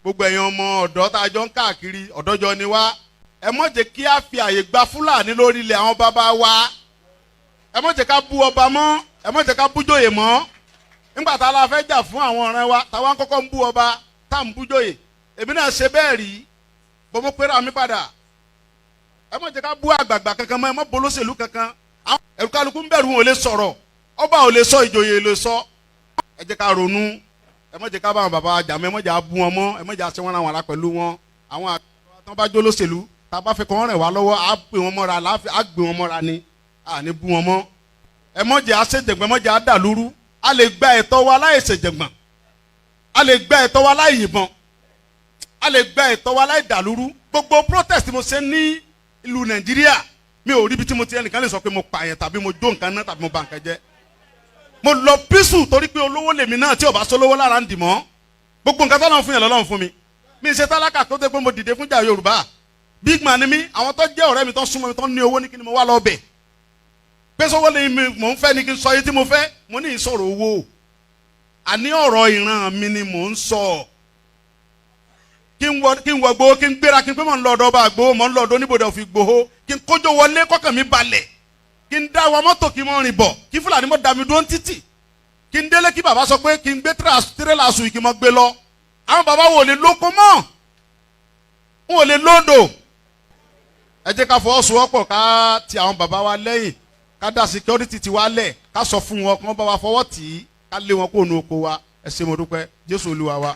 gbogbo ẹ̀yin ọmọ ọ̀dọ́ tá a jọ ń káàkiri ọ̀dọ́jọ́ ni wá ẹ má jẹ́ kí a fi àyè gba Fúlàní lórí ilẹ̀ àwọn bàbá wa ẹ má jẹ́ ká bú ọba mọ́ ẹ má jẹ́ ká bú jòyè mọ́ nígbà tá a la fẹ́ jà fún àwọn ọ̀rẹ́ wa táwa ń kọ́kọ́ ń bú ọba tá à ń bú jòyè èmi náà ṣe bẹ́ẹ̀ rí bọ́ mo pera mi padà ẹ má jẹ́ ká bú àgbààgbà kankan mọ́ ẹ má bolóṣèlú kankan àwọn ẹ̀rù kálukú ń bẹ̀rù wọn ò lè sọ̀rọ̀ ọba ò lè sọ ìjòyè lè sọ ẹ jẹ́ ká ronú ẹ má jẹ́ ká bá àwọn bàbá jà mọ́ ẹ má jẹ́ á bú wọn mọ́ ẹ má jẹ́ á ṣe wọn ra wọn ara pẹ̀lú wọn àwọn àgbà tó bá jó lóṣèlú tá a bá fẹ́ kọ́ wọn rẹ̀ wá lọ́wọ́ á gbé wọn mọ́ra á gbé wọn mọ́ra ni à ní bú wọn mọ́ ẹ má jẹ́ á ṣèjẹ̀gbọ́n ẹ má jẹ́ á dàlúrú a lè gba ẹ̀tọ́ wa láì ṣèjẹ̀gbọ́n a lè gba ẹ̀tọ́ wa láì yìnbọn a lè gba ẹ̀tọ́ wa láì dàlúrú gbogbo protest mo ṣe ní ìlú Nàìjíríà mi ò rí ibi tí mo ti ẹnìkan lè sọ pé mo pààyàn tàbí mo jó nǹkan náà tàbí mo bà nǹkan jẹ́ mo lọ písù torí pé olówó lèmi náà tí ò bá sólówó lára ń dì mọ́ gbogbo nǹkan tọ́lọ́run fún yẹn lọ́lọ́run fún mi mi ṣe tálákà tó dé pé mo dìde fúnjà Yorùbá big man ni mi àwọn tó jẹ́ ọ̀rẹ́ mi tó súnmọ́ mi tó ní owó ní kí ni mo wá lọ bẹ̀ pé sọ́wọ́ ni mò ń fẹ́ ni kí n sọ yìí tí mo fẹ́ mo ní ìsọ̀rọ̀ owó àní ọ̀rọ̀ ìran mi ni mò ń sọ kí n wọ gbowó kí n gbéra kí n pé mò ń lọ ọ̀dọ̀ ọba àgbowó mò ń lọ ọ̀dọ̀ oníbodè òfin gbowó kí n kójó wọlé kọ́kàn mi balẹ̀ kí n dá wa mọ́tò kí n mọ́ rìn bọ̀ kí Fúlàní mọ́ dá mi dúró títì kí n délé kí bàbá sọ pé kí n gbé tírélà sùn kí n mọ́ gbé lọ àwọn bàbá wo lè lóko mọ́ n ò lè lódò ẹ jẹ́ ká fọwọ́sowọ́pọ̀ ká ti àwọn bàbá wa lẹ́yìn ká dá security ti wa lẹ̀ ká sọ fún wọn kí wọ́n bá wa fọwọ́ tì í ká lé wọn kó nu oko wa ẹ ṣé mo dúpẹ́ Jésù Olúwa wa.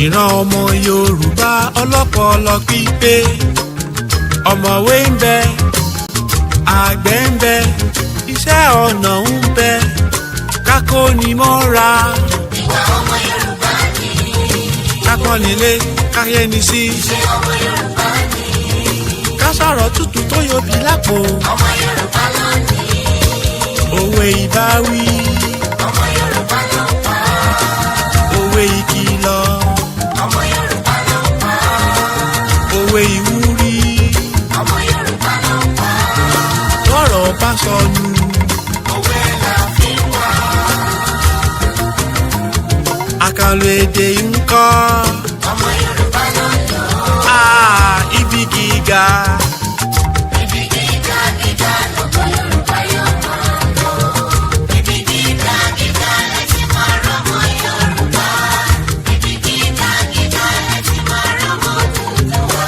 ìran ọmọ Yorùbá ọlọ́pọlọ pípé ọ̀mọ̀wé ń bẹ àgbẹ̀ ń bẹ iṣẹ́ ọnà ń bẹ kákónimọ́ra. ìwà ọmọ Yorùbá ni. kápọ́nilé káyẹ́ni sí. ìṣe ọmọ Yorùbá ni. ká sọ̀rọ̀ tútù tó yọbi lápò. ọmọ Yorùbá ló ní. òwe ìbáwí. ọmọ Yorùbá ló pa. òwe ìkìlọ̀. ọmọ Yorùbá ló pa. òwe ìwúrí. ọmọ Yorùbá ló pa. lọ́rọ̀ bá sọnù. òwe là fi wá. àkànlò èdè ń kọ́. ọmọ Yorùbá ló lò. ibi gíga. ibi gíga gíga lọ́kọ̀ Yorùbá yóò máa lọ. ibi gíga gíga lẹ́sìn máa rọ́mọ Yorùbá. ibi gíga gíga lẹ́sìn máa rọ́mọ Odùduwà.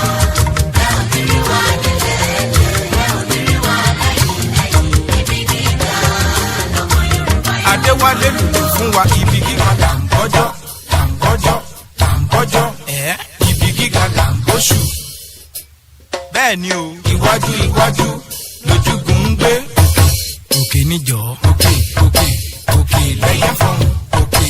ẹ ò ní rí wa nílé ẹ ò ní rí wa lẹ́yìn lẹ́yìn. ibi gíga lọ́kọ̀ Yorùbá yóò máa lọ. Adéwálé lùlù fún wa ibi gíga là ń bọ́jọ́ là ń bọ́jọ́ là ń bọ́jọ́ ibi gíga là ń bóṣù. bẹ́ẹ̀ ni o iwájú iwájú lójúgùn ń gbé. òkè níjọ́ òkè òkè òkè lẹ́yìn fún òkè.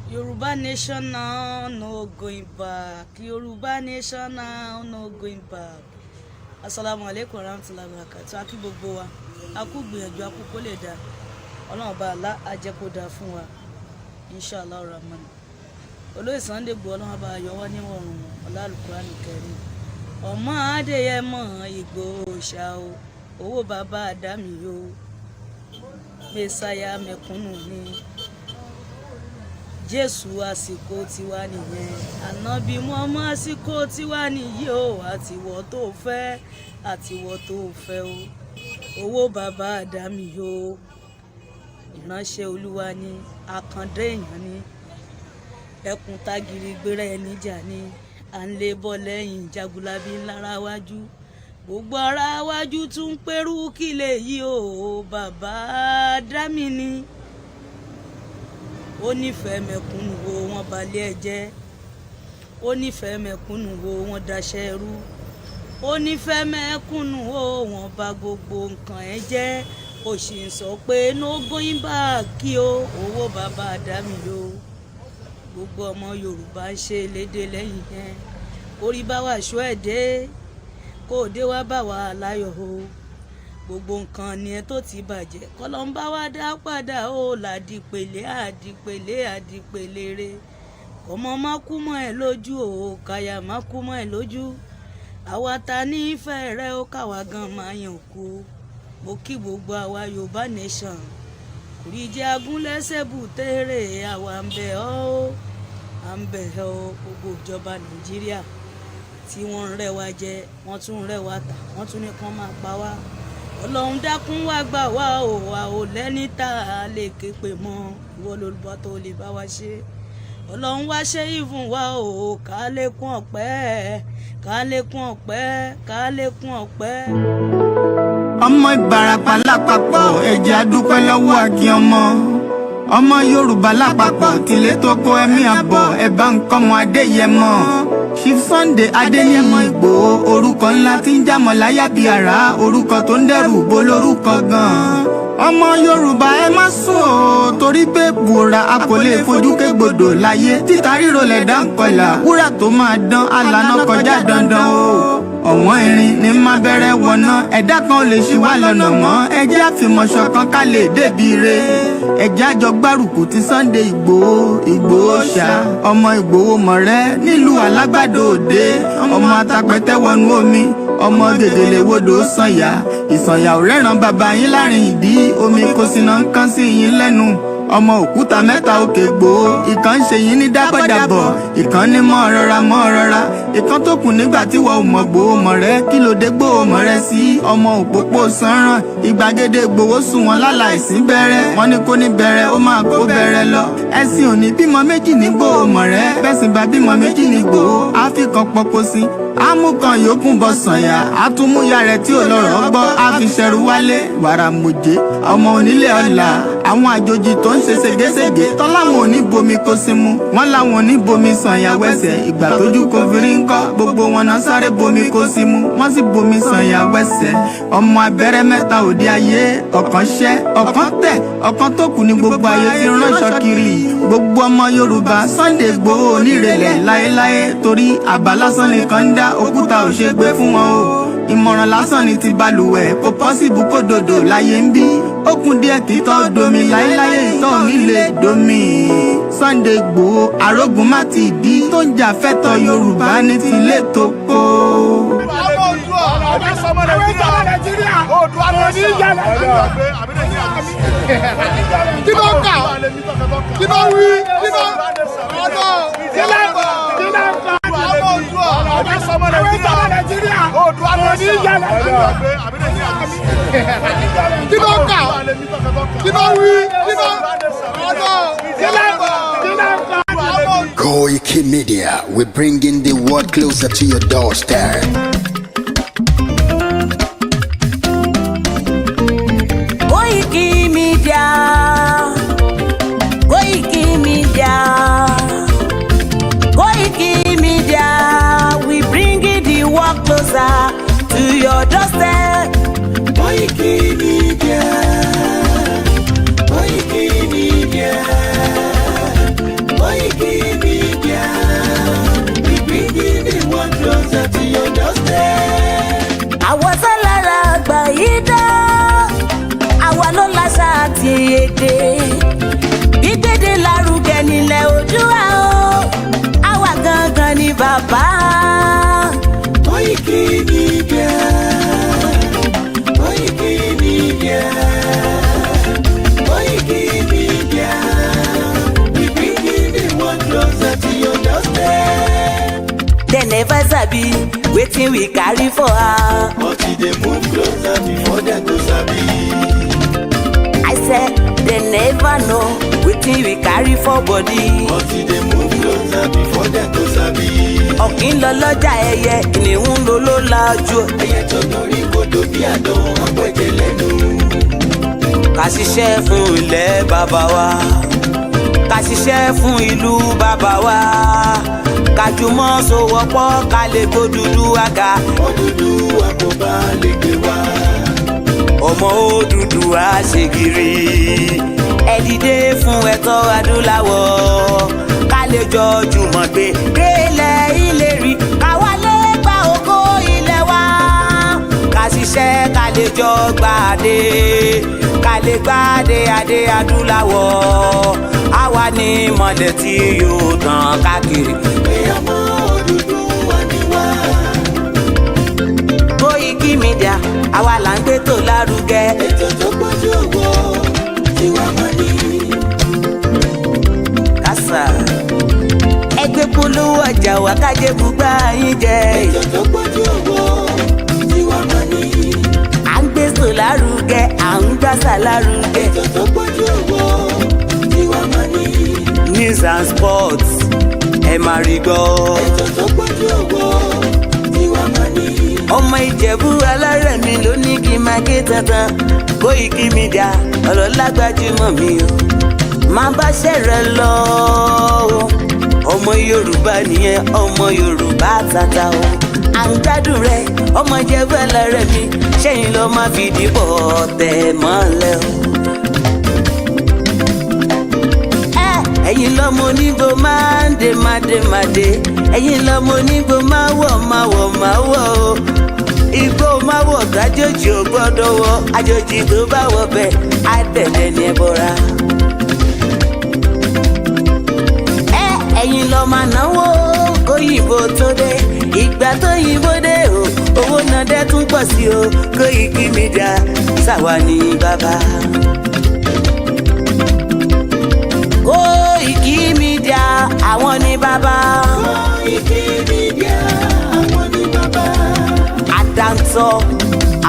Yoruba Nation now, no going back. Yoruba Nation now, no going back. Assalamu alaikum warahmatullahi wabarakatuh. Aki gbogbo wa. akúgbìyànjú akúkó lè dá ọlọ́run bá alá ajẹ́ kó dáa fún wa inshallah rahman olóyè Sunday Igboho ọlọ́run bá yọ wá níwọ̀rùn Al-Qur'an Karim ọmọ Adéyẹmọ Ìgbòho ṣá o owó bàbá àdámì o mẹ́sàyà mẹ̀kúnnù ni Jésù àsìkò tiwa nìyẹn ànábì Muhammad àsìkò tiwa nìyí o àtiwọ́ tó fẹ́ o owó bàbá àdámì o ìránṣẹ́ Olúwa ni àkàndé èèyàn ni ẹkùn tágìrì gbéra ẹni jà ni à ń lé bọ́ lẹ́yìn jagunlabi ńlára wájú gbogbo ara wájú tún pẹ́rú kílẹ̀ yìí o bàbá àdámì ni ó nífẹ̀ẹ́ mẹ̀kúnnù wo wọn balẹ̀ ẹ jẹ́ ó nífẹ̀ẹ́ mẹ̀kúnnù wo wọn daṣẹ́ ẹrú ó nífẹ̀ẹ́ mẹ̀kúnnù wo wọn bà gbogbo nǹkan ẹ jẹ́ ó sì ń sọ pé no going back kí o owó bàbá àdámì o gbogbo ọmọ Yorùbá ń ṣe lédè lẹ́yìn yẹn orí bá wà ṣó ẹ̀ dé kó o dé wá bá wa láyọ̀ o gbogbo nǹkan ni ẹ tó ti bàjẹ́ kọlọ́mbà wá dá padà ó àdìpèlé re ọmọ má kú mọ́ ẹ lójú o káyà má kú mọ́ ẹ lójú àwa ta ní ìfẹ́ rẹ ó káwa gan máa yàn kú mo kí gbogbo àwa Yoruba Nation kùrìjẹ́ agúnlẹ́sẹ̀ bùtẹ́rẹ̀ àwa ń bẹ̀ ọ́ gbogbo ìjọba Nàìjíríà tí wọ́n ń rẹ́ wa jẹ wọ́n tún ń rẹ́ wa tà wọ́n tún ní kán máa pa wá Ọlọ́run dákun wá gbà wá o wa ò lẹ́ni tá a lè ké pè mọ́ ìwọ lolùbọ́ tó lè bá wa ṣe Ọlọ́run wá ṣe ìfún wa o ká lékún ọpẹ́. ọmọ Ìbàràpá lápapọ̀ ẹ̀jẹ̀ adúpẹ́ lọ́wọ́ Akin ọmọ Yorùbá lápapọ̀ tìlé tó kó ẹ̀mí àbọ̀ ẹ̀bá nǹkan mọ́ Adéyẹmọ Chief Sunday Adéyẹmọ Ìgbòho orúkọ ńlá tí ń jámọ́ láyà bí àrá orúkọ tó ń dẹ́rù bo lórúkọ gan-an ọmọ Yorùbá ẹ má sùn o torí pé bùrà a kò lè fojú kégbodò láyé títa ríro lẹ̀dá ń kọlà wúrà tó máa dán alànà kọjá dandan o ọ̀wọ́n irin ní má bẹ̀rẹ̀ wọ̀nà ẹ̀dá kan ò lè ṣì wá lọ́nà mọ́ ẹjẹ́ àfìmọ̀ṣọ kan ká lè débi re ẹjẹ́ àjọ gbárùkù ti Sunday Ìgbòho ṣá ọmọ Ìgbòho mọ̀rẹ́ nílùú Alágbàdo Òde ọmọ atapẹ̀tẹ̀ wọnú omi ọmọ gègèlè wodò sànyà ìsànyà ò rẹ́ràn bàbá yín láàrin ìdí omi kò sì náà ń kán sí yín lẹ́nu ọmọ òkúta mẹ́ta òkè Ìgbòho ìkan ń ṣe yín ní dábọ̀dàbọ̀ ìkan ní mọ́ rọra ìkan tó kù nígbà tí wọ́n ò mọ̀ Ìgbòho mọ̀rẹ́ kí ló dé Ìgbòho mọ̀rẹ́ sí ọmọ òpópó sanran ìgbàgede Ìgbòho sùn wọn láláìsí bẹ̀rẹ̀ wọn ní kó ní bẹ̀rẹ̀ ó máa kó bẹ̀rẹ̀ lọ ẹ̀sìn òní bímọ méjì ní Ìgbòho mọ̀rẹ́ bẹ́sìn bá bímọ méjì ní Ìgbòho áfíkan pọpọ sí amúkan yòókù bọ sànyà àtúmúyà rẹ̀ tí ò lọ́rọ̀ gbọ́ àfiṣẹrù wálé wàrà mòjé ọmọ onílé ọlà àwọn àjòjì tó ń ṣe ségesège tọ́láwọn ò ní bomi kó sí mu wọ́n láwọn ò ní bomi sànyà wẹ́sẹ̀ ìgbà tójú kò fi rí ńkọ́ gbogbo wọn náà sáré bomi kó sí mu wọ́n sì bomi sànyà wẹ́sẹ̀ ọmọ abẹ́rẹ́ mẹ́ta òde ayé ọ̀kan ṣẹ́ ọ̀kan tẹ̀ ọ̀kan tó kù ní gbogbo ayé tí ránṣọ kiri gbogbo ọmọ Yorùbá Sunday Igboho onírèlẹ̀ láéláé torí àbá lásán nìkan ń dá òkúta ò ṣe gbé fún wọn o ìmọ̀ràn lásán ni ti balùwẹ̀ kò pọ́sibú kó dòdò láyé ń bí ó kún díẹ̀ kí tọ́ domi láéláyé ìtọ́ mi lè domi Sunday Igboho arógun má ti dí tó ń jà fẹ́tọ̀ Yorùbá ní tilé tó kó. kí ló kà kí ló wí kí ló ọdọ kí ló kà kí ló kà kí ló wí kí ló ọdọ kí ló kà. Koiki Media, we're bringing the world closer to your doorstep. Koiki Media, Koiki Media, Koiki Media, we bringing the world closer to your doorstep. Koiki Media, Koiki Media, Koiki Media, we bringing the world closer to your doorstep. gbígbédè gbígbédè lárugẹ nílẹ̀ Oòduà o àwa gangan ni bàbá. Koiki Media, Koiki Media, Koiki Media, we bringing the world closer to your doorstep. They never sabi wetin we carry for her. But they move closer before they go sabi. I said they never know wetin we carry for body. But they move closer before they go sabi. Ọ̀kín lọ lọ́jà ẹyẹ ìníhùn ló ló lajú. Ẹyẹ tó lórí kodò bí àdán ọgbẹ́jẹ lẹ́nu. Ká ṣiṣẹ́ fún ilẹ̀ bàbá wa, ká ṣiṣẹ́ fún ìlú bàbá wa, ká jùmọ̀ sowọ́pọ̀ ká lè gbódùdúwà ga. Odùduwà kò bá lè gbé wá. Ọmọ Odùduwà ṣe gírí. Ẹ dìde fún ẹ̀tọ́ adúláwọ̀ ká lè jọ jùmọ̀ gbé délẹ̀ ìlérí ká wálé gba ògo ilẹ̀ wa. Ká ṣiṣẹ́ ká lè jọ gbàdé ká lè gbàdé adé adúláwọ̀. Àwa ni mọ̀lẹ̀ tí yóò tàn káàkiri. Ọmọ Odùduwà ni wá. Koiki Media àwa là ń gbé tó lárugẹ. Ètò tó pọ̀jù owó tiwa mọ́ ni. Kásá ẹgbẹ́ polówó ọjà wá kájé bùgbà yín jẹ. Ètò tó pọ̀jù owó tiwa mọ́ ni. À ń gbé tó lárugẹ à ń gbàsà lárugẹ. Ètò tó pọ̀jù owó tiwa mọ́ ni. News and sports ẹ máa rí gbọ́. Ètò tó pọ̀jù owó tiwa mọ́ ni. Ọmọ Ìjẹ̀bú alárẹ̀ mi ló ní kí n máa ké tantan. Koiki Media ọ̀rọ̀ lágbájúmọ̀ mi o máa bá ṣẹ̀rẹ̀ lọ o. Ọmọ Yorùbá nìyẹn ọmọ Yorùbá tata o. À ń gbádùn rẹ ọmọ Ìjẹ̀bú alárẹ̀ mi ṣẹ́yìn ló máa fi dìbò tẹ̀ mọ́lẹ̀ o. Ẹ̀yin lọ́mọ onígbò máa ń dé máa dé. Ẹ̀yin lọ́mọ onígbò máa wọ̀ o. Igbó máa wọ̀ kájòjì ò gbọ́dọ̀ wọ̀. Àjòjì tó bá wọ̀ bẹ́ẹ̀ á tẹ̀lé ní ẹbọra. Ẹ̀yin lọ máa náwó kóyìnbó tó dé. Ìgbà tó yìnbó dé o owó náà dẹ́ tún pọ̀ sí o. Koiki Media ṣàwa ní bàbá. Koiki Media àwọn ní bàbá. Koiki Media àwọn ní bàbá. Àdáńtọ́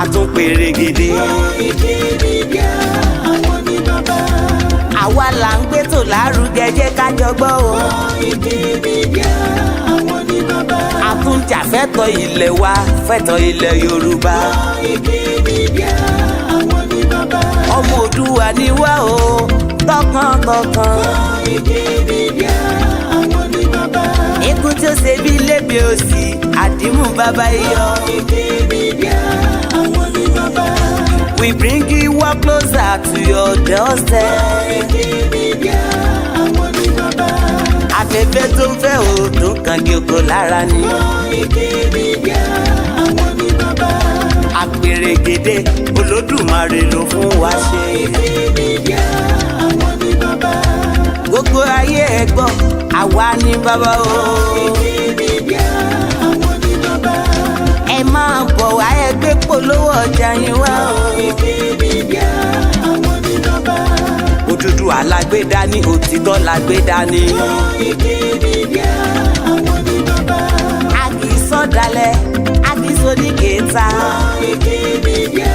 àtúnpèrègèdè. Koiki Media àwọn ní bàbá. Àwa là ń gbé tò lárugẹ jẹ́ ká jọ gbọ́ o. Koiki Media àwọn ní bàbá. Àtúnjà fẹ́tọ̀ ilẹ̀ wa fẹ́tọ̀ ilẹ̀ Yorùbá. Koiki Media àwọn ní bàbá. Ọmọ Oòduà ni wá o tọkàntọkàn. Koiki Media àwọn ní bàbá. Ikú tí ó ṣe bí lébi òsì àdìmú bàbá iyọ̀. Koiki Media àwọn ní bàbá. We bring you work closer to your doorstep. Koiki Media àwọn ní bàbá. Afẹ́fẹ́ tó ń fẹ́ o tó ń kan kí oko lára ni. Koiki Media àwọn ní bàbá. Àpèrègèdè Olódùmarè ló fún wa ṣe. Koiki Media àwọn ní bàbá. Gbogbo ayé ẹ gbọ́ àwa ní bàbá o. Koiki Media àwọn ní bàbá. Ẹ máa bọ̀ wá ẹ gbé polówó ọjà yín wá o. Koiki Media àwọn ní bàbá. Odùduwà lágbédá ní òtítọ́ lágbédá ní. Koiki Media àwọn ní bàbá. A kì í sọ̀dálẹ̀ a kì í sóní kẹta. Koiki Media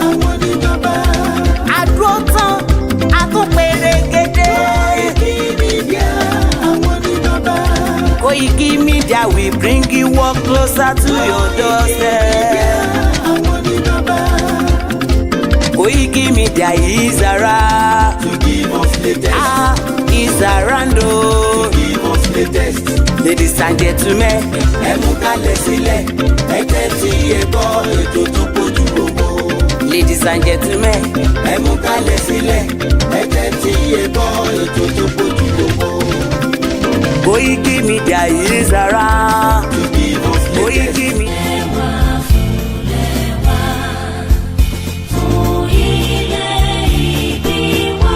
àwọn ní bàbá. Àdúró tán a tún pèrègèdè. Koiki Media àwọn ní bàbá. Koiki Media we bring you work closer to your doorstep. Àwọn ní bàbá. Koiki Media is around. To give us latest. Is around o. Give us latest. Ladies and gentlemen, Ẹ mú kalẹ̀ sílẹ̀. Ẹ tẹ́tí ẹ gbọ́ ètò tó pọ̀jù gbogbo. ladies and gentlemen, Ẹ mú kalẹ̀ sílẹ̀. Ẹ tẹ́tí ẹ gbọ́ ètò tó pọ̀jù gbogbo. Koiki Media is around. To give us latest. Koiki Media. Fún ilé ìbí wa.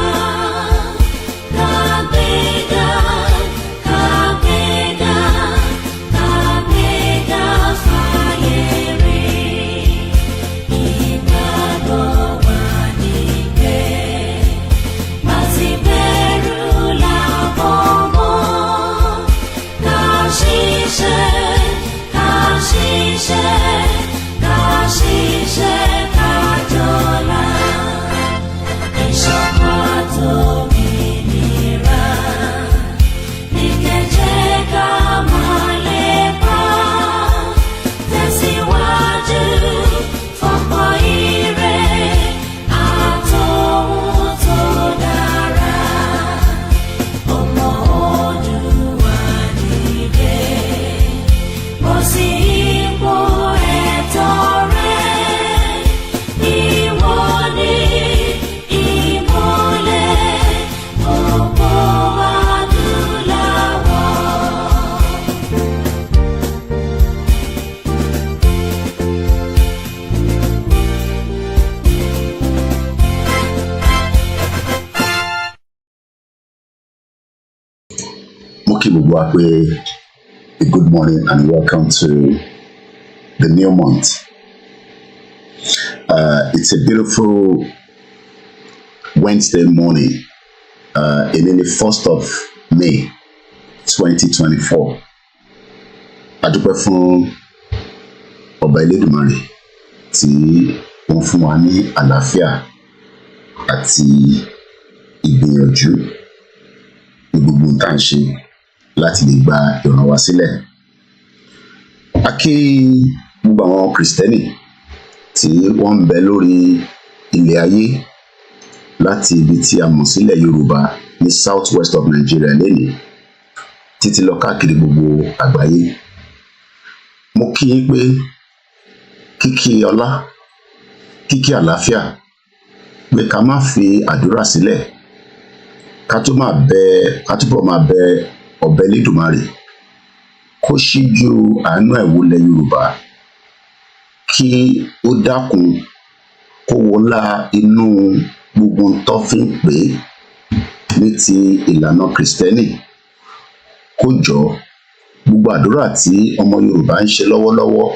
kí gbogbo wa pé a good morning and welcome to the new month. It's a beautiful Wednesday morning, in the 1st of May 2024. Adúpẹ́ fún Ọba Elédùmarè tí wọ́n fún wa ní àlàáfíà àti ìgbìyànjú ní gbogbo nǹkan tá à ń ṣe láti lè gba ìran wa sílẹ̀. A kí gbogbo àwọn Kristẹni tí wọ́n ń bẹ lórí ilẹ̀ ayé láti ibi tí a mọ̀ sílẹ̀ Yorùbá ní South West of Nigeria lẹ́nìí títí lọ káàkiri gbogbo àgbáyé. Mo kí yín pé kíkí ọlá, kíkí àlàáfíà, pé ká má fi àdúrà sílẹ̀, ká túbọ̀ máa bẹ Ọba Elédùmarè kó ṣíjú àánú ẹ̀ wọlẹ̀ Yorùbá, kí ó dákun kó wọlá inú gbogbo tó fi ń pè ní ti ìlànà Kristẹni, kó jọ gbogbo àdúrà tí ọmọ Yorùbá ń ṣe lọ́wọ́lọ́wọ́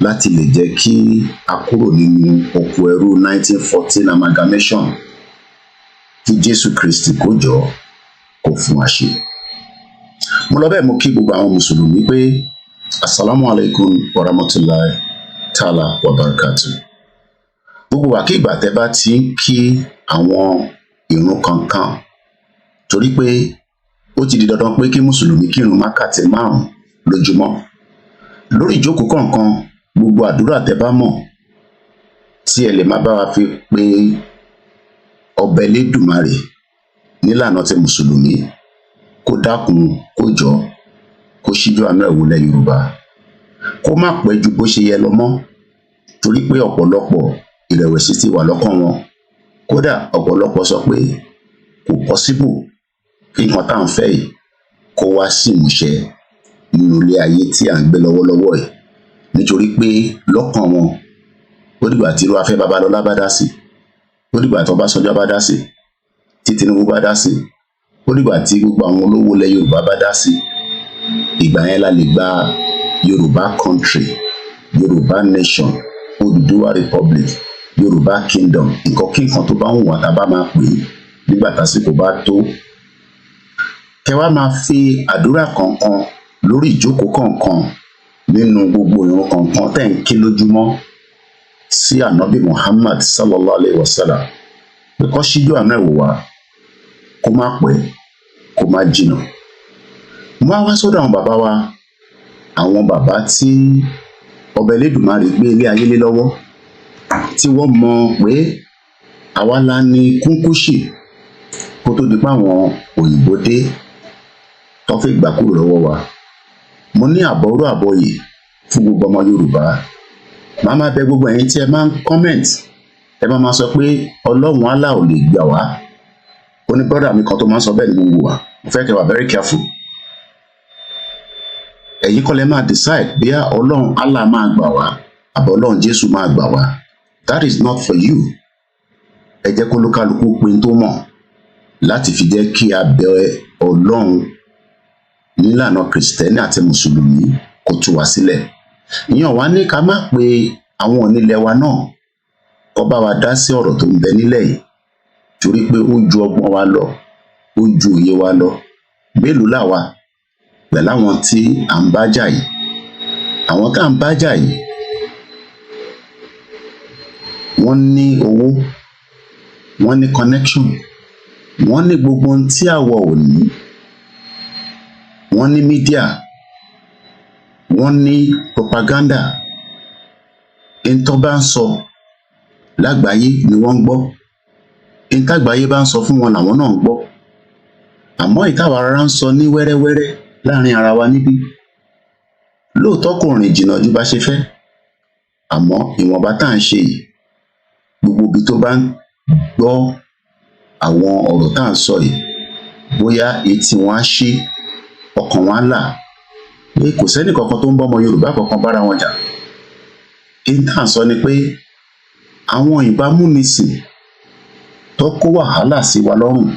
láti lè jẹ́ kí a kúrò nínú oko ẹrú 1914 amalgamation, kí Jésù Kristi kó jọ kó fún wa ṣe. Mo lọ bẹ́ẹ̀ mo kí gbogbo àwọn mùsùlùmí pé assalamu alaikum wa rahmatullahi ta'ala wa barakatuh. Gbogbo àkígbà tẹ́ bá ti ń kí àwọn ìrun kankan, torí pé ó ti di dandan pé kí mùsùlùmí kírun wákàtí 5 lójúmọ́. Lórí ìjókòó kọ̀ọ̀kan, gbogbo àdúrà tẹ́ bá mọ̀ tí ẹ lè máa bá wa fi pé Ọba Elédùmarè nílànà ti mùsùlùmí, kó dákun kó jọ kó ṣíjú àánú ẹ̀ wọlẹ̀ Yorùbá, kó má pẹ́ ju bó ṣe yẹ lọ mọ́, torí pé ọ̀pọ̀lọpọ̀ ìrẹ̀wẹ̀sì ti wà lọ́kàn wọn. Kódà ọ̀pọ̀lọpọ̀ sọ pé kò possible kí nǹkan tá à ń fẹ́ yìí kó wá sí ìmúṣẹ nínú ilé ayé tí à ń gbé lọ́wọ́lọ́wọ́ yìí, nítorí pé lọ́kàn wọn ó dìgbà tí irú Afe Babalola bá dá sí, ó dìgbà tí Ọbásanjọ́ bá dá sí, tí Tinubu bá dá sí, ó dìgbà tí gbogbo àwọn olówó ilẹ̀ Yorùbá bá dá sí. Ìgbà yẹn la lè gba Yorùbá country, Yoruba Nation, Oduduwa Republic, Yorùbá Kingdom, nǹkan kí nǹkan tó bá ń wà tá a bá máa pè é nígbà tásìkò bá tó. Kẹ wá máa fi àdúrà kọ̀ọ̀kan lórí ìjókòó kọ̀ọ̀kan nínú gbogbo ìrun kọ̀ọ̀kan tẹ́ ń kí lójúmọ́ sí ànábì Muhammad sallallahu alayhi wa sallam, pé kó ṣíjú àánú ẹ̀ wò wá, kó má pẹ́ kó má jìnnà. Mo wá sọ́dọ̀ àwọn bàbá wa, àwọn bàbá tí Ọba Elédùmarè gbé ilé ayé lé lọ́wọ́, tí wọ́n mọ̀ pé àwa la ní kúnkúṣì kó tó di pé àwọn òyìnbó dé tó fi gbà kúrò lọ́wọ́ wa. Mo ní àbọ̀rú àbọ̀yè fún gbogbo ọmọ Yorùbá. Màá máa bẹ gbogbo ẹ̀yin tí ẹ máa ń comment, ẹ máa sọ pé Ọlọ́run Allah ò lè gbà wá. Ó ní brother mi kan tó máa ń sọ bẹ́ẹ̀ ní gbogbo wa. Mo fẹ́ kẹ́ wà very careful. Ẹ̀yin kọ́ lẹ máa decide bí Ọlọ́run Allah máa gbà wá àbọ̀ Ọlọ́run Jésù máa gbà wá. That is not for you. Ẹ jẹ́ kó lókàlùkù pin tó mọ̀ láti fi jẹ́ kí a bẹ Ọlọ́run nílànà Kristẹni àti Mùsùlùmí kó tú wa sílẹ̀. Ìyẹn wá ní ká má pe àwọn onílẹ̀ wa náà kó bá wa dá sí ọ̀rọ̀ tó ń bẹ nílẹ̀ yìí, torí pé ó ju ọgbọ́n wa lọ, ó ju òye wa lọ. Mélòó làwa pẹ̀lú àwọn tí à ń bá jà yìí? Àwọn tá à ń bá jà yìí, wọ́n ní owó, wọ́n ní connection, wọ́n ní gbogbo ohun tí àwa ò ní. Wọ́n ní media, wọ́n ní propaganda. Ẹni tó bá ń sọ lágbàáyé ni wọ́n ń gbọ́. Ẹni tágbàáyé bá ń sọ fún wọn làwọn náà ń gbọ́. Àmọ́ ìtawà rárá ń sọ ní wẹ́rẹ́wẹ́rẹ́ láàrin ara wa níbí. Lóòótọ́ kò rìn jìnnà ju bá ṣe fẹ́, àmọ́ ìwọ̀nba tá à ń ṣe yìí, gbogbo ibi tó bá ń gbọ́ àwọn ọ̀rọ̀ tá à ń sọ yìí, bóyá etí wọn á ṣí, ọkàn wọn á là, pé kò sẹ́nì kankan tó ń bọ́ ọmọ Yorùbá kankan bára wọn jà. Èyí tá à ń sọ ni pé àwọn ìbámúnisìn tó kó wàhálà sí wa lọ́rùn,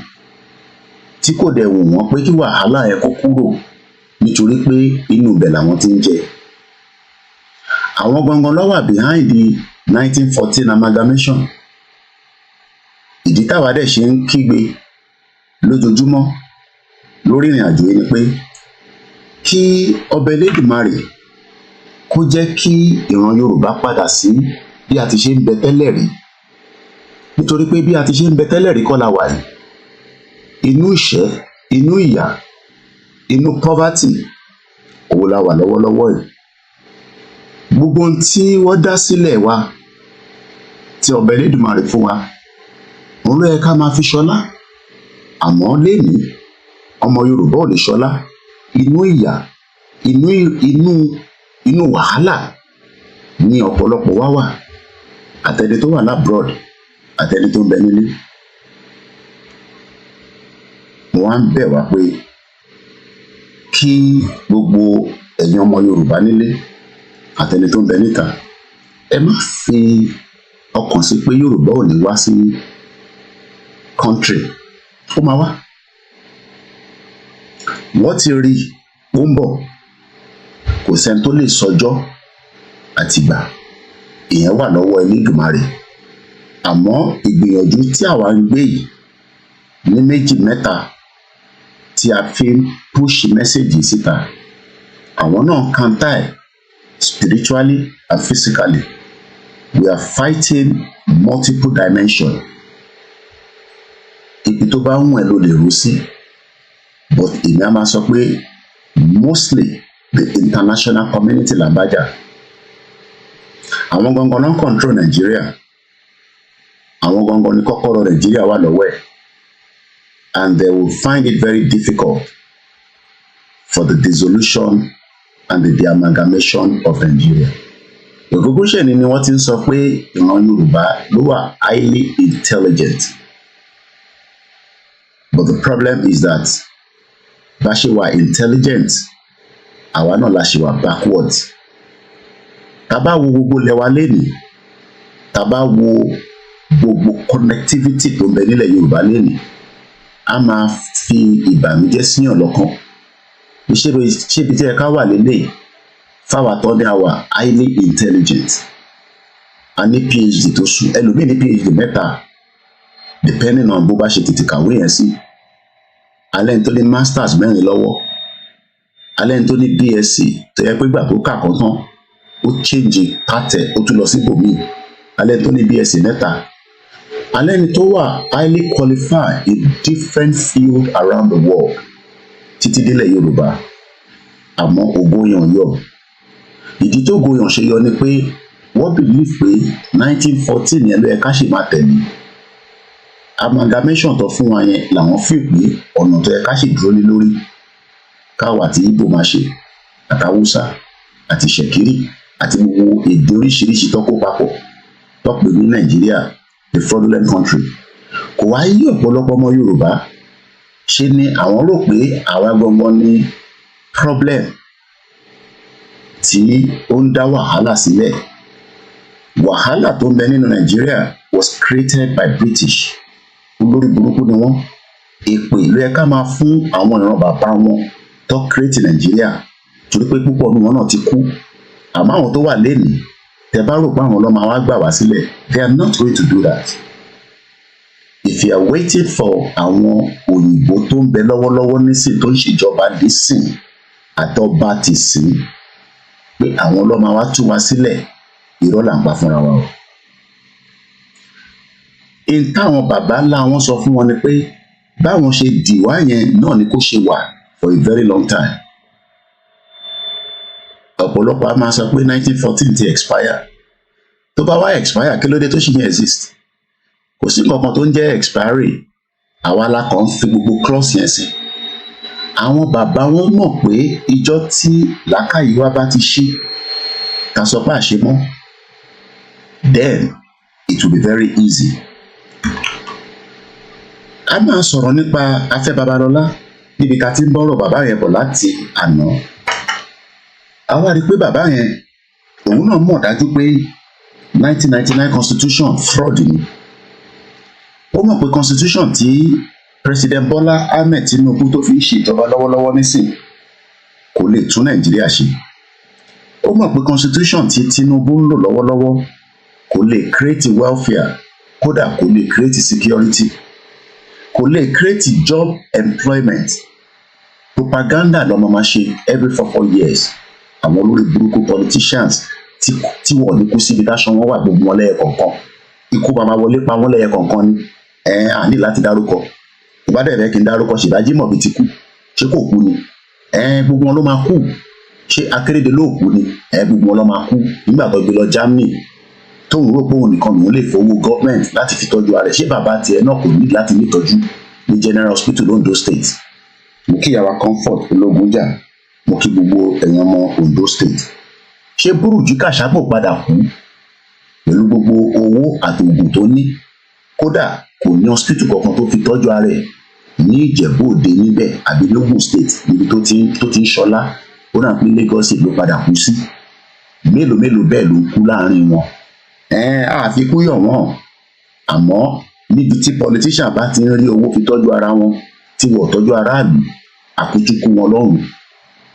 tí kò dẹ̀ wù wọ́n pé kí wàhálà yẹn kó kúrò nítorí pé inú ibẹ̀ làwọn ti ń jẹ. Àwọn gangan ló wà behind the 1914 amalgamation. Ìdí táwa dẹ̀ ṣe ń kígbe lójoojúmọ́ lórí ìrìn àjò yìí ni pé kí ọba Elédùmarè kó jẹ́ kí ìran Yorùbá padà sí bí a ti ṣe ń bẹ tẹ́lẹ̀ rí, nítorí pé bí a ti ṣe ń bẹ tẹ́lẹ̀ rí kọ́ la wà yìí. Inú ìṣẹ́, inú ìyà, inú poverty òun la wà lọ́wọ́lọ́wọ́ yìí. Gbogbo ohun tí wọ́n dá sílẹ̀ wa tí ọba Elédùmarè fún wa òun ló yẹ ká máa fi ṣọlá, àmọ́ lénìí ọmọ Yorùbá ò lè ṣọlá. Inú ìyà, inú wàhálà ni ọ̀pọ̀lọpọ̀ wa wà, àtẹni tó wà labroad àtẹni tó ń bẹ nílé. Mo wá ń bẹ̀ wá pé kí gbogbo ẹ̀yin ọmọ Yorùbá nílé àtẹni tó ń bẹ níta, ẹ má fi ọkàn sí pé Yorùbá ò ní wá sí country. Ó máa wá. Wọ́n ti rí ó ń bọ̀, kò sẹ́ni tó lè sọjọ́ àtìgbà, ìyẹn wà lọ́wọ́ Elédùmarè. Àmọ́ ìgbìyànjú tí àwa ń gbé yìí ní méjì mẹ́ta tí a fi ń push message síta, àwọn náà counter ẹ̀ spiritually and physically. We are fighting multiple dimensions. Ibi tó bá wùn ẹ́ ló lè rú sí, but èmi á máa sọ pé mostly the international community là ń bá jà. Àwọn gangan náà control Nigeria, àwọn gangan ní kọ́kọ́rọ́ Nigeria wà lọ́wọ́ ẹ̀, and they will find it very difficult for the dissolution and the amalgamation of Nigeria. Ògógó ṣẹ̀ni ni wọ́n ti ń sọ pé ìran Yorùbá ló wà highly intelligent, but the problem is that bá ṣe wà intelligent, àwa náà la ṣe wà backwards. Tá bá wo gbogbo ilẹ̀ wa lénìí, tá bá wo gbogbo connectivity tó ń bẹ nílẹ̀ Yorùbá lénìí, a máa fi ìbànújẹ́ síyàn lọ́kàn. Ṣébi tí ẹ ká wà lélẹ̀ fáwa tó ní àwa highly intelligent. A ní PhD tó sùn, ẹlòmíì ní PhD mẹ́ta depending on bó bá ṣe tètè kàwé yẹn sí. Alẹ́ ní tó ní masters mẹ́rin lọ́wọ́, alẹ́ ní tó ní BSc tó yẹ pé ìgbà tó kà kán tán ó change pátẹ̀ ó tún lọ sí ibòmíì, alẹ́ ní tó ní BSc mẹ́ta, alẹ́ ní tó wà highly qualified in different fields around the world títí délẹ̀ Yorùbá, àmọ́ ògo yàn yọ. Ìdí tó ògo yàn ṣe yọ ni pé wọ́n believe pé 1914 yẹn ló yẹ ká ṣì máa tẹ̀lé. Amalgamation tó fún wa yẹn làwọn fi pé ọ̀nà tó yẹ ká ṣì dúró lé lórí, káwa àti Ìgbò máa ṣe, àtàwùsá àti ṣẹ̀kírì àti gbogbo èdè oríṣiríṣi tó kó papọ̀ tó pè ní Nàìjíríà, the fraudulent country. Kò wá yí ọ̀pọ̀lọpọ̀ ọmọ Yorùbá ṣe ni àwọn rò pé àwa gangan ní problem tí ó ń dá wàhálà sílẹ̀. Wàhálà tó ń bẹ nínú Nàìjíríà was created by British. Olórí burúkú ni wọ́n. Èpè ló yẹ ká máa fún àwọn ìran bàbá wọn tó create Nàìjíríà, torí pé púpọ̀ nínú wọn náà ti kú. Àmọ́ àwọn tó wà lénìí, tẹ bá rò pé àwọn ọlọ́mọ wa gbà wá sílẹ̀, they are not going to do that. If you are waiting for àwọn òyìnbó tó ń bẹ lọ́wọ́lọ́wọ́ nísìn tó ń ṣèjọba nísìn àtọba ti sìn pé àwọn ọlọ́mọ wa tú wa sílẹ̀, irọ́ là ń pa fúnra wa o. In táwọn bàbá ńlá wọn sọ fún wọn ni pé báwọn ṣe dì wá yẹn náà ni kó ṣe wà for a very long time. Ọ̀pọ̀lọpọ̀ a máa sọ pé 1914 ti expire. Tó bá wá expire, kí ló dé tó ṣì yẹn exist? Kò sí nǹkan tó ń jẹ́ expiry, àwa la kàn ń fi gbogbo clause yẹn sí. Àwọn bàbá wọn mọ̀ pé ìjọ tí làákàyè wa bá ti ṣí, ká sọ pé àṣẹ mọ́, then it will be very easy. A máa sọ̀rọ̀ nípa Afe Babalola níbi ká ti ń bọ́rọ̀ bàbá yẹn bọ̀ láti àná. A wá rí i pé bàbá yẹn òun náà mọ̀ dájú pé 1999 constitution fraud ni. Ó mọ̀ pé constitution tí President Bola Ahmed Tinubu tó fi ń ṣe ìjọba lọ́wọ́lọ́wọ́ nísìn kò lè tún Nàìjíríà ṣe. Ó mọ̀ pé constitution tí Tinubu ń lò lọ́wọ́lọ́wọ́ kò lè create welfare, kódà kò lè create security, kò lè create job employment. Propaganda ló máa ṣe every 4 years. Àwọn olórí burúkú politicians tí wọ́n ní kú síbi dáṣọ wọn wà gbogbo wọn lẹ́yẹ kọ̀ọ̀kan. Ikú máa wọlé pa wọ́n lẹ́yẹ kọ̀ọ̀kan ni. Àní láti dárúkọ. Ìbádẹ́ rẹ̀ kì í dárúkọ Ṣèbájí Mọ̀bí ti kú. Ṣé kò kú ni? Gbogbo wọn ló máa kú. Ṣé Akérédolú ò kú ni? Gbogbo wọn ló máa kú. Nígbà tó gbé lọ Germany tóun rò pé òun nìkan lòun lè fowó gọ́ọ̀mẹ̀ntì láti fi tọ́jú ara rẹ̀. Ṣé bàbá tiẹ̀ náà kò ní láti ní ìtọ́jú ní General Hospital Ondo State? Mo kí ìyàwó Comfort Ológunjà, mo kí gbogbo ẹ̀yin ọmọ Ondo State. Ṣé Bùrùjí Kàṣágbò padà kú pẹ̀lú gbogbo owó àti oògùn tó ní? Kódà kò ní hospital kankan tó fi tọ́jú ara rẹ̀ ní Ìjẹ̀bú Òde níbẹ̀ àbí Lógùn State níbi tó ti ń ṣọlá. Ó náà pín Lagos ló padà kú sí. Mélòó bẹ́ẹ̀ ló ń kú láàrin wọn. Àfikún yọ̀ wọ́n. Àmọ́ níbi tí politician bá ti ń rí owó fi tọ́jú ara wọn tí wọ́n tọ́jú aráàlú, àkójúkú wọn lọ́rùn.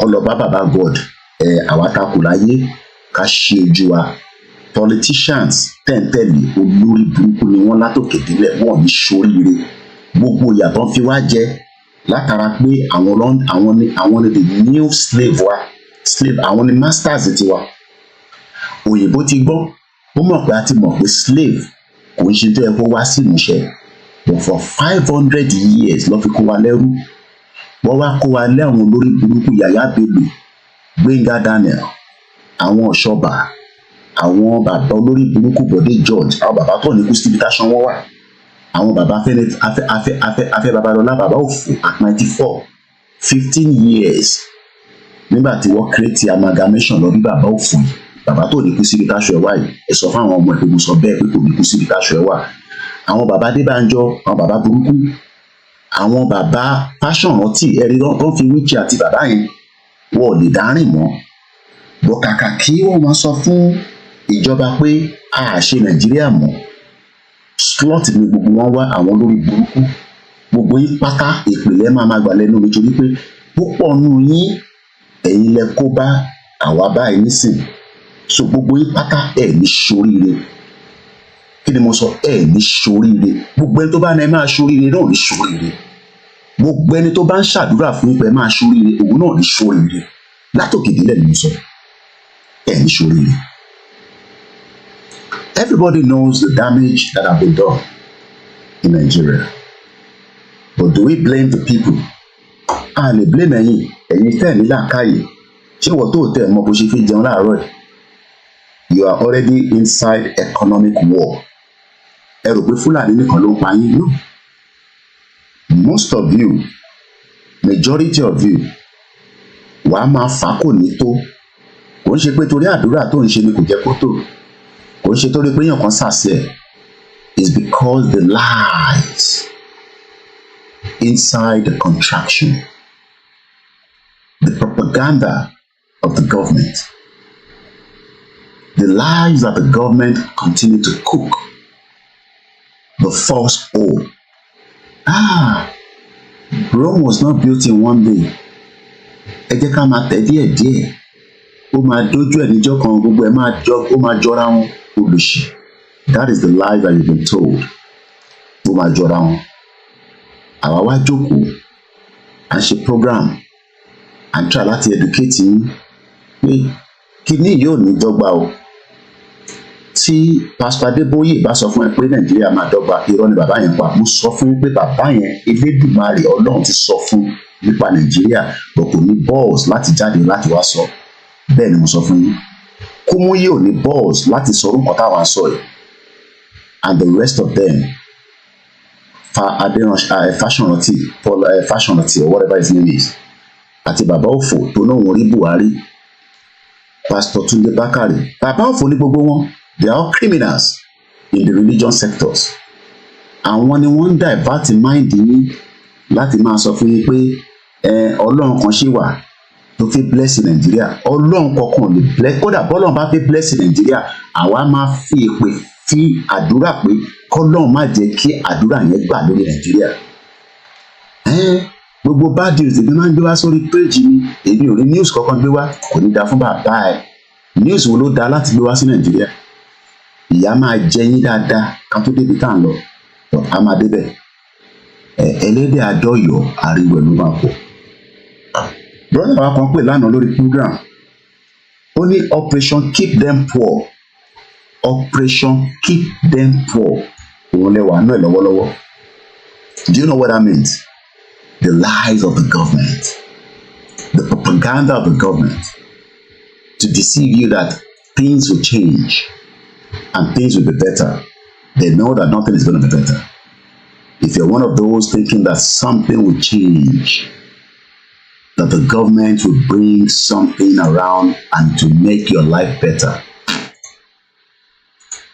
Ọlọ́ba bàbá God, àwa takò láyé ká ṣe ojú wa. Politicians tẹ̀ǹtẹ̀lé olórí burúkú ni wọ́n látòkè délẹ̀, wọ́n ní ṣoríire. Gbogbo ìyàtọ̀ fi wá jẹ látara pé àwọn ni the new slave wa, àwọn ni masters tiwa. Òyìnbó ti gbọ́, ó mọ̀ pé a ti mọ̀ pé slave kò ń ṣe tó yẹ kó wá sí ìmúṣẹ. But for 500 years ló fi kó wa lẹ́rú. Wọ́n wá kó wa lé àwọn olórí burúkú Yàyà Bello, Gbénga Daniel, àwọn Ọ̀ṣọ́bà, àwọn bàbá olórí burúkú Bọ̀dé George, àwọn bàbá tó ní kú síbi táṣán wọ́n wà, àwọn bàbá Afe Babalola bàbá òfò at 94, 15 years nígbà tí wọ́n create amalgamation lọ bí bàbá òfò yìí. Bàbá tó ní kú síbi táṣọ ẹ̀ wá yìí, ẹ sọ fún àwọn ọmọ ẹ̀ pé mo sọ bẹ́ẹ̀ pé kò ní kú síbi táṣọ ẹ̀ wà. Àwọn bàbá Adébánjọ, àwọn bàbá burúkú, àwọn bàbá Fáṣọ̀rántì, ẹ̀rí tó fi wíjì àti bàbá yẹn wọ́n ò lè dárìn mọ́. Bọ̀ kàkà kí wọ́n máa sọ fún ìjọba pé a ṣe Nàìjíríà mọ́, slot ni gbogbo wọn wá. Àwọn lórí burúkú gbogbo yín pátá ìpìlẹ̀ máa gbà lẹ́nu nítorí pé púpọ̀ nù yín ẹ̀yin lẹ kó bá àwa báyìí nísìn. So gbogbo yín pátá ẹ̀ ní ṣoríire. Kí ni mo sọ? Ẹ̀ ní ṣoríire. Gbogbo ẹni tó bá ní ẹ máa ṣoríire náà ní ṣoríire. Gbogbo ẹni tó bá ń ṣàdúrà fún yín pé ẹ máa ṣoríire, òun náà ní ṣoríire. Látòkè délẹ̀ ni mo sọ. Ẹ̀ ní ṣoríire. Everybody knows the damage that have been done in Nigeria. But do we blame the people? A lè blame ẹ̀yin tẹ́ ní làákàyè. Ṣé wọ́n tó tẹ̀ mọ́ bó ṣe fi jẹun láàárọ̀ yìí? You are already inside economic war. Ẹ rò pé Fúlàní nìkan ló ń pa yín? No. Most of you, majority of you, wàá máa fà kò ní tó. Kò ń ṣe pé torí àdúrà tó ń ṣe ni kò jẹ́ kó tó. Kò ń ṣe torí pé èèyàn kan sàṣẹ. It's because the lies inside the contraction, the propaganda of the government, the lies that the government continue to cook, the false hope. Rome was not built in one day. Ẹ jẹ́ ká máa tẹ̀ díẹ̀ díẹ̀. Ó máa dójú ẹ̀ níjọ́ kan, gbogbo ẹ̀ ó máa jọra wọn olùṣì. That is the lie that you've been told. Ó máa jọra wọn. Àwa wá jókòó, à ń ṣe program, à ń try láti educate yín pé kíní yóò ní dọ́gba o. Tí Pastor Adébóyè bá sọ fún ẹ pé Nàìjíríà máa dọ́gba, irọ́ ni bàbá yẹn pa. Mo sọ fún yín pé bàbá yẹn Elédùmarè Ọlọ́run ti sọ fún nípa Nàìjíríà, bọ̀ kò ní balls láti jáde láti wá sọ. Bẹ́ẹ̀ ni mo sọ fún yín. Kúmúyé ò ní balls láti sọ orúkọ táwọn sọ yìí. And the rest of them, Fáṣọ̀rántì, Fáṣọ̀rántì or whatever his name is, àti bàbá òfò tó náà wọ́n rí Buhari, Pastor Túndé Bákàrè, bàbá òfò ní gbogbo wọn. They are all criminals in the religion sectors. Àwọn ni wọ́n ń divert mind yín láti máa sọ fún yín pé Ọlọ́run kan ṣì wà tó fi bless Nàìjíríà. Ọlọ́run kankan lè bless. Kódà bọ́lọ́run bá fi bless Nàìjíríà, àwa máa fi èpè fi àdúrà pé kọ́lọ́run má jẹ́ kí àdúrà yẹn gbà lórí Nàìjíríà. gbogbo bad news èmi máa ń gbé wá sórí péjì mi èmi ò rí news kankan gbé wá kò ní da fún bàbá ẹ news wo ló da láti gbé wá sí Nàìjíríà ìyá máa jẹ yín dáadáa ká tó débi tá à ń lọ a máa débẹ̀ ẹlẹ́dẹ̀ àdọ́yọ̀ ariwo ló máa pọ̀ brother wa kan pè lánàá lórí program ó ní operation keep them poor operation keep them poor òun lẹ́wà náà lọ́wọ́lọ́wọ́ do you know what that means? The lies of the government, the propaganda of the government to deceive you that things will change and things will be better. They know that nothing is going to be better. If you're one of those thinking that something will change, that the government will bring something around and to make your life better,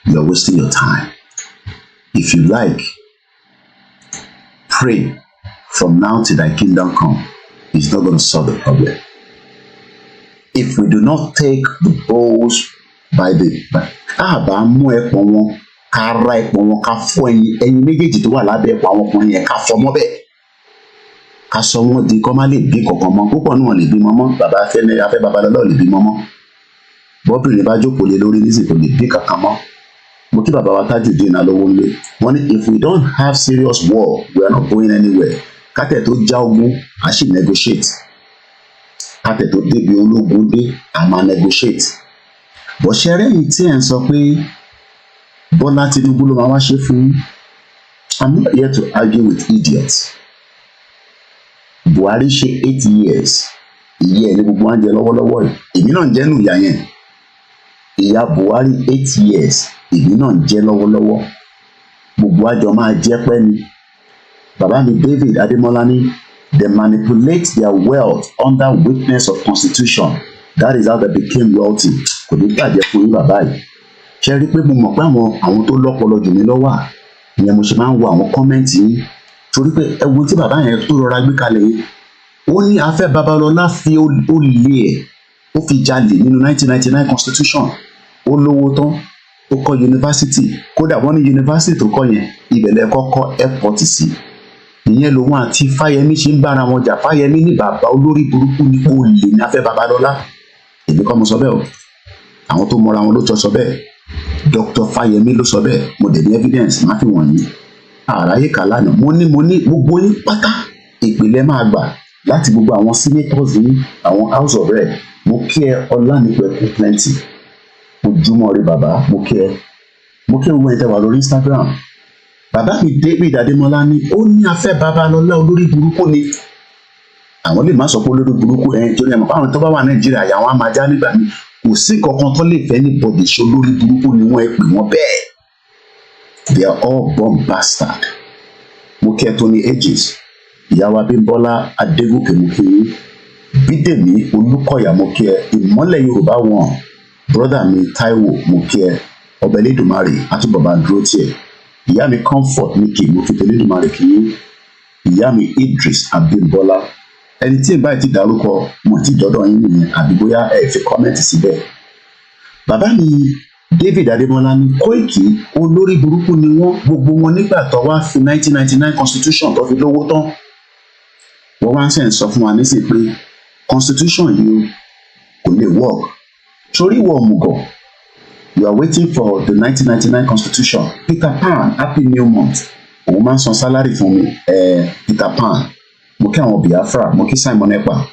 you're wasting your time. If you like, pray from now till thy kingdom come. It's not going to solve the problem. If we do not take the bulls by the káàbà mú ẹpọ̀n wọn ká ra ẹpọ̀n wọn ká fọ́ ẹyin méjèèjì tó wà lábẹ́ ẹpọ̀n àwọn ọkùnrin yẹn ká fọ́ mọ́ bẹ́ẹ̀ ká sọ wọn di kọ́ má lè bí kankan mọ́ púpọ̀ náà lè bímọ mọ́ bàbá Afe Babalola lè bímọ mọ́ bọ́bìnrin bá jókòó lé lórí nísìnyí kò lè bí kankan mọ́ mo kí bàbá wa Tajudeen Alówó ńlé wọ́n ní if we don't have serious war we are not going anywhere. Kátẹ̀ tó já ogun a sì negotiate kátẹ̀ tó débi ológun dé a máa negotiate bọ̀ṣẹ́rẹ́ yìí tí ẹ̀ ń sọ pé Bọ́lá Tinubu ló máa wá ṣe fún I'm not here to argue with idiots. Buhari ṣe 8 years ìyá ẹ̀ ní gbogbo wọn jẹ lọ́wọ́lọ́wọ́ yìí èmi náà ń jẹ́ nù ìyá yẹn ìyá Buhari 8 years èmi náà ń jẹ́ lọ́wọ́lọ́wọ́ gbogbo àjọ máa jẹ́ pẹ́ ni. Baba mi David Ademola ni they manipulate their wealth under witness of constitution. That is how they became wealthy. Kò ní gbàjẹ́ fún yín bàbá yìí. Ṣé rí pé mo mọ̀ pé àwọn tó lọ́pọlọ jù mí lọ́wọ́ ìyẹn mo ṣe máa ń wo àwọn kọ́mẹ́ǹtì yín. Torí pé ẹ̀wọ̀n tí bàbá yẹn tó rọra gbé kalẹ̀ yìí. Ó ní Afe Babalola fi olè ẹ̀ ó fi jalè nínú 1999 constitution. Ó lówó tán ó kọ́ yunifásitì kódà wọ́n ní yunifásitì tó kọ́ yẹn ibẹ̀lẹ̀ kọ́kọ́ airport sí. Ìyẹn lòun àti Fáyẹmí ṣe ń bára wọn jà Fáyẹmí ní bàbá olórí burúkú ní olè ní Afe Babalola èmi kọ́ mo sọ bẹ́ẹ̀ o àwọn tó mọra wọn ló sọ bẹ́ẹ̀ Dr. Fáyẹmí ló sọ bẹ́ẹ̀ mo dẹ̀ ní evidence má fi wọ̀nyí àráyé kà lánàá mo ní gbogbo yín pátá ìpìlẹ̀ máa gbà láti gbogbo àwọn senators yín àwọn house of rep mo kí ẹ Ọlánìpẹ̀kun plenty ojúmọ́ ire bàbá mo kí ẹ gbogbo ẹ̀ tẹ́ wà lórí Instagram. Bàbá mi David Ademola ni ó ní Afe Babalola olórí burúkú ni àwọn lè má sọ pé olórí burúkú tó ní ẹ̀mọ̀ fáwọn tó bá wà Nàìjíríà àwọn á máa já nígbà mi kò sí kankan tó lè fẹ́ ní bọ̀dì ṣe olórí burúkú ni wọ́n ẹ pè wọ́n bẹ́ẹ̀ they are all born bastard. Mo kí ẹ Tony Ages ìyàwó Abímbọ́lá Adégòkè mo kí yín Bídèmí Olúkọ̀yà mo kí ẹ Ìmọ́lẹ̀ Yorùbá wọn brother mi Táíwò mo kí ẹ Ọba Elédùmarè àtúbọ̀bá dúró tiẹ̀ ìyá mi Comfort ní kí mo fi Elédùmarè kí yín ìyá mi Idris Abímbọ́lá ẹni tí ìbá ti dárúkọ mo ti dọ́dọ̀ yín nìyẹn àbí bóyá ẹ fi kọ́mẹ́ǹtì síbẹ̀. Bàbá mi David Ademola ní Kóìkì olórí burúkú ni wọ́n gbogbo wọn nígbà tó wá fi 1999 constitution tó fi lówó tán wọ́n wá ń sẹ̀ ń sọ fún wa nísìnyí pé constitution yìí kò lè work torí wọ́n mùgọ̀. You are waiting for the 1999 constitution. Peter Pan, happy new month. Òun máa ń san salary fún mi. Peter Pan. Mo kí àwọn Biafra, mo kí Simon Ekpa.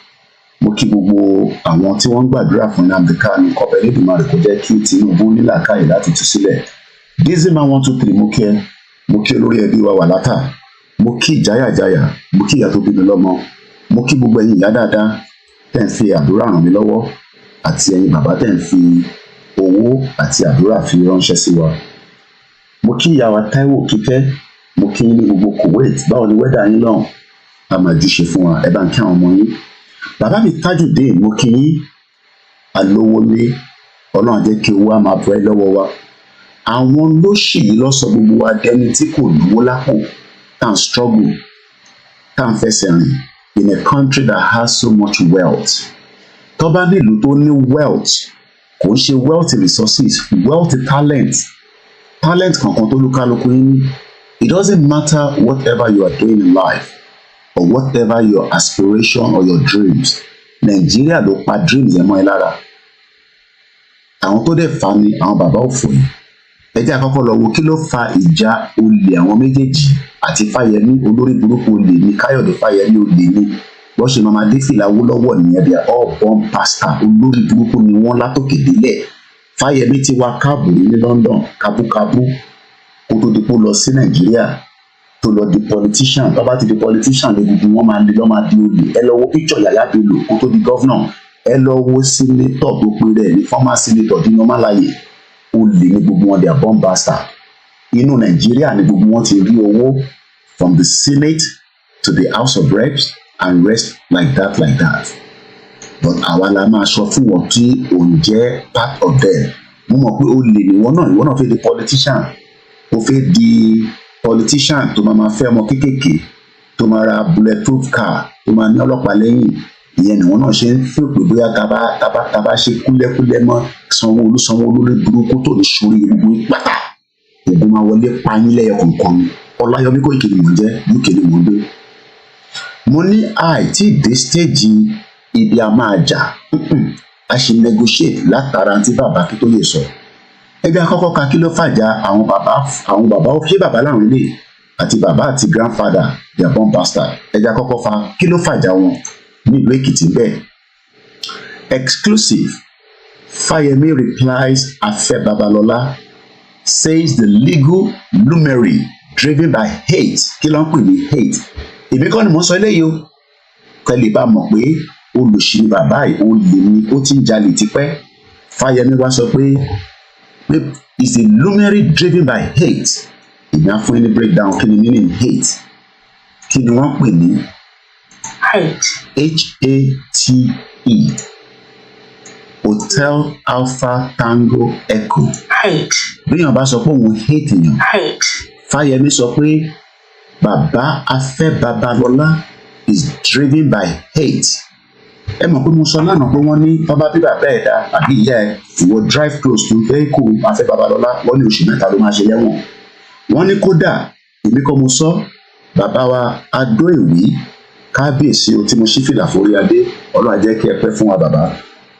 Mo kí gbogbo àwọn tí wọ́n ń gbàdúrà fún Nnamdi Kanu kọ́bẹ̀ Elédùmarè kó jẹ́ kí Tinubu nílàákàyè láti tú sílẹ̀. Dizzyman 123 mo kí ẹ. Mo kí olórí ẹbí wa Wàlátà. Mo kí Jayajaya. Mo kí ìyá tó bí mi lọ́mọ. Mo kí gbogbo ẹ̀yin ìyá dáadáa. Tẹ́ ń fi àdúrà ràn mí lọ́wọ́. Àti ẹ̀yin bàbá tẹ́ ń fi owó àti àdúrà fi ránṣẹ́ sí wa. Mo kí ìyá wa Táíwò Kíkẹ́, mo kí yín ní gbogbo Kuwait, báwo ni wẹ́dà yín lọ́hùn? A máa júṣe fún wa, ẹ bá ń kí àwọn ọmọ yín. Bàbá mi Tajudeen, mo kí yín Alówólé, Ọlọ́run jẹ́ kí owó á máa bọ́ ẹ lọ́wọ́ wa. Àwọn olóṣèlú ló sọ gbogbo wa dẹni tí kò lówó lápò, tá à ń struggle, tá à ń fẹsẹ̀ rìn in a country that has so much wealth. Tó bá nílùú tó ní wealth, kò ń ṣe wealth resources, wealth talent kankan tó lúkálukú yín ní. It doesn't matter whatever you are doing in life. or whatever your aspiration or your dreams, Nigeria ló pa dreams ẹ̀ mọ́ ẹ lára. Àwọn tó dẹ̀ fa ni àwọn bàbá òfò yìí. Ẹ jẹ́ àkọ́kọ́ lọ wo kí ló fa ìjà olè àwọn méjèèjì àti Fáyẹmí olórí burúkú olè ní Káyọ̀dé Fáyẹmí olè ní bó ṣe máa dé fìlà Awólọ́wọ̀ nìyẹn bí all born pastor olórí burúkú ni wọ́n látòkè délẹ̀. Fáyẹmí ti wá káàbù ní London kábúkábú kó tó di pé lọ sí Nàìjíríà tó lọ di politician tó bá ti di politician lè gbogbo wọn máa lè lọ́ máa di olè. Ẹ lọ wo picture Yàyà Bello kó tó di governor. Ẹ lọ wo senator tó pe rẹ̀ ní former senator Dino Melaye olè ní gbogbo wọn their born bastard. Inú Nàìjíríà ni gbogbo wọn ti rí owó from the Senate to the House of Reps and rest like that. But àwa la máa sọ fún wọn tí òun jẹ́ part of them. Mo mọ̀ pé olè ni ìwọ náà fẹ́ di politician. Ó fẹ́ di politician tó máa fẹ́ ọmọ kéékèèké tó máa ra bulletproof car tó máa ní ọlọ́pàá lẹ́yìn. Ìyẹn ni wọ́n náà ṣe ń fẹ́ pé bóyá tábà ṣe kúlẹ́kúlẹ́ mọ́ Sanwó-Olú lórí burúkú tó ní sórí ìlú pátá. Ògùn máa wọlé payín lẹ́yọ kọ̀ọ̀kan. Ọláyọmí Kóìkì ni mò ń jẹ́ UK ni mò ń gbé. Mo ní àìtí dé stage ibi a máa jà. A ṣe negotiate látara tí bàbá Akíntóyè sọ. Ẹgbẹ́ àkọ́kọ́ ka kí ló fàjà àwọn bàbá ṣé bàbá láwọn ilé àti bàbá àti grandfather their born bastard. Ẹgbẹ́ àkọ́kọ́ fa kí ló fàjà wọn nílùú Èkìtì bẹ́ẹ̀. Exclusive. Fáyẹmí replies Afe Babalola says the legal luminary driven by hate. Kí ló ń pè ní hate? Èmi kọ́ ni mo sọ eléyìí o. Kẹ́lẹ́ bá mọ̀ pé olùṣí ni bàbá yìí olè ni ó ti ń jalè tipẹ́. Fáyẹmí wá sọ pé is a luminary driven by hate. Èmi á fún yín ní breakdown kí ni meaning hate. Kí ni wọ́n pè ní hate? H-A-T-E. Hotel Alpha Tango Echo. Hate. Bíyàn bá sọ pé òun hate èèyàn. Hate. Fáyẹmí sọ pé bàbá Afe Babalola is driven by hate. Ẹ mọ̀ pé mo sọ lánàá pé wọ́n ní bàbá bí bàbá ẹ̀ dá àbí ìyá ẹ̀ ìwọ drive close to vehicle Afe Babalola wọ́n ní oṣù 3 ló máa ṣe lẹ́wọ̀n. Wọ́n ní kódà èmi kọ́ mo sọ bàbá wa Adó Ìwí kábíyèsí o tí mo ṣí fìlà forí adé Ọlọ́run á jẹ́ kí ẹ pẹ́ fún wa bàbá.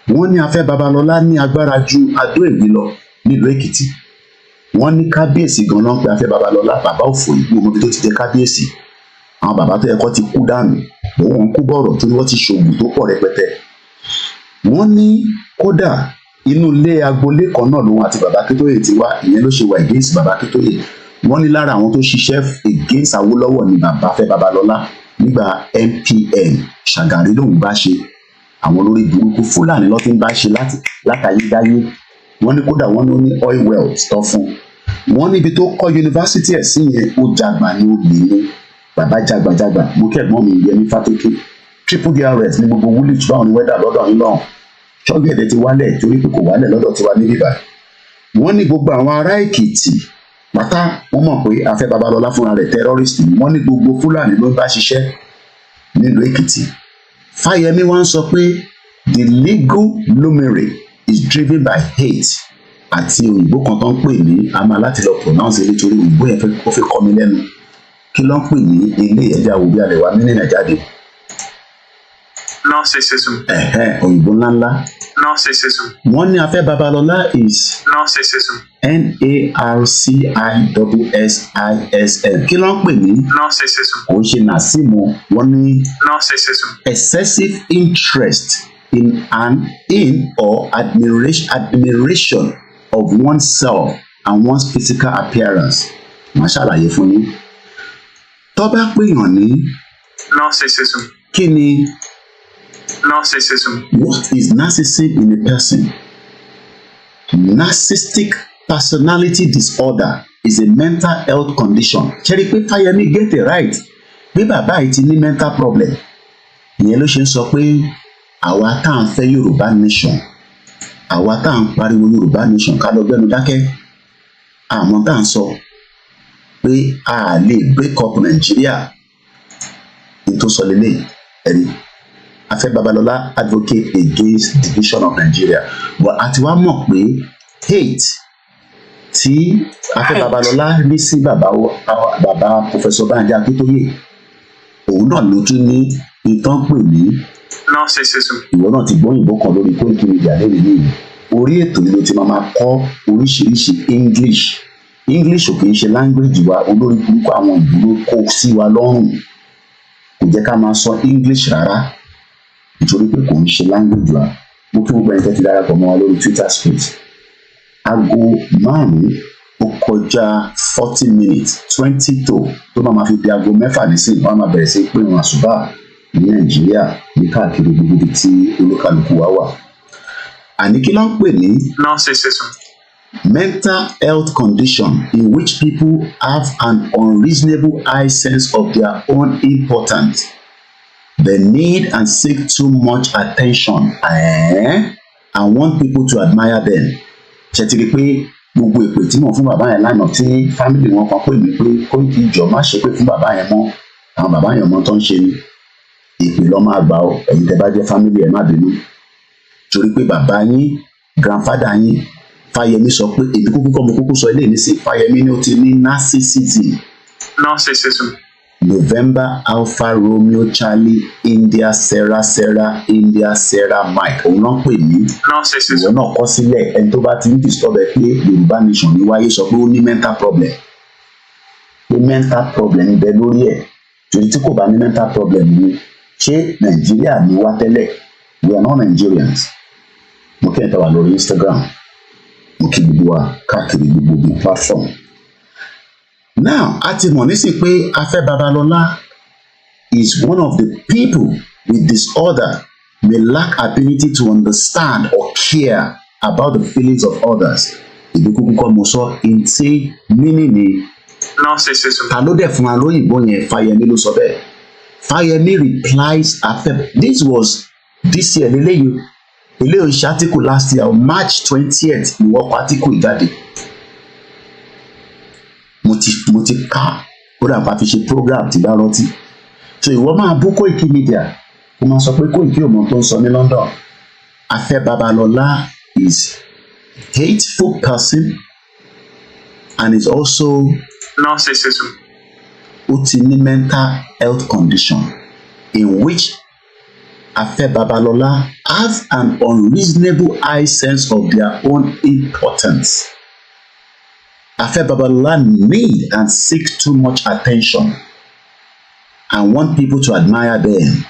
Wọ́n ní Afe Babalola ní agbára ju Adó Ìwí lọ nílùú Èkìtì. Wọ́n ní kábíyèsí gan-an pé Afe Babalola bàbá òfò yìí gbogbo tó ti jẹ́ kábíyèsí. Àwọn bàbá tó yẹ kó ti kú dànù òun kú bọ̀rọ̀ tó ní wọ́n ti ṣògùn tó pọ̀ rẹpẹtẹ. Wọ́n ní kódà inú ilé agboolé kan náà lòun àti bàbá Akíntóyè ti wá ìyẹn ló ṣe wà against bàbá Akíntóyè. Wọ́n ní lára àwọn tó ṣiṣẹ́ against Awólọ́wọ̀ ni bàbá Afe Babalola nígbà MPN Ṣàgàrí lòun bá ṣe. Àwọn olórí burúkú Fúlàní ló ti ń bá ṣe látayédáyé. Wọ́n ní kódà wọ́n ní oil wells tó fún. Wọ́n níbi tó kọ́ yunifásitì ẹ̀ sí yẹn ó jàgbà ní olè ní bàbá jàgbàjàgbà mo kẹ́gbọ́n mi Yẹmí Fátókè triple DRS ní gbogbo woolwich báwọn ní wẹ́dà lọ́dọ̀ yín lọ́hùn ṣọ́gẹ̀dẹ̀ ti wálẹ̀ torí pé kò wálẹ̀ lọ́dọ̀ tiwa ní bíbá. Wọ́n ní gbogbo àwọn ará Èkìtì pátá wọ́n mọ̀ pé Afe Babalola fúnra rẹ̀ terrorist ni. Wọ́n ní gbogbo Fúlàní ló bá ṣiṣẹ́ nílùú Èkìtì. Fáyẹmí wá ń sọ pé the legal luminary is driven by hate àti òyìnbó kan tó ń pè ní àmà láti lọ pronounce nítorí òyìnbó yẹn ó fi kọ́ mi lẹ́nu. Kí ló ń pè ní ilé ẹja wo bí alẹ́ wa ní Nàìjáde? Narcissism. Òyìnbó ńláńlá. Narcissism. Wọ́n ní Afe Babalola is Narcissism. Narcissism. Kí ló ń pè ní? Narcissism. Kò ń ṣe nàásìmù. Wọ́n ní Narcissism. excessive interest in or admiration of oneself and one's physical appearance. Màá ṣàlàyé fún yín. Tó bá pèèyàn ní Narcissism. kí ni? Narcissism. What is narcissism in a person? Narcissistic personality disorder is a mental health condition. Ṣẹ́rí pé Fáyẹmí get it right. Bí bàbá yìí ti ní mental problem. Ìyẹn ló ṣe ń sọ pé àwa tá à ń fẹ́ Yoruba Nation. Àwa tá à ń pariwo Yoruba Nation ká lọ gbẹ́nu dákẹ́. Àmọ́ tá à ń sọ pé a lè break up Nigeria. Ètò sọ lélẹ̀ ẹ̀rí. Afe Babalola advocate against division of Nigeria. But àti wá mọ̀ pé hate tí Afe Babalola ní sí bàbá Professor Banji Akíntóyè òun náà ló tún ní ìtàn pè ní narcissism, ìwọ náà ti gbọ́ òyìnbó kan lórí Koiki Media lónìí nìyí orí ètò ni ló ti máa kọ́ oríṣiríṣi English ò kì í ṣe language wa olórí burúkú àwọn ìdúró kó sí wa lọ́rùn kò jẹ́ ká máa sọ English rárá nítorí pé kò ń ṣe language wa mo kí gbogbo ẹni tẹ́ ti darapọ̀ mọ́ wa lórí Twitter space aago 5 ó kọjá 40 minutes 20 tó máa fi di aago 6 nísìnyí wọ́n máa bẹ̀rẹ̀ sí pé wọn àṣùbà ní Nàìjíríà ní káàkiri gbogbo ibi tí olúkálùkù wa wà. Àní kí ló ń pè ní narcissism, mental health condition in which people have an unreasonable high sense of their own importance. They need and seek too much attention and want people to admire them. Ṣé ti rí pé gbogbo èpè tí mo fún bàbá yẹn lánàá tí fámìlì wọn kan pè mí pé Koiki jọ má ṣe pé fún bàbá yẹn mọ́ àwọn bàbá yẹn mọ́ tó ń ṣe ni ìpè lọ́ máa gbà ọ́ ẹ̀yin tẹ́ bá jẹ́ fámìlì ẹ̀ má bínú torí pé bàbá yín grandfather yín Fáyẹmí sọ pé èmi kúkú kọ́ mo kúkú sọ ilé ní sí Fáyẹmí ni ó ti ní narcissism. November Alpha Romeo Charlie India Sarah India Sarah Mike òun náà pè ní ìwọ náà kọ sílẹ̀ ẹni tó bá ti ń disturb ẹ pé Yorùbá Nation ní wáyé sọ pé ó ní mental problem ń bẹ lórí ẹ̀ torí tí kò bá ní mental problem ni ṣé Nàìjíríà ní wá tẹ́lẹ̀ we are not Nigerians. Mo kí ẹ̀ tẹ́ wà lórí Instagram mo kí gbogbo wa káàkiri gbogbo platform. Now, a ti mọ̀ nísìn pé Afe Babalola is one of the people with disorder may lack ability to understand or care about the feelings of others. Ìdí kúkú kọ́ mo sọ ntí mínì ni narcissism, ta ló dẹ̀ fún wa lóyìnbó yẹn Fáyẹmí ló sọ bẹ́ẹ̀. Fáyẹmí replies Afe this was this year eléyìí ṣe article last year on March 20th ìwọ́pọ̀ article ìjáde. Mo ti ká ó dà bá fi ṣe program ti bá rántí so ìwọ máa bú Koiki Media ó máa sọ pé Koiki ò mọ tó ń sọ ní London. Afe Babalola is hateful person and is also narcissism, ó ti ní mental health condition in which Afe Babalola has an unreasonable high sense of their own importance. Afe Babalola need and seek too much attention and want people to admire them.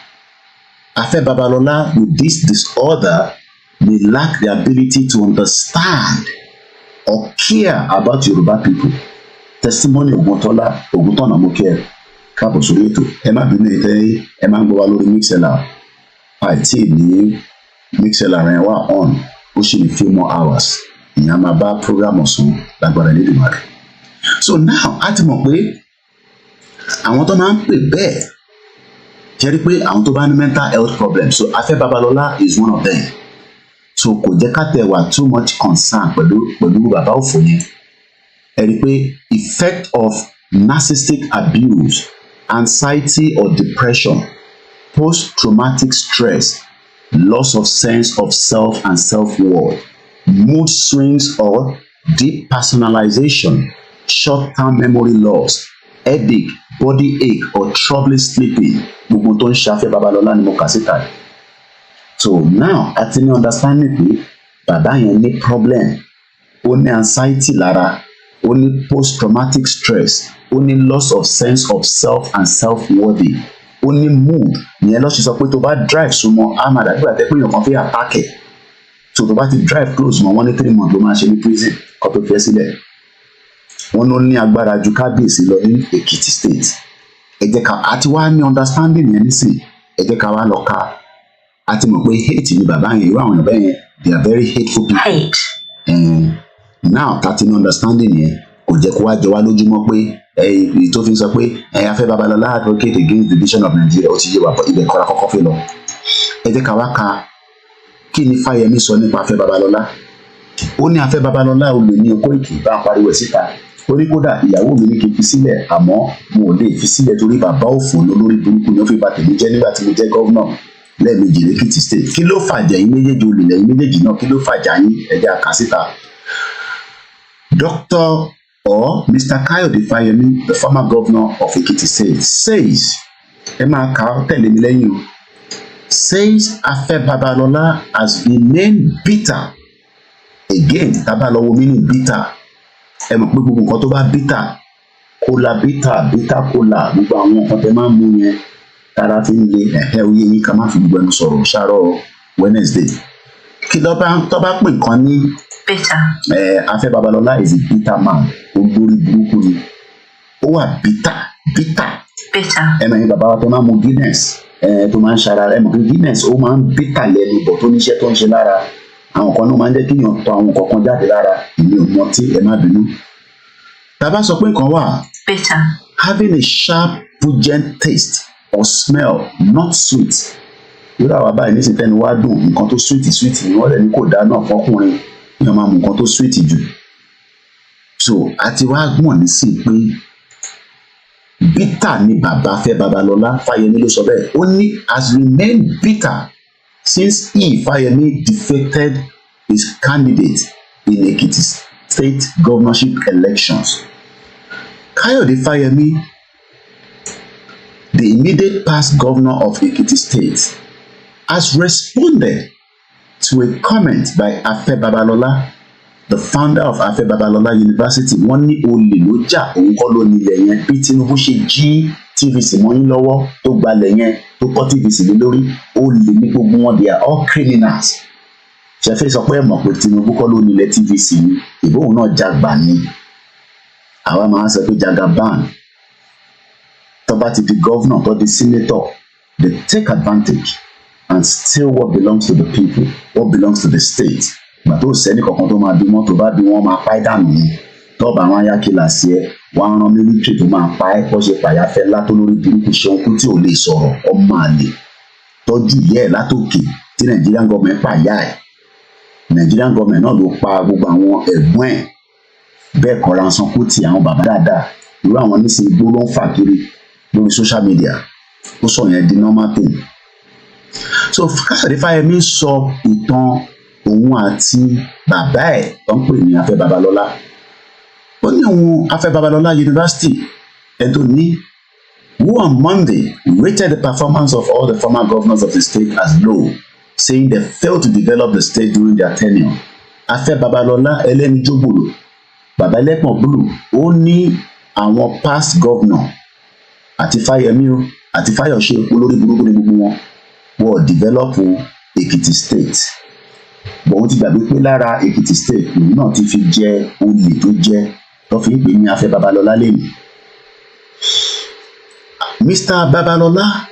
Afe Babalola with this disorder may lack the ability to understand or care about Yoruba people. Testimony Ògúntọ́nà mo kí ẹ káàbọ̀ sórí ètò ẹ má bínú ẹ má ń gbọ́ wa lórí Mixlr àìtí ní Mixlr rẹ̀ wà on ó ṣì ní few more hours ìyẹn a máa bá program ọ̀sán lágbára lédè máa rẹ̀. So now a ti mọ̀ pé àwọn tó máa ń pè bẹ́ẹ̀ jẹ́rí pé àwọn tó bá ní mental health problem so Afe Babalola is one of them. So kò jẹ́ ká tẹ̀ wá too much concern pẹ̀lú bàbá òfò yẹn. Ẹ rí i pé effect of narcissistic abuse, anxiety or depression, post-traumatic stress, loss of sense of self and self-worth, mood swings or depersonalization, short-term memory loss, headache, body ache or trouble sleeping. Gbogbo tó ń ṣe Afe Babalola ni mo kà síta. So now a ti ní understanding pé bàbá yẹn ní problem, ó ní anxiety lára, ó ní post-traumatic stress, ó ní loss of sense of self and self-worthy, ó ní mood. Ìyẹn ló ṣe sọ pé tó bá drive súnmọ́ amada nígbà tẹ́ pé èèyàn kan fẹ́ attack ẹ̀. So tó bá ti drive close mọ́ wọ́n ní 3 months ló máa ṣe ní prison kó tó fẹ́ sílẹ̀. Wọ́n ló ní agbára ju kábíyèsí lọ ní Ekiti state. Ẹ jẹ́ ká àti wá ní understanding yẹn nísìn ẹ jẹ́ ká wá lọ ká àti mọ̀ pé hate ni bàbá yẹn irú àwọn èèyàn bẹ́ẹ̀ yẹn they are very hateful people. Now tàti ní understanding yẹn kò jẹ́ kó wá jọ wá lójúmọ́ pé tó fi ń sọ pé Afe Babalola advocate against the division of Nigeria ó ti yé wa ibẹ̀ kọ́ra kọ́kọ́ fi lọ. Ẹ jẹ́ ká wá ka kí ni Fáyẹmí sọ nípa Afe Babalola. Ó ní Afe Babalola olè ní Koiki bá ń pariwo ẹ̀ síta. Ó ní kódà ìyàwó mi ní kí n fi sílẹ̀ àmọ́ mo ò lè fi sílẹ̀ torí bàbá òfò lórí burúkú ni ó fi bà tèmi jẹ́ nígbà tí mo jẹ́ gọ́vnọ̀ lẹ́ẹ̀mejì lẹ́kìtì state. Kí ló fàjà yín méjèèjì olè lẹ́yìn méjèèjì náà kí ló fàjà yín ẹ̀jẹ̀ àkàsíta. Dr. or Mr. Kayode Fayemi, the former governor of Ekiti State, says ẹ máa kà á tẹ̀lé mi lẹ́yìn o. Says Afe Babalola has remained bitter. Again, tábà lọ wo meaning bitter. Ẹ mọ̀ pé gbogbo nǹkan tó bá bitter, cola bitter cola, gbogbo àwọn nǹkan tẹ máa ń mu yẹn tára fi ń le ẹ̀hẹ́ oyé yín ká má fi gbogbo ẹnu sọ̀rọ̀ ṣàárọ̀ Wednesday. Kí ló bá tó bá pè nǹkan ní bitter. Afe Babalola is a bitter man. Ó lórí burúkú ni. Ó wà bitter. Ẹ mọ̀ yín bàbá wa tó máa ń mu Guinness tó máa ń ṣara ẹ mọ̀ pé Guinness ó máa ń bitter lẹ́nu bọ̀ tó níṣẹ́ tó ń ṣe lára. Àwọn kan náà máa ń jẹ́ kí èèyàn tọ àwọn kankan jáde lára. Èmi ò mọ tí ẹ má bínú. Tá bá sọ pé nǹkan wà bitter, having a sharp pungent taste or smell, not sweet. Irú àwa báyìí nísìnyí tẹnu wá dùn nǹkan tó sweet ni wọ́n lẹ́ni kò dáa náà fọkùnrin èèyàn máa mú nǹkan tó sweet jù. So àti wá gbọ̀n ní sí pé bitter ni bàbá Afe Babalola, Fáyẹmí ló sọ bẹ́ẹ̀. Ó ní has remained bitter since he, Fáyẹmí, defeated his candidate in Ekiti state governorship elections. Kayode Fáyẹmí, the immediate past governor of Ekiti State, has responded to a comment by Afe Babalola, the founder of Afe Babalola University. Wọ́n ní olè ló jà, òun kọ́ ló nílẹ̀ yẹn. Bí Tinubu ṣe jí TVC mọ́ yín lọ́wọ́ tó gbalẹ̀ yẹn tó kọ́ TVC lé lórí, olè ní gbogbo wọn, they are all criminals. Ṣẹ̀fẹ̀ sọ pé ẹ mọ̀ pé Tinubu kọ́ ló nílẹ̀ TVC ni, ìbóhùn náà jàgbà ni. Àwa máa ń sọ pé Jagaban tó bá ti di governor tó di senator, they take advantage and steal what belongs to the people, what belongs to the state. Gbà tó sẹ́ni kankan tó máa bímọ tó bá bí wọ́n máa pa ẹ́ dànù ni. Tọ́ba àwọn ayákìlá sí ẹ, wọ́n á rán military tó máa pa ẹ́, kọ́ ṣe pàyàfẹ́ látó lórí burúkú ṣeun kú tí ò lè sọ̀rọ̀, ọmọ àlè. Tọ́jú ìyá ẹ̀ látòkè tí Nigerian government pa ìyá ẹ̀. Nigerian government náà ló pa gbogbo àwọn ẹ̀gbọ́n ẹ̀. Bẹ́ẹ̀ kọ́ Ransom Kuti àwọn bàbá dáadáa. Irú àwọn nísìnyí igbó ló ń fà kiri lórí social media. Ó sọ yẹn di normal thing. So Kayode Fáyẹmí sọ ìtàn òun àti bàbá ẹ̀ tó ń pè ní Afe Babalola. Ó ní òun Afe Babalola University ẹ̀dùn ní who on Monday rated the performance of all the former governors of the state as low, saying they failed to develop the state during their tenure. Afe Babalola ẹlẹ́ni jógbòlò bàbá ẹlẹ́pọ̀n blue ó ní àwọn past governor àti Fáyẹmí o àti Fáyọ̀ṣe olórí burúkú ní gbogbo wọn wọ́n develop Ekiti state. Bọ̀wọ́n ti gbàgbé pé lára Ekiti state lòun náà ti fi jẹ olè tó jẹ tó fi ń pè ní Afe Babalola lẹ́nu. Mr. Babalola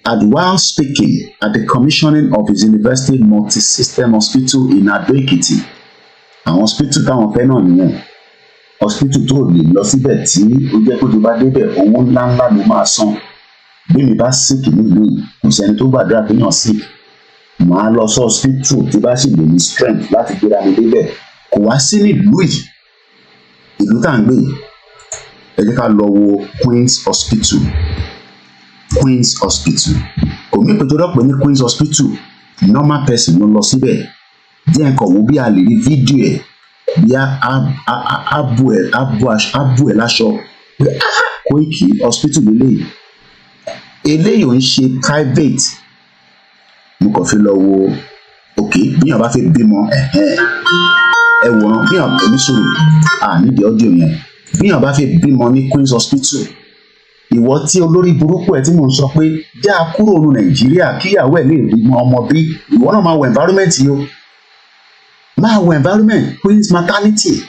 had, while speaking at the commissioning of his university multi-system hospital in Ado Ekiti, àwọn hospital táwọn fẹ́ náà nìyẹn, hospital tó lè lọ síbẹ̀ tí ó jẹ́ pé tó bá débẹ̀ owó ńláńlá ló máa san. Bí mi bá sick nílùú yìí, kò sẹ́ni tó gbàdúrà pé yàn sick, màá lọ sí hospital tí bá sì lè ní strength láti gbéra mi débẹ̀. Kò wá sí nílùú yìí, ìlú tá à ń gbé yìí. Ẹ jẹ́ ká lọ wo Queen's Hospital. Queen's Hospital. Kò mí pẹ̀tọ́ dọ́pẹ́ ní Queen's Hospital. Normal person ló lọ síbẹ̀. Díẹ̀ nǹkan wo bí a lè rí fídíò ẹ̀ bí a bù ẹ̀ láṣọ pé Koiki Hospital lélẹ́yìí. Eléyìí ò ń ṣe private. Mo kàn fi lọ wo òkè bí yàn bá fẹ́ bímọ ẹ wòran bí yàn èmi sọ̀rọ̀ nídìí ọ́díò yẹn. Bí yàn bá fẹ́ bímọ ní Queen's Hospital, ìwọ tí olórí burúkú ẹ tí mò ń sọ pé já kúrò ní Nàìjíríà kíyàwó ẹ lè bímọ ọmọ bí, ìwọ náà máa wọ environment yìí o, máa wọ environment Queen's maternity.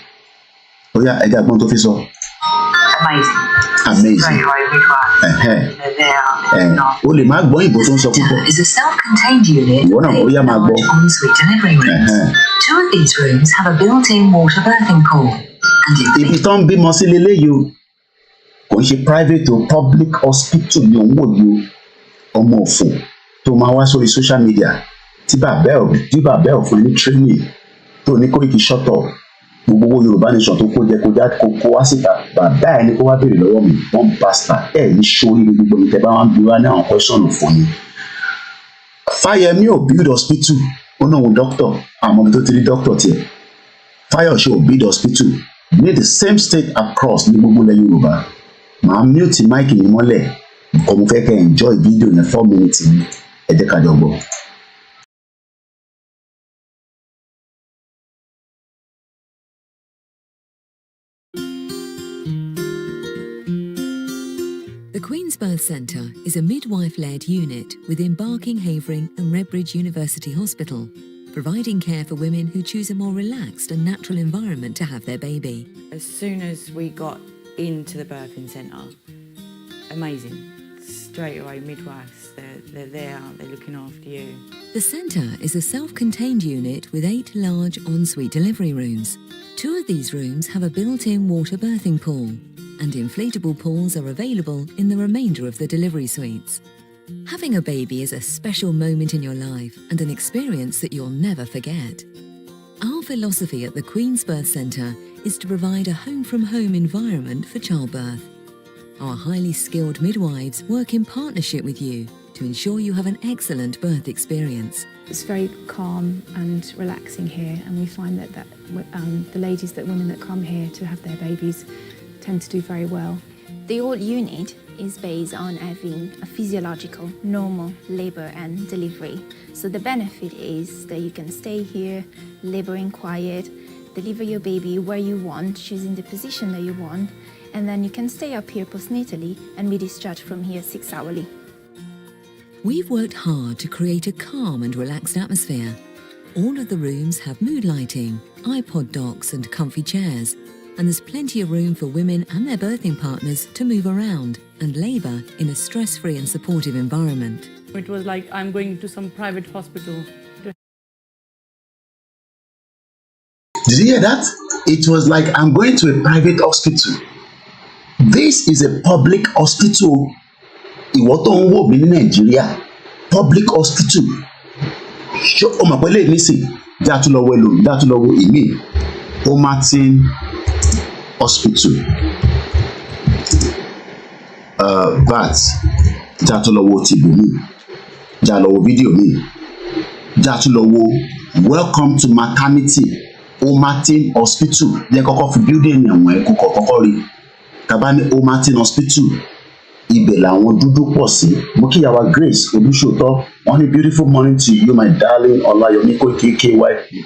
Ó yá ẹja gbọ́n tó fi sọ. Amazing. O lè máa gbọ́ ìbò tó ń sọ púpọ̀. Is a self-contained unit Ìwọ náà ó yá máa gbọ́. ensuite delivery rooms. Two of these rooms have a built-in water birthing pool. Ibi tó ń bímọ sí leléyìí o, kò ń ṣe private o, public hospital ni òun wò yìí o. Ọmọ òfò tó máa wá sórí social media tí bàbá ẹ̀ fún ẹ ní training tó ní Koiki shut up. Gbogbo owó Yorùbá Nation tó kó jẹ kó wá síta, bàbá ẹ̀ ní kó wá béèrè lọ́wọ́ mi, wọ́n bastard ẹ̀ ní sórí gbogbo ìtẹ́ bá wọn bí wá ní àwọn question fún yín. Fáyẹmí ò build hospital, ó náà wò doctor, àmọ́ bí tó ti rí doctor tiẹ̀. Fáyọ̀ṣe ò build hospital ní the same state across ní gbogbo ilẹ̀ Yorùbá. Màá mute mic ní mọ́lẹ̀ kọ́ mo fẹ́ kẹ́ enjoy video yẹn 4 minutes ni ẹ jẹ́ ká jọ gbọ́. The Queen's Birth Centre is a midwife-led unit within Barking, Havering and Redbridge University Hospital, providing care for women who choose a more relaxed and natural environment to have their baby. As soon as we got into the birthing centre, amazing. Straight away, midwives, they're there, they're looking after you. The centre is a self-contained unit with 8 large ensuite delivery rooms. 2 of these rooms have a built-in water birthing pool, and inflatable pools are available in the remainder of the delivery suites. Having a baby is a special moment in your life and an experience that you'll never forget. Our philosophy at the Queen's Birth Centre is to provide a home-from-home environment for childbirth. Our highly skilled midwives work in partnership with you to ensure you have an excellent birth experience. It's very calm and relaxing here, and we find that the women that come here to have their babies tend to do very well. The whole unit is based on having a physiological, normal labor and delivery. So the benefit is that you can stay here, labor in quiet, deliver your baby where you want, choosing the position that you want, and then you can stay up here postnatally and be discharged from here 6 hourly. We've worked hard to create a calm and relaxed atmosphere. All of the rooms have mood lighting, iPod docks and comfy chairs, and there's plenty of room for women and their birthing partners to move around and labour in a stress-free and supportive environment. It was like I'm going to some private hospital. Did you hear that? It was like I'm going to a private hospital. This is a public hospital. Ìwọ tó ń wò mí ní Nàìjíríà, public hospital. Ṣé o mọ̀ pé lè nísìn? Játúlọ́wọ́ èlò, játúlọ́wọ́ ìmí. Martin Hospital. But játúlọ́wọ́ tìbùmí. Jálọ́wọ́ fídíò mi. Játúlọ́wọ́ welcome to maternity. Martin Hospital. Jẹ́ kọ́kọ́ fi building àwọn ẹ̀kọ́ kọ́kọ́ rí. Tàbá ní Martin Hospital. Ibẹ̀ làwọn dúdú pọ̀ sí. Mo kí yàwá Grace Olúṣòótọ́. Wọ́n ní beautiful morning to you my darling Ọláyọmí KKY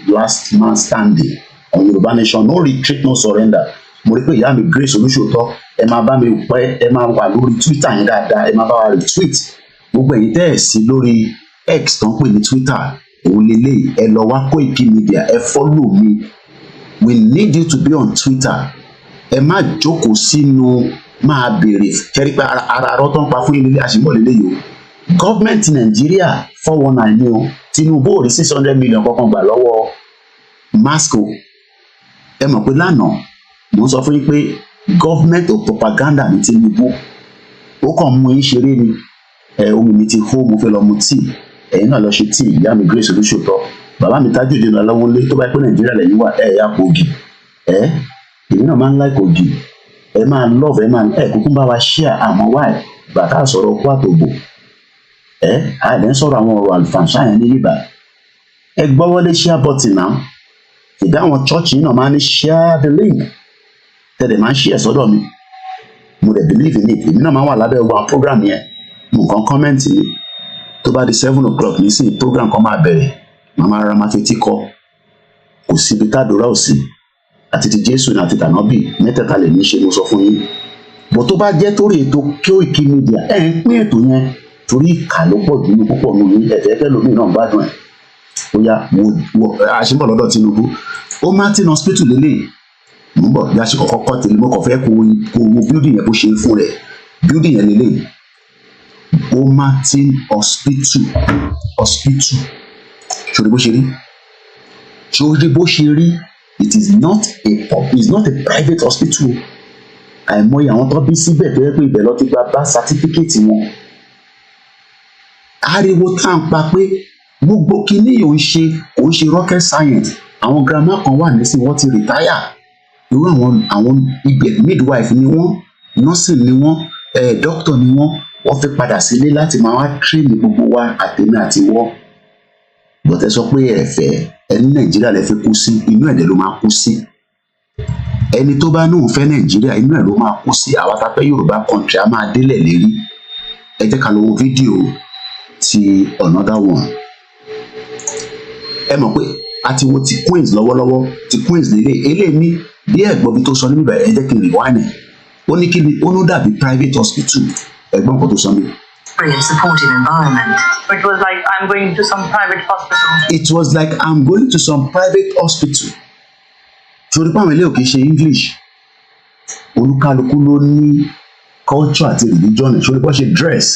last man standing on Yoruba Nation, no retreat no surrender. Mo rí pé ìyá mi Grace Olúṣòótọ́ ẹ máa bá mi pẹ́ ẹ máa wà lórí Twitter yẹn dáadáa ẹ máa bá wa retweet. Gbogbo ẹ̀yin tẹ́ ẹ̀ sí lórí X tó ń pè ní Twitter òun lélẹ́yìí ẹ lọ wá Koiki Media ẹ follow mi. We need you to be on Twitter. Ẹ má jókòó sínú máa béèrè kẹ́rí pé ara arọ́ tó ń pa fún ilé àṣìmọ́ lélẹ́yìí o. Gọ́ọ̀mẹ̀ntì Nàìjíríà 419 ni o. Tinubu ò rí 600 million kankan gbà lọ́wọ́ Masco. Ẹ mọ̀ pé lánàá mo sọ fún yín pé gọ́ọ̀mẹ̀ntì ò propaganda ní Tinubu. Ó kàn mú yín ṣeré ni. Omi mi ti hó mo fẹ́ lọ mu tíì. Ẹ̀yin náà lọ ṣe tíì ìyá mi Grace Olúṣòótọ́. Bàbá mi Tajudeen Ọláwọlé tó bá pẹ́ Nàìjíríà lẹ́yìn wà yá Kogi. Èmi náà máa ń like Kogi. Ẹ máa love ẹ máa kúkú bá wa share àmọ́ wáì bàtà sọ̀rọ̀ kó àtòbò. Àìlẹ́ ń sọ̀rọ̀ àwọn ọ̀rọ̀ àlùfàǹṣá yẹn ní yíbà. Ẹ gbọ́wọ́lé share button náà. Ìdá àwọn church yìí náà máa ní share the link. Tẹ̀lé máa ń share sọ́dọ̀ mi. Mo dẹ̀ believe in it. Èmi náà máa wà lábẹ́ ọgbà program yẹn. Mo kàn comment ni. Tó bá di 7 o'clock nísìnyí program kan máa bẹ̀rẹ̀. Màmá ara máa fetí kọ. Kò síbi tádùrá ò sí. Àti ti Jésù ní àti tànábì mẹ́tẹ̀ẹ̀ta lè ní ṣe mo sọ fún yín. Bó tó bá jẹ́ torí ètò Koiki Media ẹ̀ ń pín ètò yẹn torí ìkà ló pọ̀ jù ní púpọ̀ nù ní ẹ̀fẹ́ lómi náà gbádùn ẹ̀. Ó yá àṣìbọ̀ lọ́dọ̀ Tinubu. Martin Hospital lélẹ̀. Mo ń bọ̀ bí a ṣe kọ́kọ́ kọ́ tèmi mo kàn fẹ́ kó wo building yẹn bó ṣe ń fún rẹ̀. Building yẹn lélẹ̀. Martin Hospital. Ṣòrí bó ṣe rí. Ṣòrí bó ṣe rí. It is not a private hospital. Àìmọye àwọn tó bí síbẹ̀ tó yẹ pé ibẹ̀ lọ ti gba birth certificate wọn. Ariwo tá à ń pa pé gbogbo kinní ò ń ṣe rocket science. Àwọn grandma kan wà nísìnyí wọ́n ti retire. Irú àwọn ibẹ̀ midwife ni wọ́n, nursing ni wọ́n, doctor ni wọ́n fẹ́ padà sílé láti máa wá train gbogbo wa àtẹ̀mí àti wọ́. Bọ̀tẹ́ sọ pé ẹ̀fẹ́ ẹni Nàìjíríà lè fi kú sí inú ẹ̀dẹ̀ ló máa kú sí. Ẹni tó bá náà fẹ́ Nàìjíríà inú ẹ̀ ló máa kú sí. Àwa tá pé Yorùbá country a máa délẹ̀ lérí. ẹ jẹ́ ká lọ wo fídíò ti another one. Ẹ mọ̀ pé a ti wo ti Queens lọ́wọ́lọ́wọ́, ti Queens eléyìí ní bí ẹ̀gbọ́n bí tó sọ níbẹ̀ ẹ jẹ́ kí n rewind ẹ̀. Ó ní kí ni ó ló dàbí private hospital, ẹ̀gbọ́n kan tó sọ níbẹ̀. Supportive environment. It was like I'm going to some private hospital. It was like I'm going to some private hospital. Torí pé àwọn ilé òkè ṣe English. Olúkálukú ló ní culture àti religion. Torí pé wọ́n ṣe dress.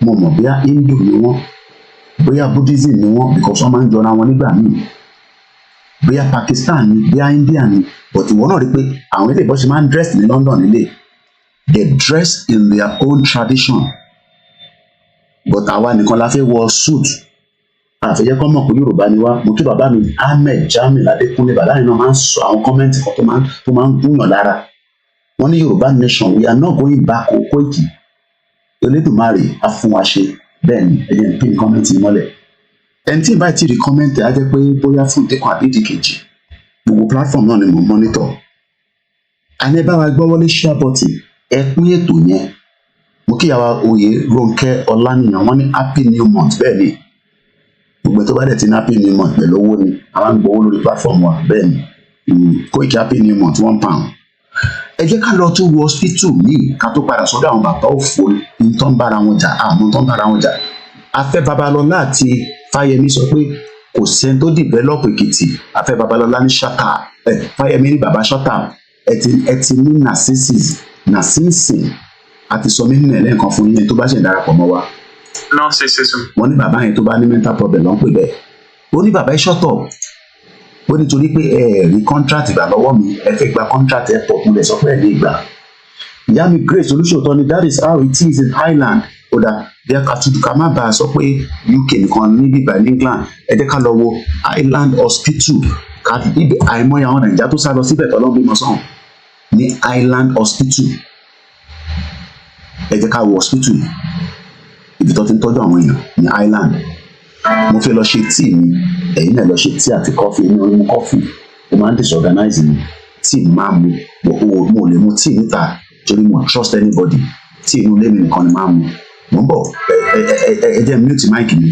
Mo mọ̀ bóyá Hindu ni wọ́n, bóyá Buddhism ni wọ́n because wọ́n máa ń jọra wọn nígbà míì. Bóyá Pakistan ni, bóyá India ni. But ìwọ náà rí pé àwọn ilé ìbọn ṣe máa ń dress ní London nílé. They dress in their own tradition. But àwa nìkan la fẹ́ wọ suit àfẹ́jẹ́ kọ́ mọ̀ pé Yorùbá ni wá. Mo kí bàbá mi Ahmed Jamil Adékúnlé bàbá yìí náà máa ń sọ àwọn kọ́mẹ́ǹtì kan tó máa ń gúnyàn lára. Wọ́n ní Yorùbá Nation, we are not going back o Koiki. Elédùmarè á fún wa ṣe bẹ́ẹ̀ ni ẹ̀yẹ ń pín kọ́mẹ́ǹtì mọ́lẹ̀. Ẹni tí ìbá ti rí kọ́mẹ́ǹtì á jẹ́ pé bóyá fún ìdẹ́kun àbídì kejì. Gbogbo platform náà ni mo monitor. Àní bá wa gbọ́ wọlé share button ẹ pín ètò yẹn. Mo kí yàrá oyè Rónkẹ́ Ọláníyàn wọ́n ní happy new month bẹ́ẹ̀ ni gbogbo tó bá dẹ̀ ti ní happy new month pẹ̀lú owó ni àwọn gbowó lórí platform wa bẹ́ẹ̀ ni Koiki happy new month £1. Ẹ jẹ́ ká lọ tún wo hospital míì ká tó padà sọ́dọ̀ àwọn bàbá òfò ní tó ń bára wọn jà àmọ́ tó ń bára wọn jà. Afe Babalola àti Fáyẹmí sọ pé kò sẹ́ni tó develop Èkìtì. Afe Babalola ní ṣọ́tà Fáyẹmí ní bàbá ṣọ́tà ẹ ti ní narcissism àti sọ mí nínú ẹlẹ́ǹkan fún yín tó bá ṣe darapọ̀ mọ́ wa. Narcissism. Wọ́n ní bàbá yẹn tó bá ní mental problem ló ń pè bẹ́ẹ̀. Ó ní bàbá ẹ ṣọ́tọ̀. Ó ní torí pé ẹ rí contract ìgbà lọ́wọ́ mi ẹ fẹ́ gba contract airport mo lè sọ pé ẹ lè gbà. Ìyá mi Grace Olúṣòótọ́ ni that is how it is in Ireland. Ó dà bí a ká má bàa sọ pé UK nìkan níbí by England ẹ jẹ́ ká lọ wo Ireland hospital ibi àìmọye àwọn Nàìjíríà tó sá lọ síbẹ̀ tọ́lọ́ bímọ sàn ní Ireland hospital. Ẹ jẹ́ ká wo hospital yìí ibi tó ti ń tọ́jú àwọn èèyàn ní Ireland. Mo fẹ́ lọ ṣe tíì mi ẹ̀yin náà lọ ṣe tíì àti kọ́fì ní orí mu kọ́fì ó máa ń disorganize mi tíì máa mu mo lè mu tíì níta torí mo trust anybody tíì inú ilé mi nìkan ni máa mu. Mo ń bọ̀ ẹ jẹ́ mute mic mi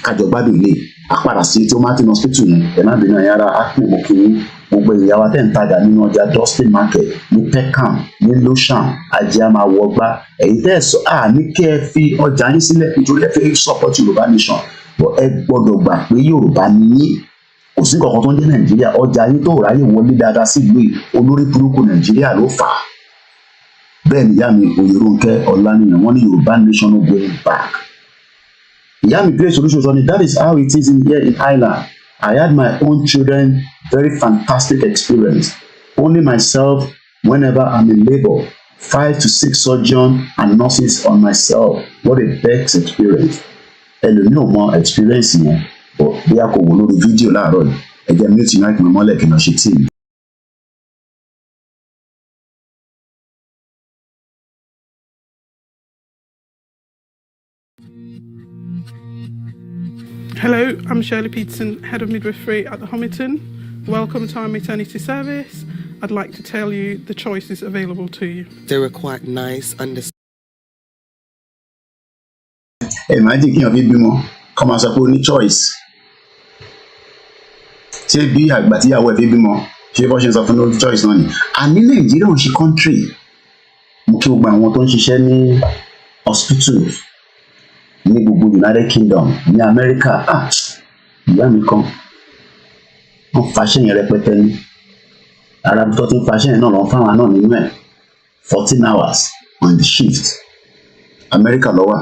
kájọ gbádùn ilé apàdà sí tí ó máa ti ní hospital yẹn ẹ̀ má bínú ẹ̀yà ara ápò mo kì í gbogbo ìyàwó tẹ̀ ń tajà nínú ọjà Dustin Market ní Peckham ní Lewisham Ajé máa wọgbá èyí tẹ́ ẹ̀ sọ ní kí ẹ fi ọjà yín sílẹ̀ nítorí ẹ fẹ́ support Yorùbá Nation but ẹ gbọ́dọ̀ gbà pé Yorùbá ni yín kò sí nǹkan kan tó ń jẹ́ Nàìjíríà ọjà yín tó ráyè wọlé dáadáa sí ìlú olórí burúkú Nàìjíríà ló fà á. Bẹ́ẹ̀ ni ìyá mi Rónkẹ́ Ọláníyàn wọ́n ní Yorùbá Nation no going back. Ìyá mi Grace Olúṣòótọ́ ni that is how it is in here in Ireland. I had my own children, very fantastic experience. Only myself whenever I'm in labor, 5 to 6 surgeons and nurses on myself. What a best experience. Ẹlòmíì ò mọ experience yẹn, bí a kò wò lórí fídíò láàárọ̀ yìí, ẹ jẹ́ mute mic mi mọ́lẹ̀ kí n lọ ṣe tíì. Hello, I'm Shirley Peterson, Head of Midwifery at the Homerton. Welcome to our maternity service. I'd like to tell you the choices available to you. They were quite nice, Imagine kí n fi bímọ, kọ́ máa sọ pé o ní choice. Ṣé bí àgbà tíyàwó ẹ̀ fi bímọ, ṣé bọ́ ṣe ń sọ fún no choice náà ni? Àní Nàìjíríà ò ṣe country. Mo kí gbogbo àwọn tó ń ṣiṣẹ́ ní hospitals ní gbogbo United Kingdom ní America ìyá mi kan wọ́n faṣẹ́ yẹn rẹpẹtẹ ní ara tó ti ń faṣẹ́ yẹn náà lọ́n fáwọn náà nínú ẹ̀ 14 hours on the shift America ló wà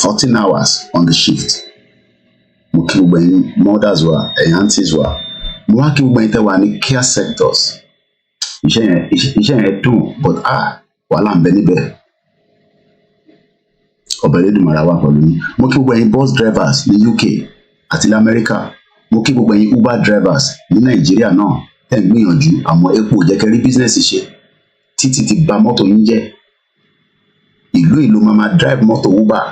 14 hours on the shift. Mo kí gbogbo ẹ̀yin mothers wa ẹ̀yin aunties wa mo wá kí gbogbo ẹ̀yin tẹ́ wà ní care sectors iṣẹ́ yẹn dùn but wàhálà ń bẹ níbẹ̀. Ọ̀bẹ̀rẹ̀ Èdùmàrè wà pẹ̀lú mi. Mo kí gbogbo ẹ̀yin bus drivers ní UK àti ní America. Mo kí gbogbo ẹ̀yin Uber drivers ní Nàìjíríà náà tẹ̀ ń gbìyànjú àwọn epo jẹ́kẹ́rí business ṣe títí ti bà mọ́tò yín jẹ́. Ìlú máa drive mọ́tò Uber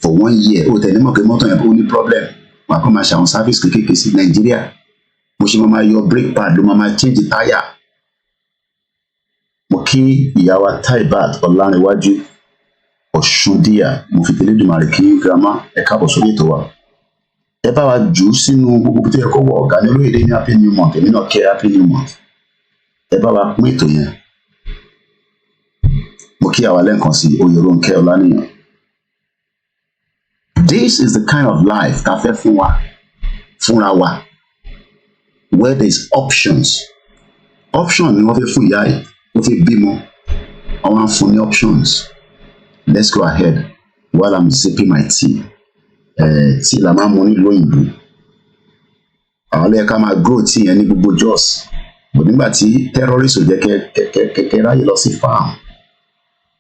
for 1 year ó tẹ̀lé mọ̀ pé mọ́tò yẹn ó ní problem wà kó máa ṣe àwọn service kékeré sí Nàìjíríà. Mo ṣe máa yọ brake pad ló máa change tire. Mo kí ìyá wa Taibat Ọlárẹ̀wájú Ọ̀ṣúndíà mo fi tẹ́lẹ̀ dùnmọ̀ rẹ̀ kí girama ẹ káàbọ̀ sórí ètò wa. Ẹ bá wa jù ú sínú gbogbo tó yẹ kó wọ ọ̀gá ní orílẹ̀-èdè ní happy new month èmi náà kẹ́ happy new month. Ẹ bá wa pín ètò yẹn. Mo kí àwa lẹ́ǹkan sí Oyèrónkẹ́ Ọláníyàn. This is the kind of life tá a fẹ́ fúnra wa, where there is options. Option ni wọ́n fẹ́ fún ìyá yìí, wọ́n fẹ́ bímọ, àwọn fún ní options. Let's go ahead while I'm sipping my tea. Tí la máa mú nílùú òyìnbó. Àwọn lẹ́yìn ká máa grow tea yẹn ní gbogbo Jos. Bò nígbà tí terrorist ò jẹ́ kẹ́kẹ́ ráyè lọ sí farm.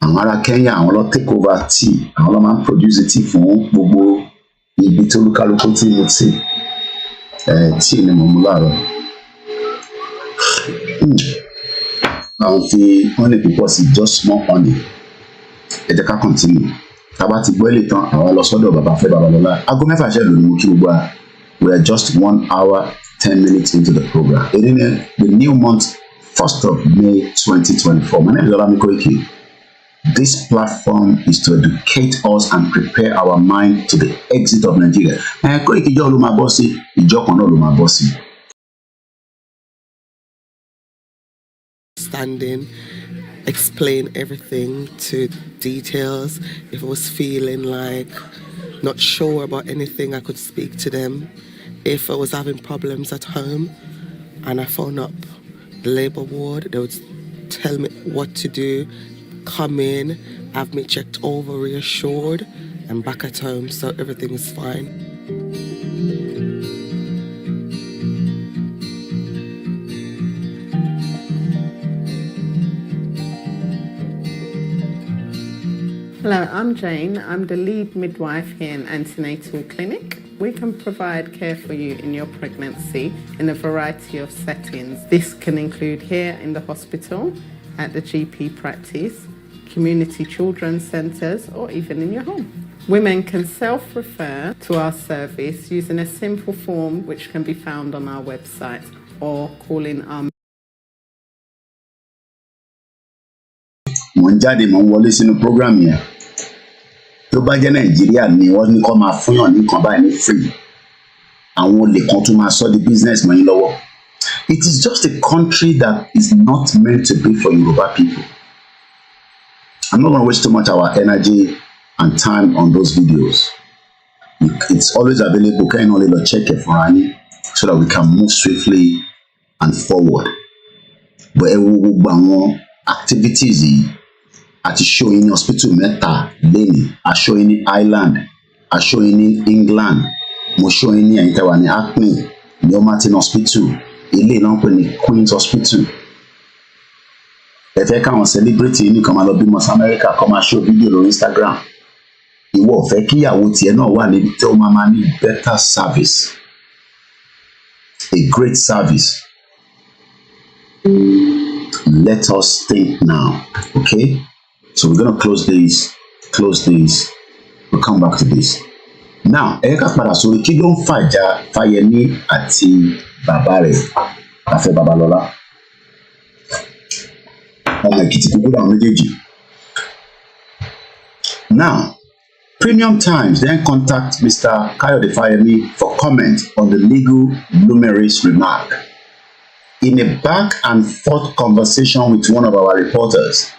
Àwọn ará Kenya àwọn lọ take over tea, àwọn lọ máa ń produce tea fún gbogbo ibi tí olúkálùkù tí mo ti. Tea ni mo mú láàárọ̀. Àwọn fi honey púpọ̀ sí, just small honey. Ẹ jẹ́ ká continue. Tá bá ti gbọ́ ilé tán àwa lọ sọ́dọ̀ bàbá Afe Babalola. Aago mẹ́fà ṣe lò ní mo kí gbogbo wa. We are just 1 hour 10 minutes into the program. The new month, 1st of May 2024. My name is Ekiti. This platform is to educate us and prepare our mind to the exit of Nigeria. Ekiti jọ ló máa bọ́ sí, ìjọ kan náà ló máa bọ́ sí. Standing, explain everything to details. If I was feeling like not sure about anything, I could speak to them. If I was having problems at home and I phone up the labor ward, they would tell me what to do, come in, have me checked over, reassured, and back at home, so everything is fine. Hello, I'm Jane. I'm the lead midwife here in Antenatal Clinic. We can provide care for you in your pregnancy in a variety of settings. This can include here in the hospital, at the GP practice, community children's centres, or even in your home. Women can self-refer to our service using a simple form which can be found on our website or calling our Mo ń jáde mo ń wọlé sínú program yẹn. Tó bá jẹ́ Nàìjíríà ni wọ́n ní kó máa fúnyàn ní nǹkan báyìí ní free. Àwọn olè kan tún máa sọ di business mọ́ yín lọ́wọ́. It is just a country that is not meant to be for Yoruba people. I'm not going to waste too much of our energy and time on those videos. It's always available. Can only check it for any so that we can move swiftly and forward. But every activities àti showing in hospital mẹ́ta lẹ́ni, a showing in Ireland, a showing in England, mo showing ní ẹ̀yìn tẹ́wà ní Acme, ní Martin Hospital, ilé náà pè ní Queen's Hospital. Ẹ fẹ́ káwọn celebrity ní kan máa lọ bímọ sí America kan máa show video lórí Instagram. Ìwọ ò fẹ́ kíyàwó tiẹ̀ náà wà níbi tí ó máa ní better service, a great service. Let us think now, okay? So we're gonna close this. We'll come back to this. Now, ẹ ká padà sórí kí ló ń fàjà Fáyẹmí àti bàbá rẹ̀ Afe Babalola. Ọmọ Ekiti kúkú làwọn méjèèjì. Now, Premium Times then contact Mr. Kayode Fáyẹmí for comment on the legal luminary's remark. In a back and forth conversation with one of our reporters,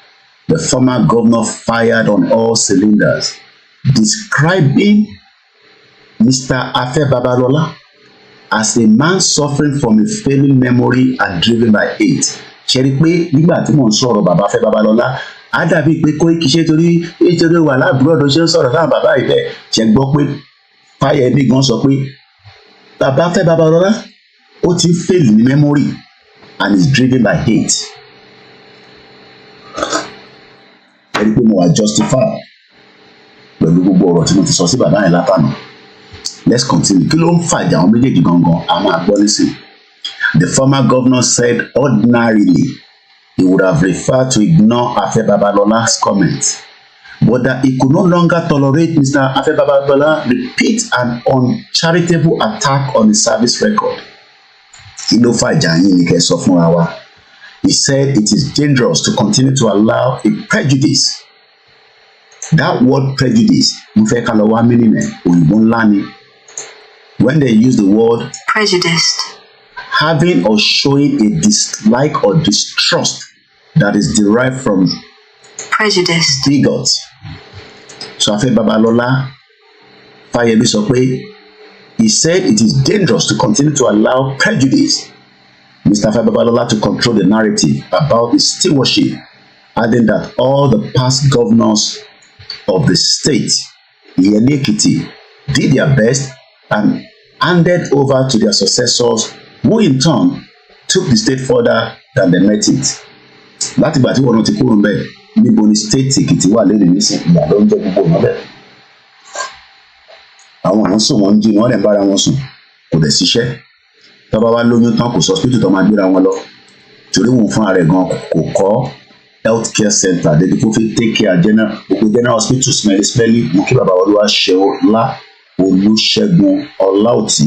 the former governor fired on all cylinders, describing Mr. Afe Babalola as a man suffering from a failing memory and driven by hate. Ṣé rí pé nígbà tí mò ń sọ̀rọ̀ bàbá Afe Babalola, á dàbí pé Koiki ṣe torí wà láàbúrò ọ̀dọ̀ ṣe ń sọ̀rọ̀ láwọn bàbá ìbẹ̀. Ṣé gbọ́ pé Fáyẹmí gan sọ pé bàbá Afe Babalola ó ti fail ní memory and is driven by hate. Ẹ rí pé mo wà justify pẹ̀lú gbogbo ọ̀rọ̀ tí mo ti sọ sí bàbá yẹn látànà. Let's continue. Kí ló ń fàjà àwọn méjèèjì gangan? Àwọn agbọ́nísìn. The former governor said ordinarily he would have referred to ignore Afe Babalola's comments, but that he could no longer tolerate Mr. Afe Babalola repeat an uncharitable attack on his service record. Kí ló fàjà yín ni kẹ́ sọ fúnra wa? He said it is dangerous to continue to allow a prejudice That word prejudice, when they use the word Prejudiced. having or showing a dislike or distrust that is derived from Prejudiced. bigots. So Afe Babalola Fayemi Sokwe, he said it is dangerous to continue to allow prejudice Mr. Afe Babalola to control the narrative about his stewardship, adding that all the past governors of the state, Ekiti, did their best and handed over to their successors, who in turn took the state further than they met it. Láti ìgbà tí wọ́n ti kúrò ńbẹ̀, níbo ni state Ekiti wà lónìí nísìn, ìyà ló ń jẹ gbogbo ọ̀nà bẹ́ẹ̀. Àwọn àwọn sùn wọ́n ń jí wọ́n lè bára wọn sùn, kò dẹ̀ síṣẹ́. Tó bá wá lóyún tán kò sọ hospital tó máa gbéra wọn lọ. Torí wọn fún ààrẹ gan kò kọ́ health care center débi kó fi take care general hospital smelly mo kí bàbá Oluwole Olúṣẹ́gun Ọláòtí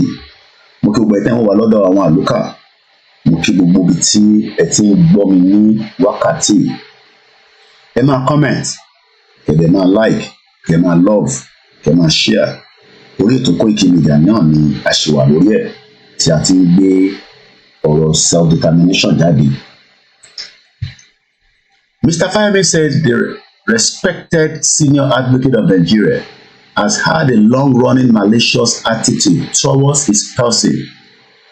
mo kí gbogbo ẹ̀ tẹ́ ń wà lọ́dọ̀ àwọn àlùkà mo kí gbogbo ibi tí ẹ ti ń gbọ́ mi ní wákàtí. Ẹ máa comment, kẹ̀dẹ̀ máa like, kẹ̀ máa love, kẹ̀ máa share. Orí ètò Koiki Media náà ni a ṣì wà lórí ẹ̀ tí a ti ń gbé ọ̀rọ̀ self-determination jáde. Mr. Fayemi says the respected senior advocate of Nigeria has had a long-running malicious attitude towards his person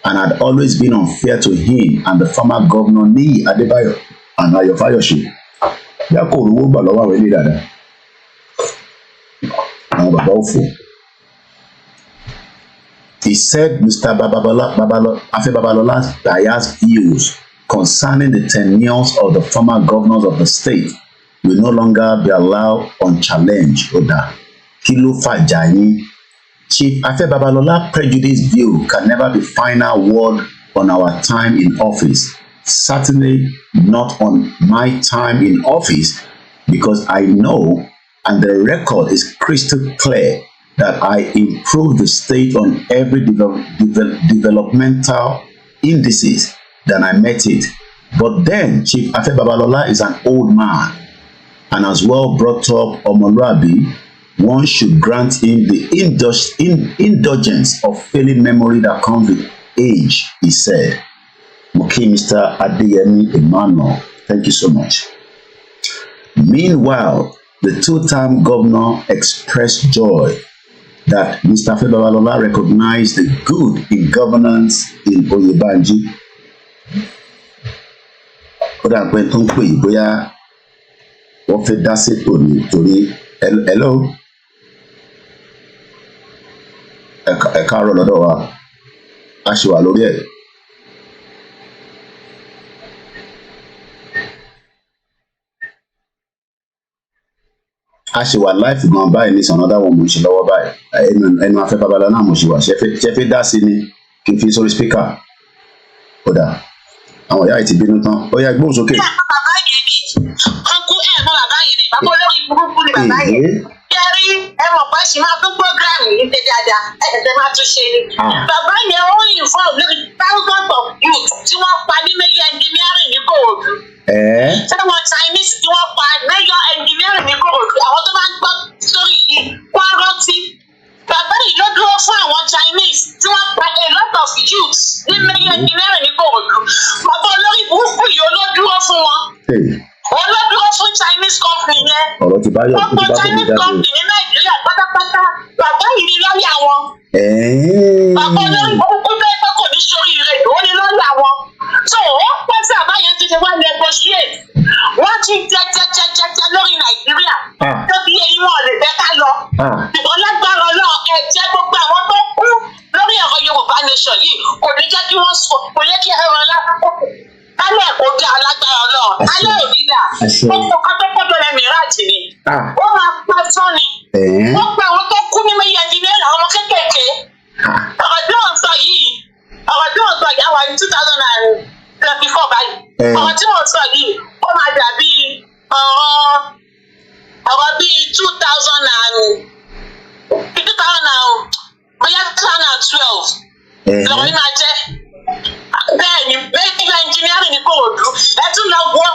and had always been unfair to him and the former governor Niyi Adebayo and Ayo Fayose. Bí a kò rówó gbà lọ́wọ́ àwọn ilé dáadáa, àwọn bàbá òfò. He said Mr. Afe Babalola's biased views concerning the tenures of the former governors of the state will no longer be allowed unchallenged. Oda Kilo Fajani. Chief Afe Babalola prejudiced view can never be final word on our time in office. Certainly not on my time in office, because I know, and the record is crystal clear, that I improved the state on every developmental indices than I met it. But then Chief Afe Babalola is an old man and as well brought up Omoluabi. One should grant him the indulgence of failing memory that comes with age, he said. Okay, Mr. Adeyemi Emmanuel, thank you so much. Meanwhile, the two-time governor expressed joy that Mr. Afe Babalola recognized the good in governance in ADEBANJI. Kódà pé tó ń pè é bóyá wọ́n fẹ́ dá sétò nítorí hello ẹ káàárọ̀ lọ́dọ̀ wa a ṣì wà lórí ẹ̀. A ṣì wà láìfù gan báyìí ní another one mo ń ṣe lọ́wọ́ báyìí ẹnu Afe Babalola náà mo ṣì wà ṣe fẹ́ dá sí ni kí n fi sórí speaker. Kódà àwọn ìyá yìí ti bínú tán ó yá gbóhùn sókè. Bàbá yẹn ni ọkùn ẹ̀ mọ́ bàbá yẹn ni bàbá olórí burúkú ni bàbá yẹn. Kẹ́rí ẹ mọ̀ pé ṣì máa tún programme yìí ṣe dáadáa ẹ̀ẹ́dẹ̀ máa tún ṣe ni. Bàbá yẹn ó yìn fún lórí thousands of youth tí wọ́n pa ní major engineering ní Kòròdú. Sẹ́wọ̀n Chinese tí wọ́n pa major engineering ní Kòròdú àwọn tó máa ń gbọ́ sórí yìí wọ́n rántí. Bàbá yìí ló dúró fún àwọn Chinese tí wọ́n pa a lot of youths ní major engineering ní Kòròdú. Bàbá olórí burúkú yìí ló dúró fún wọn. Wọ́n ló dúró fún Chinese company yẹn. Ọ̀rọ̀ ti bá yọ̀ kó ti bá Chinese company ní Nàìjíríà pátápátá bàbá yìí ni lọ́ọ̀yà wọn. Bàbá olórí burúkú bẹ́ẹ̀ pé kò ní sórí rẹ̀ ó ní lọ́ọ̀yà wọn. So ó pẹ́ sí àbáyé ti ṣe wá negotiate. Wọ́n ti jẹjẹjẹjẹjẹ lórí Nàìjíríà. Tóbi eyín wọn lè bẹ́ ká lọ. Ìbọn lágbára náà ẹ̀jẹ̀ gbogbo àwọn tó kú lórí ọ̀rọ̀ Yorùbá Nation yìí kò ní jẹ́ kí wọ́n sọ kò yẹ kí ẹ̀rọ lákòókò. Alẹ́ kò dé alágbára náà. Alẹ́ ò ní dà. Gbogbo kan tó kọjọ lẹ́nu ìrántí ni. Ó máa pa sán ni. Wọ́n pa àwọn tó kú ní mẹ́yẹ ẹnjìnìyàn àwọn ọmọ kékèké. Ọ̀rọ̀ tí wọ́n sọ yìí àwọn ní 2024 báyìí. Ọ̀rọ̀ tí wọ́n sọ yìí ó máa dàbí ọ̀rọ̀ bíi 2012 lọ́wọ́ yìí máa jẹ́. bẹ́ẹ̀ni medical engineering ní Kòròdú ẹ tún lọ wọ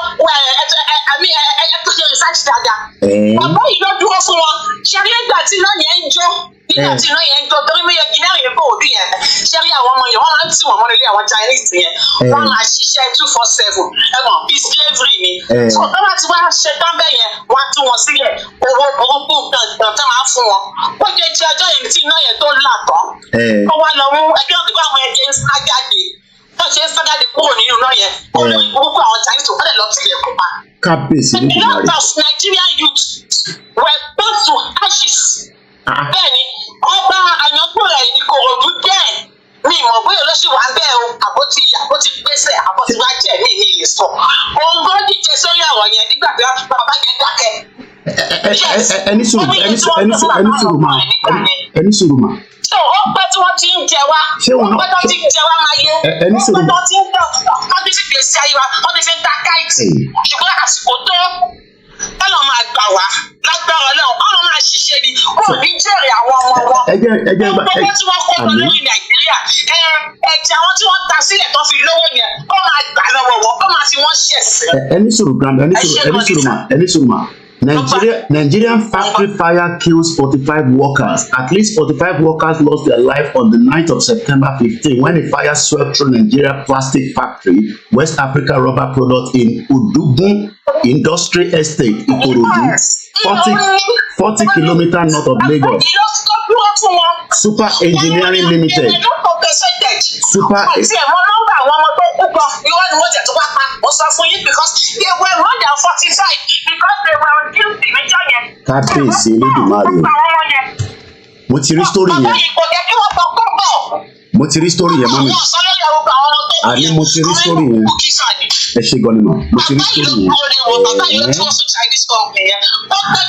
ẹtúnṣe research dáadáa. bàbá yìí ló dúró fún wọn ṣẹlẹ̀ ìgbà tí iná yẹn ń jó nígbà tí iná yẹn ń jó torí mi engineering ní Kòròdú yẹn ṣẹlẹ̀ àwọn ọmọ yẹn wọ́n máa ń tì wọ́n mọ́ nílé àwọn Chinese yẹn wọ́n máa ṣiṣẹ́ 247 ẹ̀wọ̀n bíi slavery ni. so tó bá ti wá ṣe tán bẹ́ẹ̀ yẹn wọ́n á tún wọn sílẹ̀ owó burúkú gbọ̀ngàn tó máa fún wọn. ó jẹ́ ti ọjọ́ yìí tí iná yẹn tó là tán. ó wá lọ mú ẹgbẹ́ òkè àwọn ẹgbẹ́ ń sá jáde wọ́n ṣe ń sá jáde kúrò nínú iná yẹn olórí burúkú àwọn Chinese tó fẹ́lẹ̀ lọ sílẹ̀ kópa. kábíyèsí ní a lot of Nigerian youth were burnt to ashes. bẹ́ẹ̀ni ọba àyàngbò rẹ̀ ní Kòròdú jẹ́ mi ìmọ̀ bóyá ló ṣì wà ń bẹ́ẹ̀ o àbótí gbèsè àbótí wá jẹ́ mi ní ilé sọ. òun gbọ́ díje sórí ọ̀rọ̀ yẹn nígbà tí bàbá yẹn dákẹ́. ẹni sùúrù mà. so ó pẹ́ tí wọ́n ti ń jẹ wá ó pẹ́ tó ti ń jẹ wá máa yé ó pẹ́ tó ti ń bọ̀ wọ́n ti fi gbèsè ayé wa wọ́n ti fi ń ta káìtì ṣùgbọ́n àsìkò tó ọlọ́run máa gbà wá lágbára ọlọ́run ọlọ́run máa ṣiṣẹ́ ni wọn ò ní jèrè àwọn ọmọ wọn gbogbo tí wọ́n kó lọ lórí Nàìjíríà ẹ̀jẹ̀ àwọn tí wọ́n ta sílẹ̀ tó fi lówó yẹn ó máa gbà lọ́wọ́ wọn ó máa fi wọ́n ṣẹ̀sìn. ẹni sùúrù mà. Nigerian factory fire kills 45 workers. At least 45 workers lost their life on the 9th of September 15 when a fire swept through Nigeria plastic factory, West Africa rubber product in Udugun Industry Estate, Ikorodu, 40 kilometers north of Lagos. Super Engineering Limited. Super. Kábíyèsí Elédùmarè o. Mo ti rí story yẹn. Mo ti rí story yẹn mọ́ mi. Àní mo ti rí story yẹn. Ẹ ṣe gan ni mà. Mo ti rí story yẹn.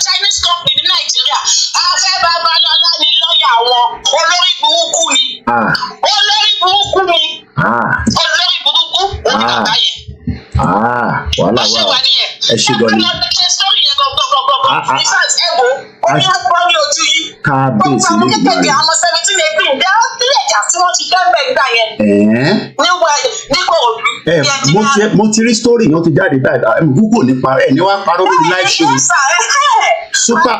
Chinese company ní Nàìjíríà. Afe Babalola ni lọ́ọ̀yà wọn. Olórí burúkú ni. Olórí burúkú ni. Olórí burúkú òun ni bàbá yẹn. Wàhálà wà. Ẹ ṣe gan ni. Kábíyèsí Elédùmarè. Mo ti rí story yẹn ó ti jáde báyìí Google nípa ẹ̀ ní wàá parọ́ lórí live show. Super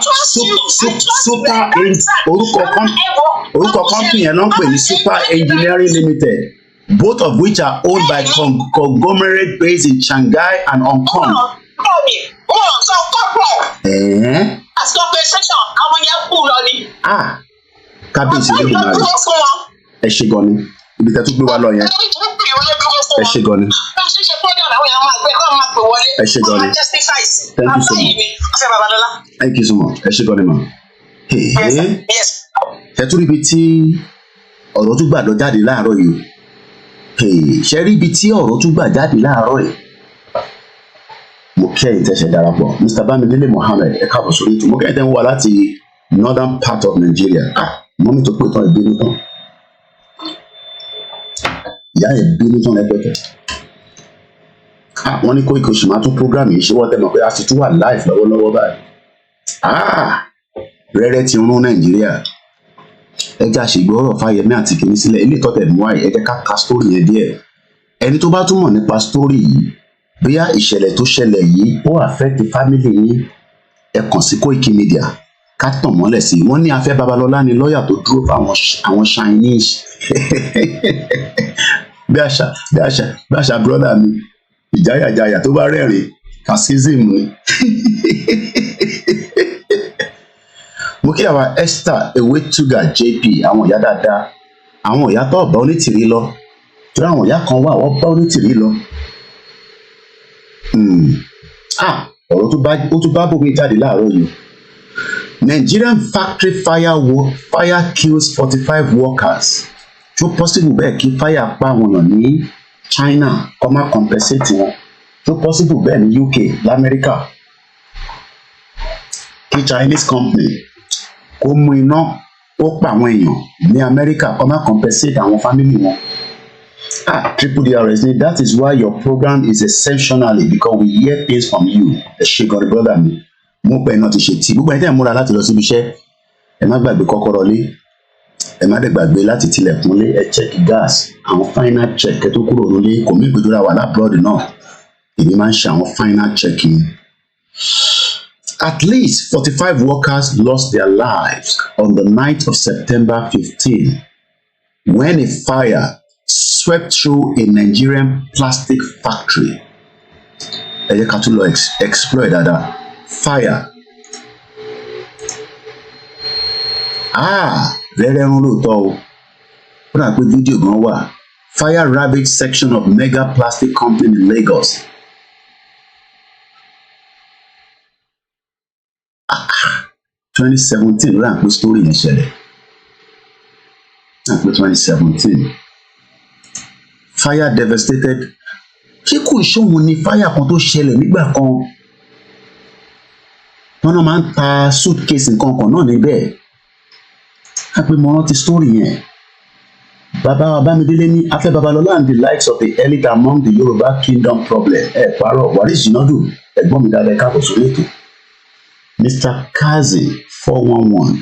orúkọ company yẹn náà ń pè ní Super Engineering Limited, both of which are owned by conglomerate based in Shanghai and Hong Kong. Kábíyèsí Elédùmarè. Ẹ ṣe gan ni ibi tẹ́ tún gbé wa lọ yẹn. Ẹ ṣe gan ni. Ẹ ṣe gan ni. Thank you so much. Ẹ ṣe gan ni ma. Ẹ tún rí ibi tí ọ̀rọ̀ tún gbà lọ jáde láàárọ̀ yìí. Ṣe rí ibi tí ọ̀rọ̀ tún gbà jáde láàárọ̀ yìí. Mo kí ẹ̀yin tẹ́ ṣe darapọ̀. Mr. Bamidele Mohammed ẹ káàbọ̀ sórí ètò. Mo kí ẹ̀yin tẹ́ ń wá láti northern part of Nigeria. Mọ́mí tó pè tán ìbínú tán. Ìyá ẹ̀ bínú tán rẹpẹtẹ. Wọ́n ní Koiki oṣù máa tún program yìí ṣé wọ́n tẹ́ mọ̀ pé a sì tún wà live lọ́wọ́lọ́wọ́ báyìí. Rẹ́rẹ́ ti rún Nàìjíríà. Ẹ jẹ́ àṣègbọ́rọ̀ Fáyẹmí àti kìíní sílẹ̀ ilé ìtọ́tẹ̀ mú àyè ẹ jẹ́ ká ka story yẹn díẹ̀. Ẹni tó bá túmọ̀ nípa story yìí bóyá ìṣẹ̀lẹ̀ tó ṣẹlẹ̀ yìí ó affect family yín ẹ kàn sí Koiki Media ká tàn mọ́lẹ̀ sí i. Wọ́n ní Afe Babalola ni lọ́ọ̀yà tó dúró fún àwọn Chinese. bí àṣà brother mi ìjáyàjáyà tó bá rẹ́rìn fascism ni. Mo kí àwa Esther Ewetuga JP àwọn ìyá dáadáa àwọn ìyá tó bá onítìrí lọ tó àwọn ìyá kan wà wọ́n bá onítìrí lọ. Ọ̀rọ̀ ó tún bá bòmí jáde láàárọ̀ yìí. Nigerian factory fire kills 45 workers. Tó possible bẹ́ẹ̀ kí fire pa àwọn èèyàn ní China kó má compensate wọn. Tó possible bẹ́ẹ̀ ní UK l'Amẹ́ríkà. Kí Chinese company kó mú iná ó pa àwọn èèyàn ní Amẹ́ríkà kó má compensate àwọn family wọn. Triple DRS ni that is why your program is exceptionally because we hear things from you. Ẹ ṣe gan brother mi. Mo pẹ́ náà ti ṣe tí gbogbo ẹni tẹ́ ẹ̀ múra láti lọ síbi iṣẹ́ ẹ má gbàgbé kọ́kọ́rọ́ lé ẹ má dẹ̀ gbàgbé láti tilẹ̀kùnlé ẹ check gas àwọn final check ẹ tó kúrò nílé kò mí ìgbèdúrà wà lábúròdì náà èmi máa ń ṣe àwọn final checking. At least 45 workers lost their lives on the night of September 15 when a fire swept through a Nigerian plastic factory. Ẹ jẹ́ ká tún lọ explore dáadáa. Fire. Rẹ́rẹ́ rún lóòótọ́ o. Ó dà pé fídíò gan wà. Fire ravaged section of mega plastic company in Lagos. 2017 ló rà pé story yẹn ṣẹlẹ̀. Rà pé 2017. Fire devastated. Ṣé kò ṣóhun ni fire kan tó ṣẹlẹ̀ nígbà kan? Wọ́n náà máa ń ta suitcase nǹkan kan náà níbẹ̀. Rà pé mo rántí story yẹn. Bàbá wa Bámidélé ní Afe Babalola and the likes of the elite among the Yoruba kingdom problem. Parọ́, what is Jinadu? Ẹ̀gbọ́n mi dáadáa káàbọ̀ sórí ètò. Mr. Kazi 411.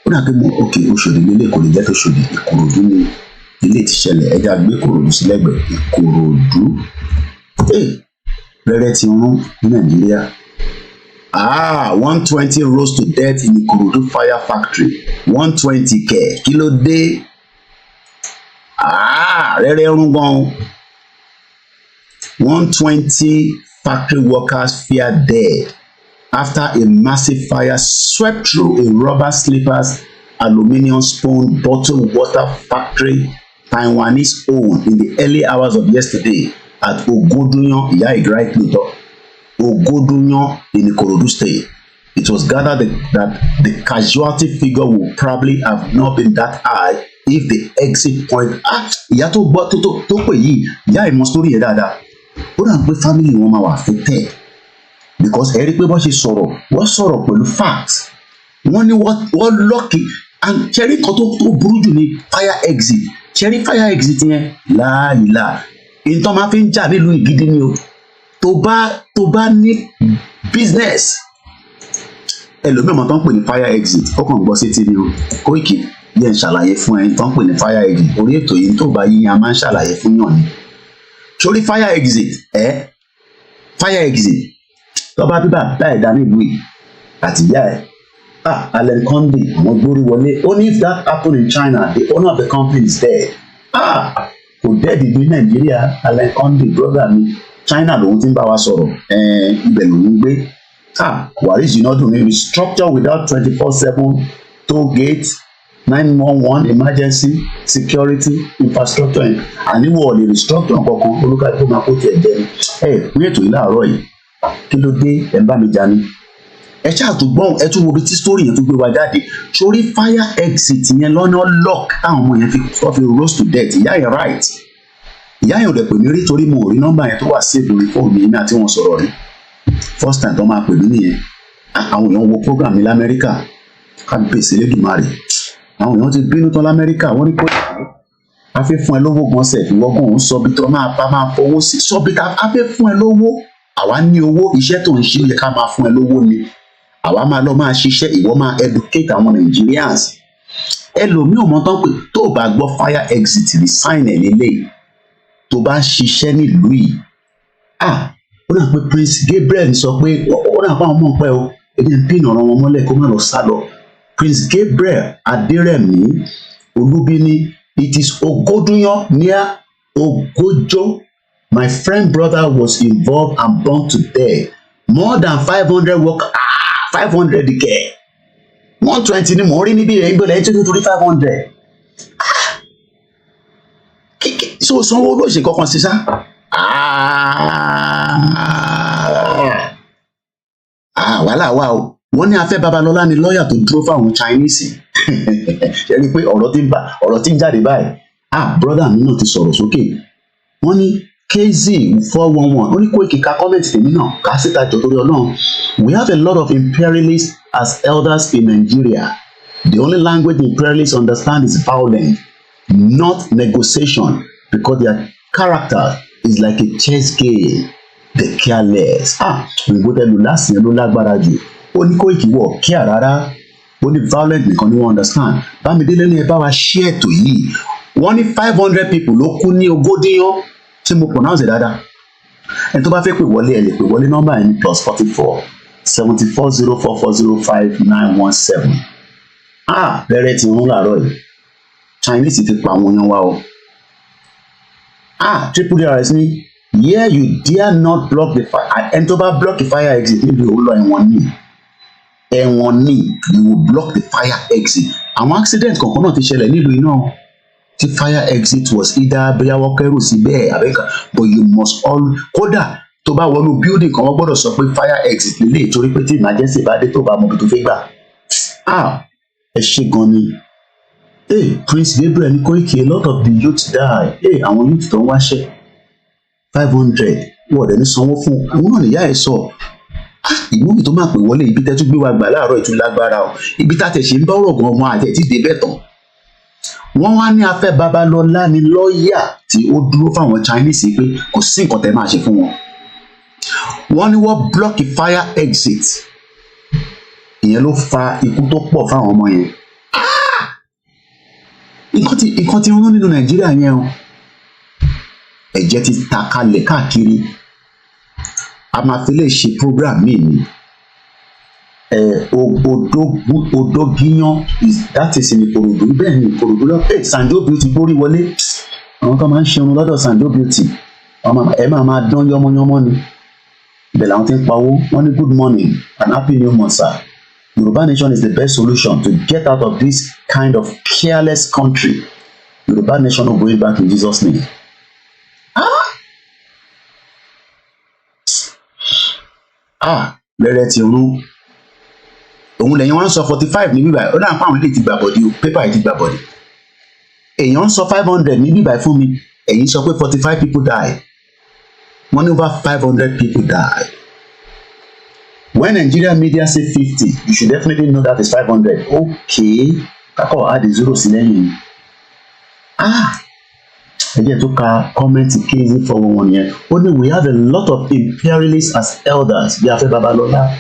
Ó dà pé mo Òṣòdì nílé kò lè jẹ́ tó ṣòdì Ìkòròdú ní ilé ti ṣẹlẹ̀ ẹja gbé Ìkòròdú sílẹ̀gbẹ̀ Ìkòròdú. Rẹ́rẹ́ ti rún ní Nàìjíríà. 120 rose to death in Ìkòròdú fire factory. 120 kẹ̀ kí ló dé? Rẹ́rẹ́ rún gan. 120 factory workers fear dead after a massive fire swept through a rubber slippers, aluminium spoon, bottled water factory, Taiwanese owned, in the early hours of yesterday at Ogodunyan, Ogodunyan in Ikorodu State. It was gathered that the casualty figure would probably have not been that high if the exit point. Ìyá tó gbọ́ tó pè yìí, ìyá ìmọ̀ story yẹn dáadáa. Ó dà pé family wọn máa wà affected because ẹ rí pé bọ́n ṣe sọ̀rọ̀ wọ́n sọ̀rọ̀ pẹ̀lú facts. Wọ́n ní wọ́n lọ́ọ̀kì and cherry kan tó burú jù ní fire exit. Cherry fire exit yẹn láàyè ìtàn máa fi ń jà nílùú Ìgídí ni o. Tó bá ní business ẹlòmíràn tó ń pè ní fire exit ó kàn gbọ́ sétí ni o. Kóìkì yẹn ń ṣàlàyé fún ẹ tó ń pè ní fire exit orí ètò yìí tó bá yíyan a máa ń ṣàlàyé fún yàn ni. Sórí fire exit fire exit tọ́ba bíbà bá ẹ̀dá nílùú yìí àti ìyá ẹ̀ Allen Conde àwọn gbórí wọlé only if that happened in China the owner of the company is dead. Kò dẹ́ẹ̀dì ní Nàìjíríà Allen Conde brother mi China lòun ti ń bá wa sọ̀rọ̀ ibẹ̀ lòun gbé. Waris Jinadu ní restructure without 24/7 toll gate 911 emergency security infrastructure àníwọ̀ lè restructure kankan olúkàlùkù máa kó tiẹ̀ jẹ́ ní ètò yìí láàárọ̀ yìí kí ló dé ẹ̀ ń bá mi jà ní. Ẹ ṣáà tún gbọ́n ẹ tún wo bí tí story yẹn tún gbé wa jáde sórí fire exit yẹn lọ́nà lock táwọn ọmọ yẹn fi rose to death ìyá yẹn right ìyá yẹn ò dẹ̀ pè mí rí torí mo ò rí nọ́mbà yẹn tó wà save lórí fóònù yìí náà tí wọ́n sọ̀rọ̀ rí first time tó máa pè mí nìyẹn. Àwọn èèyàn wo program ní l'Amẹ́ríkà ká gbèsè lédùmarè àwọn èèyàn ti bínú tán l'Amẹ́ríkà wọ́n ní kó a fẹ́ fún ẹ lówó gan sẹ̀ fi wọ́gùn òun sọ bí tó máa fowó sí sọ bí ká a fẹ́ fún ẹ lówó àwa ní owó iṣẹ́ tó ń ṣe ó yẹ ká máa fún ẹ lówó ni àwa máa lọ máa ṣiṣẹ́ ìwọ máa educate àwọn Nigerians. Ẹlòmíì ò mọ tán pé tó o bá gbọ́ fire exit resign ẹ̀ lélẹ̀ tó bá ń ṣiṣẹ́ nílùú yìí. Ó náà pé Prince Gabriel sọ pé ó náà fáwọn ọmọ pẹ́ o èdè ń pín ọ̀rọ̀ wọn mọ́lẹ̀ kó má lọ sá lọ. Prince Gabriel Adérẹ̀mí Olúbíní it is Ogodunyan near Ogojo. My friend brother was involved and burned to death. More than 500 workers. 500 kẹ̀ 120 ni mò ń rí níbí rẹ̀ ìgbọ́lẹ̀ ẹ̀ tó torí 500. So sanwó ló ṣe kankan sí sá. Wàhálà wà o wọ́n ní Afe Babalola ni lọ́ọ̀yà tó dúró fáwọn Chinese ṣe rí i pé ọ̀rọ̀ tí ń jáde báyìí brother mi náà ti sọ̀rọ̀ sókè wọ́n ní KZ 411 ó ní Koiki ká comment tèmi náà ká síta jọ torí Ọlọ́run. We have a lot of imperialists as elders in Nigeria. The only language imperialists understand is violence, not negotiation, because their character is like a chess game. They're careless. Òyìnbó tẹlu láti yẹn ló lágbára jù. Ó ní Koiki wọ̀ kíá rárá. ó ní violent nìkan ni wọ́n understand. Bámidélé ní ẹ bá wa share ètò yìí. Wọ́n ní 500 people ló kú ní Ogódìyàn tí mo pronounce dáadáa. Ẹni tó bá fẹ́ pè wọlé ẹ lè pè wọlé nọ́mbà yẹn ní +44 7404405917. Bẹ̀rẹ̀ ti rún láàárọ̀ yìí. Chinese ti pa àwọn èèyàn wa o. DISSOLUTION ní yeah you dare not block the fire. Ẹni tó bá block the fire exit níbi òun lọ ẹ̀wọ̀n ni. Ẹ̀wọ̀n ni you will block the fire exit. Àwọn accident kankan náà ti ṣẹlẹ̀ nílùú iná. The fire exit was either bóyá wọ́n kẹ́rù sí bẹ́ẹ̀ àbẹ́ka, but you must all kódà tó bá wọnú building kan wọ́n gbọ́dọ̀ sọ pé fire exit lè torí pé tí emergency bá dé tó bá mọ ibi tó fẹ́ gbà. Ẹ ṣe gan ni. Prince Gabriel ní Koiki, a lot of the youth die. Àwọn youth tó ń wáṣẹ́ 500 wọ́n dẹ̀ ní sanwó fún àwọn náà nìyá ẹ̀ sọ. Ìmúbi tó máa pè wọlé ibi tẹ́tú gbé wa gbà láàárọ̀ ìtú lágbára o. Ibi tá a tẹ̀ ṣe ń bá ọ̀rọ̀ gan ọmọ àti ẹ̀ tí dé bẹ́ẹ̀ tán. Wọ́n wá ní Afe Babalola ní lọ́ọ̀yà tí ó dúró fáwọn Chinese pé kò sí nǹkan tẹ́ máa ṣe fún wọn. Wọ́n ní wọ́n block fire exit. Ìyẹn ló fa ikú tó pọ̀ fáwọn ọmọ yẹn. Nǹkan tí wọ́n nínú Nàìjíríà yẹn o. Ẹ̀jẹ̀ ti ta kalẹ̀ káàkiri. A máa fi lè ṣe program míì ni. Odogiyan that is in Ikorodu. Bẹ́ẹ̀ ni Ikorodu lọ pé Sanjo Beauty borí wọlé. Àwọn kan máa ń ṣerun lọ́dọ̀ Sanjo Beauty. Ẹ máa dán yánmọ́yánmọ́ ni. Ibẹ̀ làwọn ti ń pawó. Wọ́n ní good morning and happy new month sir. Yoruba Nation is the best solution to get out of this kind of careless country. Yoruba Nation will bring it back in Jesus' name. Lẹ́rẹ̀ tí òun lẹ́yìn wọ́n sọ 45 ní bíbá ó dáhùn fáwọn ilé ti gbà bọ̀dí o pépà yìí ti gbà bọ̀dí. Èèyàn sọ 500 ní bíbá fún mi, ẹ̀yin sọ pé 45 people die. Wọ́n ní over 500 people die. When Nigeria media say 50, you should definitely know that is 500. Okay, kakọ add zero sí lẹ́yìn. Ẹ jẹ́ tó ka kọ́mẹ́ǹtì kéèzì fọwọ́ wọn yẹn. Ó ní we have a lot of imperialists as elders bí Afe Babalola.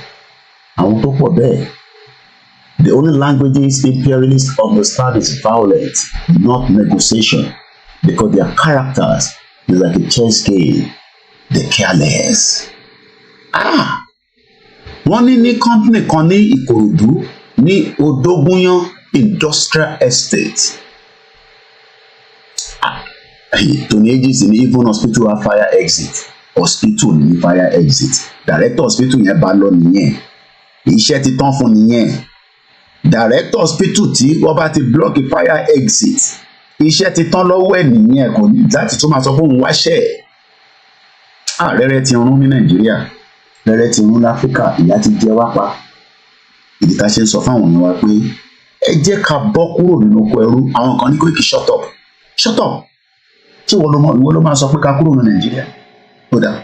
Àwọn tó pọ̀ bẹ́ẹ̀. The only languages imperialists understand is violence, not negotiation, because their characters is like a chess game. They're careless. Wọ́n ní company kan ní Ìkòròdú ní Odogunyan Industrial Estate. Tony Aegis ní even hospital have fire exit. Hospital ní fire exit. Director hospital yẹn bá lọ nìyẹn. Iṣẹ́ ti tán fún nìyẹn. Director hospital tí wọ́n bá ti block fire exit. Iṣẹ́ ti tán lọ́wọ́ ẹ̀ nìyẹn kò ní láti tún máa sọ fún òun wáṣẹ́. Rẹ́rẹ́ ti rún ní Nàìjíríà. Rẹ́rẹ́ ti rún láfíríkà. Ìyà ti jẹ wá pa. Ìdí tá a ṣe ń sọ fáwọn èèyàn wa pé ẹ jẹ́ ká bọ́ kúrò nínú oko ẹrú. Àwọn kan ní Koiki shut up. Shut up. Tí ìwọ ló máa sọ pé ká kúrò ní Nàìjíríà. Ó dáa.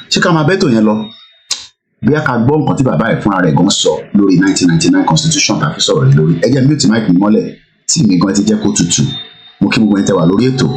Ṣé ká máa bẹ́tò yẹn lọ? Bí a ká gbọ́ nǹkan tí bàbá ẹ̀ fúnra rẹ̀ gan sọ lórí 1999 constitution tàbí sọ̀rọ̀ rẹ̀ lórí. Ẹ jẹ́ mute mic mi mọ́lẹ̀ tí mi gan ti jẹ́ kó tutù. Mo kí gbogbo ẹni tẹ́ wà lórí ètò.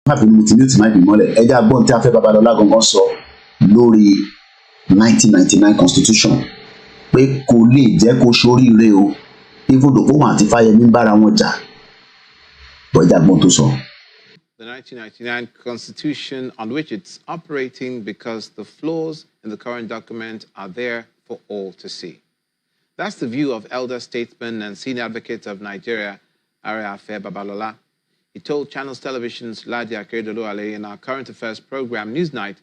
Happy mo ti mute mic mi mọ́lẹ̀. Ẹ jẹ́ agbọ́n tí Afe Babalola gangan sọ lórí 1999 constitution pé kò lè jẹ́ kó ṣoríire o even though wọn àti Fáyẹmí ń bára wọn jà. Bọ́ ẹ jẹ́ agbọ́n tó sọ. The 1999 constitution on which it's operating because the flaws in the current document are there for all to see. That's the view of elder statesman and senior advocate of Nigeria, Afe Babalola. He told Channels Television's Ladia Oluwole in our current affairs program Newsnight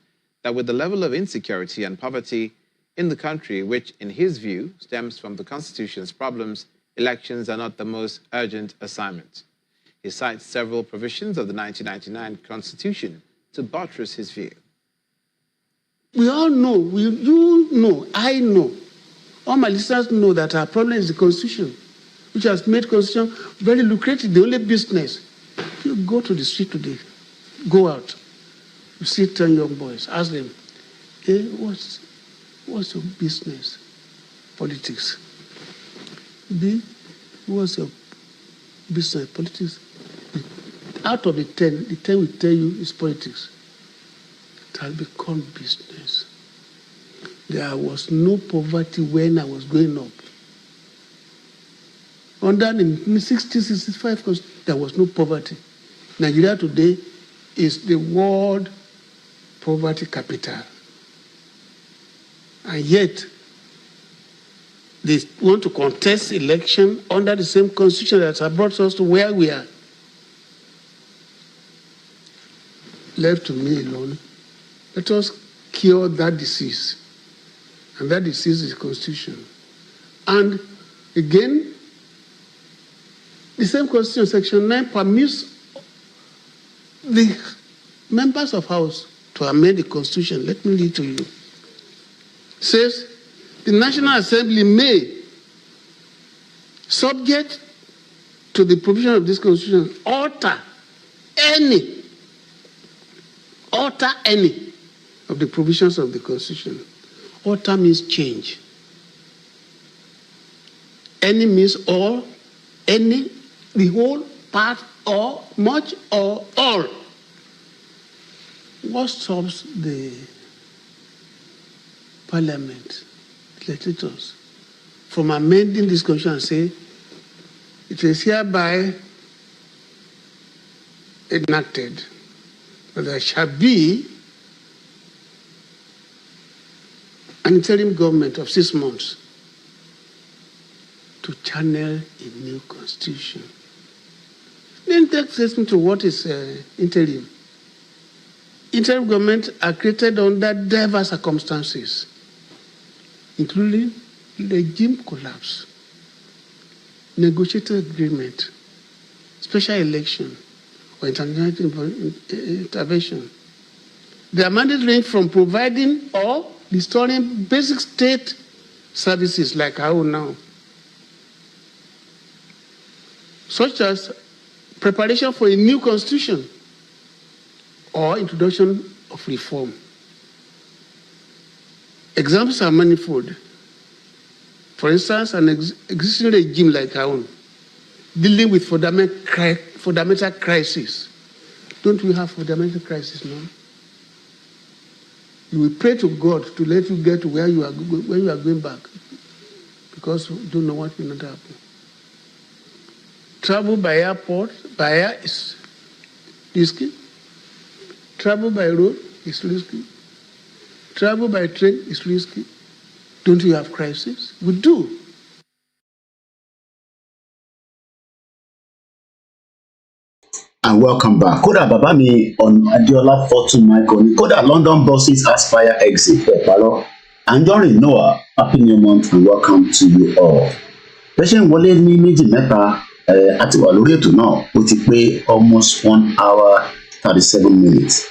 that with the level of insecurity and poverty in the country, which in his view stems from the Constitution's problems, elections are not the most urgent assignment. He cites several provisions of the 1999 Constitution to buttress his view. We all know, you know, I know, all my listeners know that our problem is the Constitution, which has made Constitution very lucrative, the only business. You go to the street today, go out, you see 10 young boys, ask them, hey, what's your business? Politics. B, what's your business? Politics. Out of the 10 will tell you is politics. It has become business. There was no poverty when I was growing up. Under the 60-65, there was no poverty. Nigeria today is the world poverty capital. And yet, they want to contest election under the same constitution that has brought us to where we are. Left to me alone, let us cure that disease. And that disease is the Constitution. And again, the same Constitution, Section 9, permits the members of House to amend the Constitution. Let me read to you. It says, the National Assembly may, subject to the provision of this Constitution, alter any of the provisions of the Constitution. Alter means change. Any means all, any, the whole, part, or much, or all. What stops the Parliament, legislators, from amending this Constitution and say, it is hereby enacted that there shall be an interim government of 6 months to channel a new constitution. Then take me to what is interim. Interim governments are created under diverse circumstances, including regime collapse, negotiated agreement, special election, or international intervention. Their mandate range from providing or restoring basic state services like our own now, such as preparation for a new constitution or introduction of reform. Examples are manifold. For instance, an existing regime like our own, dealing with fundamental crisis. Don't we have fundamental crisis now? You will pray to God to let you get to where you are when you are going back, because you don't know what will not happen. Travel by airport, by air is risky. Travel by road is risky. Travel by train is risky. Don't you have crisis? We do. And welcome back. Kódà bàbá mi on Adiola Fortune Michael ni kódà London buses aspire exit Pepalo. Anjorin Noah, happy new month and welcome to you all. Patient wọlé ní méjì mẹ́ta àti wà lórí ètò náà ó ti pé almost 1 hour 37 minutes.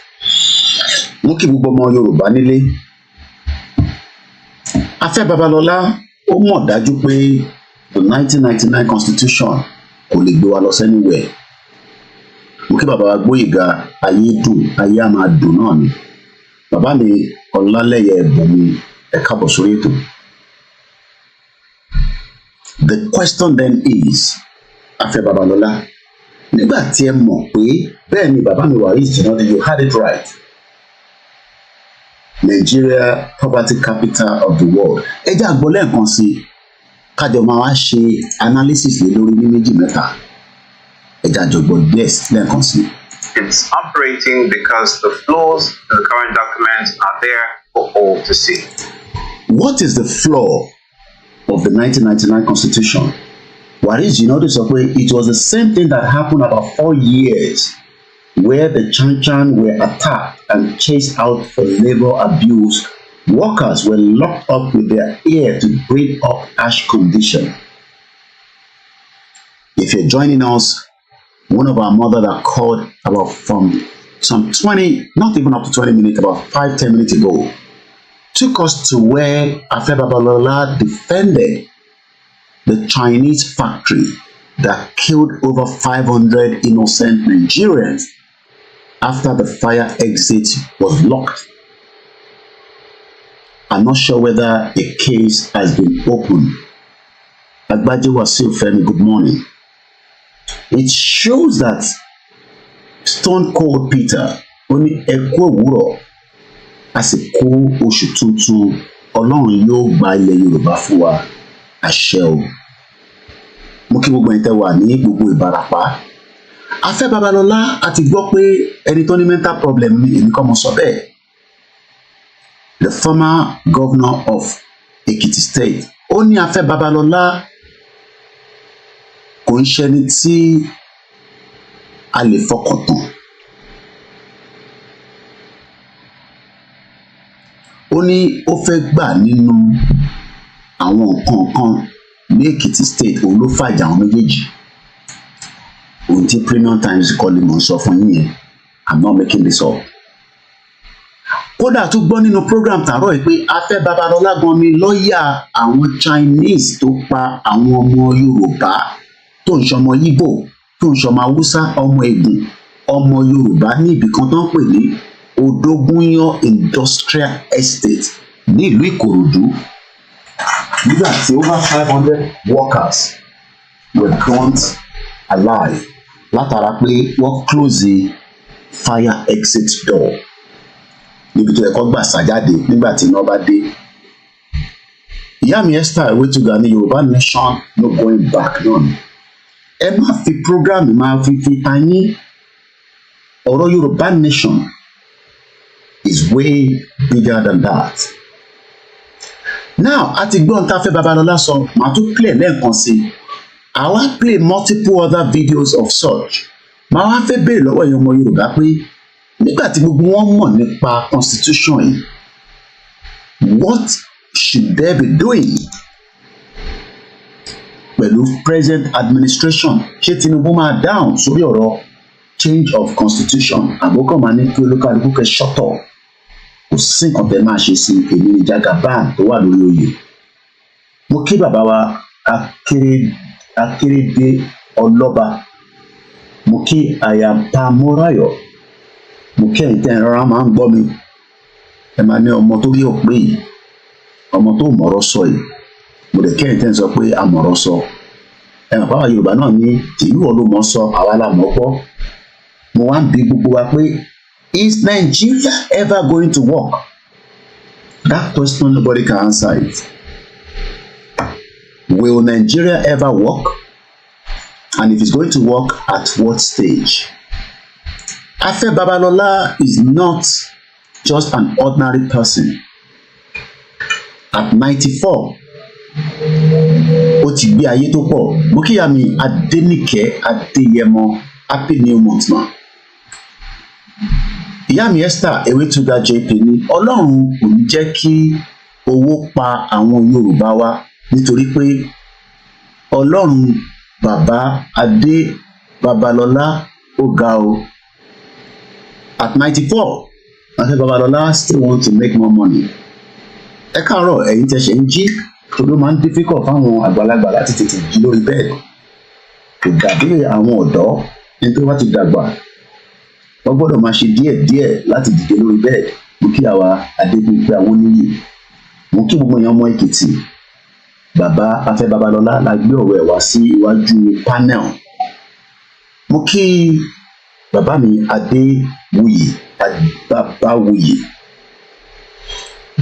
Mo kí gbogbo ọmọ Yorùbá nílé. Afe Babalola ó mọ̀ dájú pé the 1999 constitution kò lè gbé wa lọ anywhere. Mo kí bàbá wa Gbóyèga ayé dùn ayé á máa dùn náà ni. Bàbá mi Ọlálẹ́yẹ Bùnmi ẹ káàbọ̀ sórí ètò. The question then is, Afe Babalola, nígbà tí ẹ mọ̀ pé bẹ́ẹ̀ ni bàbá mi wà yìí you had it right. Nigeria, poverty capital of the world. Ẹ jẹ́ àgbọ̀ lẹ́ẹ̀kan sí kájọ máa wá ṣe analysis lé lórí ní méjì mẹ́ta. Ẹ jẹ́ àjọgbọ̀ yes lẹ́ẹ̀kan sí. It's operating because the flaws in the current document are there for all to see. What is the flaw of the 1999 constitution? Waris, it was the same thing that happened about 4 years where the Chanchan were attacked and chased out for labor abuse. Workers were locked up with their ear to breathe up harsh condition. If you're joining us, one of our mothers that called about from some 20, not even up to 20 minutes, about 5-10 minutes ago, took us to where Afe Babalola defended the Chinese factory that killed over 500 innocent Nigerians after the fire exit was locked. I'm not sure whether a case has been opened. Agbaje Wasiu Femi, good morning. It shows that Stone Cold Peter only ẹkú òwúrọ̀ àsìkò oṣù tuntun Ọlọ́run yóò gba ilẹ̀ Yorùbá fún wa àṣẹ o. Mo kí gbogbo ẹ̀yin tẹ́ wà ní gbogbo Ìbàràpá. Afe Babalola àti gbọ́ pé ẹni tó ní mental problem ni èmi kọ́ mo sọ bẹ́ẹ̀. The former governor of Ekiti State ó ní Afe Babalola kò ń ṣẹni tí a lè fọkàn tán. Ó ní ó fẹ́ gbà nínú àwọn nǹkan kan ní Ekiti State òun ló fàjà àwọn méjèèjì. Ohun tí Premium Times kọ́ lè mọ̀ sọ fún yín yẹn. I'm not making this up. Kódà tún gbọ́ nínú program tààrọ̀ yìí pé Afe Babalola gan ni lọ́ọ̀yà àwọn Chinese tó pa àwọn ọmọ Yorùbá tó ń ṣọmọ Igbo tó ń ṣọmọ Haúsá ọmọ Ègùn ọmọ Yorùbá ní ibì kan tó ń pè ní Odógúnyán Industrial Estate ní ìlú Ìkòròdú nígbà tí over 500 workers were burnt alive látara pé wọ́n close the fire exit door níbi tó yẹ kó gbà sájáde nígbà tí iná bá dé. Ìyá mi Esther Ewétúgà ní Yoruba Nation no going back náà. Ẹ má fi program máa fi tayín. Ọ̀rọ̀ Yoruba Nation is way bigger than that. Now, a ti gbọ́ ohun tí Afe Babalola sọ, màá tún play lẹ́ẹ̀kan sí. I will play multiple other videos of such. Màá wá fẹ́ béèrè lọ́wọ́ èèyàn ọmọ Yorùbá pé nígbà tí gbogbo wọn mọ̀ nípa constitution yìí, what should they be doing pẹ̀lú present administration? Ṣé Tinubu máa dáhùn sórí ọ̀rọ̀ change of constitution? Àbókọ̀ máa ní kí olúkálukú kẹ́ ṣọ́tọ̀. Kò sí nǹkan tẹ́ máa ṣe sí èmi ní Jagaban tó wà lórí oyè. Mo kí bàbá wa Akérèdé Ọlọ́ba. Mo kí Àyàpá Mọ́ráyọ̀. Mo kí ẹ̀yin tẹ́ ẹ rárá máa ń gbọ́ mi. Ẹ máa ní ọmọ tó rí òpé yìí, ọmọ tó mọ̀rọ̀ sọ yìí. Mo lè kí ẹ̀yin tẹ́ ẹ sọ pé a mọ̀rọ̀ sọ. Ẹ̀wọ̀n báwa Yorùbá náà ní tìlú ọlọ́mọ sọ àwa la mọ̀ pọ̀. Mo wá ń bi gbogbo wa pé is Nigeria ever going to work? That question nobody can answer it. Will Nigeria ever work? And if it's going to work, at what stage? Afe Babalola is not just an ordinary person. At 94, ó ti gbé ayé tó pọ̀. Mo kíyà mi Adéníkẹ́ Adéyẹmọ, happy new month ma. Ìyá mi Esther Ewétúgà JP ní Ọlọ́run kò ní jẹ́ kí owó pa àwọn Yorùbá wa nítorí pé Ọlọ́run bàbá Adé Babalola ó ga o. At 94, Afe Babalola still want to make more money. Ẹ káàárọ̀ ẹ̀yin tẹ́ ṣe ń jí torí ó máa ń difficult fáwọn àgbàlagbà láti tètè jí lórí bẹ́ẹ̀dì. Kò dàbí àwọn ọ̀dọ́ ẹni tó bá ti dàgbà. Wọ́n gbọ́dọ̀ máa ṣe díẹ̀díẹ̀ láti dìde lórí bẹ́ẹ̀dì. Mo kí àwa Adébíyìí àwọn oníyì. Mo kí gbogbo èèyàn ọmọ Èkìtì. Bàbá Afe Babalola la gbé ọ̀rọ̀ ẹ̀ wá sí iwájú panel. Mo kí bàbá mi Adéwuyì Babawuyì.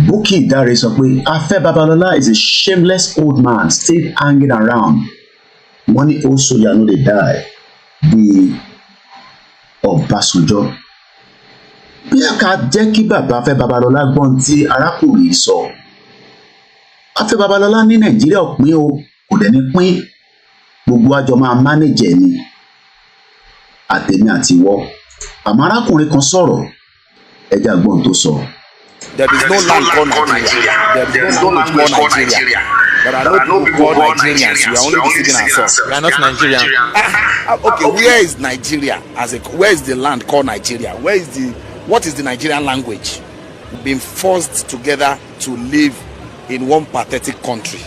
Bukky Dare sọ pé Afe Babalola is a shameless old man still hanging around. Wọ́n ní ó sóyà no dey die bí Ọbásanjọ́. Bí a ká jẹ́ kí bàbá Afe Babalola gbọ́n tí arákùnrin sọ. Afe Babalola ní Nàìjíríà ò pín o, kò dẹ̀ ní pín. Gbogbo àjọ máa manage ni. Àtèmi àti ìwọ. Àmọ́ arákùnrin kan sọ̀rọ̀. Ẹ jẹ́ gbọ́n tó sọ. There is no land called Nigeria. There is no land called Nigeria. There are no people called Nigerians. We are only deceiving ourselves. We are not Nigerian. Okay, where is Nigeria where is the land called Nigeria? What is the Nigerian language? Being forced together to live in one pathetic country.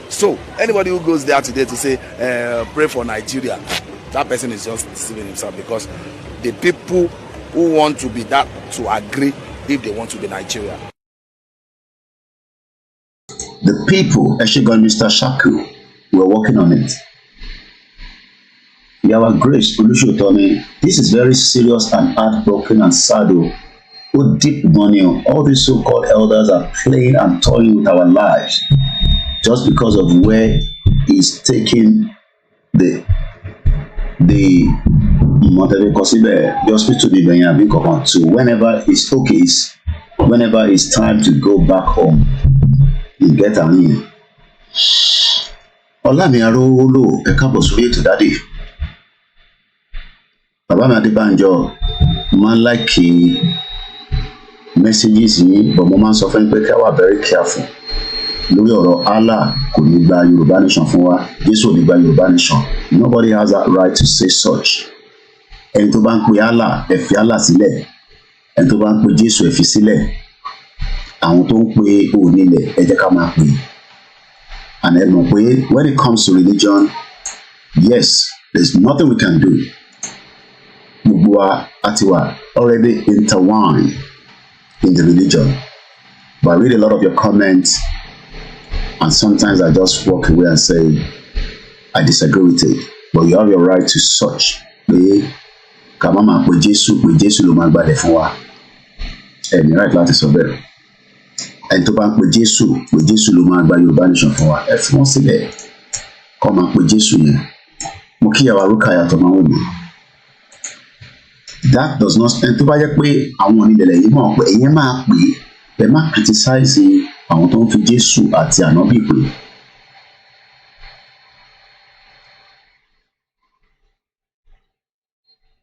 So anybody who goes there today to say pray for Nigeria, that person is just deceiving himself, because the people who want to be that to agree if they want to be Nigeria. The people, Eshegon Mr. Shaku, were working on it. Our Grace Olushotoni, this is very serious and heartbroken and sad. What deep money all these so-called elders are playing and toying with our lives just because of where he's taking the hospital to whenever it's okay, whenever it's time to go back home, you get a mean. Olami Arolo, a couple sweet to daddy. Baba Adebanjo, man like messages yìí, but mo máa ń sọ fún yín pé ká wà very careful lórí ọ̀rọ̀ Allah kò ní gba Yorùbá nation fún wa, Jésù ò ní gba Yorùbá nation. Nobody has that right to say such. Ẹni tó bá ń pe Allah, ẹ fi Allah sílẹ̀. Ẹni tó bá ń pe Jésù, ẹ fi sílẹ̀. Àwọn tó ń pe onílẹ̀, ẹ jẹ́ ká máa pè. And ẹ mọ̀ pé when it comes to religion, yes, there's nothing we can do. Gbogbo wa àti wa already intertwined in the religion. But I read a lot of your comments, and sometimes I just walk away and say, I disagree with it. But you have your right to search. Kamama pe Jésù ló máa gbàdé fún wa. Ẹni right láti sọ bẹ́ẹ̀. Ẹni tó bá ń pe Jésù ló máa gba Yorùbá nation fún wa. Ẹ fi wọ́n sílẹ̀. Kọ́ máa pe Jésù yẹn. Mo kí ìyàwó Arúkàyà tó máa wò mí. That does not stand tó bá jẹ́ pé àwọn onílẹ̀ yìí mọ̀ pé ẹ̀yin máa pè é, ẹ má criticize àwọn tó ń fi Jésù àti ànábì pè.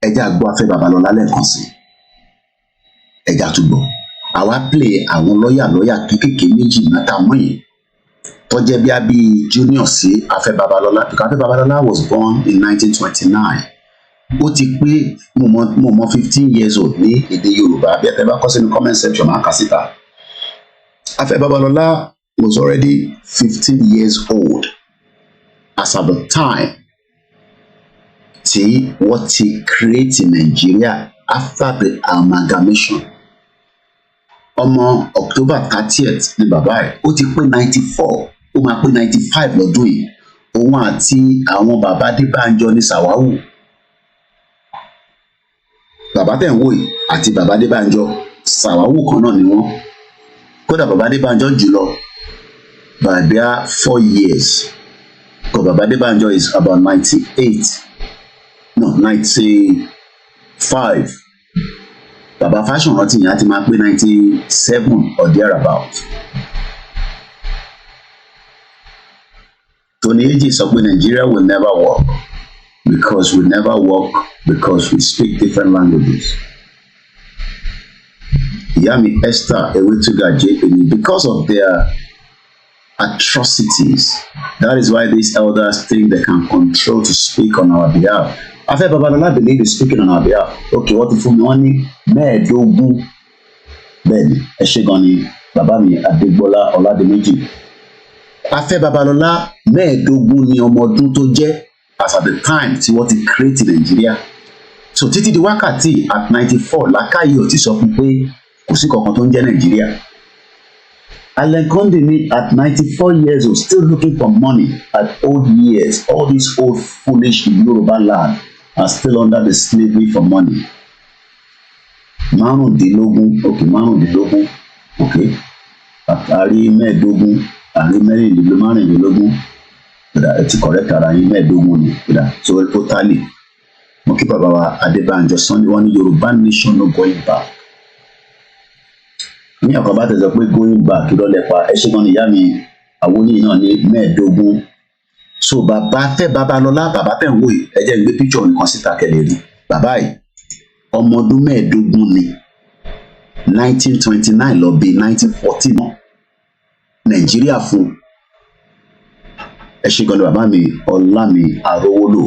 Ẹ jẹ́ àgbọ̀ Afe Babalola lẹ́ẹ̀kan sí. Ẹ jẹ́ àtúgbọ̀. Àwa play àwọn lọ́yà kéékèèké méjì mẹ́ta mọ́yìn tó jẹ́ bí junior sí Afe Babalola, because Afe Babalola was born in 1929. Ó ti pé mo mọ 15 years old ní èdè Yorùbá. Bí ẹ tẹ́ bá kọ sínú comment section máa kà síta. Afe Babalola was already 15 years old as at the time tí wọ́n ti create in Nigeria after the amalgamation. Ọmọ October 30th ni bàbá ẹ̀. Ó ti pé 94, ó máa pé 95 lọ́dún yìí. Òun àti àwọn bàbá Adébánjọ ní Sàwáwù. Bàbá tẹ̀ ń wò yìí àti bàbá Adébánjọ Sàwáwù kan náà ni wọ́n. Kódà bàbá Adébánjọ jùlọ by about 4 years. Because bàbá Adébánjọ is about 95. Bàbá Fáṣọ̀rántì yẹn á ti máa pé 97 or thereabout. Tony Eji sọ pé Nigeria will never work because we speak different languages. Yami Esther Ewetuga JPN, because of their atrocities, that is why these elders think they can control to speak on our behalf. Afe Babalola believe is speaking on our behalf. Okay, what if we want mẹ́ẹ̀ẹ́dógún? Bẹ́ẹ̀ni, ẹ ṣé gan ni bàbá mi Adébọ́lá Ọládìméjì. Afe Babalola mẹ́ẹ̀ẹ́dógún ni ọmọ ọdún tó jẹ́ as at the time tí wọ́n ti create Nigeria. So títí di wákàtí at 94 làákàyè ò ti sọ fún pé kò sí kankan tó ń jẹ́ Nigeria. Allen Conde ni at 94 years old still looking for money at old years. All these old foolish Yoruba land are still under the slavery for money. Márùndínlógún, okay. Àrí mẹ́ẹ̀ẹ́dógún, àrí márùndínlógún. It's correct, àrí mẹ́ẹ̀ẹ́dógún ni. So totally. Mo kí bàbá wa Adébánjọ Sunday wọ́n ní Yoruba Nation no going back. Ní ọ̀kan bá tẹ̀sán pé going back lọ́lẹ́pa ẹ ṣé gan ni ìyá mi àwọn oníyìn náà ní mẹ́ẹ̀ẹ́dógún. So bàbá Afe Babalola, bàbá tẹ̀ ń wò yìí, ẹ jẹ́ ń gbé picture nìkan síta kẹ́lẹ́ rí. Bàbá yìí ọmọ ọdún mẹ́ẹ̀ẹ́dógún ni 1929 lọ bí 1940 náà Nàìjíríà fún ẹ ṣe gan ni bàbá mi Ọlámi Arówólò.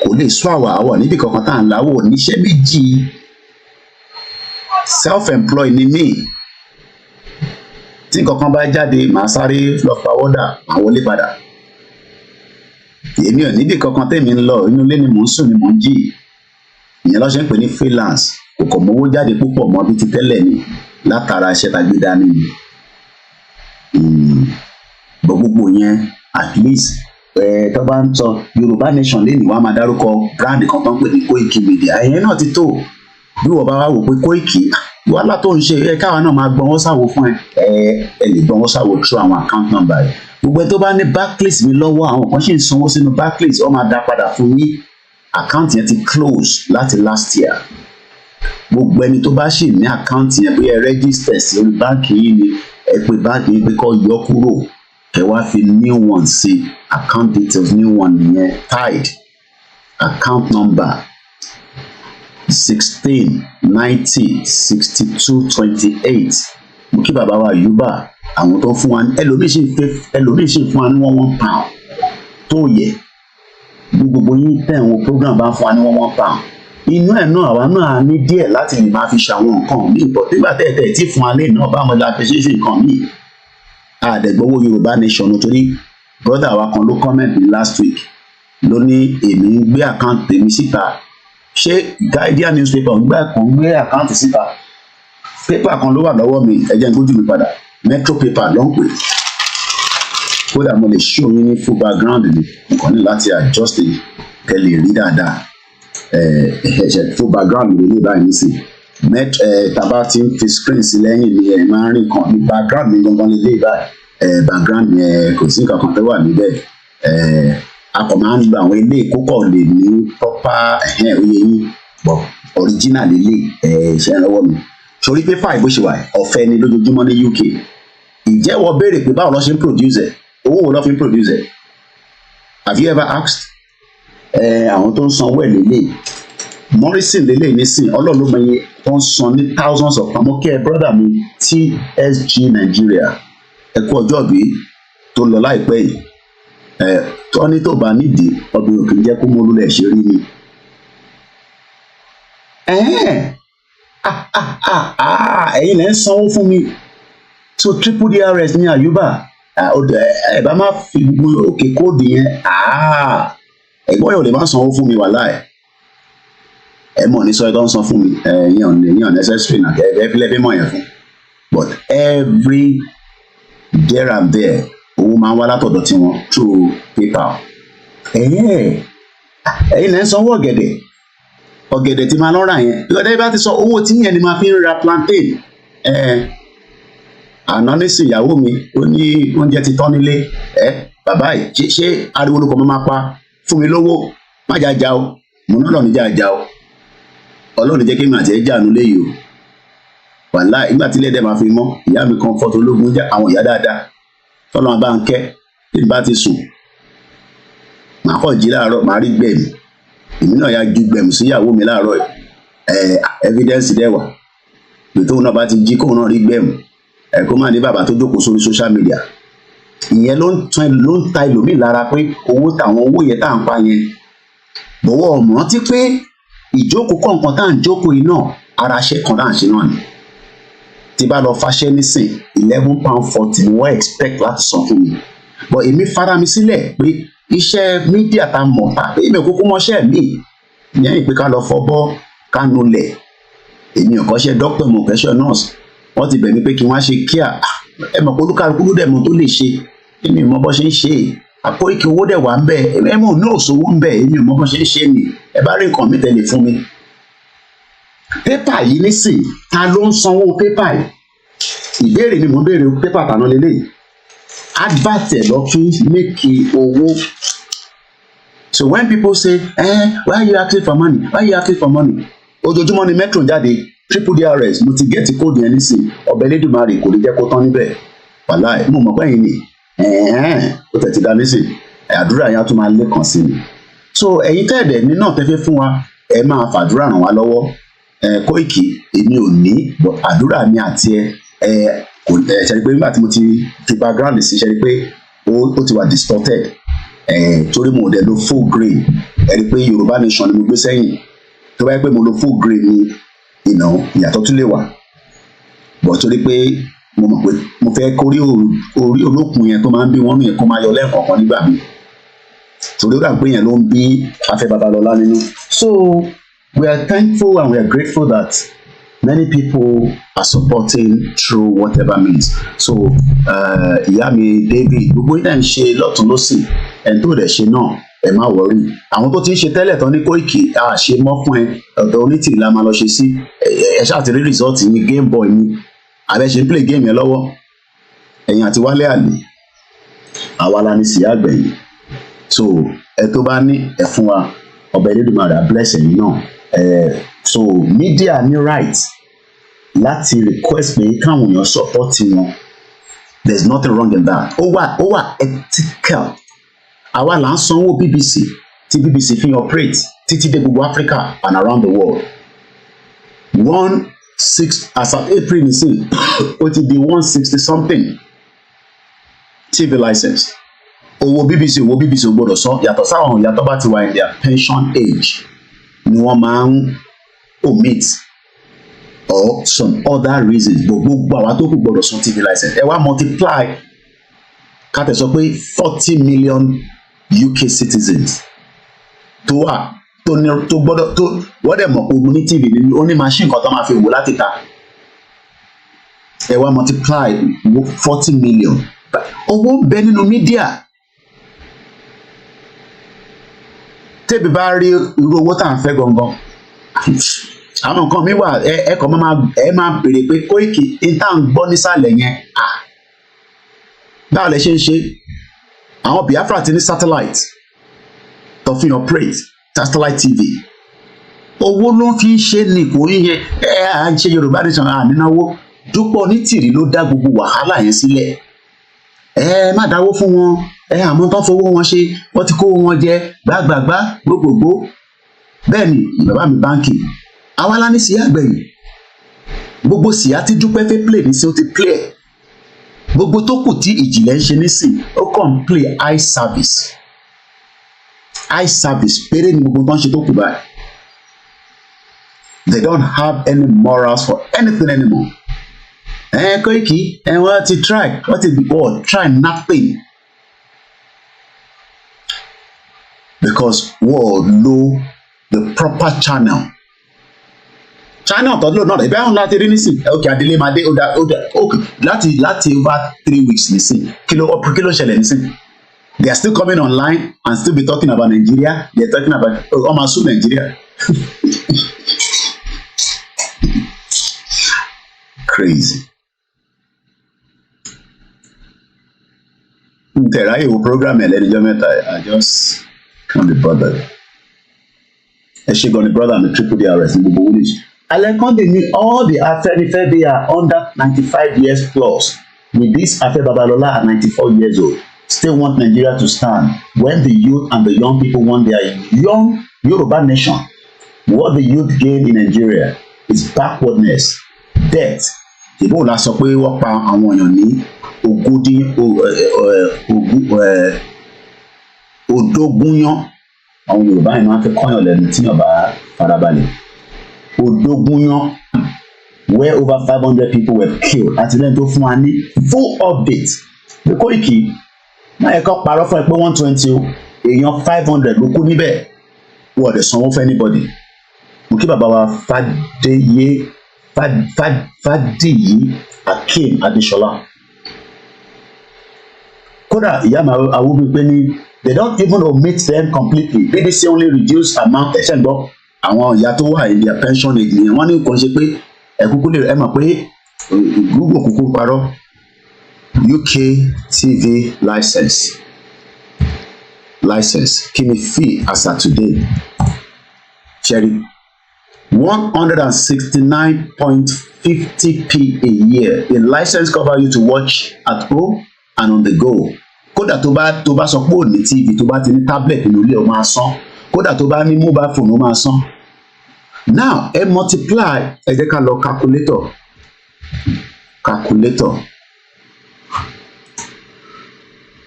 Kò lè sọ àwọ̀ níbi kankan tá à ń láwọ̀ níṣẹ́ méjì. Self-employed ni mí. Tí kankan bá jáde màá sáré lọ pawọ́dà màá wọlé padà. Èmi ò níbi kankan tèmi ń lọ, inú ilé ni mò ń sùn ni mò ń jí. Ìyẹn ló ṣe ń pè ní freelance. Kò kàn mówó jáde púpọ̀ mọ́ bí ti tẹ́lẹ̀ ni látara iṣẹ́ tá gbé dání ni. Gbogbo yẹn at least tó bá ń sọ Yorùbá Nation lé ní wàá máa dárúkọ brand kan tó ń pè ní Koiki Media. Ẹ̀yẹn náà ti tó. Bí wọ́n bá wá wò pé Koiki wàhálà tó ń ṣe káwa náà máa gbọ́n wọ́n sáwo fún ẹ lè gbọ́n wọ́n sáwo through àwọn account number yìí. Gbogbo ẹ tó bá ní Barclays mi lọ́wọ́ àwọn kan ṣì ń sanwó sínú Barclays wọ́n máa dá padà fún yín. Account yẹn ti close láti last year. Gbogbo ẹni tó bá ṣì ní account yẹn bí ẹ register sí orí báńkì yìí ni ẹ pé báńkì yìí pé kó yọ kúrò kẹ wá fi new one sí account details new one nìyẹn tied account number 16906228. Mo kí bàbá wa Yorùbá àwọn tó fún wa ní ẹlòmíì sì fún wa ní £1 tó yẹ bí gbogbo yín tẹ̀ wọ́n program bá fún wa ní £1. Inú ẹ̀ náà àwa náà ní díẹ̀ láti lè máa fi ṣàwọn nǹkan míì bọ̀ nígbà tẹ́tẹ́ tí fún wa lè náà bá wọn la fi ṣe nǹkan míì. Àdẹ̀gbọ́wọ́ Yorùbá Nation nítorí brother wa kan ló comment ní last week ló ní èmi ń gbé account tèmi síta. Ṣé Guardian newspaper ń gbé account síta? Paper kan ló wà lọ́wọ́ mi ẹ jẹ́ n gbójú mi padà Metro paper ló ń pè. Kódà mo lè show yín ní full background ni nǹkan ní láti adjust kẹ́ lè rí dáadáa. Full background lè ní báyìí nísìnyí. Tàbá ti ń fi screen sí lẹ́yìn ni ẹ máa ń rí nǹkan ní background mi gangan lè lé báyìí. Background yẹn kò sí nǹkan kan tó wà níbẹ̀. A kò máa ń lo àwọn ilé ìkókọ̀ lè ní proper oyè yín but original ilé ṣe ń lọ́wọ́ mi. Sórí pépà ìbò ṣe wà ọ̀fẹ́ ni lójoojúmọ́ ní UK. Ìjẹ́wọ́ béèrè pé báwo lọ ṣe ń produce ẹ̀ owó wo lọ fi ń produce ẹ̀. Have you ever asked? Àwọn tó ń sanwó ẹ̀ lélẹ̀ Morrison lélẹ̀ nísìn Ọlọ́run ló mọ iye tó ń san ní thousands of pounds. Kẹ́ brother mi TSG Nigeria ẹ kú ọjọ́ bí tó lọ láìpẹ́ yìí. Tọ́ni tó bá nídìí ọdún òkè jẹ́ kó mọ́ olúlẹ̀ ṣe rí ni. Ẹ̀yin lẹ́ ń sanwó fún mi so triple DRS ní Àyùbá ẹ bá má fi gbogbo òkè kóòdù yẹn ẹ̀gbọ́n yóò lè má sanwó fún mi wàláì ẹ mọ̀ ní sọ ẹ tó ń san fún mi yẹn necessary na ẹ fi lẹ́bí mọ̀ yẹn fún but every there and there owó máa ń wá látọ̀dọ̀ tí wọ́n through PayPal. Ẹ̀yin lẹ́ ń sanwó ọ̀gẹ̀dẹ̀ tí máa lọ́ra yẹn ìgbàdá bá ti sọ owó tí yẹn ni máa fi ń ra plantain. Àná nísìn ìyàwó mi ó ní oúnjẹ ti tán nílé bàbá yìí ṣé ariwo ló kọ́ máa pa fún mi lówó má jà já o mo ní Ọlọ́run jà já o Ọlọ́run jẹ́ kí mi àti ẹ̀ jà nulẹ̀ yìí o wàhálà ìgbà tí ilé ẹ̀dẹ̀ máa fi mọ́ ìyá mi kan fọ́tò ológun jẹ́ àwọn ìyá dáadáa tọ́lọ́run bá ń kẹ́ tí n bá ti sùn màá kọ́ jí láàárọ̀ màá rí gbẹ̀mí èmi náà ya ju gbẹ̀mí sí ìyàwó mi láàárọ̀ evidence dẹ̀ wà pé tóun náà bá ti jí kóun náà rí gbẹ̀mí kó má ní bàbá tó jókòó sórí social media ìyẹn ló ń ta ẹlòmíì lára pé owó yẹn tá à ń pa yẹn bọ̀wọ́ ọmọ rántí pé ìjókòó kọ̀ọ̀kan tá à ń jókòó yìí náà ara ṣẹ́ kan tá à ń ṣe náà ni tí bá lọ fàṣẹ nísìn £11.40 ni wọ́n expect láti san fún mi but èmi fara mi sílẹ̀ pé iṣẹ́ mídíà tá a mọ̀ tá pé èmi ò kúkú mọṣẹ́ mi ìyẹn ìpè ká lọ fọbọ́ ká nulẹ̀ èmi ò kọ́ṣẹ́ dókítà mo kẹ́ṣẹ́ nọ́ọ̀sì wọ́n ti bẹ̀ mí pé kí wọ́n á ṣe kíá ẹ mọ̀ pé olúkálukú ló dẹ̀ mọ̀ tó lè ṣe èmi ò mọ bọ́ ṣe ń ṣe Àpóìkí owó dẹ̀ wà ń bẹ̀ ẹ mọ̀ ní òṣòwò ń bẹ̀ èmi ò mọ bọ́ ṣe ń ṣe ni ẹ bá rí nǹkan mi tẹ̀lé fún mi. Pépà yìí nísìn ta ló ń sanwó pépà yìí ìbéèrè ni mo béèrè pépà tàná lélẹ́yìí advert ẹ̀ lọ fi make owó. So when people say why are you asking for money why are you asking for money ojoojúmọ́ ni Metro jáde triple DRS mo ti gẹ́ẹ̀tì kóòdù yẹn nísìn ọbẹ̀ Elédùmarè kò lè jẹ́ kó tán níbẹ̀ wàláì mo mọ̀ pẹ́yìn ni ó tẹ̀tí dá nísìn àdúrà yẹn á tún máa lékàn sí mi. So ẹ̀yin tẹ́ẹ̀dẹ̀ ní náà tẹ́fẹ́ fún wa ẹ máa fàdúrà ràn wá lọ́wọ́ Koiki èmi ò ní àdúrà mi àti kò ṣe pé nígbà tí mo ti background sí ṣe pé ó ti wà distorted torí mo dẹ̀ lo full grain ẹni pé Yorùbá Nation ni mo gbé sẹ́yìn tó bá yẹ pé mo lo full grain ni ìyàtọ̀ tún lè wà bọ̀ torí pé mo mọ̀ pé mo fẹ́ kórí orí olókùn yẹn tó máa ń bí wọ́n nù yẹn kó máa yọ lẹ́ẹ̀kọ̀ọ̀kan nígbà míì torí ó dà pé yẹn ló ń bí Afe Babalola nínú. So we are thankful and we are grateful that many people are supporting through whatever means. So ìyá mi David gbogbo yìí náà ń ṣe lọ́tún lọ́sì ẹni tó dẹ̀ ṣe náà ẹ má wọrí àwọn tó ti ń ṣe tẹ́lẹ̀ tán ní Koiki a ṣe mọ́ fún ẹ ọ̀dọ̀ onítìrì la máa lọ ṣe sí ẹ ṣáà ti rí result yín Game Boy ni àbẹ ṣe ń play game yẹn lọ́wọ́ ẹ̀yin àti Wálé Àlè àwa la ní sí àgbẹ̀yìn so ẹ tó bá ní ẹ fún wa ọba Elédùmarè bless ẹ̀yin náà so media ní right láti request pé káwọn èèyàn support wọn there is nothing wrong in that ó wà ethical àwa là ń sanwó BBC tí BBC fi operate títí dé gbogbo Africa and around the world 1/6 as of April nisin ó ti di 160 something TV license owó BBC ò gbọdọ̀ san yàtọ̀ sáwọn ìyàtọ̀ bá ti wà in their pension age ni wọ́n máa ń omit or some other reasons gbogbo àwa tó kù gbọdọ̀ san TV license ẹ wá multiply ká tẹ̀ sọ pé 40 million UK citizens tó wà tó gbọ́dọ̀ tó wọ́n dẹ̀ mọ̀ pé ogun ní TV ní ó ní machine kan tó máa fi wò láti ta ẹ wá multiply 40 million owó ń bẹ nínú mídíà tẹ́bi bá rí irú owó tá à ń fẹ́ gangan àwọn nǹkan mi wà ẹ kàn máa béèrè pé Koiki n tá à ń gbọ́ nísàlẹ̀ yẹn báwo lẹ ṣe ń ṣe àwọn Biafra ti ní satellite tó fi operate satellite TV owó ló fi ń ṣe ní kò ń yẹ à ń ṣe Yorùbá Nation ànínáwó Dúpọ̀ Onítìrí ló dá gbogbo wàhálà yẹn sílẹ̀ má dáwó fún wọn àmọ́ tó fowó wọn ṣe wọ́n ti kó wọn jẹ gbàgbàgbà gbogbogbò bẹ́ẹ̀ ni bàbá mi báńkì àwa la ní síyá àgbẹ̀yìn gbogbo síyá tí Dúpẹ́ fẹ́ play ní sí ó ti play ẹ̀ gbogbo tó kù tí Ìjìnlẹ̀ ń ṣe nísìn ó kàn play eye service péré ni gbogbo tó ń ṣe tó kù báyìí they don't have any morals for anything anymore Koiki wọ́n ti try wọ́n ti try nothing because wọ́n lo the proper channel tó lò náà ìbí àwọn láti rí nísìn Adélé máa dé ó dá láti over 3 weeks nísìn kí ló ṣẹlẹ̀ nísìn they are still coming online and still be talking about Nigeria they are talking about ọmọ asún Nigeria crazy. Ntẹ̀ráyè wo program ẹ̀ lẹ́nìjọ́ mẹ́ta I just can't be bothered. Ẹ ṣe gan ni brother mi triple DRS ní gbogbo village. Alẹ́kàndé ní all the Afenifere they are under 95 years plus with this Afe Babalola at 94 years old still want Nigeria to stand when the youth and the young people want their young Yoruba nation. What the youth gain in Nigeria is backwardness, debt. Ìbò la sọ pé wọ́n pa àwọn èèyàn ní òdógúnyán àwọn Yorùbá yìí máa ń fi kọ́yàn lẹ́nu tí yàn bá farabalẹ̀ òdógúnyán where over 500 people were killed àti lẹ́yìn tó fún wa ní full update ní Koiki náà ẹ̀kọ́ parọ́ fún ẹ pé 120 o èèyàn 500 ló kú níbẹ̀ wọ́n dẹ̀ sanwó fún anybody mo kí bàbá wa Fádìyí Akeem Adéṣọlá kódà ìyá mi àwọn pé ní they don't even omit them completely BBC only reduce amount ẹ̀ṣẹ̀ ń gbọ́ àwọn ìyá tó wà in their pension age nìyẹn wọ́n ní kò ń ṣe pé ẹ̀kúkú lè mọ̀ pé Google kúkú parọ́ UK TV license kí ni fee as at today Cherry 169.50p a year. The license cover you to watch at home and on the go. Kódà tó bá sọ pé ò ní TV tó bá ti ní tablet nínú ilé ó máa san. Kódà tó bá ní mobile phone ó máa san. Now ẹ multiply ẹ jẹ́ ká lọ calculator.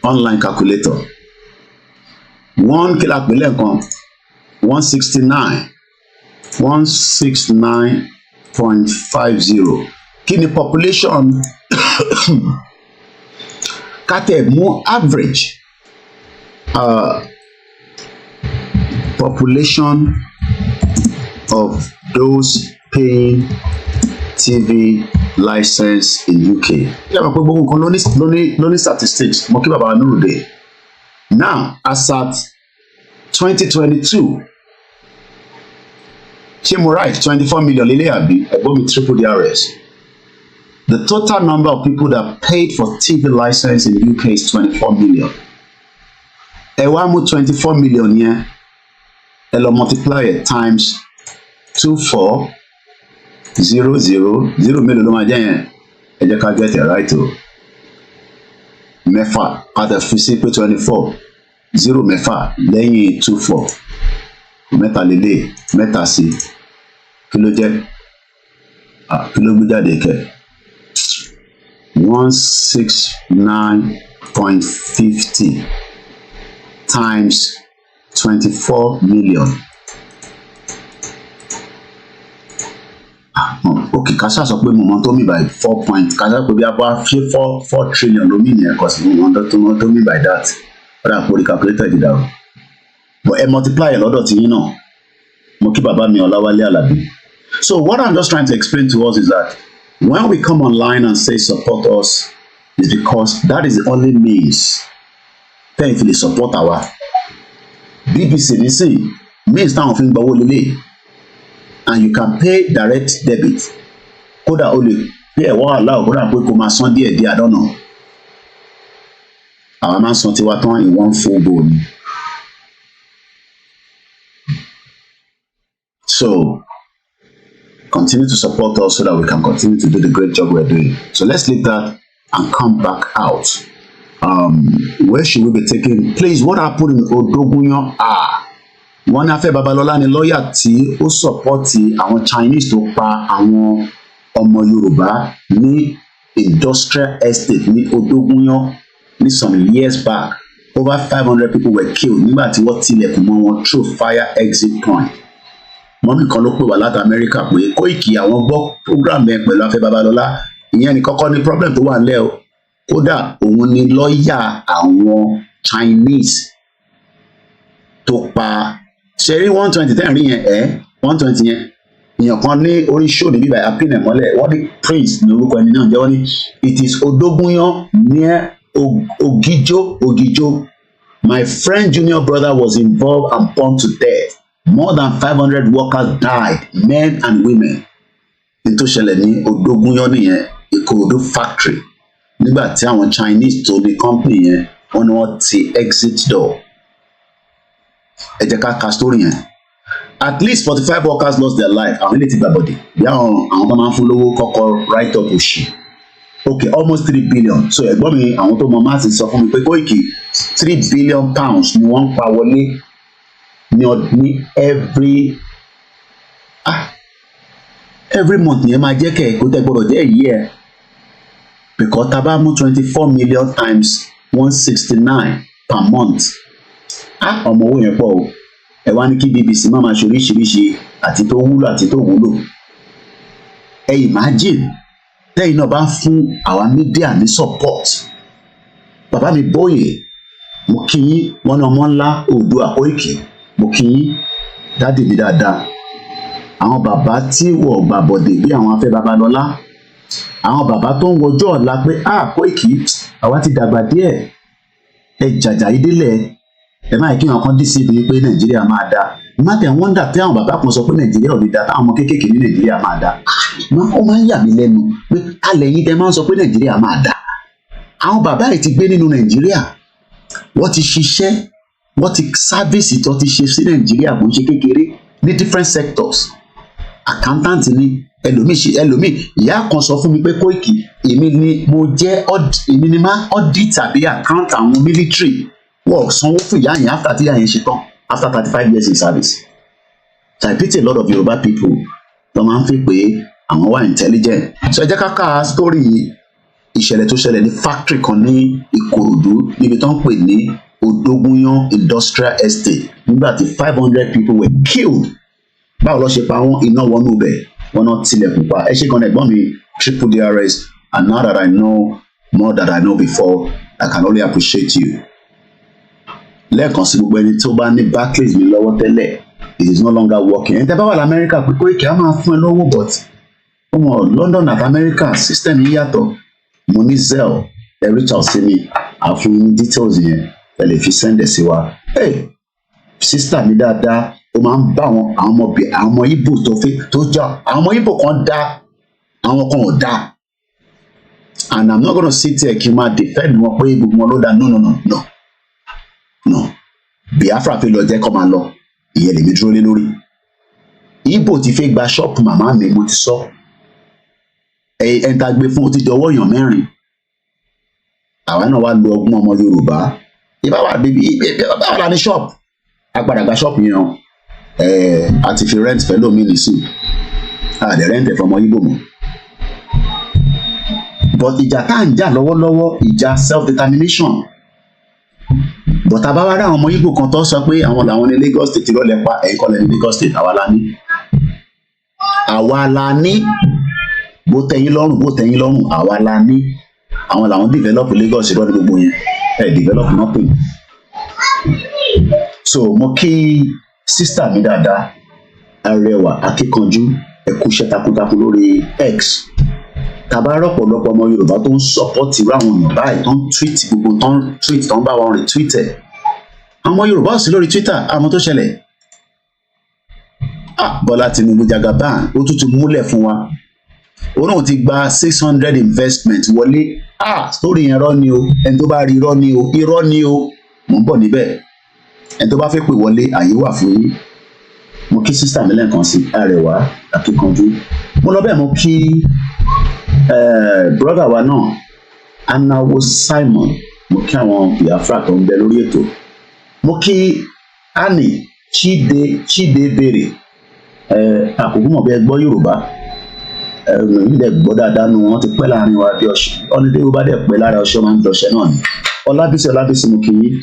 online calculator. 169.50. Kí ni population kate more average population of those paying TV license in UK. Yeah, but no statistics. Mo kí baba Nurude. Now, as at 2022, right, 24 million lele abi, me triple DRS. The total number of people that paid for TV license in the UK is 24 million. Ewamu 24 million here, elo multiply it times 2400 million lo ma jẹ́ yẹn. Ẹ jẹ́ ká get it right o. Mẹ́fà at the physical 24 0 mẹ́fà lẹ́yìn 24 mẹ́ta lélẹ̀ mẹ́ta sí kí ló jẹ́ kí ló gbé jáde kẹ́ 169.50 times 24 million. Okay, kásá sọ pé mo mọ tó mi by 4 point kásá pé bí a bá ṣe 4 trillion ló mi nìyẹn kọsí mo mọ tó mi by that. But I put the calculator did out. But I multiply a lot of things, you know. Mo kí bàbá mi Olawale Alabi. So what I'm just trying to explain to us is that when we come online and say support us, is because that is the only means thankfully support our BBC nísìn means táwọn fi ń gbowó lélẹ̀, and you can pay direct debit. Kódà o lè pay ẹ̀wọ́ àláwọ̀ kódà pé kó máa san díẹ̀, I don't know. Our man san tiwa tán in one full bowl. So continue to support us so that we can continue to do the great job we're doing. So let's leave that and come back out. Where should we be taking? Please, what happened in Odogunyan? One Afe Babalola ni lawyer tí ó support àwọn Chinese tó pa àwọn ọmọ Yorùbá ní industrial estate ní Odogunyan ní some years back. Over 500 people were killed nígbà tí wọ́n tilẹ̀kùn mọ́ wọn through fire exit point. Mọ́mí kan ló pè wá láti Amẹ́ríkà pé Koiki àwọn gbọ́ program yẹn pẹ̀lú Afe Babalola, ìyẹn ni kọ́kọ́ ní problem tó wà nílẹ̀ o. Kódà òun ni lọ́ọ̀yà àwọn Chinese tó pa ṣẹ́rí 120 tẹ́ rí yẹn 120 yẹn èèyàn kan ní orí show níbí báyìí apínẹ̀ mọ́lẹ̀ wọ́n ní Prince ní orúkọ ẹni náà jẹ́ wọ́n ní it is Odogunyan near Ogijo. My friend junior brother was involved and burned to death. More than 500 workers died, men and women. Ètò ṣẹlẹ̀ ní Odogunyan nìyẹn, Ìkòròdú factory. Nígbà tí àwọn Chinese tó ní company yẹn, wọ́n ní wọ́n ti exit door. Ẹ jẹ́ ká ka story yẹn. At least 45 workers lost their life. Àwọn ilé ti gbà bọ̀dẹ̀. Bí àwọn tó máa ń fún lówó kọ́kọ́ write up òṣì. Okay, almost 3 billion. So ẹ̀gbọ́n mi àwọn tó mọ maths sọ fún mi pé Koiki 3 billion pounds ni wọ́n ń pa wọlé ní every month ni ẹ máa jẹ́ kẹ́ kó tẹ́ gbọ́dọ̀ jẹ́ èyí ẹ̀ because tá bá mú 24 million times 169 per month ọmọ owó yẹn pọ̀ o ẹ wá ní kí BBC má máa ṣe oríṣiríṣi àti tó wúlò àti tó wúlò ẹ imagine tẹ́yìn náà bá fún àwa mídíà ní support. Bàbá mi Bóyè mo kí yín wọn ní ọmọ ńlá Oòduà Koiki mo kí yín dáàdì mi dáadáa. Àwọn bàbá tí wọ́n gbà bọ̀dẹ̀ bí àwọn Afe Babalola, àwọn bàbá tó ń wọjọ́ ọ̀la pé Koiki àwa ti dàgbà díẹ̀ ẹ jàjà yìí délẹ̀ ẹ máa kí wọn kan dí sí ibi pé Nàìjíríà máa dáa. Má tẹ̀ wọ́n dà pé àwọn bàbá kan sọ pé Nàìjíríà ò lè dáa táwọn ọmọ kéékèèké ní Nàìjíríà máa dáa. Ó máa ń yà mí lẹ́nu pé alẹ́ yìí tẹ máa ń sọ pé Nàìjíríà máa dáa. Àwọn bàbá yìí ti gbé nínú Nàìjíríà, wọ́n ti ṣiṣẹ́, wọ́n ti sáfíìsì tó ti ṣe sí Nàìjíríà kò ń ṣe kékeré ní different sectors. Accountant ni ẹlòmíì ìyá kan sọ fún mi pé Koiki èmi ni máa audit tàbí account àwọn military wọ́n sanwó fún ìyá yẹn after tí ìyá yẹn ṣe tán after 35 years in service. So I pity a lot of Yoruba people tó máa ń fi pé àwọn wà intelligent. So ẹ jẹ́ ká ká story ìṣẹ̀lẹ̀ tó ṣẹlẹ̀ ní factory kan ní Ìkòròdú níbi tó ń pè ní Odógúnyán Industrial Estate nígbà tí 500 people were killed. Báwo ló ṣe pa wọ́n? Iná wọnú bẹ̀, wọ́n náà tilẹ̀kùn pa. Ẹ ṣe gan ẹ̀gbọ́n mi Triple DRS, and now that I know more than I know before, I can only appreciate you. Lẹ́ẹ̀kan sí gbogbo ẹni tó bá ní Barclays mi lọ́wọ́ tẹ́lẹ̀, it is no longer working. Ẹni tẹ́ bá wà l'Amẹ́ríkà pé Koiki á máa fún ẹ lọ́wọ́, but ọmọ London àti America system yìí yàtọ̀. Mo ní Zelle, ẹ reach out sí mi, àfún yín details yẹn, ẹ lè fi send ẹ̀ sí wa. Hey, sister mi dáadáa, ó máa ń bá àwọn ọmọ Igbo tó jà, àwọn ọmọ Igbo kan dá, àwọn kan ò dá. And I'm not gonna sit here kí n máa defend wọn pé gbogbo wọn ló dá. No. Biafra fi lọ jẹ́ kó máa lọ, ìyẹn lèmi dúró lé lórí. Igbo ti fẹ́ gba ṣọ́ọ̀pù màmá mi, mo ti sọ. Ẹni tá a gbé fún ó ti di ọwọ́ èèyàn mẹ́rin. Àwa náà wá lo ọgbọ́n ọmọ Yorùbá. Báwo la ní ṣọ́ọ̀pù? A padà gba ṣọ́ọ̀pù yẹn a ti fi rent fẹ́ lómi nìsín. A dẹ̀ rent ẹ̀ fún ọmọ Igbo mọ́. But ìjà tá à ń jà lọ́wọ́lọ́wọ́, ìjà self-determination. But àbá wá rí àwọn ọmọ Igbo kan tó sọ pé àwọn làwọn ní Lagos State lọ́lẹ̀ pa, ẹ̀yin kọ́ lẹ̀ ní Lagos State, àwa la ní. Bó tẹ́yìn lọ́rùn, àwa la ní. Àwọn làwọn develop Lagos irọ́ ní gbogbo yẹn, develop nothing. So mo kí sister mi dáadáa, arẹwà akíkanjú, ẹ kú iṣẹ́ takuntakun lórí X. Tàbá rọ̀pọ̀lọpọ̀ ọmọ Yorùbá tó ń support irú àwọn èèyàn báyìí, tó ń tweet gbogbo tó ń bá wọn retweet ẹ̀. Àwọn Yorùbá ò sí lórí Twitter, àmọ́ tó ṣẹlẹ̀. Bọ́lá Tinubu Jagaban, ó tútù múlẹ̀ fún wa. Ó náà ti gba 600 investment wọlé. Story yẹn irọ́ ni o, ẹni tó bá rí irọ́ ni o, mò ń bọ̀ níbẹ̀. Ẹni tó bá fẹ́ pè wọlé, àyè wà fún yín. Mo kí sister mi lẹ́ẹ̀kan sí, arẹwà akíkanjú. Mo lọ bẹ́ẹ̀ mo kí brother wa náà, Anáwó Simon, mo kí àwọn Biafra tó ń bẹ lórí ètò. Mo kí Annie Chidebere, àkókò mọ̀ bí ẹ gbọ́ Yorùbá, nílẹ̀ gbọ́ dáadáa nu wọn ti pẹ́ láàrin wa bí ọṣẹ, ọ̀nà tí Yorùbá dẹ̀ pẹ́ lára ọṣẹ máa ń dọṣẹ náà ni. Ọlábísí mo kí yín.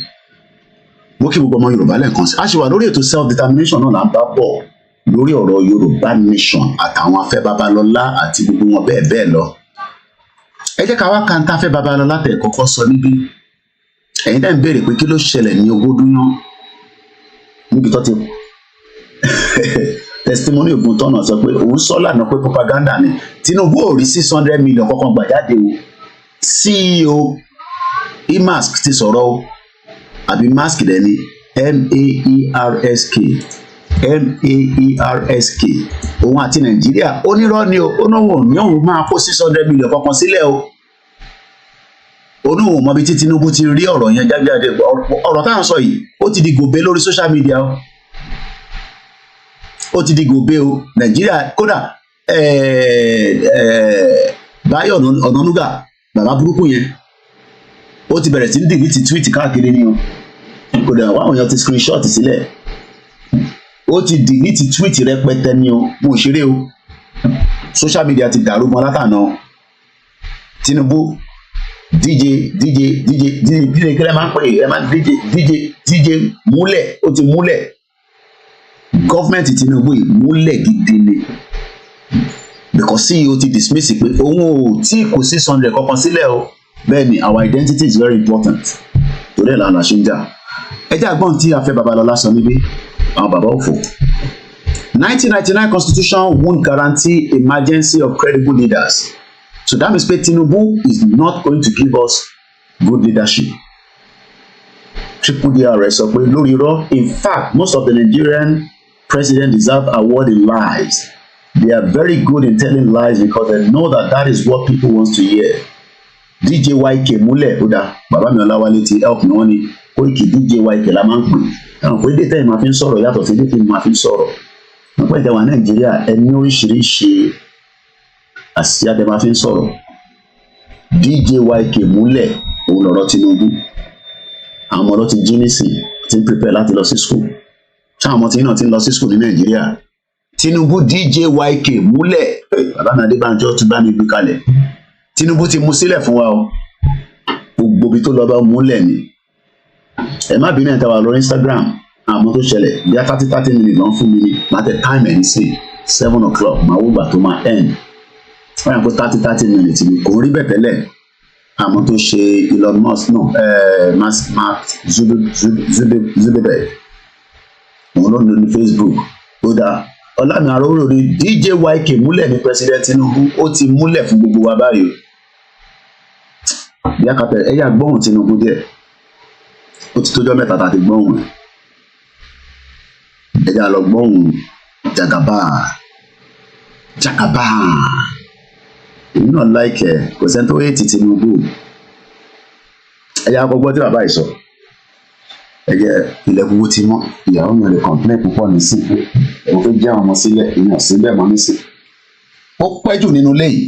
Mo kí gbogbo ọmọ Yorùbá lẹ́ẹ̀kan sí. A ṣì wà lórí ètò self-determination náà là ń bá bọ̀ lórí ọ̀rọ̀ Yoruba Nation àtàwọn Afe Babalola àti gbogbo wọn bẹ́ẹ̀ bẹ́ẹ̀ lọ. Ẹ jẹ́ ká wá kan tá Afe Babalola tẹ̀ kọ́kọ́ sọ níbí. Ẹ̀yin dẹ̀ ń béèrè pé kí ló ṣẹlẹ̀ ní Ogódúnyán níbi tó ti testimony Ògúntọ́nà sọ pé òun sọ lánàá pé propaganda ni. Tinubu ò rí 600 million kọ́kọ́ gbà jáde o. CEO Imask ti sọ̀rọ̀ o, àbí mask dẹ̀ ni MERSK òun àti Nàìjíríà onírọ́ ni o, oníwọ̀n ní òun máa kó 600 million kankan sílẹ̀ o. Oníwọ̀n mọbi tí Tinubu ti rí ọ̀rọ̀ yẹn jáde. Ọ̀rọ̀ táwọn sọ yìí ó ti di gòbé lórí social media o, ó ti di gòbé o. Nàìjíríà kódà Báyọ̀ Ọ̀nànúgà bàbá burúkú yẹn ó ti bẹ̀rẹ̀ sí ní dìgítì tweet káàkiri ni o, kò dẹ̀ wá àwọn èèyàn ti screenshot sílẹ̀. Ó ti dìgítì tweet rẹpẹtẹ ni o, mo ṣeré o. Social media ti dàrú mọ́ látànà. Tinubu DJ kílẹ̀ máa ń pè é, máa DJ múlẹ̀, ó ti múlẹ̀. Gọ́fẹ̀mẹ̀ntì Tinubu yìí múlẹ̀ gidi ni, because CEO ti dismiss pé òun ò tí kò 600 kankan sílẹ̀ o. Bẹ́ẹ̀ni, our identity is very important. Torí ẹ̀ lànà ṣe ń jà. Ẹ jẹ́ àgbọ̀n tí Afe Babalola sọ níbí, àwọn bàbá òfò. 1999 constitution won't guarantee emergency of credible leaders. So that means pé Tinubu is not going to give us good leadership. Triple DRS sọ pé lórí irọ́. In fact, most of the Nigerian presidents deserve award in lies. They are very good in telling lies because they know that is what people want to hear. DJ YK múlẹ̀ ó dá bàbá mi Ọláwálé ti help mi wọ́n ní Koiki DJ YK la máa ń pè. Àwọn pé dé tẹ́yìn máa fi ń sọ̀rọ̀ yàtọ̀ sí dé tẹ́yìn máa fi ń sọ̀rọ̀. Wọ́n pẹ́ ìjọba Nàìjíríà ẹni oríṣiríṣi àsíá tẹ́ máa fi ń sọ̀rọ̀. DJ YK múlẹ̀ òun lọ̀rọ̀ Tinubu. Àwọn ọmọ ọlọ́ ti jí nísìn ti ń prepare láti lọ sí school. Ṣé àwọn ọmọ tí náà ti ń lọ sí school ní Nàìjíríà? Tinubu DJ YK múlẹ̀. Bàbá mi Adébánjọ ti bá mi gbé kalẹ̀. Tinubu ti mú sílẹ̀ fún wa o gbogbo ibi tó lọ bá múlẹ̀ ni ẹ má bínú ẹ̀ tá wà lórí Instagram àmọ́ tó ṣẹlẹ̀ bí a 30 minutes lọ́n fún mi ní máa tẹ time ẹ̀ ní sí 7 o'clock máa wó gbà tó máa end wọ́n yà pé 30 minutes ni kò rí bẹ́ẹ̀ tẹ́lẹ̀ àmọ́ tó ṣe Elon Musk náà Mark Zuckerberg òun ló ní Facebook ó dáa ọlámi arówó rí DJ YK múlẹ̀ ní president Tinubu ó ti múlẹ̀ fún gbogbo wa báyìí bí akapẹ ẹ̀yà gbọ́hùn Tinubu díẹ̀ ó ti tójọ́ mẹ́ta tàbí gbọ́hùn ẹ̀yà lọ gbọ́hùn Jagaba èmi náà láìkẹ́ kò sẹ́ni tó hẹ́ẹ̀tì Tinubu ẹ̀yà gbọ́gbọ́ tí bàbá yìí sọ ẹ̀yẹ ilẹ̀ gbogbo ti mọ́ ìyàwó mi rẹ̀ complain púpọ̀ nísìn mo fẹ́ jẹ́ àwọn ọmọ sílẹ̀ ìyàn síbẹ̀ mọ́ nísìn ó pẹ́ jù nínú ilé yìí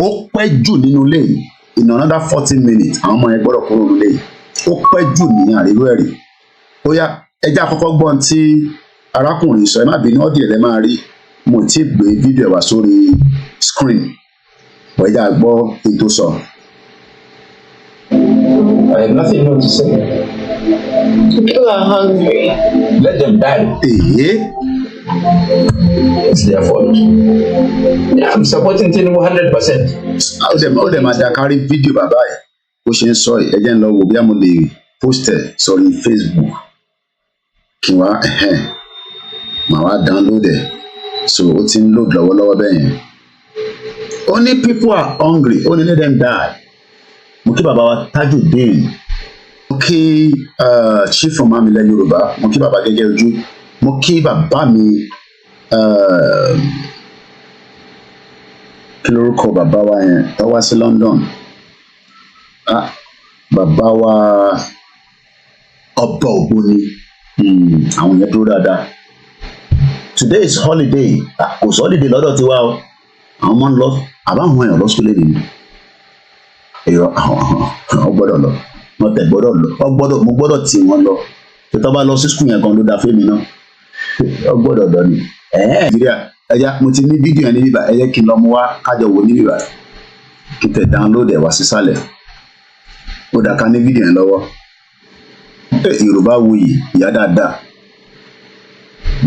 ó pẹ́ jù nínú ilé yìí in another 40 minutes àwọn ọmọ yẹn gbọ́dọ̀ kúrò nínú ilé yìí ó pẹ́ jù ní àríwú ẹ̀rí ó yá ẹjẹ́ àkọ́kọ́ gbọ́n tí arákùnrin sọ ẹ má bínú ọ́dì ẹ̀lẹ́ máa rí mo ti gbé fídíò ẹ̀ wá sórí screen wọ́n ẹjẹ́ àgbọ́ ètò sọ. I have nothing more to say. People are hungry. Let them die. It's their fault. Yeah, I'm supporting Tinubu 100%. Ó dẹ̀ máa dákárí fídíò bàbá ẹ̀ bó ṣe ń sọ ẹ jẹ́ ń lọ wò bí mo lè post ẹ̀ sórí Facebook kí n wá màá wá download ẹ̀ so ó ti ń load lọ́wọ́lọ́wọ́ bẹ́ẹ̀ yẹn. Ó ní people are hungry ó ní let them die. Mo kí bàbá wa Tajudeen mo kí chief from amílẹ̀ Yorùbá mo kí bàbá Gẹ́gẹ́ Ojú mo kí bàbá mi kí lórúkọ bàbá wa yẹn tó wá sí London bàbá wa Ọba Ògbóni àwọn yẹn dúró dáadáa. Today is holiday kò sí holiday lọ́dọ̀ tiwa o àwọn ọmọ ń lọ àbáwọn èèyàn lọ sílé nìyí èèyàn àwọn gbọ́dọ̀ lọ wọn tẹ gbọ́dọ̀ lọ mo gbọ́dọ̀ tì wọn lọ tó tọ́ bá lọ sí skul yẹn gan ló dáa fún mi náà ọ gbọ́dọ̀ lọ ni Nàìjíríà ẹ̀yà mo ti ní fídíò yẹn ní bíbá ẹ̀yẹ kí n lọ mú wá kájọ wò ní bíbá kí tẹ download ẹ̀ wá sísàlẹ̀ ó dà ká ní fídíò yẹn lọ́wọ́ Yorùbá wuyì ìyá dáadáa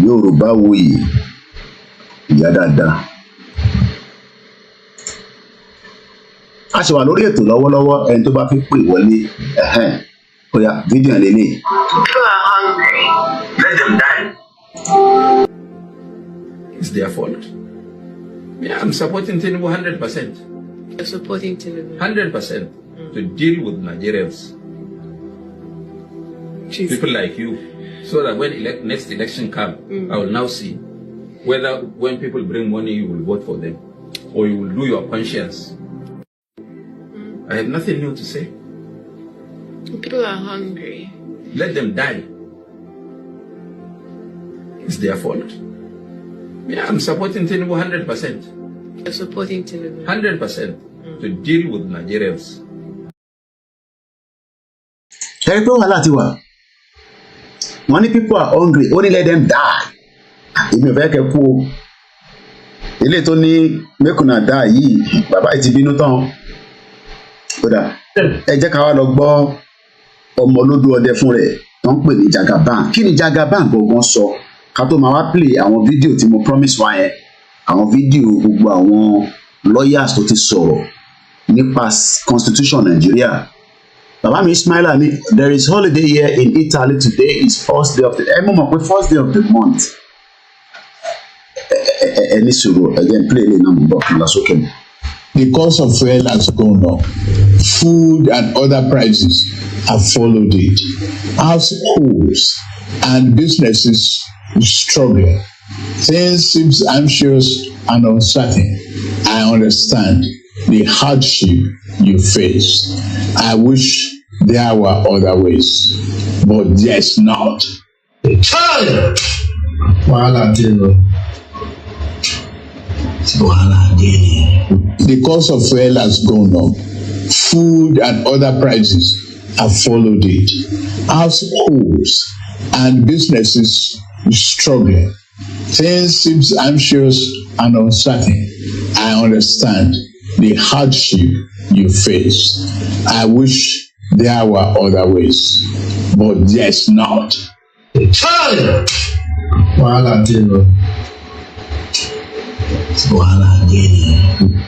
Yorùbá wuyì ìyá dáadáa. A ṣe wà lórí ètò lọ́wọ́lọ́wọ́ ẹni tó bá fi pè wọlé ó yá fídíò yẹn lélẹ̀. People are hungry. Let them die. It's their fault. Yeah, I'm supporting Tinubu 100%. You're supporting Tinubu 100% to deal with Nigerians. People like you, so that when next election comes, I will now see whether when people bring money you will vote for them or you will do your conscience. I have nothing new to say. People are hungry. Let them die. It's their fault. Yeah, I'm supporting Tinubu 100%. You're supporting Tinubu 100% to deal with Nigerians. Ẹ̀rí pé wàhálà ti wà. Wọ́n ní people are hungry, only let them die. Èmi ò fẹ́ kẹ́ kú o. Ilé tó ní make una die yìí, bàbá yìí ti bínú tán. Kódà ẹ jẹ́ ká wá lọ gbọ́ ọmọ olódò ọdẹ fún rẹ̀ tó ń pè ní Jagaban. Kí ni Jagaban gbọ̀ngàn sọ? Ká tó máa wá play àwọn fídíò tí mo promise wa yẹn. Àwọn fídíò gbogbo àwọn lawyers tó ti sọ̀rọ̀ nípa constitution Nigeria. Bàbá mi Ismaila ni there is holiday here in Italy today is first day of the mọ̀ pé first day of the month. Ní sùúrù ẹ̀jẹ̀ ń play ilé náà mọ̀ bọ̀ lọ sókè mi. The cost of fuel has gone up. Food and other prices have followed it. Households and businesses struggling. Things seem anxious and uncertain. I understand the hardship you face. I wish there were other ways, but there's not. The cost of fuel has gone up. Food and other prices have followed it. Households and businesses struggling. Things seem anxious and uncertain. I understand the hardship you face. I wish there were other ways, but there's not.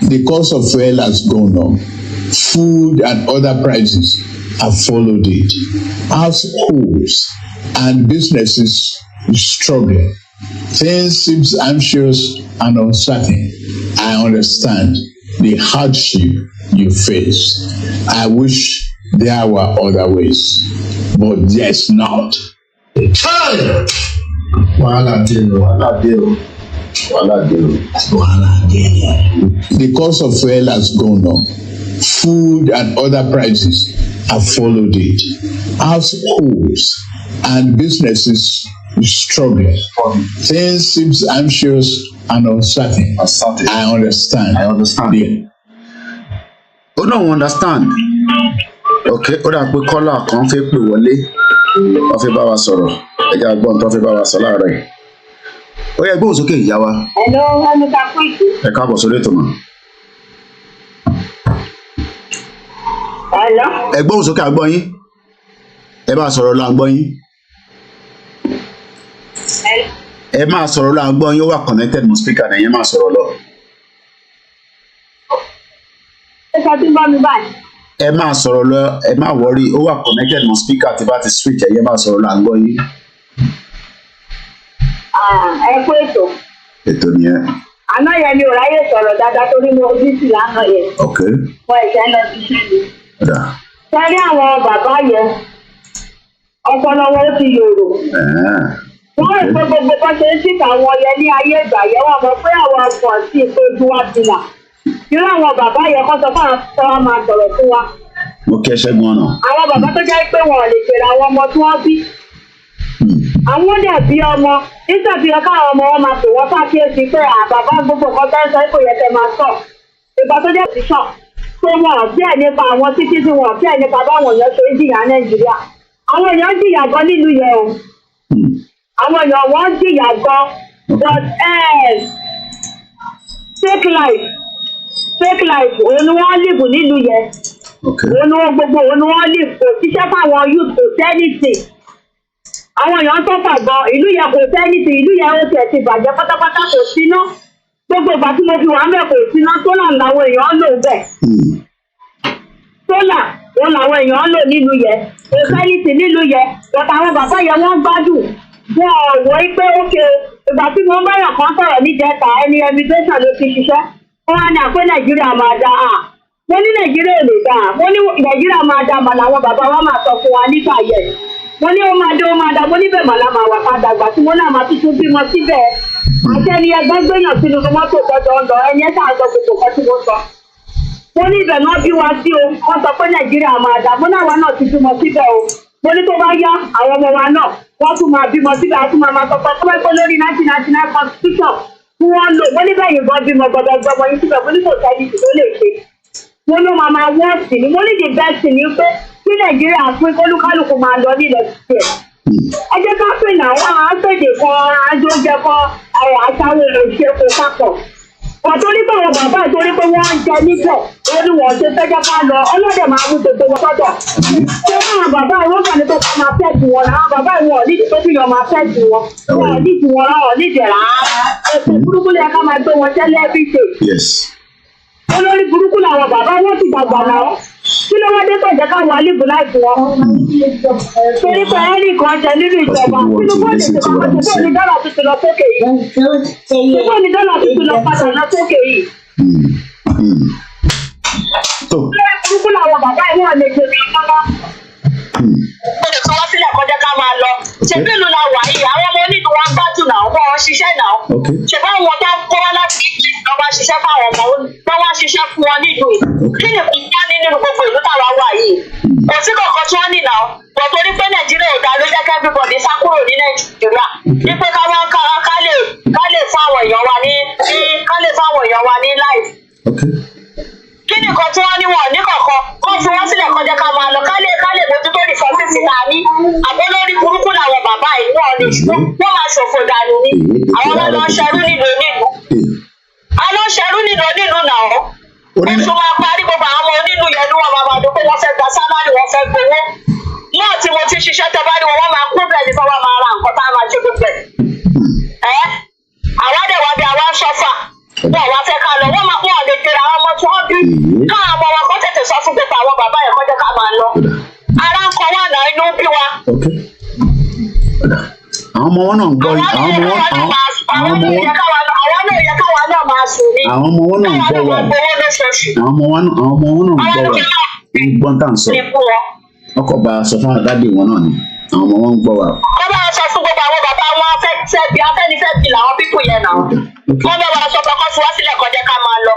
The cost of fuel has gone up. Food and other prices have followed it. Households and businesses struggling. Things seem anxious and uncertain. I understand the hardship you face. I wish there were other ways, but there's not. The cost of fuel has gone up. Food and other prices have followed it. Households and businesses struggling. Things seem anxious and uncertain. I understand. Oh no, understand. Okay, ó dà pé kọ́lá kan fẹ́ pè wọlé. Wọ́n fẹ́ bá wa sọ̀rọ̀. Ẹ jẹ́ àgbọ̀n tó fẹ́ bá wa sọ láàárọ̀ yìí. Ó yẹ gbóhùn sókè ìyá wa. Hello, I'm Takwiti. Ẹ káàbọ̀ sórí ètò mọ̀. Hello. Ẹ gbóhùn sókè àgbọ̀ yín. Ẹ bá sọ̀rọ̀ lọ àgbọ̀ yín. Ẹ máa sọ̀rọ̀ lọ àgbọ̀ yín, ó wà connected mọ́ speaker náà, yẹn máa sọ̀rọ̀ lọ. Ẹ sọ tí ń bá mi báyìí. Ẹ máa sọ̀rọ̀ lọ, ẹ má worry, ó wà connected mọ́ speaker tí bá ti switch ẹ yẹn máa sọ̀rọ̀ lọ àgbọ̀ yín. Ẹ kú ètò. Ètò nìyẹn. Àná yẹn mi ò ráyè sọ̀rọ̀ dáadáa torí mo ojú sí lánàá yẹn. Okay. Mo ẹ̀ṣẹ̀ lọ sí ṣẹ́ni. Ọ̀dà. Sẹ́rí àwọn bàbá yẹn, ọpọlọ wọn ti yòrò. Wọ́n rò pé gbogbo bá ṣe ń síta àwọn yẹn ní ayé ìgbà yẹn wọ́n mọ̀ pé àwọn ọkọ̀ sí ètò ojú wa ti là. Irú àwọn bàbá yẹn kọ́ sọ fún àwọn tó wá máa sọ̀rọ̀ fún wa. Mo kẹ́ ṣẹ́gun ọ̀nà. Àwọn bàbá tó jẹ́ pé wọn ò lè jèrè àwọn ọmọ tí wọ́n bí. Àwọn dẹ̀ bí ọmọ níṣàfihàn káwọn ọmọ wọn máa pè wọ́n ṣàkíyèsí pé àbàbá gbogbo nǹkan tó ń sọ pé yẹ kẹ́ máa sọ. Ìgbà tó jẹ́ òṣìṣàn pé wọn ò bí ẹ̀ nípa àwọn títí tí wọn ò bí ẹ̀ nípa báwọn èèyàn ṣe ń jìyà Nàìjíríà. Àwọn èèyàn jìyà gan nílùú yẹn o. Àwọn èèyàn wọ́n jìyà gan but fake life òun ni wọ́n live nílùú yẹn. Òun ni wọ́n gbogbo òun ni wọ́n live kò síṣẹ́ fáwọn youth kò sẹ́nìtì. Àwọn èèyàn tó fà gan ìlú yẹn kò sẹ́nìtì ìlú yẹn ó tiẹ̀ ti bàjẹ́ pátápátá kò síná. Gbogbo ìgbà tí mo fi wà ń bẹ̀ kò síná sólà làwọn èèyàn lò bẹ̀. Sólà òun làwọn èèyàn lò nílùú yẹn kò sẹ́nìtì nílùú yẹn bọ̀tà àwọn bàbá yẹn wọ́n gbádùn. Wọ́n wọ́ pé ókè ìgbà tí wọ́n bá yàn kan sọ̀rọ̀ níjẹta ẹni immigration ló ti ṣiṣẹ́. Wọ́n wá ní àpé Nàìjíríà máa da mo ní Nàìjíríà ò lè da mo ní Nàìjíríà máa da mà làwọn bàbá wa máa sọ fún wa nígbà yẹn. Mo ní ó máa da mo níbẹ̀ mà láwọn àwà padà gbà tí mo náà máa tuntun bímọ síbẹ̀. Àtẹni ẹgbẹ́ gbéyàn sínú mọ́tò gbọdọ̀ ń lọ ẹni ẹ̀ sáà sọ gbogbo kan tí mo sọ. Mo ní ibẹ̀ náà bí wa sí o wọ́n sọ pé Nàìjíríà máa da mo náà wá náà ti bímọ síbẹ̀ o. Mo ní tó bá yá àwọn ọmọ wa náà wọ́n tún máa bímọ síbẹ̀ a tún máa sọ pé ọmọ ẹgbẹ́ lórí 1999 constitution tí wọ́n lò mo ní bẹ́ẹ̀ yìí gan bímọ gbọdọgbọmọ yìí síbẹ̀ mo ní kò sẹ́ni tó lè ṣe. Mo ní máa wọ́ọ̀sì ni mo ní the best ni pé kí Nàìjíríà pín kólúkálùkù máa lọ nílẹ̀ tiẹ̀. Ẹ jẹ́ ká pè náà wọ́n á pèdè kan àjọjẹ kan àṣàwọ̀ òṣèkò papọ̀. Torí pé àwọn bàbá ìtorí pé wọ́n ń jẹ níbẹ̀ lórí wọ́n ṣe fẹ́ jẹ́ ká lọ ọlọ́dẹ̀ máa mú gbogbo wọn sọ́dọ̀. Ṣé àwọn bàbá ìwọ́n kàn ní pé ká máa fẹ́ jù wọn náà àwọn bàbá ìwọ̀n nídìí pé kí yọ máa fẹ́ jù wọn. Wọ́n nídìí wọn náà nídìí rárá. Ètò burúkú lè ká máa gbé wọn tẹ́lẹ̀ every day. Olórí burúkú làwọn bàbá wọn ti dàgbà náà. Kí ló wá dé tó jẹ́ káwọn alíbù láìpù wọn? Torí pé ẹnì kan jẹ nínú ìjọba. Tinubu ní ti kọ́kọ́ ṣe bó ní dọ́là tuntun lọ sókè yìí. Ṣé bó ní dọ́là tuntun lọ padà lọ sókè yìí? Olórí burúkú làwọn bàbá ìwọ̀n lè ṣe ní ọmọ. Ó lè fi wọ́n sílẹ̀ kọjá ká máa lọ. Ṣé bí ìlú la wà yìí? Àwọn ọmọ onídùú wa ń gbádùn náà, wọ́n ṣiṣẹ́ náà. Ṣé báwọn tó ń kó wá láti lọ wá ṣiṣẹ́ fáwọn ọmọ tó wá ṣiṣẹ́ fún wọn nílùú? Kí ni kò wá nínú gbogbo ìlú táwa wà yìí? Kò sí kankan tí wọ́n ní náà. Bọ̀ torí pé Nàìjíríà ò dá ló jẹ́ kí everybody sá kúrò ní Nàìjíríà. Ní pé ká lè fáwọn èèyàn wa ní life. Kí ni nǹkan tí wọ́n ní wọ̀n ní kọ̀ọ̀kan? Kó fi wọ́n sílẹ̀ kọjá ká máa lọ ká lè mójútó resources ta ní. Àbọ̀ lórí burúkú làwọn bàbá yìí wọ́n lè wọ́n máa ṣòfò dànù ní. Àwọn ọmọ lọ ṣerú nílùú onílùú. Àwọn ṣerú nílùú onílùú náà. Oṣù máa parí gbogbo àwọn ọmọ onílùú sálárì wọn fẹ́ gbowó náà tí mo ti ṣiṣẹ́ tẹ́ bá ní wọn máa kó bẹ́ẹ̀ ní fọwọ́ máa ra nǹkan tá a máa ṣe gbogbo ẹ̀ àwa dẹ̀ wá bí àwa ń ṣọ́fà wọn wá fẹ́ ká lọ wọ́n máa pọ̀ lè tẹ̀lé àwọn ọmọ tí wọ́n bí káwọn ọmọ wọn kọ́ tètè sọ fún gbogbo àwọn bàbá yẹn kọjá ká máa lọ ara ń kọ wà náà inú bí wa. àwọn ọmọ wọn náà ń gbọ́ àwọn ọmọ wọn náà yẹ káwa náà máa sùn ní àwọn ọmọ wọn náà ń gbọ́ wa àwọn ọmọ wọn náà ń gbọ́ wa ń gbọ́n tá à ń sọ ọkọ̀ bá a sọ fún àdádé wọn náà ni àwọn ọmọ wọn ń gbọ́ wa. wọ́n bá a sọ fún gbogbo àwọn bàbá wọn afẹ́nifẹ́bi làwọn pípù yẹn náà wọ́n bá wa sọ pé kọ́ fi wá sílẹ̀ kọjá ká máa lọ.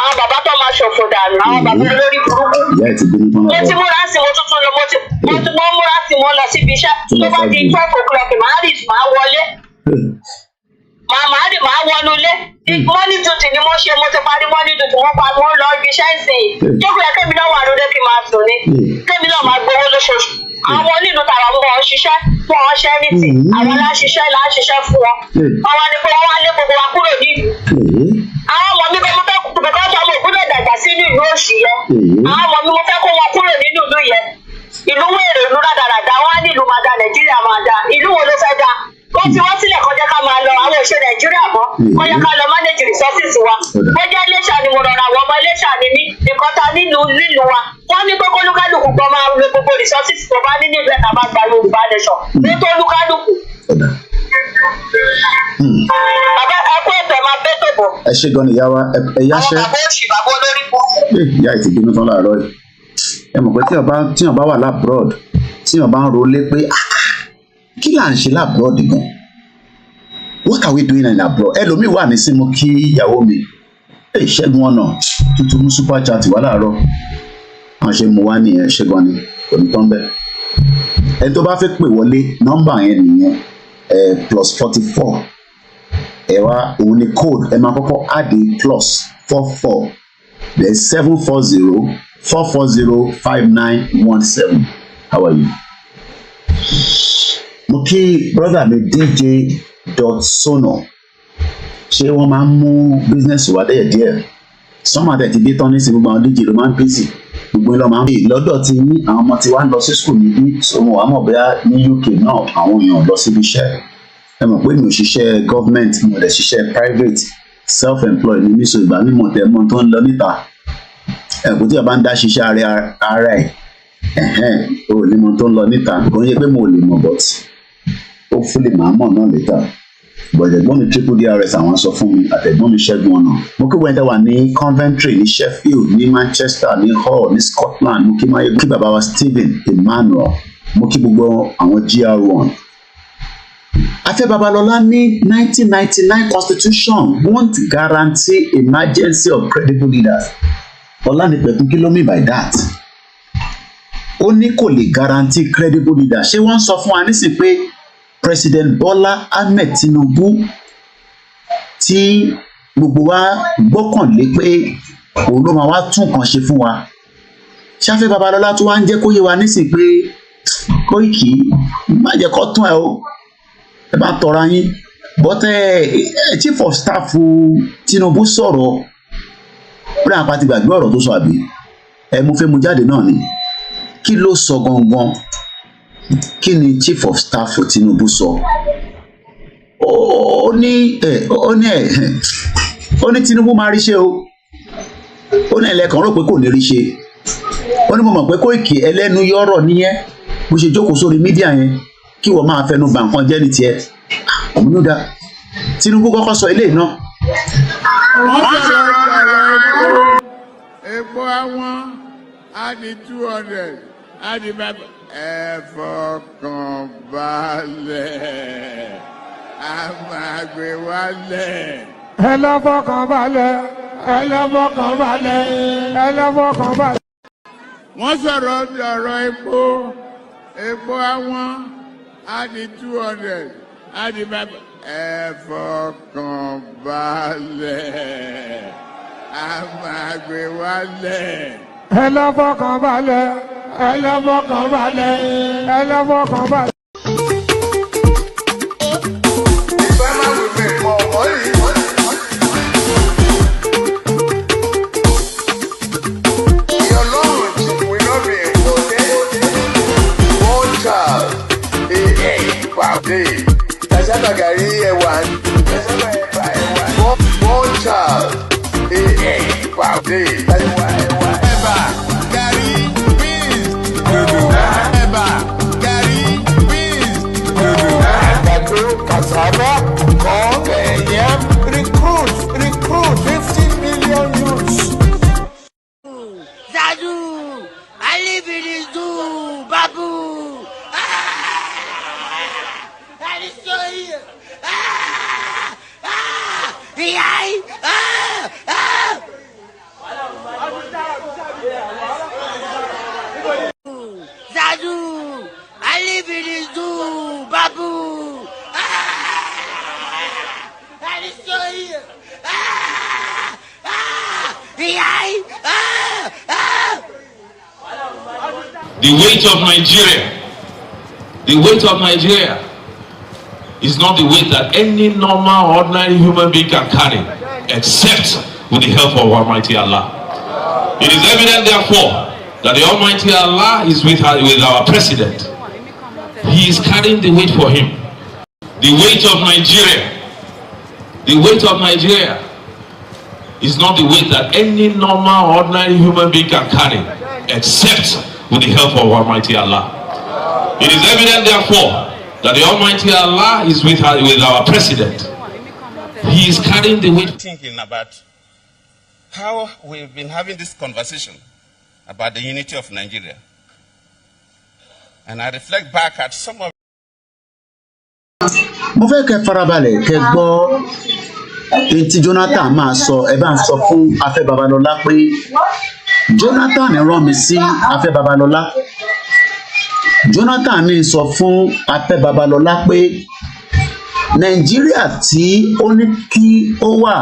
àwọn bàbá tó máa ṣòfò dànù àwọn bàbá olórí burúkú. mo ti múra sí mo tuntun lọ mo múra sí mo lọ síbi iṣẹ́ tó bá di 12 o'clock màá wọlé màá wọnú ilé morning duty ni mo ṣe mo ti parí morning duty mo lọ ibi iṣẹ́ ìsìn jókòó yẹ kémi náà wà lóde kí n máa sùn ní kémi náà máa gbowó lóṣooṣù àwọn onílù tààrà mú wọn ṣiṣẹ́ fún wọn ṣẹ́ ní tì àwọn láṣiṣẹ́ fún wọn àwọn ni pé wọ́n wá lé gbogbo wa kúrò nílùú àwọn ọmọ mi mo fẹ́ kó ọmọ òkúrò dàgbà sínú ìlú òṣì yẹn àwọn ọmọ mi mo fẹ́ kó wọn kúrò nínú ìlú yẹn ìlú wèrè ìlú rádaràdà wọn á ní ìlú máa da Nàìjíríà máa da ìlú wo ló fẹ́ da wọ́n fi wọ́n sílẹ̀ kọjá ká máa lọ àwọn òṣèré Nàìjíríà mọ́ kọjá ká lọ manage resources wa wọ́n jẹ́ Iléṣà ni mo rọra àwọn ọmọ Iléṣà ni mí nǹkan ta nílùú wa wọ́n ní pé kólúkálùkù gbọ́ máa lo gbogbo resources tó bá ní nílùú ẹ̀ka máa gba Yorùbá Nation ní tó lúkálùkù. bàbá ẹ kó ẹ̀fẹ̀ máa bẹ́ tó bọ̀. ẹ ṣe gan ni ìyá wa ẹ yáṣẹ́. àwọn bàbá òṣì bàbá olórí bọ́. ìyá ìtì bínú tán láàárọ̀ yìí ẹ mọ̀ pé tíyàn bá wà lábúrọ̀d tíyàn bá ń rolé pé kí là ń ṣe lábúrọ̀d gan what are we doing in abroad ẹlòmíì wà ní símú kí ìyàwó mi ṣẹ́gun ọ̀nà tuntun mú super chat wà láàárọ̀ àwọn ṣe mú wá nìyẹn ṣẹ́gun ni kò ní tán bẹ́ẹ̀ ẹni tó bá fẹ́ pè wọlé nọ́mbà yẹn nìyẹn +44 ẹ wá òun ni code ẹ máa kọ́kọ́ add +44 then 740-440-5917 how are you? mo kí brother mi DJ .sono ṣé wọ́n máa ń mú business wá díẹ̀díẹ̀ sọ́mà tẹ̀ ti dé tán ní sí gbogbo àwọn DJ ló máa ń pèsè gbogbo ẹ̀ lọ́ máa ń pè lọ́dọ̀ tí ní àwọn ọmọ tí wá ń lọ sí school níbí sọmọ wàá mọ̀ bóyá ní UK náà àwọn èèyàn lọ síbi iṣẹ́ ẹ mọ̀ pé mi ò ṣiṣẹ́ government mo lè ṣiṣẹ́ private self-employed ní mísọ ìgbà mímọ̀ tẹ̀ mọ́ tó ń lọ níta ẹ̀kú tí a bá ń dá ṣiṣẹ́ ara ẹ̀ o ò ní mọ̀ tó ń lọ níta kò ń yẹ pé mo ò lè mọ̀ but hopefully màá mọ̀ náà later bọ̀dẹ̀gbọ́n mi DRS àwọn sọ fún mi àtẹ̀gbọ́n mi ṣẹ́gun ọ̀nà mo kí wọ́n wà ní Coventry ní Sheffield ní Manchester ní Hull ní Scotland mo kí máyé kí bàbá wa Stephen Emmanuel mo kí gbogbo àwọn GR1. Afe Babalola ní 1999 constitution won't guarantee emergency of credible leaders. Ọlánìpẹ̀kun kí ló mean by that? Ó ní kò lè guarantee credible leaders. Ṣé wọ́n sọ fún wa nísìnyí pé President Bola Ahmed Tinubu tí gbogbo wa gbọ́kànlé pé òun ló máa wá tún nǹkan ṣe fún wa. Ṣé Afe Babalola tó wá ń jẹ́ kó yé wa nísìnyí pé Koiki má jẹ́ kó tún ẹ o ẹ bá tọra yín but chief of staff Tinubu sọ̀rọ̀ ó dáhùn pàtí gbàgbé ọ̀rọ̀ tó sọ àbí mo fẹ́ mu jáde náà ni kí ló sọ gangan kí ni chief of staff Tinubu sọ ó ní Tinubu máa rí ṣe o ó ní ẹlẹ́kan rò pé kò ní rí ṣe ó ní mo mọ̀ pé Koiki ẹlẹ́nu yọ̀rọ̀ nìyẹn bó ṣe jókòó sórí mídíà yẹn kí wọ́n máa fẹnu bà nǹkan jẹ́ ní tiẹ̀ òmìnira Tinubu kọ́kọ́ sọ ilé náà. wọ́n sọ̀rọ̀ epo àwọn á di 200 á di bàbá ẹ fọkàn balẹ̀ a máa gbé wálẹ̀. ẹ lọ fọkàn balẹ̀ ẹ lọ fọkàn balẹ̀ ẹ lọ fọkàn balẹ̀. wọ́n sọ̀rọ̀ ọ̀rọ̀ epo àwọn á di 200 á di bàbá ẹ fọkàn balẹ̀ a máa gbé wálẹ̀. ẹ lọ fọkàn balẹ̀ ẹ lọ fọkàn balẹ̀ ẹ lọ fọkàn balẹ̀. We know Cassava, corn, yam, recruit 15 million youths. Zadu, I live in this zoo, Babu. I destroy you. Zadu, I live in this zoo, Babu. I destroy you. The weight of Nigeria is not the weight that any normal, ordinary human being can carry, except with the help of Almighty Allah. It is evident, therefore, that the Almighty Allah is with our president. He is carrying the weight for him. The weight of Nigeria is not the weight that any normal, ordinary human being can carry, except with the help of Almighty Allah. It is evident, therefore, that the Almighty Allah is with our president. He is carrying the weight. Thinking about how we've been having this conversation about the unity of Nigeria. And I reflect back at some of mo fẹ́ kẹ́ farabalẹ̀ kẹ́ gbọ́ tí Jonathan máa sọ ẹ bá ń sọ fún Afe Babalola pé Jonathan rán mi sí Afe Babalola. Jonathan ní sọ fún Afe Babalola pé Nàìjíríà tí ó ní kí ó wà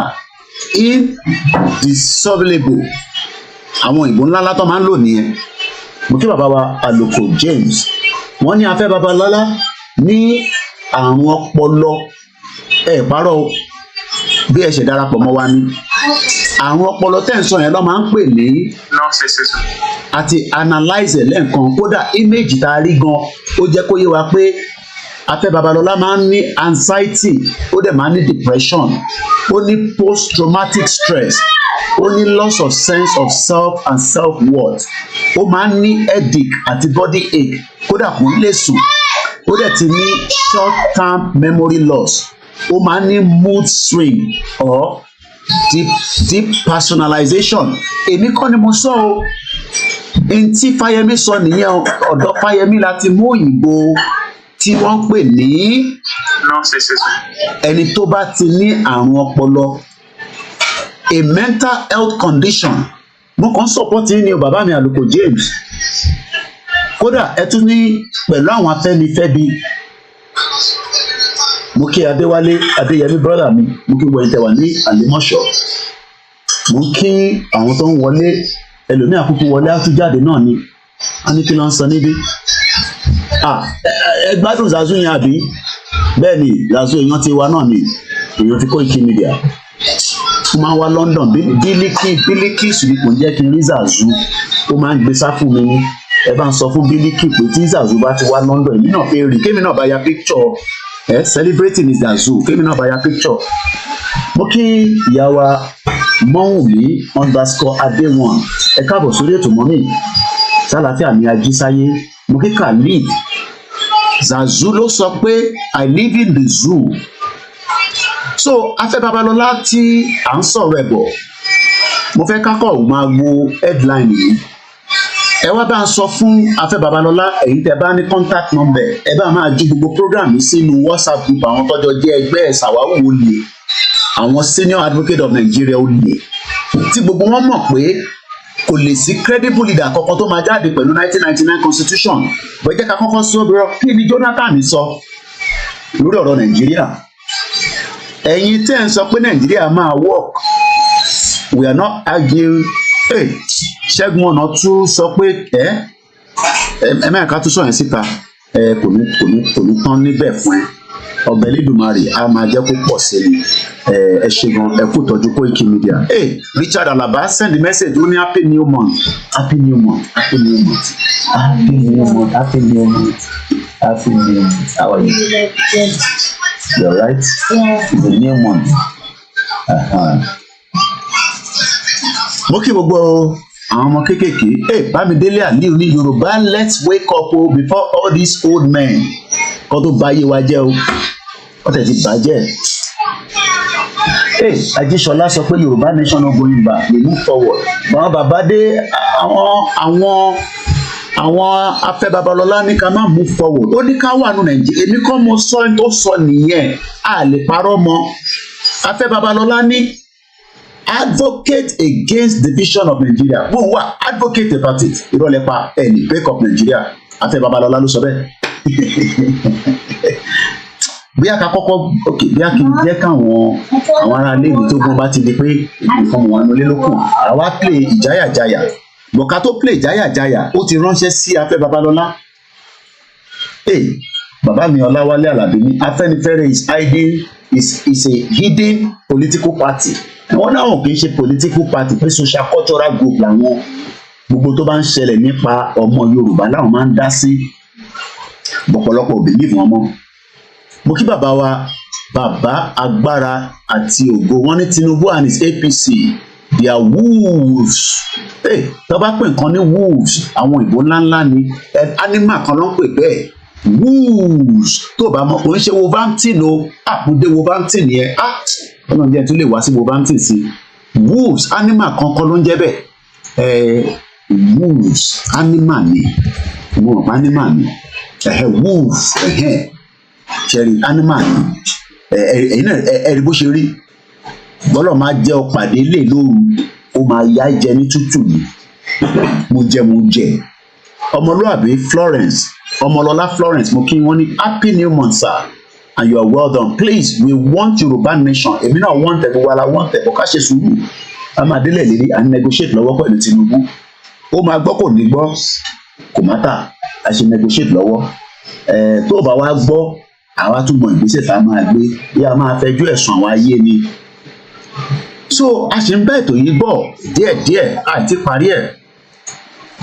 indissoluble àwọn ìbò ńlá látọ̀ máa ń lò nìyẹn. Mo kí bàbá wa Àlùkò James wọ́n ní Afe Babalola ní àrùn ọpọlọ parọ́ bí ẹ ṣe darapọ̀ mọ́ wa ní àrùn ọpọlọ tẹ́ ń sọ yẹn ló máa ń pè ní narcissism. àti analyze lẹ́ẹ̀kan kódà image tá a rí gan ó jẹ́ kó yé wa pé Afe Babalola máa ń ní anxiety ó dẹ̀ máa ń ní depression ó ní post-traumatic stress ó ní loss of sense of self and self-worth ó máa ń ní headache àti body ache kódà kò lè sùn ó dẹ̀ ti ní short-term memory loss ó máa ń ní mood swing or deep personalization. Èmi kọ́ ni mo sọ o ntí Fáyẹmí sọ nìyẹn ọ̀dọ̀ Fáyẹmí láti mú òyìnbó tí wọ́n ń pè ní narcissism. ẹni tó bá ti ní àrùn ọpọlọ a mental health condition. Mo kàn support yín ni o bàbá mi Àlùkò James kódà ẹ tún ní pẹ̀lú àwọn Afẹ́nifẹ́bi mo kí Adéwálé Adéyẹmí brother mi mo kí wọ́n tẹ̀wá ní Àlèmọ́ṣọ́ mo kí àwọn tó ń wọlé ẹlòmíà kúkú wọlé àtújáde náà ni a ní kí ló ń sọ níbí ẹ gbádùn Zazu yẹn àbí bẹ́ẹ̀ ni Zazu èèyàn ti wa náà ni èèyàn ti Koiki Media ó máa ń wá London bílíkì sùdí kò ń jẹ́ kí n rí Zazu ó máa ń gbé sáfù mi ní ẹ bá ń sọ fún bílíkì pé tí Zazu bá ti wá London èmi náà fẹ́ rí kémi náà bá ya picture celebrating is Zazu kémi náà bá ya picture. Mo kí ìyá wa Mọ́wùmí_Adéwọ̀n ẹ káàbọ̀ sórí ètò mọ́mì sálàáfíà ní ajísáyé. Mo kí Khalid Zazu ló sọ pé I live in the zoo. So Afe Babalola tí à ń sọ̀rọ̀ ẹ̀ bọ̀ mo fẹ́ kákọ̀ ò máa wo headline yìí ẹ wá bá ń sọ fún Afe Babalola èyí tẹ́ bá ní contact number ẹ bá máa ju gbogbo program yìí sínú WhatsApp group àwọn tọ́jọ́ jẹ́ ẹgbẹ́ ṣàwáwò olè àwọn senior advocate of Nigeria olè tí gbogbo wọn mọ̀ pé kò lè sí credible leader kankan tó máa jáde pẹ̀lú 1999 constitution bẹ́ẹ̀ jẹ́ ká kọ́kọ́ sọ́bìrọ̀ kí ni Jonathan sọ lórí ọ̀rọ̀ Nàìjíríà ẹ̀yin tẹ́ ń sọ pé Nàìjíríà máa work we are not arguing Ṣẹ́gun ọ̀nà tún sọ pé ẹ mẹ́rin ká tún sọ yẹn síta kò ní tán níbẹ̀ fún ẹ ọbẹ̀ Elédùmarè a máa jẹ́ kó pọ̀ sí i ẹ ṣe gan ẹ kú tọ́jú Koiki Media. Richard Alaba send the message ó ní happy new month happy new month happy new month happy new month happy new month happy new month how are you? You're right? Yeah. It's a new month. mo kí gbogbo àwọn ọmọ kéékèèké Bámidélé Aliu ní Yorùbá let's wake up before all these old men kó tó bá yé wa jẹ́ o ó tẹ̀ ti bàjẹ́. Ajíṣọlá sọ pé Yorùbá Nation no going back we move forward. Bàbá bàbá dé àwọn Afe Babalola ní ká má move forward. Ó ní ká wà nù Nàìjíríà. Èmi kọ́ mo sọ tó sọ nìyẹn. A lè parọ́ mọ́. Afe Babalola ní advocate against division of Nigeria. Wọ́n wà advocate about it. Ìrọ̀lẹ́pà ẹni break up Nigeria. Afe Babalola ló sọ bẹ́ẹ̀. Bí a ká kọ́kọ́ bí a kì í jẹ́ káwọn ará ilé ìwé tó gbọ́n bá ti di pé nǹkan wọn lé lókun àwa play ìjáyàjáyà bọ̀ká tó play ìjáyàjáyà ó ti ránṣẹ́ sí Afe Babalola. Bàbá mi Ọláwálé Àlàbí ní Afẹ́nifẹ́re is a hidden political party. Wọ́n náà kì í ṣe political party pé social cultural group làwọn gbogbo tó bá ń ṣẹlẹ̀ nípa ọmọ Yorùbá láwọn máa ń dá sí ọ̀pọ̀lọpọ̀ òbí fún ọmọ. Mo kí bàbá wa bàbá agbára àti ògo wọn ní Tinubu and his APC they are wolves. Tó bá pè nǹkan ní wolves àwọn ìbò ńláńlá ni animal kan ló ń pè bẹ́ẹ̀ wolves tó bá mọ̀ kò ń ṣe Wolverhampton o àpòdé Wolverhampton yẹn ọ̀nà jẹ́ tó lè wá sí Wolverhampton sí wolves animal kankan ló ń jẹ́ bẹ́ẹ̀ wolves animal ni mo rò pé animal ni wolves ṣẹ̀rí animal ẹ̀yin náà ẹ̀rí bó ṣe rí bọ́lọ̀ máa jẹ́ ọ̀pàdé lè lóru ó máa yá jẹ ní tútù ni mo jẹ ọmọlúwàbí Florence Ọmọlọ́lá Florence mo kí wọ́n ní happy new month sir and you are well done please we want Yorùbá Nation èmi náà want ẹ̀ gbogbo ala want ẹ̀ kó ká ṣe sùúrù a máa délẹ̀ lérí à ń negotiate lọ́wọ́ pẹ̀lú Tinubu ó máa gbọ́ kò ní gbọ́ kò má tà a ṣe negotiate lọ́wọ́ tó bá wá gbọ́ àwa tún mọ ìgbésẹ̀ tá a máa gbé bí a máa fẹjọ́ ẹ̀sùn àwọn ayé ni. So a ṣe ń bá ètò yìí bọ̀ díẹ̀díẹ̀ àti parí ẹ̀.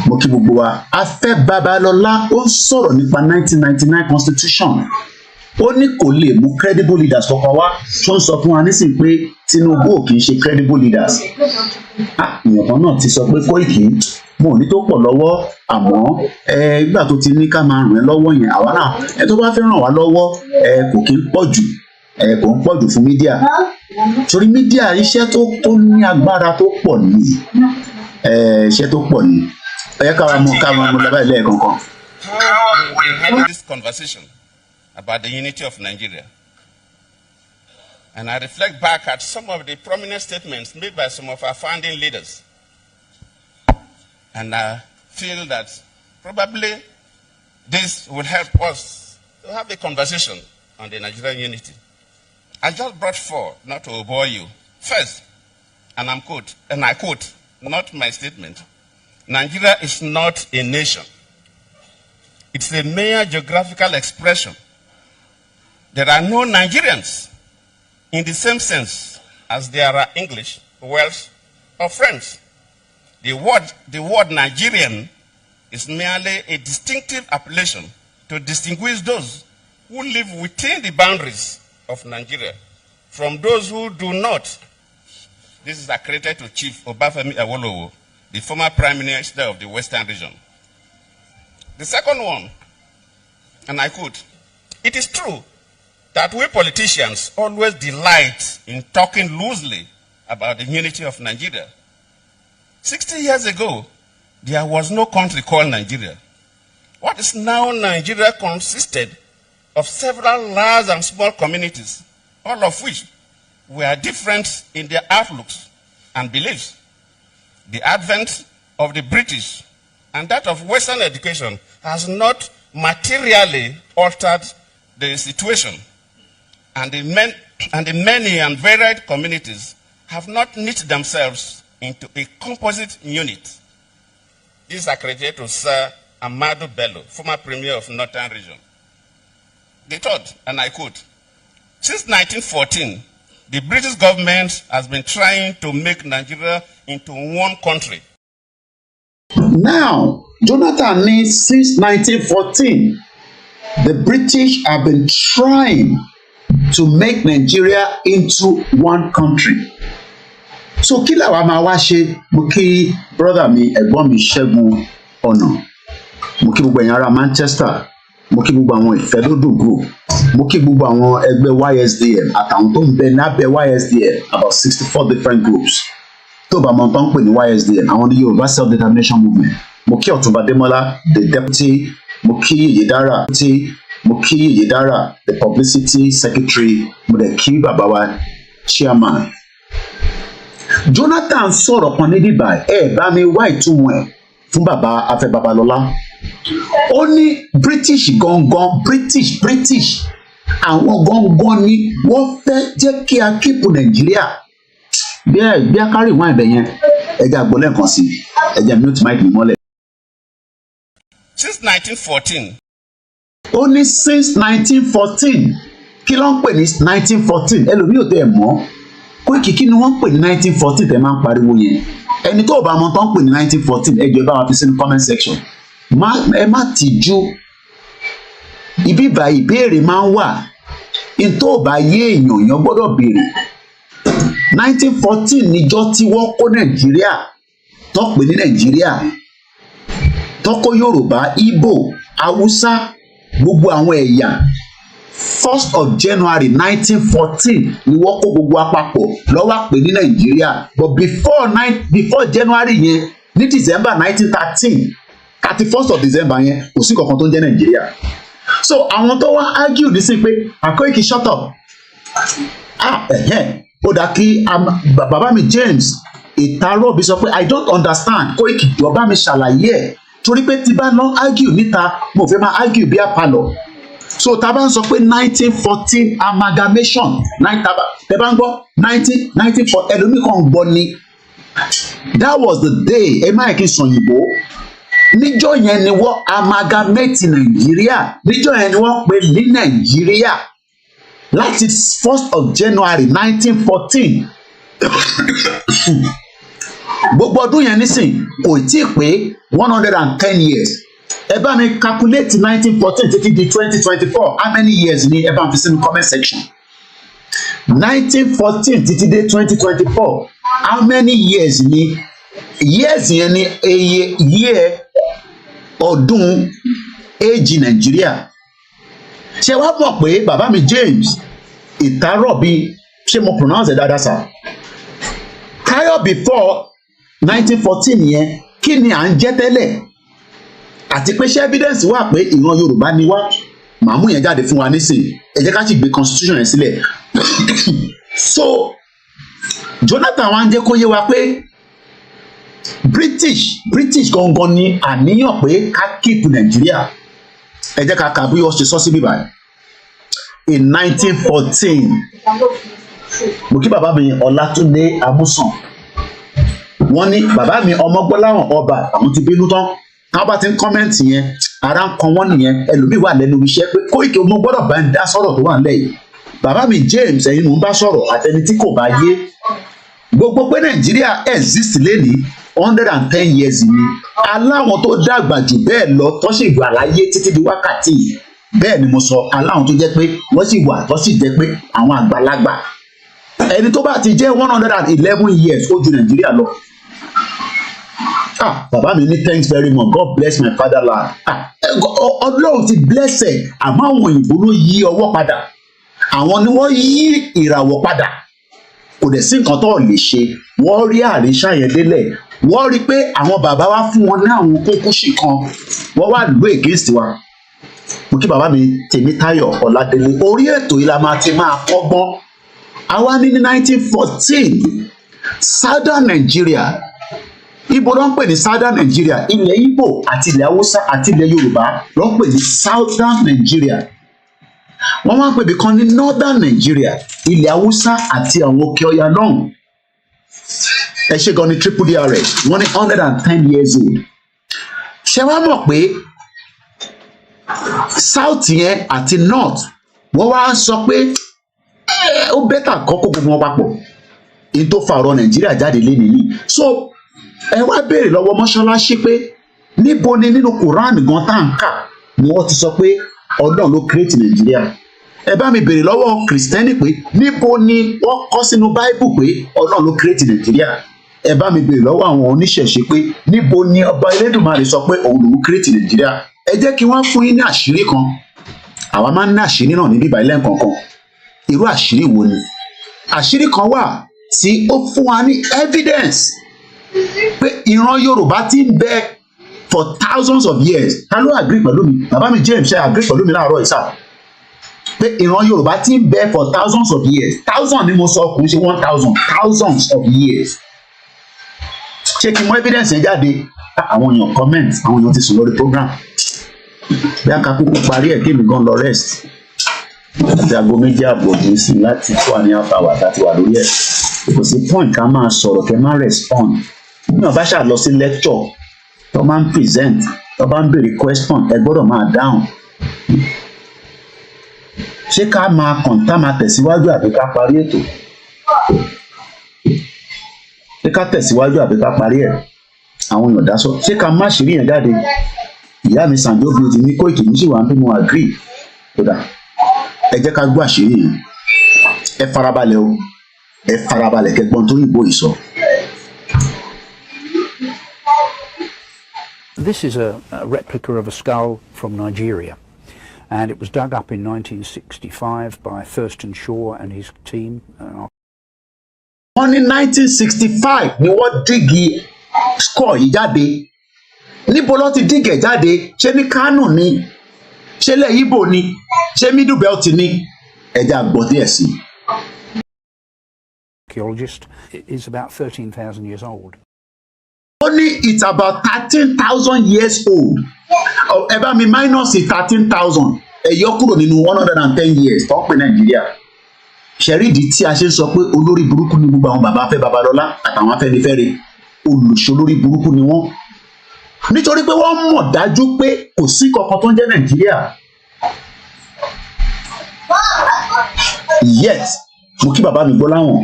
Mo kí gbogbo wa Afe Babalola ó ń sọ̀rọ̀ nípa 1999 constitution. Ó ní kò lè mú credible leaders kankan wá tó ń sọ fún wa nísìnyí pé Tinubu ò kì í ṣe credible leaders. Ìyẹn kan náà ti sọ pé Koiki mo ò ní tó pọ̀ lọ́wọ́ àmọ́ ìgbà tó ti ní ká máa ràn ẹ́ lọ́wọ́ yẹn àwa náà tó bá fẹ́ ràn wá lọ́wọ́ kò kí ń pọ̀ jù kò ń pọ̀ jù fún mídíà torí mídíà iṣẹ́ tó ní agbára tó pọ̀ ní iṣẹ́ tó pọ̀ ní káwa mú lọ́wọ́ ilé kankan. How we had this conversation about the unity of Nigeria, and I reflect back at some of the prominent statements made by some of our founding leaders. And I feel that probably this will help us to have a conversation on the Nigerian unity. I just brought four, not to bore you. First, and I quote, not my statement, Nigeria is not a nation. It's a mere geographical expression. There are no Nigerians in the same sense as there are English, Welsh, or French. The word Nigerian is merely a distinctive appellation to distinguish those who live within the boundaries of Nigeria from those who do not. This is accredited to Chief Obafemi Awolowo, the former Prime Minister of the Western region. The second one, and I quote, it is true that we politicians always delight in talking loosely about the unity of Nigeria. 60 years ago, there was no country called Nigeria. What is now Nigeria consisted of several large and small communities, all of which were different in their outlooks and beliefs. The advent of the British and that of Western education has not materially altered the situation, and the many and varied communities have not knit themselves into a composite unit. This is accredited to Sir Amadu Bello, former Premier of Northern Region. The third, and I quote, since 1914, the British government has been trying to make Nigeria into one country. Now, Jonathan needs since 1914, the British have been trying to make Nigeria into one country. so kí làwa máa wá ṣe? Mo kí brother mi ẹ̀gbọ́n mi Ṣẹ́gun Ọ̀nà, mo kí gbogbo ẹ̀yin ará Manchester, mo kí gbogbo àwọn ìfẹ́lódùn group, mo kí gbogbo àwọn ẹgbẹ́ YSDM àtàwọn tó ń bẹ lábẹ́ YSDM about 64 different groups. Tó bá mọ̀ tó ń pè ní YSDM, àwọn ní Yoruba Self-Determination Movement. Mo kí Ọ̀túnba Démọ́lá, the deputy, mo kí Yèyédára, the publicity secretary, mo dẹ̀ kí bàbá wa chairman. Jonathan sọ̀rọ̀ kan níbí báyìí, bá mi wá ìtumọ̀ ẹ̀ fún bàbá Afe Babalola. Ó ní British gangan, British àwọn gangan ni wọ́n fẹ́ jẹ́ kí a keep Nàìjíríà. Bí a kárí ìwọ̀n ẹ̀bẹ̀ yẹn, ẹ̀jẹ̀ àgbọ̀lẹ̀ kan sí, ẹ̀jẹ̀ mute mic mi mọ́lẹ̀. Since 1914. Ó ní since 1914. Kí ló ń pè ní 1914? Ẹlòmíì ò tẹ́ ẹ̀ mọ̀. Koiki kí ni wọ́n ń pè ní 1914 tẹ́ máa ń pariwo yẹn? Ẹni tó bá mọ̀ tó ń pè ní 1914, ẹ jọ̀ọ́ bá wa fi sínú comment section. Ẹ má tìjú. Ibi ìbàyí ìbéèrè máa ń wà. In tó bá yé èèyàn gbọ́dọ̀ béèrè. 1914 níjọ́ tí wọ́n kó Nàìjíríà, tó pè ní Nàìjíríà, tó kó Yorùbá, Igbo, Hausa, gbogbo àwọn ẹ̀yà. 1st of January 1914 ni wọ́n kó gbogbo àpapọ̀ lọ́wọ́ pè ní Nàìjíríà. But before January yẹn, ní December 1913, 31st of December yẹn, kò sí kankan tó ń jẹ́ Nàìjíríà. So àwọn tó wá argue ní sí pé Koiki shut up. Ó dà kí bàbá mi James Ìtàrọ̀bí sọ pé I don't understand, Koiki jọ̀ọ́ bá mi ṣàlàyé ẹ̀, torí pé tí bá lọ argue níta mo fẹ́ máa argue bí àpàlọ́. So tá a bá ń sọ pé 1914 amalgamation, tẹ́ bá ń gbọ́ 1914 ẹlòmíì kan gbọ́ ni. That was the day ẹ máa kí n sọ òyìnbó. Níjọ́ yẹn ni wọ́n amalgamate Nàìjíríà, níjọ́ yẹn ni wọ́n pè ní Nàìjíríà láti 1st of January 1914. Gbogbo ọdún yẹn nísìn kò tí ì pé 110 years. Ẹ bá mi calculate 1914 títí di 2024, how many years ni ẹ bá mi fi sínú comment section? 1914 títí dé 2024, how many years ni? Years yẹn ni year ọdún age Nàìjíríà. Ṣé wàá mọ̀ pé bàbá mi James Ìtàrọ̀bí, ṣé mo pronounce ẹ̀ dáadáa sá? Prior before 1914 yẹn, kí ni à ń jẹ́ tẹ́lẹ̀? Àti pé ṣé evidence wà pé ìran Yorùbá ni wá? Màá mú yẹn jáde fún wa nísìnyí. Ẹ jẹ́ ká sì gbé constitution yẹn sílẹ̀. So Jonathan wá ń jẹ́ kó yé wa pé British gangan ni àníyàn pé ká keep Nàìjíríà. Ẹ jẹ́ ká kà bí wọ́n ṣe sọ sí bíbá. In 1914, mo kí bàbá mi Ọlátúndé Amúsàn. Wọ́n ní bàbá mi Ọmọgbọ́láhàn Ọba, àwọn ti bínú tán. Táwọn bá ti ń kọ́mẹ́ǹtì yẹn, ara ń kan wọ́n nìyẹn. Ẹlòmíì wà lẹ́nu iṣẹ́ pé Koiki mo gbọ́dọ̀ bá ń dá sọ̀rọ̀ tó wà nílẹ̀ yìí. Bàbá mi James ẹ̀yin mò ń bá sọ̀rọ̀, àtẹni tí kò bá yé. Gbogbo pé Nàìjíríà exist lénìí 110 years ni. Aláwọn tó dàgbà jù bẹ́ẹ̀ lọ tó sì wà láyé títí di wákàtí yìí. Bẹ́ẹ̀ ni mo sọ, aláwọn tó jẹ́ pé wọ́n sì wà tó sì jẹ́ pé àwọn àgbàlagbà. Ẹni tó bá ti jẹ́ 111 years ó ju Nàìjíríà lọ. Bàbá mi ní thanks very much, God bless my fatherland. Ọlọ́run ti bless ẹ̀, àmọ́ àwọn òyìnbó ló yí ọwọ́ padà. Àwọn ni wọ́n yí ìràwọ̀ padà. Kò dẹ̀ sí nǹkan tó lè ṣe. Wọ́n rí àríṣà yẹn délẹ̀. Wọ́n rí pé àwọn bàbá wa fún wọn ní àwọn kókóṣì kan. Wọ́n wá lò against wa. Mo kí bàbá mi Tèmítáyọ̀ Ọládélé. Orí ètò yìí la máa ti máa kọ́gbọ́n. Àwa ní 1914 Southern Nigeria. Ibo ló ń pè ní Southern Nigeria, ilẹ̀ Igbo àti ilẹ̀ Hausa àti ilẹ̀ Yorùbá ló ń pè ní Southern Nigeria. Wọ́n máa ń pè bìkan ní Northern Nigeria, ilẹ̀ Hausa àti àwọn òkè ọya náà. Ẹ ṣe gan ni triple DRS, wọ́n ní 110 years old. Ṣé wàá mọ̀ pé South yẹn àti North wọ́n wá sọ pé ó bẹ́tà kọ́kọ́ gbogbo wọn papọ̀. Èyí tó fa ọ̀rọ̀ Nàìjíríà jáde lé nìyí. So ẹ wá béèrè lọ́wọ́ mọ́ṣáláṣí pé níbo ni nínú Quran gan tá à ń kà ni wọ́n ti sọ pé Ọlọ́run ló create Nàìjíríà. ẹ bá mi béèrè lọ́wọ́ kìrìsìtẹ́nì pé níbo ni wọ́n kọ́ sínú báíbù pé Ọlọ́run ló kírètì Nàìjíríà. Ẹ bá mi béèrè lọ́wọ́ àwọn oníṣẹ̀ṣe pé níbo ni ọba Elédùmarè sọ pé òun lòún kírètì Nàìjíríà. Ẹ jẹ́ kí wọ́n fún yín ní àṣírí kan. Àwa máa ń ní àṣírí náà ní bíbá ilé nǹkankan. Irú àṣírí wo ni? Àṣírí kan wà tí ó fún wa ní evidence pé ìran Yorùbá ti ń bẹ for thousands of years. Ta ló agree pẹ̀lú mi? Bàbá mi James ṣe agree pẹ̀lú mi láàárọ̀ ìsà. Pé ìran Yorùbá ti ń bẹ for thousands of years. Thousand ni mo sọ kò ń ṣe 1,000. Thousands of years. Ṣé kí n mú evidence yẹn jáde? Àwọn èèyàn comment, àwọn èèyàn ti sùn lórí program. Bí a ká kúkú parí ẹ̀ kí èmi gan lọ rest. Àti aago 2:30 ní sí láti 2.5 hours láti wà lórí ẹ̀. Kò sí point ká máa sọ̀rọ̀ kẹ́ máa respond. Bí wọ́n bá ṣáà lọ sí lecture, tó máa ń present, tó bá ń béèrè question, ẹ gbọ́dọ̀ máa dáhùn. Ṣé ká máa kọ̀ǹtà máa tẹ̀síwájú àbí ká parí ètò? Ṣé ká tẹ̀síwájú àbí ká parí ẹ̀? Àwọn èèyàn dá sọ. Ṣé ká má ṣírí yẹn jáde? Ìyá mi Sàndóbi ti ní Kóìkì mi sì wà ń bí mo agree. Kódà ẹ jẹ́ ká gbọ́ àṣírí yẹn. Ẹ farabalẹ̀ o. Ẹ farabalẹ̀ kẹ́gbọ́n tó yìnbó yìí sọ. This is a replica of a skull from Nigeria, and it was dug up in 1965 by Thurston Shaw and his team. Wọ́n ní 1965 ni wọ́n dígì skull yìí jáde. Níbo ló ti dígẹ̀ jáde? Ṣé ní Kánò ni? Ṣé ilẹ̀ Ìgbò ni? Ṣé Middle Belt ni? Ẹja gbọ́ díẹ̀ sí. Archaeologist is about 13,000 years old. Only it's about 13,000 years old. Ẹ bá mi minus 13,000. Ẹ yọ kúrò nínú 110 years tó ń pè Nàìjíríà. Ṣẹ̀rídìí tí a ṣe ń sọ pé olórí burúkú ni gbogbo àwọn bàbá Afe Babalola àtàwọn Afẹ́nifẹ́re. Olùṣolórí burúkú ni wọ́n. Nítorí pé wọ́n mọ̀ dájú pé kò sí kankan tó ń jẹ́ Nàìjíríà. Yes, mo kí bàbá mi gbọ́ láwọn.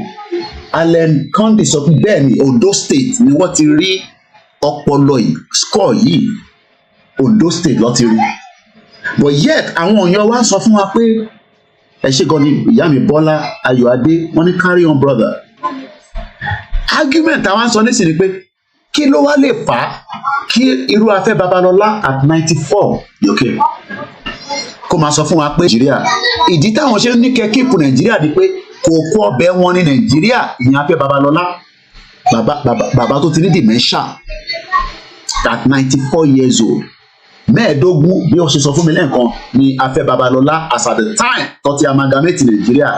Allen Conde sọ pé bẹ́ẹ̀ ni Ondo State ni wọ́n ti rí ọpọlọ yìí score yìí. Ondo State ló ti rí. But yet àwọn èèyàn wa sọ fún wa pé ẹ ṣe gan ni ìyá mi Bọ́lá Ayọ̀adé wọ́n ní carry on brother. Argument àwọn sọ nísìnyí pé kí ló wá lè fà á kí irú Afe Babalola at 94 yòókè kó máa sọ fún wa pé Nàìjíríà ìdí táwọn ṣe ní kẹ́kíìpù Nàìjíríà ni pé kò kó ọbẹ̀ wọn ní Nàìjíríà ìyẹn Afe Babalola bàbá tó ti ní dementia at 94 years old. Mẹ́ẹ̀ẹ́dógún bí ó ṣe sọ fún mi lẹ́ẹ̀kan ni Afe Babalola as at the time tó ti amalgamate Nàìjíríà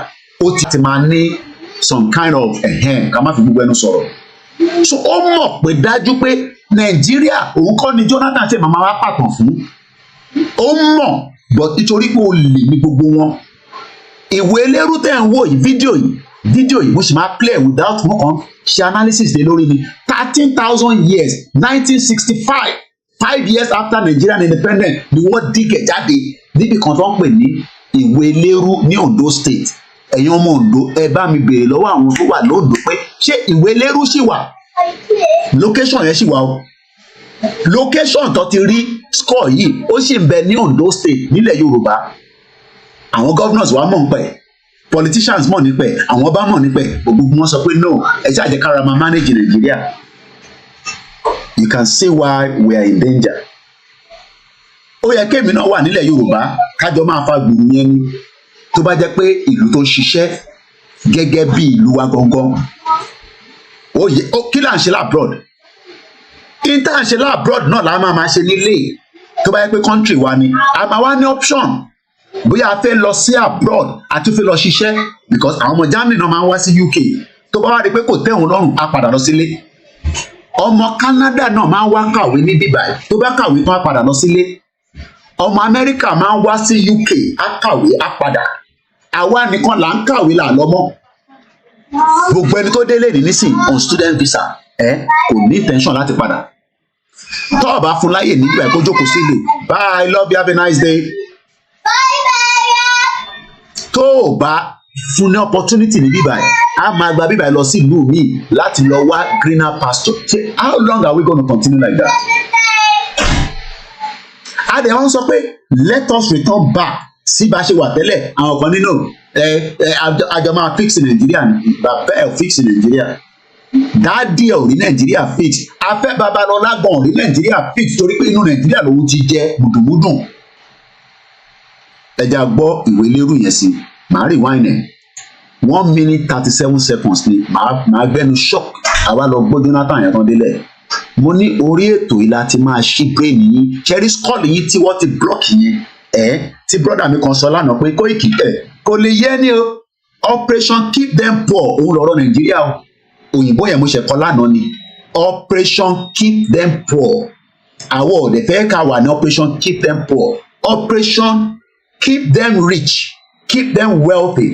ó ti máa ní some kind of ká má fi gbogbo ẹnu sọ̀rọ̀. So ó mọ̀ pé dájú pé Nàìjíríà òun kọ́ ni Jonathan ṣe màmá wa pàtàn fún. Ó mọ̀ but nítorí pé ó lè ní gbogbo wọn. Ìwé elérú tẹ̀ ń wò yìí fídíò yìí mo sì máa play without mo kàn ṣe analysis lé lórí ni 13,000 years 1965 5 years after Nigerian independence ni wọ́n dígẹ̀ jáde níbi kan tó ń pè ní ìwé elérú ní Ondo State. Ẹ̀yin ọmọ Ondo ẹ bá mi béèrè lọ́wọ́ àwọn tó wà lóńdó pé ṣé ìwé elérú ṣì wà? Location yẹn ṣì wà o. Location tó ti rí score yìí ó sì ń bẹ ní Ondo State nílẹ̀ Yorùbá. Àwọn governors wa mọ̀ nípa ẹ̀, politicians mọ̀ nípa ẹ̀, àwọn ọba mọ̀ nípa ẹ̀, gbogbo wọn sọ pé no ẹ ṣáà jẹ́ kára máa manage Nàìjíríà. You can see why we are in danger. Ó yẹ kémi náà wà nílẹ̀ Yorùbá kájọ máa fa gbùrù yẹn ni tó bá jẹ́ pé ìlú tó ń ṣiṣẹ́ gẹ́gẹ́ bí ìlú wa gangan. Ó yẹ kí là ń ṣe láàbroad? Kí tá à ń ṣe láàbroad náà la máa ṣe nílé tó bá yẹ pé country wa ni a máa wá ní option bóyá a fẹ́ lọ sí abroad àti fẹ́ lọ ṣiṣẹ́ because àwọn ọmọ Germany náà máa ń wá sí UK tó bá wá rí pé kò tẹ́ òun lọ́rùn á padà lọ sílé. Ọmọ Canada náà máa ń wá kàwé ní bíbáyìí tó bá kàwé tán á padà lọ sílé. Ọmọ America máa ń wá sí UK á kàwé á padà. Àwa nìkan là ń kàwé là lọ́mọ. Gbogbo ẹni tó délé ní nísìn on student visa kò ní intention láti padà. Tó o bá fún láyè nígbà kó jókòó sílé bye love you have a nice day. Tó o bá fún ní opportunity ní bíbáyìí a máa gba bíbáyìí lọ sí ìlú míì láti lọ wá greener pasture. How long are we going to continue like that? Adé wọn sọ pé let us return back sí bá ṣe wà tẹ́lẹ̀ àwọn kan nínú àjọ máa fix Nàìjíríà bàbá ẹ̀ fix Nàìjíríà dáàdì ẹ̀ ò rí Nàìjíríà fix Afe Babalola gan ò rí Nàìjíríà fix torí pé inú Nàìjíríà lòun ti jẹ mùdùmùdùn ẹja gbọ́ ìwé lérú yẹn sí màá rewind ẹ̀ 1 minute 37 seconds ni màá gbẹnu shock àwa lọ gbọ́ Jonathan yẹn tán délẹ̀ mo ní orí ètò yìí láti máa ṣí brain yín cherry skull yín tí wọ́n ti block yẹn tí brother mi kan sọ lánàá pé Koiki kò lè yẹ ni o operation keep them poor òun lọ́rọ̀ Nàìjíríà o òyìnbó yẹn mo ṣe kọ lánàá ni operation keep them poor àwọn ọ̀dẹ̀ fẹ́ ká wà ní operation keep them poor operation keep them rich keep them wealthy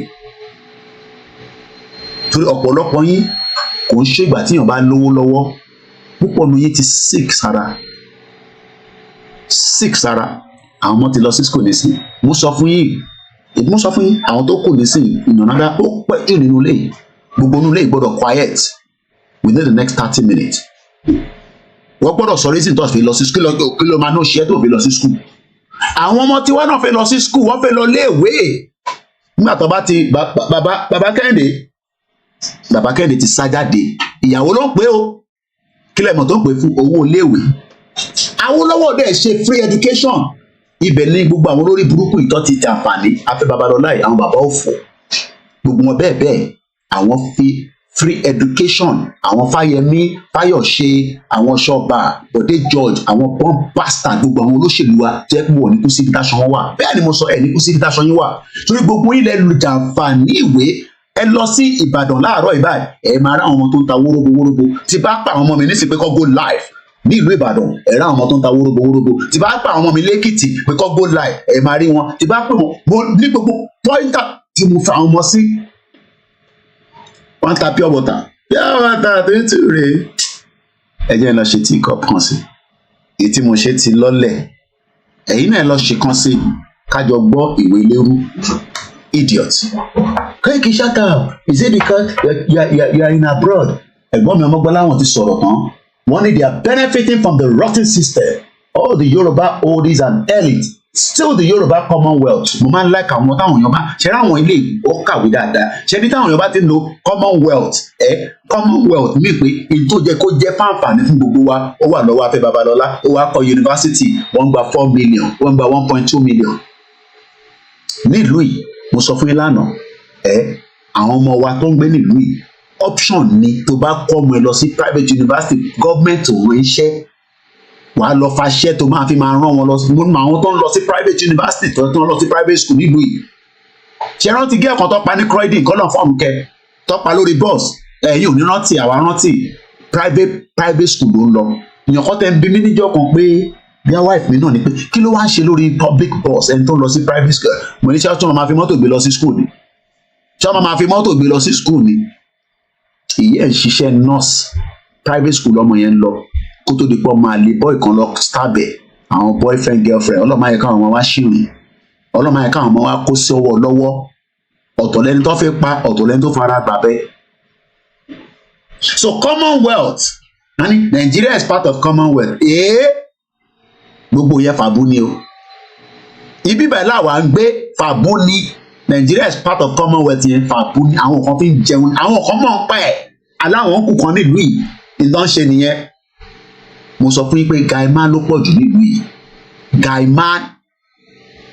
torí ọ̀pọ̀lọpọ̀ yín kò ń ṣègbà tíyàn bá lówó lọ́wọ́ púpọ̀ nu yín ti sick sára àwọn ọmọ ti lọ sí school nísìn mo sọ fún yín àwọn tó kù nísìn ìnànàdá ó pẹ́ jù nínú ilé gbogbo inú ilé gbọ́dọ̀ quiet within the next 30 minutes wọ́n gbọ́dọ̀ sọ reason tó fi lọ sí school kí ló máa ní òṣìṣẹ́ tó fi lọ sí school àwọn ọmọ tí wọ́n náà fẹ́ lọ sí school wọ́n fẹ́ lọ léèwé nígbà tó bá ti bàbá Kẹ́hìndé ti sá jáde ìyàwó ló ń pè ó kílẹ̀ mọ̀ tó ń pè fún owó iléèwé Awólọ́wọ̀ dẹ̀ ṣe free education ibẹ̀ ní gbogbo àwọn olórí burúkú ìtọ́ ti ti àǹfààní Afe Babalola àwọn bàbá òfò gbogbo wọn bẹ́ẹ̀ àwọn fi free education àwọn Fáyẹmí Fáyọ̀ṣe àwọn Ṣọba Bọ̀dé George àwọn bọ́ǹpásítà gbogbo àwọn olóṣèlú wa jẹ́ pé wọ́n ní kú síbi táṣọ wọn wà bẹ́ẹ̀ ni mo sọ ẹ̀ ní kú síbi táṣọ yín wà torí gbogbo ilẹ̀ lu jàǹfààní ìwé ẹ lọ sí Ìbàdàn láàárọ̀ ìbáyìí ẹ máa rá àwọn ọmọ tó ń ta wórógbó tí bá pa àwọn ọmọ mi nísìsiyìí pé kọ́ go live ní ìlú Ìbàdàn ẹ rá àwọn ọmọ tó ń ta wórógbó tí bá pa àwọn ọmọ mi lẹ́kìtì pé kọ́ go live ẹ máa rí wọn tí bá pè wọn mo ní gbogbo pọ́ńtà tí mo fa àwọn ọmọ sí wọ́n ta pure water tó tù rè ẹ jẹ́ lọ ṣe tí cup kan sí èyí tí mo ṣe ti lọ́lẹ̀ ẹ̀yin náà lọ ṣe kan sí kájọ gbọ́ ìwé lérú idiot. Koiki shut up. Is it because you are in abroad? Ẹ̀gbọ́n mi Ọmọgbọ́lá wọn ti sọ̀rọ̀ tán. Wọ́n ní they are benefiting from the rotten system. All the Yoruba oldies and elites. Still the Yoruba Commonwealth. Mo máa ń like àwọn táwọn èèyàn bá ṣe rí àwọn ilé ó kàwé dáadáa. Ṣé ní táwọn èèyàn bá ti ń lo Commonwealth? Commonwealth mi pé èyí tó jẹ kó jẹ́ fáǹfààní fún gbogbo wa. Ó wà lọ́wọ́ Afe Babalola. Ó wá kọ́ yunifásitì. Wọ́n gba 4 million. Wọ́n gba 1.2 million. Nílùú yìí mo sọ fún yín lánàá àwọn ọmọ wa tó ń gbé nílùú yìí option ni tó bá kọ́ ọmọ ẹ lọ sí private university government ò rán iṣẹ́ wàá lọ faṣẹ́ tó máa fi máa rán wọn lọ sí àwọn tó ń lọ sí private university tó ń lọ sí private school nílùú yìí ṣe rántí gé ẹ̀kan tó pa ní croydon kọ́lọ̀ fọ́ọ̀mù kẹ tó pa lórí bus ẹ̀yin ò ní rántí àwa rántí private school ló ń lọ ìyàn kan tẹ́ ń bí mí níjọ́ kan pé bí a wife mi náà ni pé kí ló wá ń ṣe lórí public bus ẹni tó ń lọ sí private school mo ní ṣé ọmọ máa fi mọ́tò gbé lọ sí school ni ṣé ọmọ máa fi mọ́tò gbé lọ sí school ni ìyẹn ń ṣiṣẹ́ nurse private school ọmọ yẹn ń lọ kó tó di pọ́ máa lè boy kan lọ stabẹ̀ àwọn boyfriend girlfriend ọlọ́mọ ayẹ káwọn ọmọ wa ṣìrìn ọlọ́mọ ayẹ káwọn ọmọ wa kó sí ọwọ́ lọ́wọ́ ọ̀tọ̀ lẹni tó fi pa ọ̀tọ̀ lẹni tó fara gbàbẹ́. So Commonwealth Nigeria is part of Commonwealth gbogbo yẹn fàbú ni o ibi báyìí làwa ń gbé fàbú ni Nigeria is part of Commonwealth yẹn fàbú ni àwọn kan fi ń jẹun àwọn kan mọ̀ ń pa ẹ̀ aláwọn kù kan nílùú yìí ìdán ṣe nìyẹn mo sọ fún yín pé gaima ló pọ̀ jù nílùú yìí gaima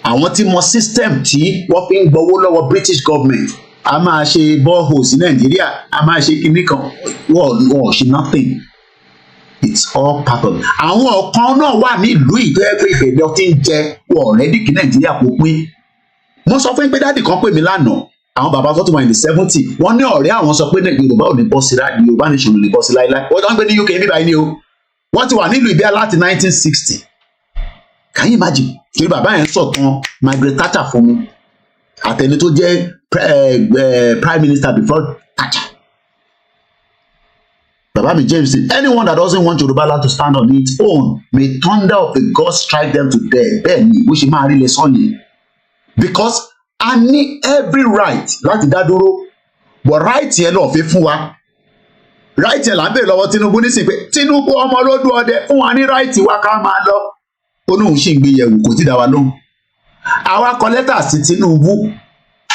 àwọn tí mọ system tí wọ́n fi ń gbowó lọ́wọ́ British government a máa ṣe borehole sí Nàìjíríà a máa ṣe kinní kan wọ́n ṣe nothing. It's all part of it. Àwọn ọ̀kan náà wà ní ìlú yìí tó yẹ pé ìfẹ̀dọ̀ ti ń jẹ ọ̀rẹ́dì kí Nàìjíríà kò pín. Mo sọ fún pé dáàdì kan pè mí lánàá àwọn bàbá tó ti wà ní 70 wọ́n ní ọ̀rẹ́ àwọn sọ pé Yorùbá ò ní bọ́ sí láì Yorùbá nation ò ní bọ́ sí láíláí wọ́n tó ń gbé ní UK níbà yìí ni o wọ́n ti wà nílùú ìbíà láti 1960. Can you imagine? Torí bàbá yẹn sọ̀tàn Margaret Thatcher fún mi àtẹni tó jẹ́ prime minister before Thatcher. Baba mi James said, anyone that doesn't want Yoruba land to stand on its own, may thunder of the gods strike them to death. Bẹ́ẹ̀ni, bó ṣe máa rí lè sọ yẹn. Because I need every right láti dá dúró. But right yẹn lọ́ọ́ fi fún wa. Right yẹn là ń bèèrè lọ́wọ́ Tinubu nísìnyí pé Tinubu ọmọ olódù ọdẹ fún wa ní right wa ká máa lọ. Ó ní òun ṣì ń gbé yẹ̀wò kò tí dá wa lóhùn. Àwa kọ lẹ́tà sí Tinubu.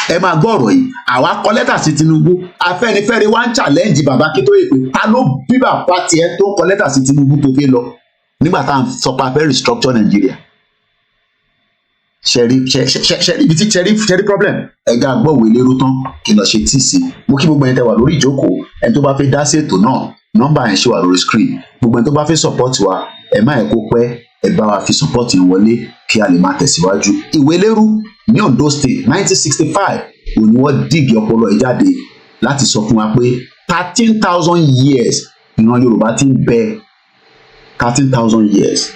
Ẹ máa gbọ́ ọ̀rọ̀ yìí. Àwa kọ lẹ́tà sí Tinubu. Afẹ́nifẹ́re wá ń challenge bàbá Akíntóyè pé ta ló bí bàbá tiẹ̀ tó kọ lẹ́tà sí Tinubu tó fẹ́ lọ nígbà tá à ń sọ pé a fẹ́ restructure Nigeria. Ṣẹ̀rí ibi tí ṣẹ̀rí problem. Ẹ̀gá gbọ́ òwe lérò tán kí lọ ṣe tíì sí. Mo kí gbogbo ẹni tẹ́ wà lórí ìjókòó. Ẹni tó bá fẹ́ dá sí ètò náà, nọ́mbà yẹn ṣe wà lórí screen. Gbogbo ẹni tó bá fẹ́ support wa, ẹ má ẹ̀ kó pẹ́, ẹ bá wa fi support yẹn wọlé kí a lè máa tẹ̀síwájú. Ìwélérú ní Ondo State 1965 òní wọ́n dìgì ọpọlọ ẹ̀ jáde láti sọ fún wa pé 13,000 years ìran Yorùbá ti ń bẹ 13,000 years.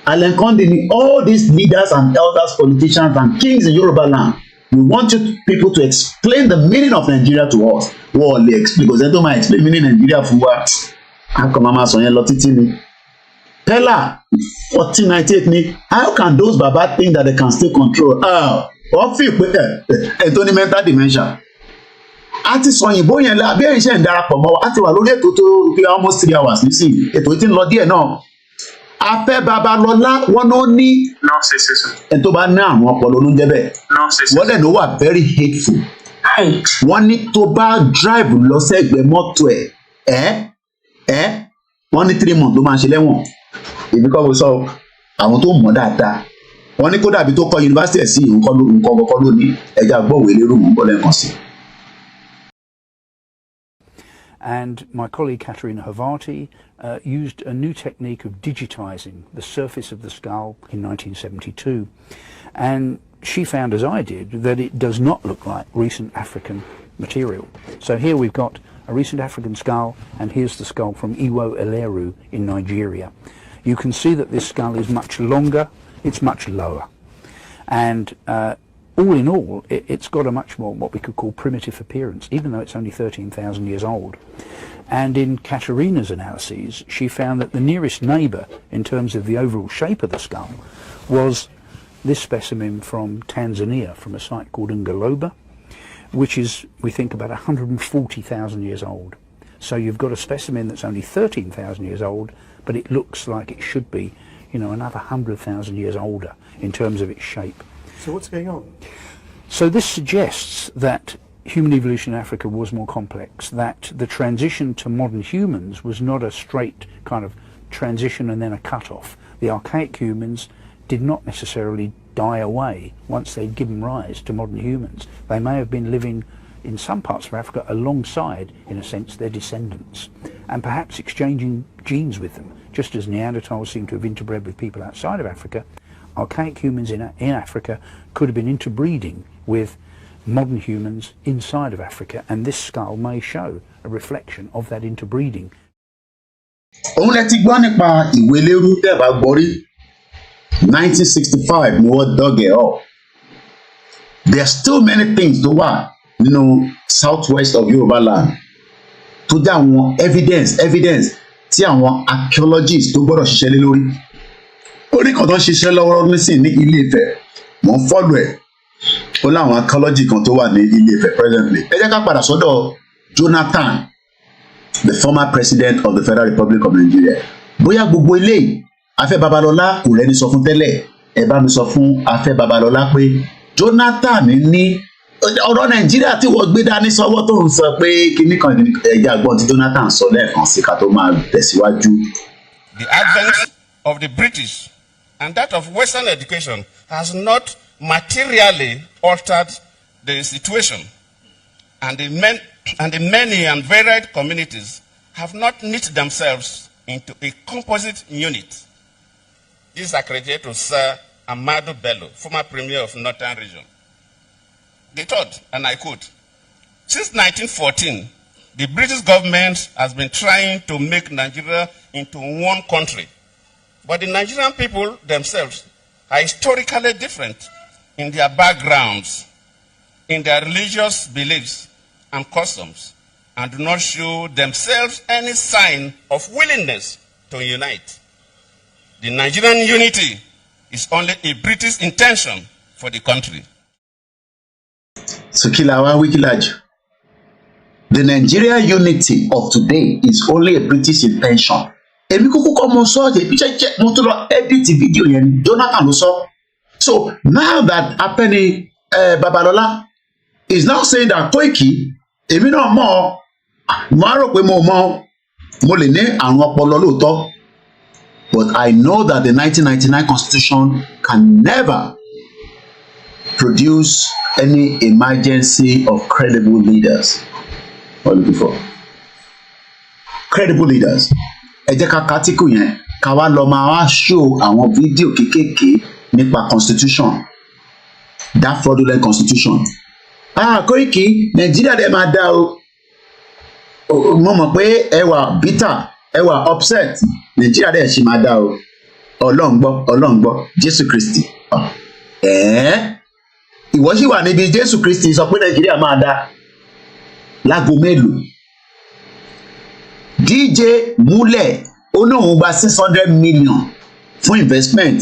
Alen Conde ni all these leaders and elders, politicians and kings in Yoruba land, we want you people to explain the meaning of Nigeria to us. Wọ́n lè explain because ẹni tó máa explain meaning Nigeria fún wa akọ máa sọ yẹn lọ títí ni. Pella 1498 ni how can those baba think that they can still control? Wọ́n fi pé ẹ̀ tó ní mental dementia. A ti sọ òyìnbó yẹn la abẹ́rẹ́ iṣẹ́ ń darapọ̀ mọ́ wa. A ti wà lórí ètò tó pé almost 3 hours nísìnyí. Ètò tí ń lọ díẹ̀ náà. Afe Babalola wọ́n ló ní narcissism. Ẹni tó bá ní àwọn ọpọlọ ló ń jẹ́ bẹ́ẹ̀. Narcissism. Wọ́n dẹ̀ ló wà very hateful. Wọ́n ní tó bá drive lọ sẹ́gbẹ̀ẹ́ mọ́tò ẹ̀ wọ́n ní 3 months ló máa ṣe lẹ́wọ̀n. Èmi kọ́ mo sọ àwọn tó mọ̀ dáadáa. Wọ́n ní kó dàbí tó kọ́ yunifásitì ẹ̀ sí nǹkan kọ́kọ́ lónìí ẹja gbọ́wé lérò mọ́ bọ́lẹ̀ kan sí. And my colleague Katerina Havati used a new technique of digitizing the surface of the skull in 1972. And she found, as I did, that it does not look like recent African material. So here we've got a recent African skull, and here's the skull from Iwo Eleru in Nigeria. You can see that this skull is much longer, it's much lower. And all in all, it's got a much more what we could call primitive appearance, even though it's only 13,000 years old. And in Katerina's analyses, she found that the nearest neighbour, in terms of the overall shape of the skull, was this specimen from Tanzania, from a site called Ngaloba, which is, we think, about 140,000 years old. So you've got a specimen that's only 13,000 years old, but it looks like it should be, another 100,000 years older in terms of its shape. So what's going on? So this suggests that human evolution in Africa was more complex, that the transition to modern humans was not a straight kind of transition and then a cut-off. The archaic humans did not necessarily die away once they'd given rise to modern humans. They may have been living in some parts of Africa alongside, in a sense, their descendants, and perhaps exchanging genes with them, just as Neanderthals seem to have interbred with people outside of Africa. Archaic humans in Africa could have been interbreeding with modern humans inside of Africa, and this skull may show a reflection of that interbreeding. Òun lẹ ti gbọ́ nípa Ìwélérú tẹ́ bá gbọ́ rí 1965 ni wọ́n dug it up. There are still many things tó wà nínú southwest of Yoruba land tó jẹ́ àwọn evidence tí àwọn archaeologists tó gbọ́dọ̀ ṣiṣẹ́ lé lórí. Orí kan tó ń ṣiṣẹ́ lọ́wọ́ nísìn ní Ilé Ifẹ̀ mò ń fọ́lù ẹ̀ ó láwọn archaeology kan tó wà ní Ilé Ifẹ̀ presently. Ẹ jẹ́ ká padà sọ́dọ̀ Jonathan, the former president of the Federal Republic of Nigeria. Bóyá gbogbo eléyìí Afe Babalola kò rẹ́ni sọ fún tẹ́lẹ̀, ẹ bá mi sọ fún Afe Babalola pé Jonathan ní ọ̀rọ̀ Nàìjíríà tí wọ́n gbé dání sọ́wọ́ tó ń sọ pé kíní kan ẹ̀jẹ̀ àgbọ̀n tí Jonathan sọ lẹ́ẹ̀kan sí ká tó máa tẹ̀síwájú. The advent of the British and that of Western education has not materially altered the situation, and the many and varied communities have not knit themselves into a composite unit. This is accredited to Sir Amadu Bello, former Premier of Northern Region. They thought, and I quote, since 1914, the British government has been trying to make Nigeria into one country. But the Nigerian people themselves are historically different in their backgrounds, in their religious beliefs and customs, and do not show themselves any sign of willingness to unite. The Nigerian unity is only a British intention for the country. So Kilawa Wikilaj, the Nigerian unity of today is only a British intention. Èmi kúkú kọ́ mo sọ ọ́ ṣe mo tún lọ edit video yẹn Jonathan ló sọ So now that Afe Babalola is now saying that Koiki, èmi náà mọ̀, mo rò pé mo mọ̀, mo lè ní àrùn ọpọlọ lóòótọ́, but I know that the 1999 Constitution can never produce any emergency of credible leaders. What are you looking for? Credible leaders. Ẹ jẹ́ ká kátìkù yẹn ká wá lọ máa wá show àwọn fídíò kéékèèké nípa constitution, that fraudulent constitution. Koiki, Nàìjíríà dẹ̀ máa dá o. Mo mọ̀ pé ẹ wà bitter, ẹ wà upset. Nàìjíríà dẹ̀ ṣì máa dá o. Ọlọ́run gbọ́, Jésù Kristi. Ìwọ ṣì wà níbi Jésù Kristi sọ pé Nàìjíríà máa dá. Lágo mélòó? DJ Múlẹ̀ ó ní òun gba 600 million fún investment.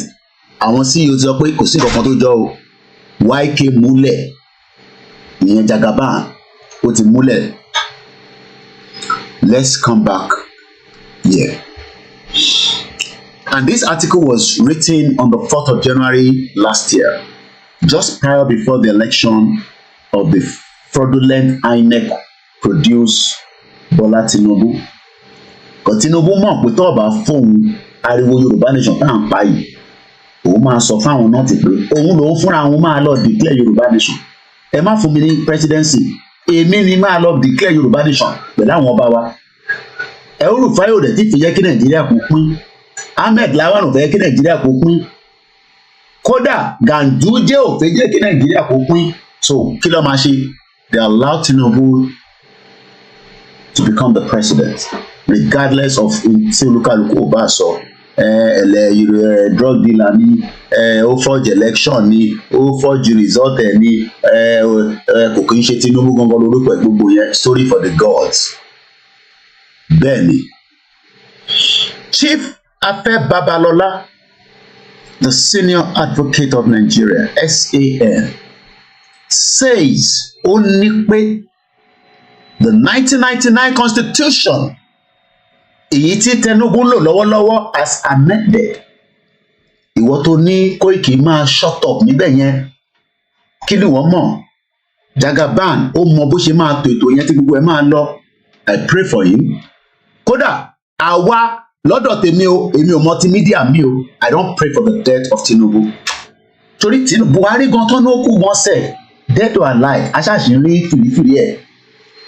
Àwọn CEO sọ pé kò sí nǹkan tó jọ o. YK Múlẹ̀ ìyẹn Jagaban ó ti múlẹ̀. Let's come back here. And this article was written on the 4th of January last year, just prior before the election of the fraudulent INEC produced BOLA TINUBU. Because TINUBU mọ̀ pé tó bá fóun ariwo Yoruba Nation tá à ń pa yìí, òun máa sọ fáwọn náà ti pé òun lòun fúnra òun máa lọ declare Yoruba Nation. Ẹ má fún mi ní presidency, èmi ni máa lọ declare Yoruba Nation pẹ̀lú àwọn ọba wa. El-Rufai ò dẹ̀ tí fi yẹ kí Nàìjíríà kó pín. Ahmed Lawan ò fẹ́ kí Nàìjíríà kó pín. Kódà Ganduje ò fẹ́ jẹ́ kí Nàìjíríà kó pín. So kí ló máa ṣe? They allow Tinubu to become the president, regardless of tí olúkálùkù ò bá sọ. Drug dealer ni, ó forge election ni, ó forge result ẹ̀ ni, kò kí n ṣe Tinubu gangan lórúkọ ẹ̀ gbogbo yẹn. Story for the gods. Bẹ́ẹ̀ni, Chief Afe Babalola, the senior advocate of Nigeria, SAN, says ó ní pé the 1999 Constitution èyí tí Tinubu lò lọ́wọ́lọ́wọ́ as amended, ìwọ tó ní Koiki máa shut up níbẹ̀ yẹn, kí ni wọ́n mọ̀? Jagaban ó mọ bó ṣe máa tó ètò yẹn tí gbogbo ẹ̀ máa lọ. I pray for him. Kódà àwa lọ́dọ̀ tèmi o, èmi ò multimedia mi o, I don't pray for the death of Tinubu. Torí Buhari gan tán ló kú wọn sẹ̀, dead or alive, aṣáṣin rí fìrífìrí ẹ̀.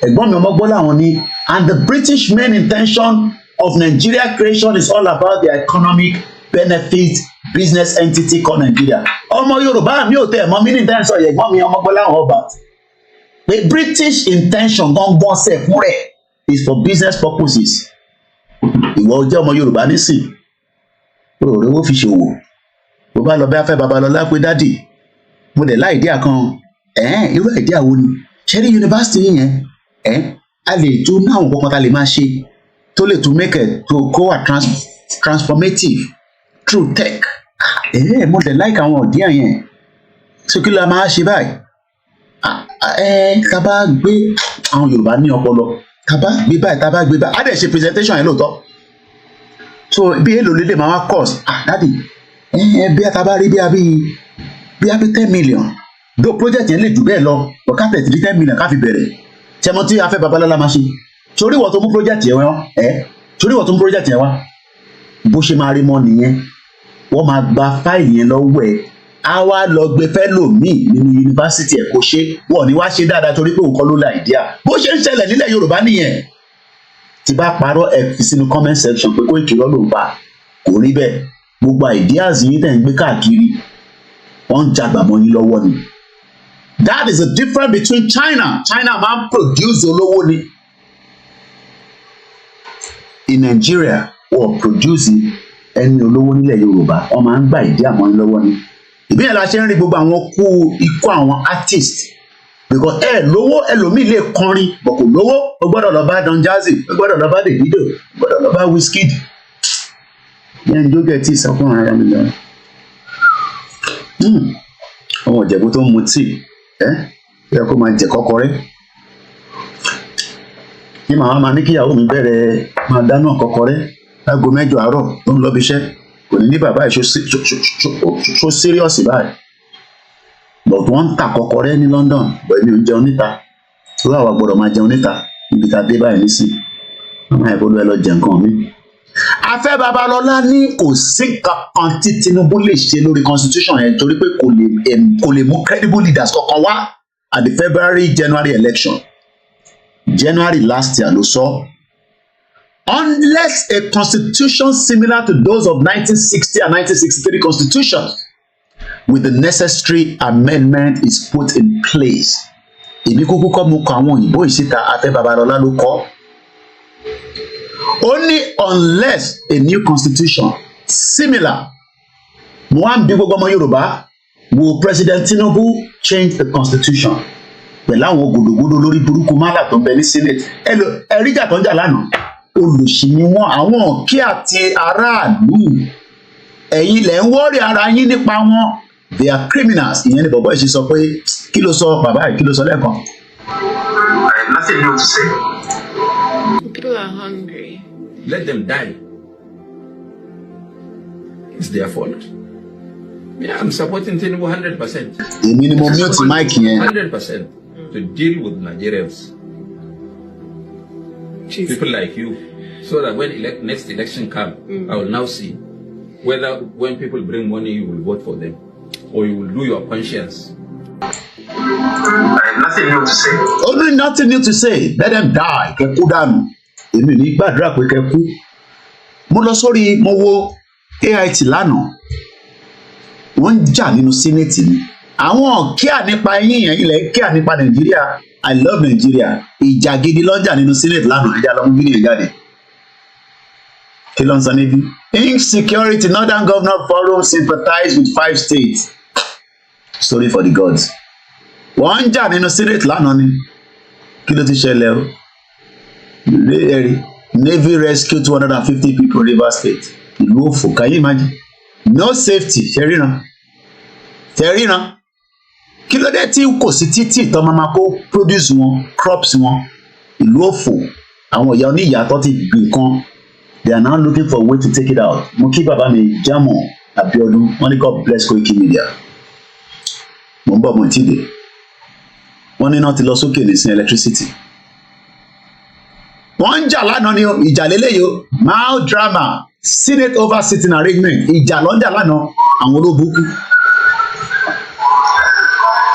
Ẹ̀gbọ́n mi Ọmọgbọ́lá àwọn ni, and the British main intention of Nigeria creation is all about the economic benefit business entity called Nigeria. Ọmọ Yorùbá mi ò tẹ̀ mọ́ mí ní intention ẹ̀gbọ́n mi Ọmọgbọ́lá àwọn ọba. The British intention gangan sẹ̀ fún rẹ̀ is for business purposes. Ìwọ jẹ́ ọmọ Yorùbá nísìn, òróró owó fi ṣòwò. Bó bá lọ bá Afe Babalola pé dádì, mo dẹ̀ láì díà kan, irú ìdí àwo ni? Ṣé rí yunifásitì yẹn? A lè tún náà nǹkan kan tá lè máa ṣe tó lè tún make it to go a transformative through tech. Mo dẹ̀ like àwọn ọ̀dí àyẹn. So kí la máa ṣe báyìí? Ká bá gbé àwọn Yorùbá ní ọpọlọ, ká bá gbé báyìí, tá bá gbé báyìí, á dẹ̀ ṣe presentation yẹn lóòótọ́. So bí èlò lédè máa wá cost, dádì, bí a ta bá rí bí a bí 10 million. Though project yẹn lè jù bẹ́ẹ̀ lọ, but ká tẹ̀ 10 million ká fi bẹ̀rẹ̀. Ṣé tí Afe Babalola máa ṣe? Torí ìwọ tó mú project yẹn wá, torí ìwọ tó mú project yẹn wá, bó ṣe máa rí mọ́ nìyẹn. Wọ́n máa gba fáìlì yẹn lọ́wọ́ ẹ̀, á wá lọ gbé fẹ́lòmíì nínú yunifásitì ẹ̀ kó ṣe, wọ́n ní wá ṣe dáadáa torí pé òun kọ́ ló la ìdíà. Bó ṣe ń ṣẹlẹ̀ nílẹ̀ Yorùbá nìyẹn. Tí bá parọ́ ẹ̀ fi sínú comment section pé Koiki lọ́ ló ń bá, kò rí bẹ́ẹ̀. Gbogbo ideas yìí tẹ̀ ń gbé káàkiri, wọ́n ń jagbà mọ́ yín lọ́wọ́ ni. That is the difference between China. China máa ń produce olówó ni. In Nigeria, wọ́n produce ẹni olówó nílẹ̀ Yorùbá, wọ́n máa ń gba ìdí àmọ́ yín lọ́wọ́ ni. Ìbí yẹn la ṣe ń rí gbogbo àwọn ikú àwọn artist. Because lówó ẹlòmíì lè kọrin, bọ̀ kò lówó, ó gbọ́dọ̀ lọ bá Don Jazzy, ó gbọ́dọ̀ lọ bá Davido, ó gbọ́dọ̀ lọ bá Wizkid. Yẹn ló gẹ̀ tí ìsọkùnrin ara mi lọ. Ọmọ Ìjẹ̀bú tó ń mu tíì. Yẹ kó máa jẹ kọ́kọ́rẹ́. Kí màá máa ní kíyàwó mi bẹ̀rẹ̀ máa dáná kọ́kọ́rẹ́ láago 8 àárọ̀ tó ń lọ bí iṣẹ́. Kò ní ní bàbá ẹ̀ ṣó serious báyìí. but wọ́n ń tà kọ́kọ́rẹ́ ní London but èmi ò ń jẹun níta tó àwọn gbọ́dọ̀ máa jẹun níta níbi tá a dé báyìí nísìn ọmọ ẹ̀ bọ́lú ẹ lọ jẹ nǹkan mi. Afe Babalola ní kò sí kankan tí Tinubu lè ṣe lórí constitution yẹn torí pé kò lè mú credible leaders kankan wá at the January election. January last year ló sọ. Unless a constitution similar to those of 1960 and 1963 constitutions with the necessary amendment is put in place. Èmi kúkú kọ́ mo kọ àwọn òyìnbó ìṣíta Afe Babalola ló kọ́. Only unless a new constitution similar. Mo wá ń bi gbogbo ọmọ Yorùbá, will President Tinubu change the constitution? Pẹ̀lú àwọn gòdògòdò lórí burúkú málà tó ń bẹ ní Senate. Ẹ̀ríjà tó ń jà lánàá. Olùsí ni wọ́n àwọn kí àti aráàlú. Ẹ̀yin lẹ̀ ń wọ́ọ̀rì ara yín nípa wọn. They are criminals. Ìyẹn ni bọ̀bọ̀ ìṣe sọ pé kí ló sọ bàbá yìí kí ló sọ lẹ́ẹ̀kan. I have nothing new to say. People are hungry. Let them die. It's their fault. Yeah, I'm supporting Tinubu 100%. Èmi ni mo mute mic yẹn. 100% to deal with Nigerians. People like you. So that when next election comes, I will now see whether when people bring money, you will vote for them. Or you will do your conscience. I have nothing new to say. Only nothing new to say. Let them die. Kẹ́kú dànù. Èmi ní gbàdúrà pé kẹ́kú. Mo lọ sórí mo wo AIT lánàá. Wọ́n ń jà nínú Senate ni. Àwọn kíá nípa yín yẹn ilẹ̀ kíá nípa Nàìjíríà. I love Nigeria. Ìjà gidi lọ́jà nínú Senate lánàá. Ẹja lọ mú bí ní ìjáde. Kí ló ń sọ níbí? Insecurity, Northern Governor Forum sympathize with 5 states. Sorry for the gods. Wọ́n ń jà nínú Senate lánàá ni. Kí ló ti ṣẹlẹ̀ o? Navy rescue 250 people in Rivers State. Ìlú òfò, can you imagine? No safety, ṣẹ́ríran. Kí ló dé tí kò sí títì tó máa kó produce wọn, crops wọn? Ìlú òfò, àwọn ìyá oníyàá tó ti gbìn kan. They are now looking for a way to take it out. Mo kí bàbá mi Jamo Abiodun, wọ́n ní God bless Koiki Media. Mo ń bọ̀ mo ti dé. Wọ́n ní náà ti lọ sókè ní sin electricity. Wọ́n ń jà lánàá ni ìjà lélẹ́yìí o. Mild drama, Senate over sitting arrangement. Ìjà lọ́jà lánàá àwọn olóbùkún.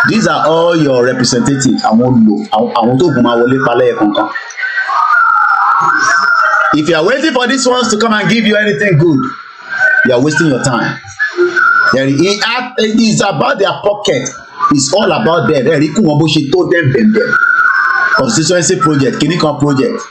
These are all your representatives. Àwọn tó gùn máa wọlé palẹ̀ kankan. If you are waiting for these ones to come and give you anything good, you are wasting your time. It is about their pocket. It's all about them. Constituency project, Kinikan project.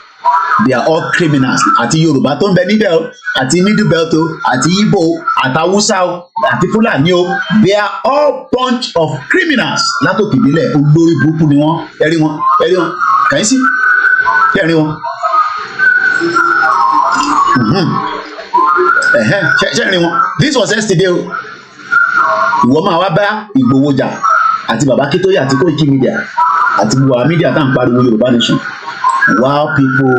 They are all criminals. Àti Yoruba tó ń bẹ níbẹ̀ o, àti Middle Belt o, àti Igbo, àti Hausa o, àti Fulani o. They are all bunch of criminals. Látòkè ìbílẹ̀ olórí burúkú ni wọ́n. Ẹ̀rí wọn. Kàn sí? Ẹ̀rí wọn. Ṣẹ́rin wọn. This was yesterday o. Ìwọ máa wá bá Ìgbòho jà àti bàbá Akíntóyè àti Koiki Media àti gbogbo àwọn media tá à ń pariwo Yoruba Nation. While people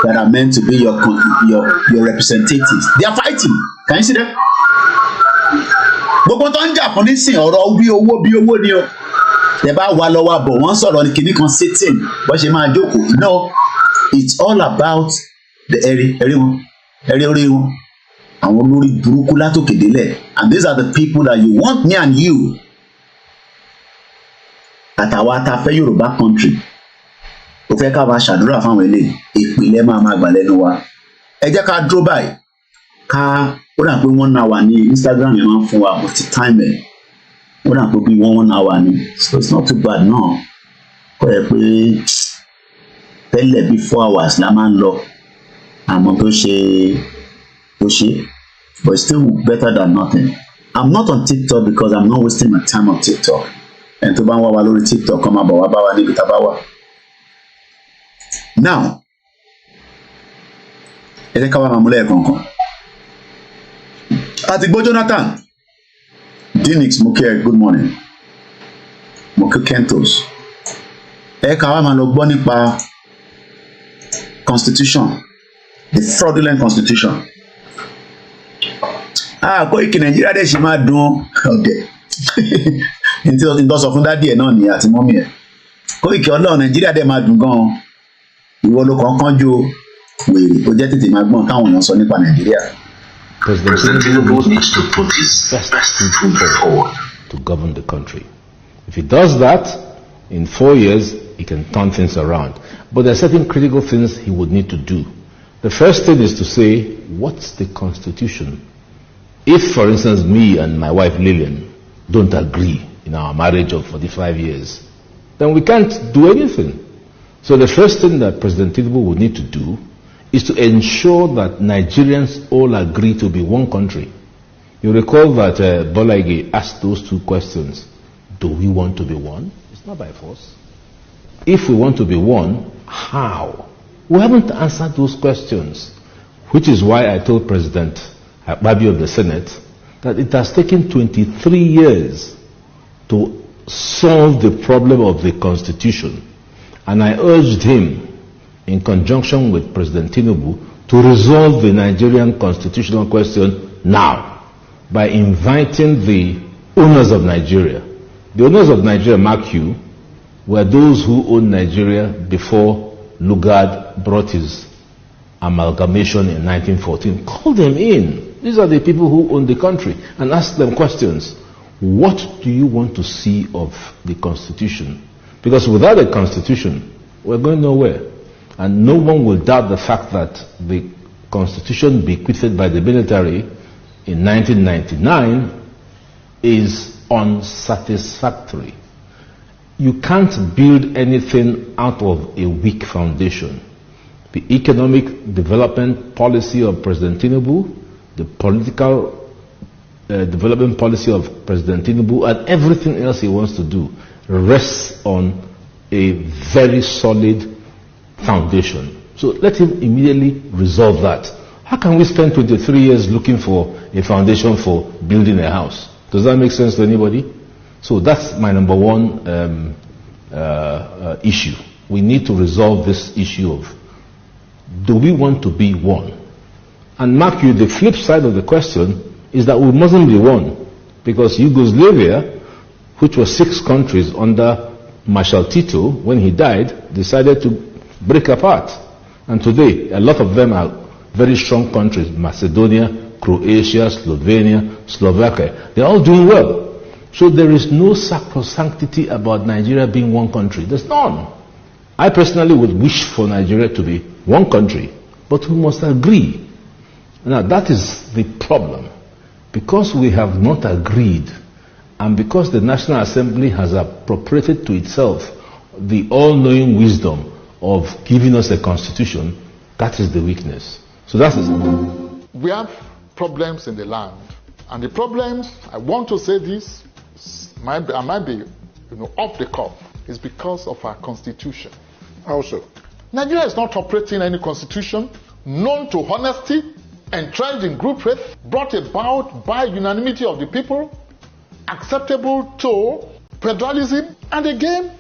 that are meant to be your representatives, they are fighting. Can you see that? Gbogbo tó ń jà fún nísìn ọ̀rọ̀ bí owó ni o. Tẹ bá wà lọ́wọ́ bọ̀ wọ́n sọ̀rọ̀ ní kinní kan sitting bó ṣe máa jókòó. No, it's all about the ẹ̀rí orí wọn. Àwọn olórí burúkú látòkè délẹ̀. And these are the people that you want me and you. Àtàwọn àtàfẹ́ Yorùbá country. Ó fẹ́ ká bá ṣàdúrà fáwọn eléyìí. Ìpìlẹ̀ máa gbà lẹ́nu wa. Ẹ jẹ́ ká dúró báyìí. Ó dà pé 1 hour ní Instagram yẹn máa ń fún wa but time ẹ̀. Ó dà pé bí 1 hour ni. So it's not too bad náà. Kọ́ ẹ pé tẹ́lẹ̀ bí 4 hours la máa ń lọ. Àmọ́ tó ṣe but it's still better than nothing. I'm not on TikTok because I'm not wasting my time on TikTok. And tó bá ń wá wa lórí TikTok kọ́ máa bọ̀ wá bá wa níbi tá a bá wà. Now, ẹ jẹ́ ká wá máa mú lẹ́ẹ̀kọ̀ọ̀kan. Àti gbọ́ Jonathan, Dinix mo kí ẹ good morning, mo kí Kentos. Ẹ ká wá máa lọ gbọ́ nípa constitution, the fraudulent constitution. Koiki Nàìjíríà dẹ̀ ṣì máa dùn ọ̀dẹ̀. ní tí wọ́n sọ fún dádì ẹ̀ náà ní àti mọ́mí ẹ̀ Koiki Ọlọ́run Nàìjíríà dẹ̀ máa dùn gan-an ìwọ ló kàn kánjú wèrè ó jẹ́ tètè máa gbọ́n káwọn èèyàn sọ nípa Nàìjíríà. President Tinubu needs to put his best foot forward to govern the country. If he does that, in 4 years, he can turn things around. But there are certain critical things he would need to do. The first thing is to say, what's the constitution? If, for instance, me and my wife Lillian don't agree in our marriage of 45 years, then we can't do anything. So the first thing that President Tinubu would need to do is to ensure that Nigerians all agree to be one country. You recall that Bola asked those two questions. Do we want to be one? It's not by force. If we want to be one, how? We haven't answered those questions, which is why I told President Babi of the Senate that it has taken 23 years to solve the problem of the Constitution. And I urged him, in conjunction with President Tinubu, to resolve the Nigerian constitutional question now by inviting the owners of Nigeria. The owners of Nigeria, mark you, were those who owned Nigeria before Lugard brought his amalgamation in 1914. Call them in. These are the people who own the country, and ask them questions. What do you want to see of the Constitution? Because without a Constitution, we're going nowhere. And no one will doubt the fact that the Constitution bequeathed by the military in 1999 is unsatisfactory. You can't build anything out of a weak foundation. The economic development policy of President Tinubu, the political development policy of President Tinubu, and everything else he wants to do rests on a very solid foundation. So let him immediately resolve that. How can we spend 23 years looking for a foundation for building a house? Does that make sense to anybody? So that's my number one issue. We need to resolve this issue of, do we want to be one? And mark you, the flip side of the question is that we mustn't be one, because Yugoslavia, which was 6 countries under Marshal Tito, when he died, decided to break apart. And today, a lot of them are very strong countries: Macedonia, Croatia, Slovenia, Slovakia. They're all doing well. So there is no sacrosanctity about Nigeria being one country. There's none. I personally would wish for Nigeria to be one country, but we must agree. Now that is the problem. Because we have not agreed, and because the National Assembly has appropriated to itself the all-knowing wisdom of giving us a constitution, that is the weakness. So that's it. We have problems in the land, and the problems, I want to say this, I might be off the cuff, is because of our constitution. Also, Nigeria is not operating any constitution known to honesty, entrenched in group faith, brought about by unanimity of the people, acceptable to federalism, and again,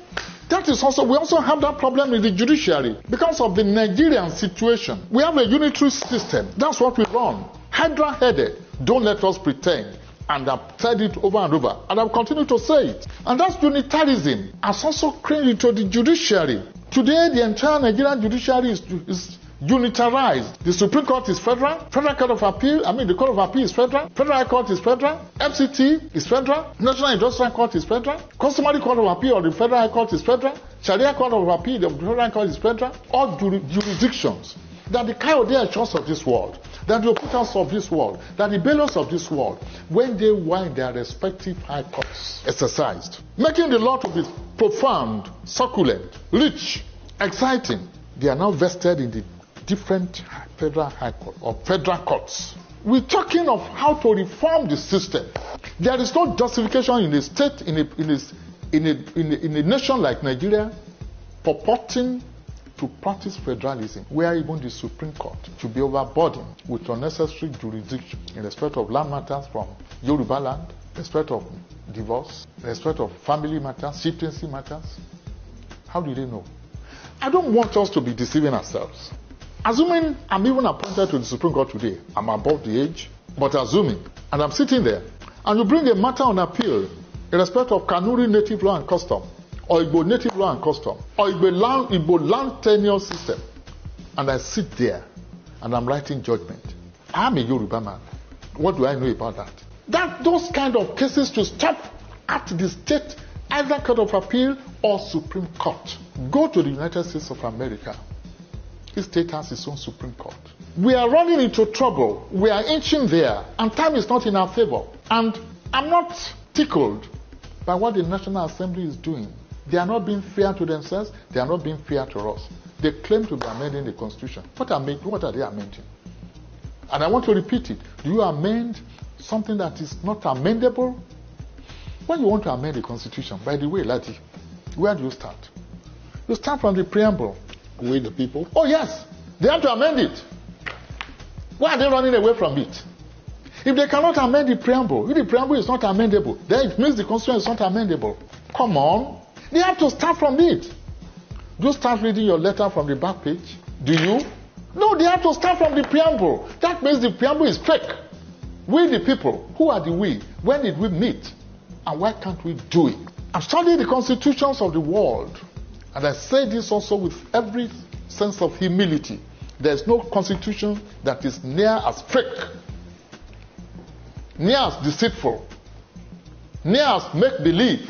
that is also, we also have that problem in the judiciary. Because of the Nigerian situation, we have a unitary system. That's what we run. Hydra-headed. Don't let us pretend. And I've said it over and over, and I'll continue to say it. And that's unitarism has also crept into the judiciary. Today, the entire Nigerian judiciary is unitarized. The Supreme Court is federal, Federal Court of Appeal, the Court of Appeal is federal, Federal High Court is federal, FCT is federal, National Industrial Court is federal, Customary Court of Appeal of the Federal High Court is federal, Sharia Court of Appeal of the Federal High Court is federal. All jurisdictions, that the Coyote Church of this world, that the Oputas of this world, that the Bailiffs of this world, when they were in their respective high courts, exercised, making the law to be profound, succulent, rich, exciting, they are now vested in the different federal high court or federal courts. We're talking of how to reform the system. There is no justification in a state, in a nation like Nigeria, purporting to practice federalism, where even the Supreme Court should be overburdened with unnecessary jurisdiction in respect of land matters from Yoruba land, respect of divorce, respect of family matters, chieftaincy matters. How do they know? I don't want us to be deceiving ourselves. Assuming I'm even appointed to the Supreme Court today, I'm above the age, but assuming, and I'm sitting there, and you bring a matter on appeal in respect of Kanuri native law and custom, or Igbo native law and custom, or Igbo land tenure system, and I sit there and I'm writing judgment. I'm a Yoruba man. What do I know about that? Those kind of cases to stop at the state, either Court of Appeal or Supreme Court. Go to the United States of America. Each state has its own Supreme Court. We are running into trouble. We are inching there, and time is not in our favor. And I'm not tickled by what the National Assembly is doing. They are not being fair to themselves. They are not being fair to us. They claim to be amending the Constitution. What are they amending? And I want to repeat it. Do you amend something that is not amendable? When you want to amend the Constitution, by the way, Lati, where do you start? You start from the preamble. We the people? Oh yes, they have to amend it. Why are they running away from it? If they cannot amend the preamble, if the preamble is not amendable, then it means the Constitution is not amendable. Come on. They have to start from it. Do you start reading your letter from the back page? Do you? No, they have to start from the preamble. That means the preamble is fake. We the people, who are the we? When did we meet? And why can't we do it? I'm studying the constitutions of the world. And I say this also with every sense of humility. There's no constitution that is near as fake, near as deceitful, near as make-believe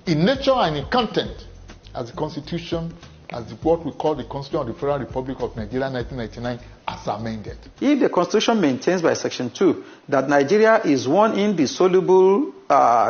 in nature and in content as the Constitution, as what we call the Constitution of the Federal Republic of Nigeria 1999 as amended. If the Constitution maintains by Section 2 that Nigeria is one indissoluble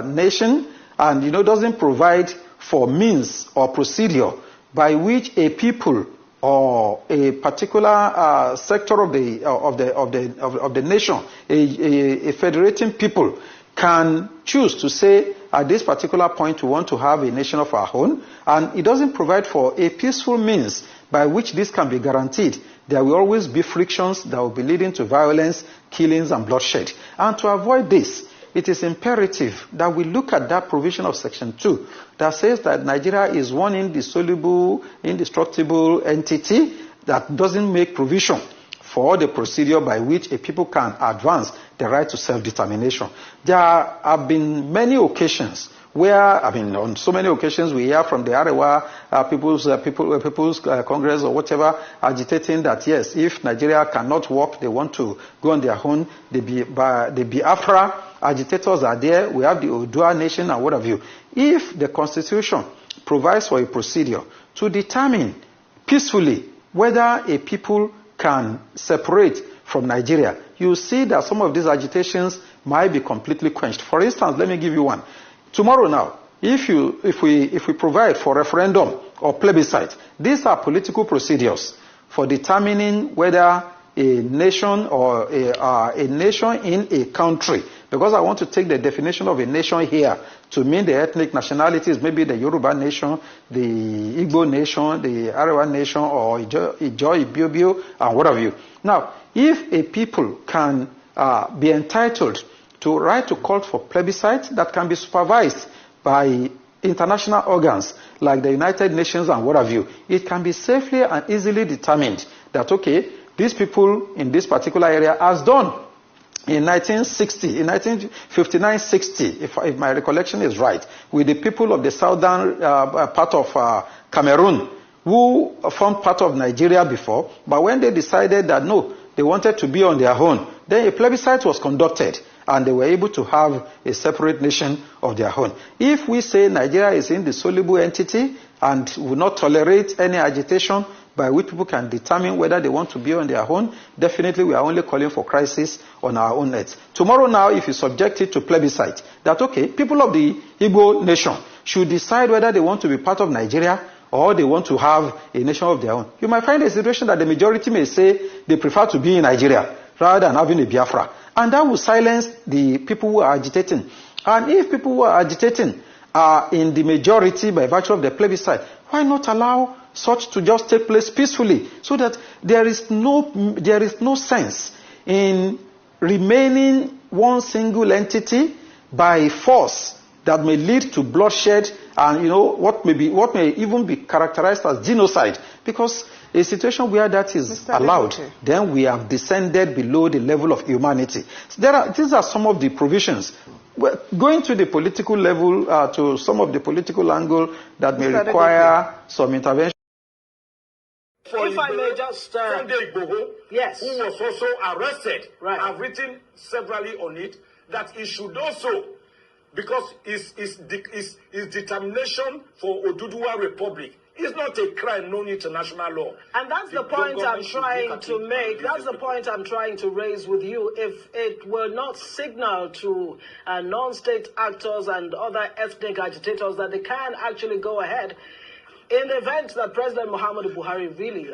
nation and doesn't provide for means or procedure by which a people or a particular sector of the nation, a federating people, can choose to say at this particular point we want to have a nation of our own, and it doesn't provide for a peaceful means by which this can be guaranteed, there will always be frictions that will be leading to violence, killings, and bloodshed. And to avoid this, it is imperative that we look at that provision of Section 2 that says that Nigeria is one indissoluble, indestructible entity that doesn't make provision for the procedure by which a people can advance the right to self-determination. There have been many occasions where, on so many occasions we hear from the Arewa People's Congress or whatever agitating that yes, if Nigeria cannot work, they want to go on their own. The Biafra agitators are there. We have the Odua Nation and what have you. If the Constitution provides for a procedure to determine peacefully whether a people can separate from Nigeria, you see that some of these agitations might be completely quenched. For instance, let me give you one. Tomorrow now, if we provide for referendum or plebiscite, these are political procedures for determining whether a nation or a nation in a country, because I want to take the definition of a nation here to mean the ethnic nationalities, maybe the Yoruba Nation, the Igbo Nation, the Arewa Nation, or Ibibio, and what have you. Now, if a people can be entitled to right to call for plebiscite that can be supervised by international organs like the United Nations and what have you, it can be safely and easily determined that, okay, these people in this particular area has done in 1960, in 1959-60, if my recollection is right, with the people of the southern part of Cameroon, who formed part of Nigeria before, but when they decided that no, they wanted to be on their own, then a plebiscite was conducted, and they were able to have a separate nation of their own. If we say Nigeria is an indissoluble entity and will not tolerate any agitation by which people can determine whether they want to be on their own, definitely we are only calling for crisis on our own earth. Tomorrow now, if you subject it to plebiscite, that okay, people of the Igbo nation should decide whether they want to be part of Nigeria or they want to have a nation of their own. You might find a situation that the majority may say they prefer to be in Nigeria rather than having a Biafra. And that will silence the people who are agitating. And if people who are agitating are in the majority by virtue of the plebiscite, why not allow such to just take place peacefully, so that there is no sense in remaining one single entity by force that may lead to bloodshed and what may even be characterized as genocide, because a situation where that is allowed, then we have descended below the level of humanity. These are some of the provisions Well, going to the political level, to some of the political angle that may require some intervention. If I may just... Sunday IGBOHO, yes, who was also arrested, right. I've written severally on it, that he should also, because his determination for Oduduwa Republic is not a crime known international law. And that's the point I'm trying to make. That's the point I'm trying to raise with you. If it were not signaled to non-state actors and other ethnic agitators that they can actually go ahead, in the event that President Muhammadu Buhari really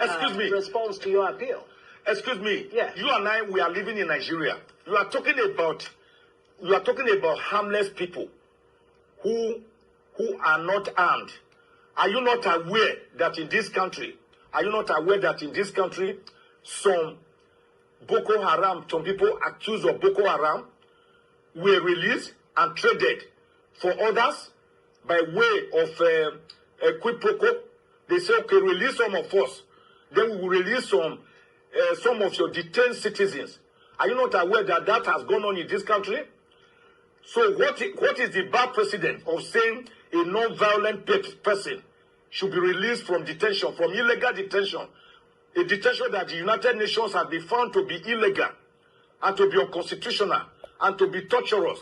responds to your appeal. Excuse me. Yeah. You and I, we are living in Nigeria. You are talking about harmless people who are not armed. Are you not aware that in this country, some Boko Haram, some people accused of Boko Haram were released and traded for others by way of a quid pro quo? They say, okay, release some of us, then we will release some of your detained citizens. Are you not aware that that has gone on in this country? So what is the bad precedent of saying a non-violent person should be released from detention, from illegal detention, a detention that the United Nations has been found to be illegal and to be unconstitutional and to be torturous?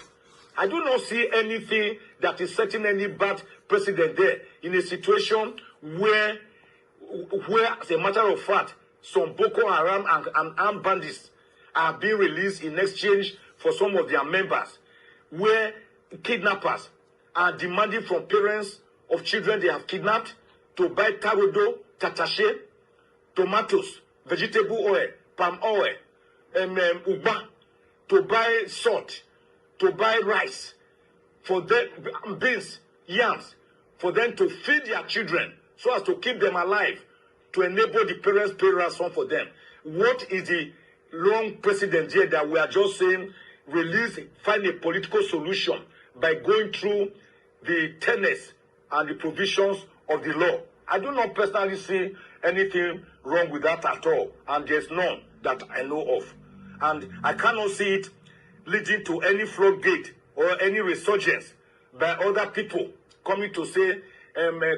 I do not see anything that is setting any bad precedent there in a situation where, as a matter of fact, some Boko Haram and armed bandits are being released in exchange for some of their members, where kidnappers are demanding from parents of children they have kidnapped to buy tarodo, tatache, tomatoes, vegetable oil, palm oil, uba, to buy salt, to buy rice, for them, beans, yams, for them to feed their children so as to keep them alive, to enable the parents pay ransom for them. What is the long precedent here that we are just saying, find a political solution by going through the tenets and the provisions of the law? I do not personally see anything wrong with that at all, and there's none that I know of. And I cannot see it leading to any floodgate or any resurgence by other people coming to say,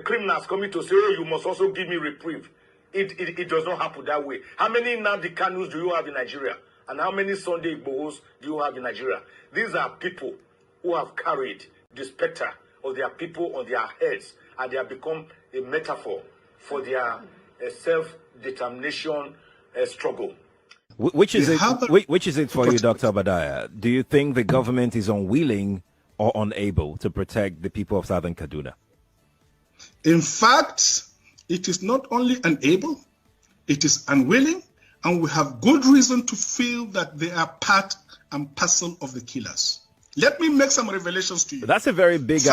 criminals coming to say, oh, you must also give me reprieve. It does not happen that way. How many Nnamdi Kanus do you have in Nigeria? And how many Sunday IGBOHOs do you have in Nigeria? These are people who have carried the specter of their people on their heads, and they have become a metaphor for their self-determination struggle. Which is it for you, Dr. Obadiah? Do you think the government is unwilling or unable to protect the people of Southern Kaduna? In fact, it is not only unable, it is unwilling, and we have good reason to feel that they are part and parcel of the killers. Let me make some revelations to you. That's a very big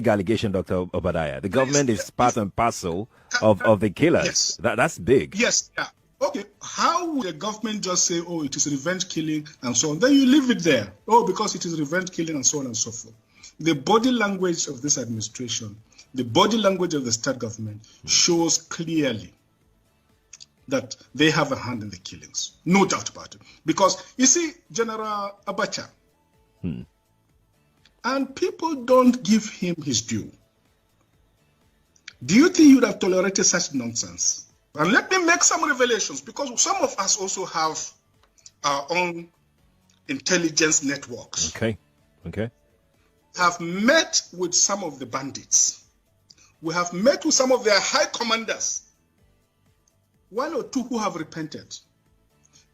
allegation, Dr. Obadiah. The government is part and parcel of the killers. Yes. That's big. Yes. Yeah. Okay. How would the government just say, oh, it is revenge killing and so on? Then you leave it there. Oh, because it is revenge killing and so on and so forth. The body language of this administration, the body language of the state government shows clearly that they have a hand in the killings. No doubt about it. Because, you see, General Abacha, and people don't give him his due. Do you think you would have tolerated such nonsense? And let me make some revelations, because some of us also have our own intelligence networks. Okay. Have met with some of the bandits. We have met with some of their high commanders. One or two who have repented.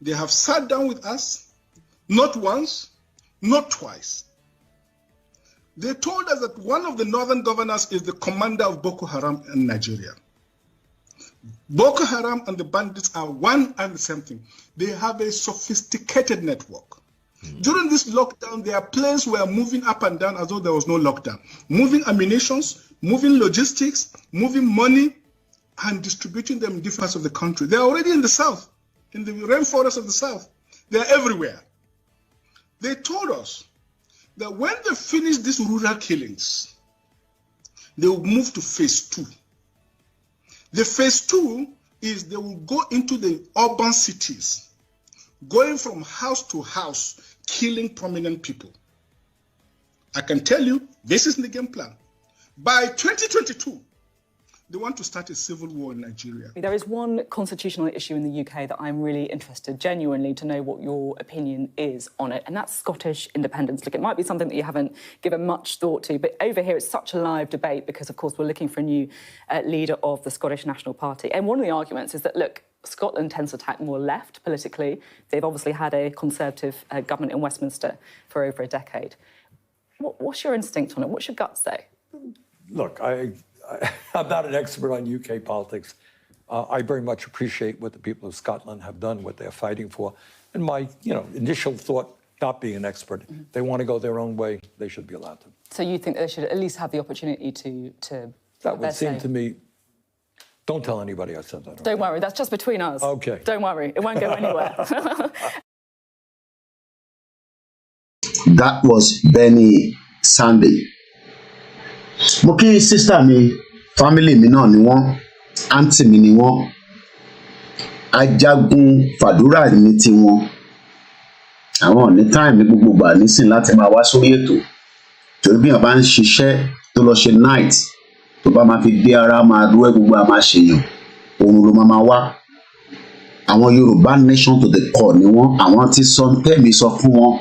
They have sat down with us, not once, not twice. They told us that one of the northern governors is the commander of Boko Haram in Nigeria. Boko Haram and the bandits are one and the same thing. They have a sophisticated network. During this lockdown, their planes were moving up and down as though there was no lockdown. Moving ammunitions, moving logistics, moving money, and distributing them in different parts of the country. They are already in the south, in the rainforest of the south. They are everywhere. They told us that when they finish these rural killings, they will move to phase 2. The phase 2 is they will go into the urban cities, going from house to house, killing prominent people. I can tell you, this is the game plan. By 2022, they want to start a civil war in Nigeria. There is one constitutional issue in the UK that I'm really interested, genuinely, to know what your opinion is on it, and that's Scottish independence. Look, it might be something that you haven't given much thought to, but over here it's such a live debate because, of course, we're looking for a new leader of the Scottish National Party. And one of the arguments is that, look, Scotland tends to attack more left politically. They've obviously had a Conservative government in Westminster for over a decade. What's your instinct on it? What's your gut say? Look, I'm not an expert on UK politics. I very much appreciate what the people of Scotland have done, what they're fighting for. And my, initial thought, not being an expert, they want to go their own way, they should be allowed to. So you think they should at least have the opportunity to That would seem to me. Don't tell anybody I said that. Don't worry, that's just between us. Okay. Don't worry, it won't go anywhere. That was Benny Sunday. Mo kí sister mi, family mi náà ni wọ́n, aunty mi ni wọ́n, ajagun fàdúrà ní tiwọn. Àwọn ní time ní gbogbo gbà nísìn láti máa wá sórí ètò. Torí bí wọ́n bá ń ṣiṣẹ́ tó lọ ṣe night, tó bá máa fi dé ara máa dúró gbogbo a máa ṣèyàn. Òun ló máa wá. Àwọn Yoruba Nation to the core ni wọ́n. Àwọn tí sọ tẹ́mi sọ fún wọn.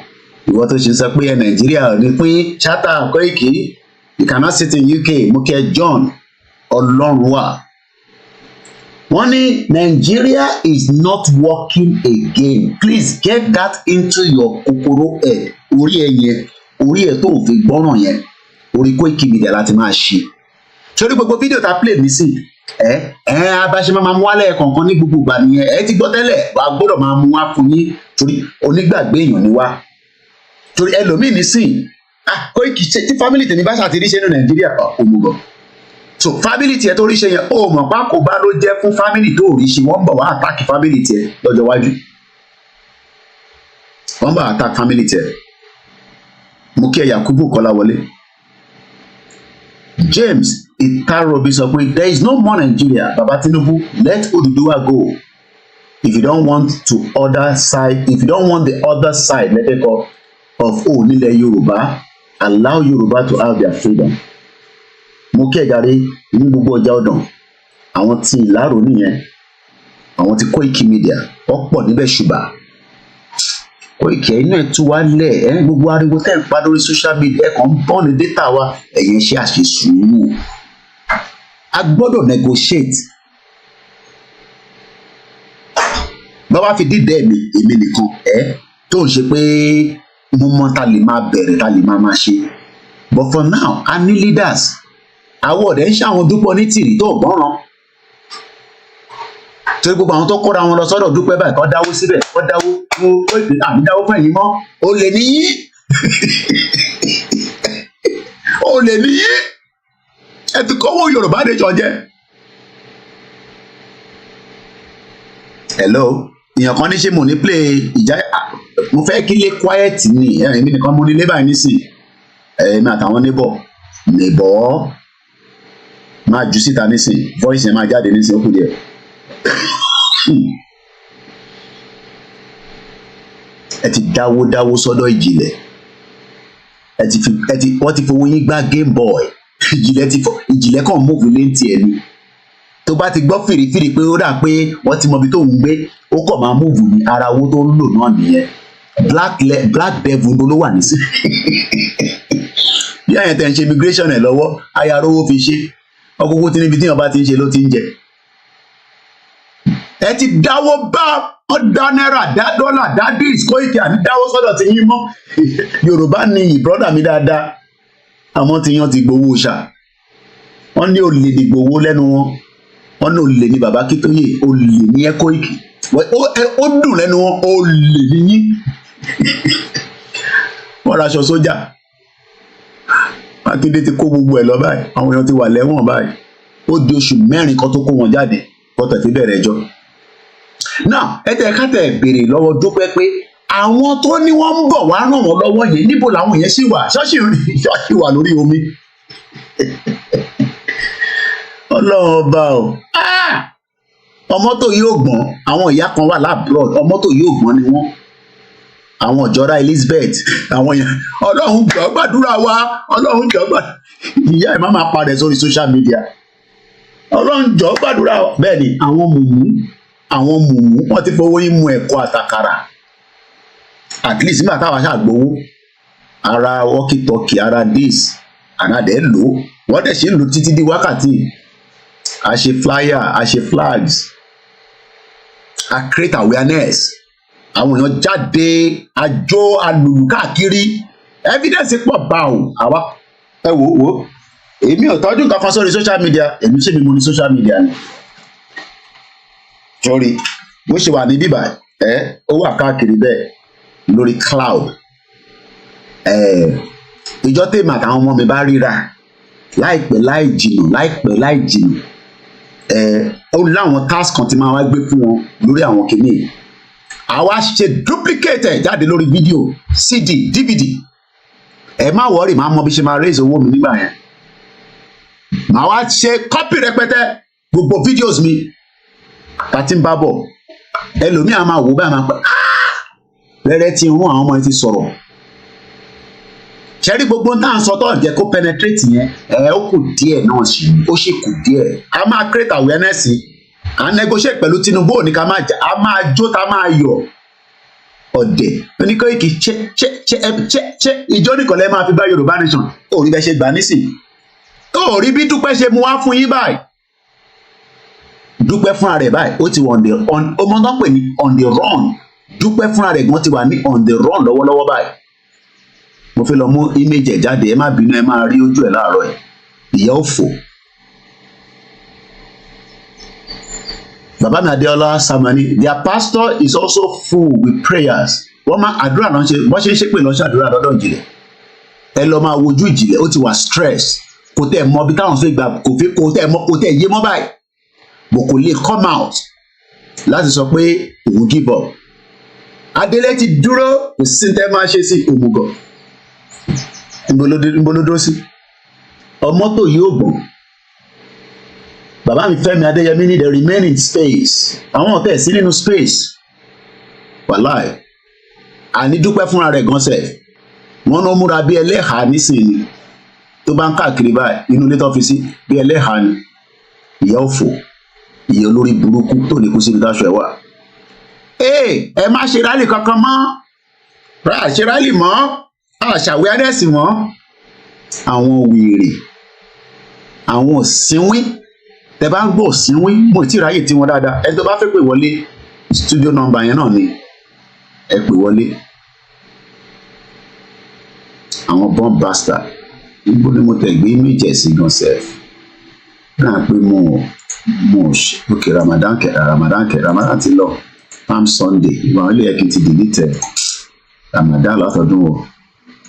Ìwọ tó ṣe sọ pé Nàìjíríà ní pín chata Koiki. You cannot sit in UK. Mo kí John Ọlọ́run wà. Wọ́n ní Nigeria is not working again. Please get that into your kokoro head. Orí ẹ yẹn, orí ẹ tó fi gbọ́ràn yẹn, orí Koiki Media láti máa ṣe. Sórí gbogbo fídíò tá a play nísìn, abáṣe máa mú wálẹ̀ kọ̀ọ̀kan ní gbogbo ìgbà nìyẹn. Ti gbọ́ tẹ́lẹ̀, wà á gbọ́dọ̀ máa mú wá fún yín torí onígbàgbé èèyàn ni wá. Torí ẹlòmíì nísìn, Koiki tí family tèmi bá ṣàtìrí ṣe ní Nàìjíríà òmùgọ̀. So family tiẹ̀ tó rí ṣe yẹn ó mọ̀ pa kò bá ló jẹ́ fún family tó rí ṣe wọ́n bọ̀ wá attack family tiẹ̀ lọ́jọ́ iwájú. Wọ́n bọ̀ attack family tiẹ̀. Mo kí Yakubu Kọ́láwọlé. James Itarobi sọ pé there is no more Nigeria. Baba Tinubu, let Oduduwa go. If you don't want the other side, let it go of nílẹ̀ Yorùbá. Allow Yoruba to have their freedom. Mo kẹ́gàrí ní gbogbo ọjà ọ̀dàn. Àwọn tí ìlàrò nìyẹn. Àwọn tí Koiki Media. Ọ̀pọ̀ níbẹ̀ ṣùgbà. Koiki inú ẹ̀ tún wá lẹ̀. Gbogbo ariwo tẹ́ ń pa lórí social media. Kàn ń bọ́ọ̀nù data wa. Ẹ̀yin ṣe àṣesùúrù. A gbọ́dọ̀ negotiate. Bàbá fi dídẹ́ èmi nìkan. Tó ń ṣe pé mo mọ ta lè máa bẹ̀rẹ̀ ta lè máa ṣe. But for now, I need leaders. Àwọn ọ̀dẹ́ ń ṣe àwọn Dúpọ̀ ní tìrì tó gbọ́ràn. Torí gbogbo àwọn tó kóra wọn lọ sọ́dọ̀ Dúpẹ́ báyìí kọ́ dáwó síbẹ̀ kọ́ dáwó fún àmì dáwó fún ẹ̀yìn mọ́. O lè níyí. O lè níyí. Ẹ ti kọ́wọ́ Yorùbá Nation jẹ. Hello. Ìyàn kan ní ṣe mo ní play ìjà mo fẹ́ kí lé quiet ni èmi nìkan mo ní lé báyìí nísìn èmi àtàwọn neighbor máa jù síta nísìn voice yẹn máa jáde nísìn ó kù díẹ̀. Ẹ ti dáwó sọ́dọ̀ ìjìnlẹ̀ wọ́n ti fowó yín gbá Game Boy ìjìnlẹ̀ kan move léntì ẹ̀ ni tó bá ti gbọ́ fìrìfìrì pé ó dà pé wọ́n ti mọ ibi tó ń gbé ó kàn máa move ní ara owó tó ń lò náà nìyẹn black devil ló wà nísìn. Bí àyẹ̀tẹ̀ ń ṣe immigration ẹ̀ lọ́wọ́ ayárówó fi ṣe ọkùnkùn tí níbi tí wọ́n bá ti ń ṣe ló ti ń jẹ. Ẹ ti dáwó bá ọ̀dà náírà dá dọ́là dá bíìsì Koiki àti dáwó sọ́dọ̀ ti yín mọ́. Yorùbá ni brother mi dáadáa àmọ́ ti yan ti gbowó ṣá. Wọ́n ní olè ní gbowó lẹ́nu wọn. Wọ́n ní olè ní bàbá Akíntóyè olè ní Koiki. Ó dùn lẹ́nu wọn olè ní yín. Wọ́n raṣọ sójà. Mákindé ti kó gbogbo ẹ̀ lọ báyìí. Àwọn èèyàn ti wà lẹ́wọ̀n báyìí. Ó di oṣù 4 kan tó kó wọn jáde kọ́tọ̀ ti bẹ̀rẹ̀ ẹjọ́. Now kátẹ̀ béèrè lọ́wọ́ Dúpẹ́ pé àwọn tó ní wọ́n ń bọ̀ wá ràn wọ́n lọ́wọ́ yìí níbo làwọn yẹn sì wà ṣọ́ọ̀ṣì wà lórí omi. Ọlọ́run ọba o. Ọmọ tó yóò gbọ́n àwọn ìyá kan wà lábúrò ọmọ tó yóò gbọ́n ni wọ́n. àwọn ìjọra Elizabeth àwọn yẹn Ọlọ́run jọ̀ọ́ gbàdúrà wa Ọlọ́run jọ̀ọ́ gbàdúrà ìyá ẹ̀ má máa padà sórí social media Ọlọ́run jọ̀ọ́ gbàdúrà bẹ́ẹ̀ ni àwọn mùmú wọ́n ti fowó yín mu ẹ̀kọ́ àtàkàrà at least nígbà táwa ṣàgbówó ara walkie-talkie ara dis ànádẹ́ lò wọ́n dẹ̀ ṣe ń lò títí di wákàtí a ṣe flyer a ṣe flags a create awareness àwọn èèyàn jáde àjò alùlù káàkiri evidence pọ̀ bá o àwa ẹ wò èmi ò tọ́jú nǹkan kan sórí social media èmi ṣe mi mo ní social media ni sórí bó ṣe wà ní bíbà ó wà káàkiri bẹ́ẹ̀ lórí cloud ìjọ tèmi àtàwọn ọmọ mi bá ríra láìpẹ́ láì jìnnà ó láwọn task kan tí máa wá gbé fún wọn lórí àwọn kìíní àwa ṣe duplicate jáde lórí fídíò cd dvd ẹ má wọrí máa mọ bí ṣe máa raise owó mi nígbà yẹn màá wá ṣe copy rẹpẹtẹ gbogbo videos mi tàti ń bá bọ̀ ẹlòmíà máa wò báyìí máa pẹ́ rẹ́rẹ́ tí irun àwọn ọmọ yẹn ti sọ̀rọ̀ ṣẹ́rí gbogbo tá à ń sọ tó ń jẹ́ kó penetrate yẹn ó kù díẹ̀ náà ó sì kù díẹ̀ a máa create awareness à ń negotiate pẹ̀lú Tinubu òní ká máa jà a máa jó tá a máa yọ̀ ọ̀dẹ̀ oníkóyèkì ṣe ìjọ nìkan lẹ́ máa fi bá Yorùbá Nation òrí bẹ́ẹ̀ ṣe gbà nísìn òrí bí Dúpẹ́ ṣe mú wá fún yín báyìí Dúpẹ́ fúnra rẹ̀ báyìí ó ti wà ọmọ tó ń pè ní on the run Dúpẹ́ fúnra rẹ̀ gan ti wà ní on the run lọ́wọ́lọ́wọ́ báyìí mo fẹ́ lọ mú image ẹ̀ jáde ẹ má bínú ẹ máa rí ojú ẹ̀ láàárọ̀ ẹ̀ ìyá òfò bàbá mi Adéọlá Samani their pastor is also full with prayers wọ́n máa àdúrà náà ṣe wọ́n ṣe ń ṣépè lọ́ọ́ ṣàdúrà lọ́dọ̀ ìjìnlẹ̀ ẹ lọ máa wojú ìjìnlẹ̀ ó ti wà stress kò tẹ̀ mọ bí táwọn fẹ́ gbà kò tẹ̀ yé mọ́ báyìí bò kò lè come out láti sọ pé òun give up Adélé ti dúró kò sí tẹ́ máa ṣe sí òmùgọ̀ ìbolódó sí ọmọ tó yóò gbọ́n bàbá mi Fẹ́mi Adéyẹmí ní the remaining space àwọn ọ̀tẹ̀ sí nínú space wàláì àní Dúpẹ́ fúnra rẹ̀ gan sẹ̀ wọ́n ló múra bí ẹlẹ́hàá nísìnyí tó bá ń káàkiri báyìí inú ilé tó fi sí bí ẹlẹ́hàá ni ìyá òfò ìyá olórí burúkú tó ní kú síbi táṣọ ẹ̀ wà. ẹ má ṣe rálì kankan mọ́ ṣe rálì mọ́ àṣàwé adẹ́sì mọ́ àwọn wèrè àwọn òsínwín tẹ bá ń gbọ́ òsínwín mo ti ráyè tí wọn dáadáa ẹ tó bá fẹ́ pè wọlé studio number yẹn náà ni ẹ pè wọlé àwọn bomb bastard níbo ni mo tẹ gbé méjì sí gan sef náà pé mo òkè Ramadan ti lọ Palm Sunday ìwà ilé Ekiti deleted Ramadan látọdún o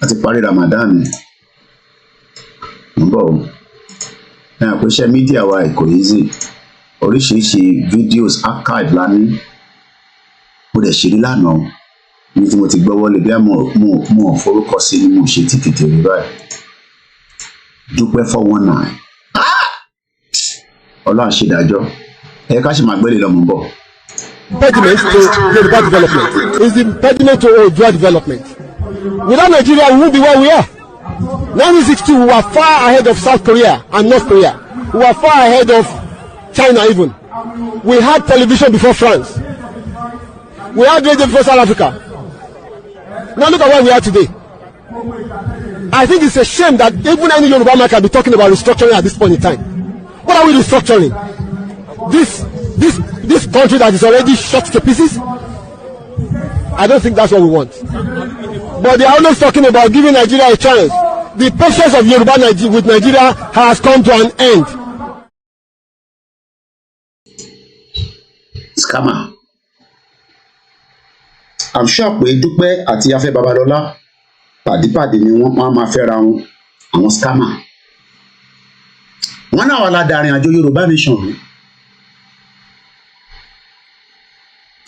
àti parí Ramadan ni ń bọ̀ o náà pé iṣẹ́ mídíà wa kò easy oríṣiríṣi videos archive lání mo dẹ̀ ṣeré lánàá ní tí mo ti gbọ́ wọlé bí mo forúkọ sí ni mo ṣe ti tètè rí báyìí Dúpẹ́ 419 Ọlọ́run ṣèdájọ́ ẹ ká ṣe máa gbẹ́lẹ̀ lọ́mọ bọ̀. Impediment to Yoruba development is the impediment to Oodua development. Without Nigeria, we won't be where we are. 1962, we were far ahead of South Korea and North Korea. We were far ahead of China even. We had television before France. We had radio before South Africa. Now look at where we are today. I think it's a shame that even any Yoruba man can be talking about restructuring at this point in time. What are we restructuring? This country that is already shot to pieces? I don't think that's what we want. But they are always talking about giving Nigeria a chance. The patience of Yoruba with Nigeria has come to an end. Scammer. I'm sure pé Dúpẹ́ àti Afe Babalola pàdípàdé ni wọ́n máa fẹ́ra wọn àwọn scammer. Wọ́n náà wà ládàrin àjọ Yoruba Nation.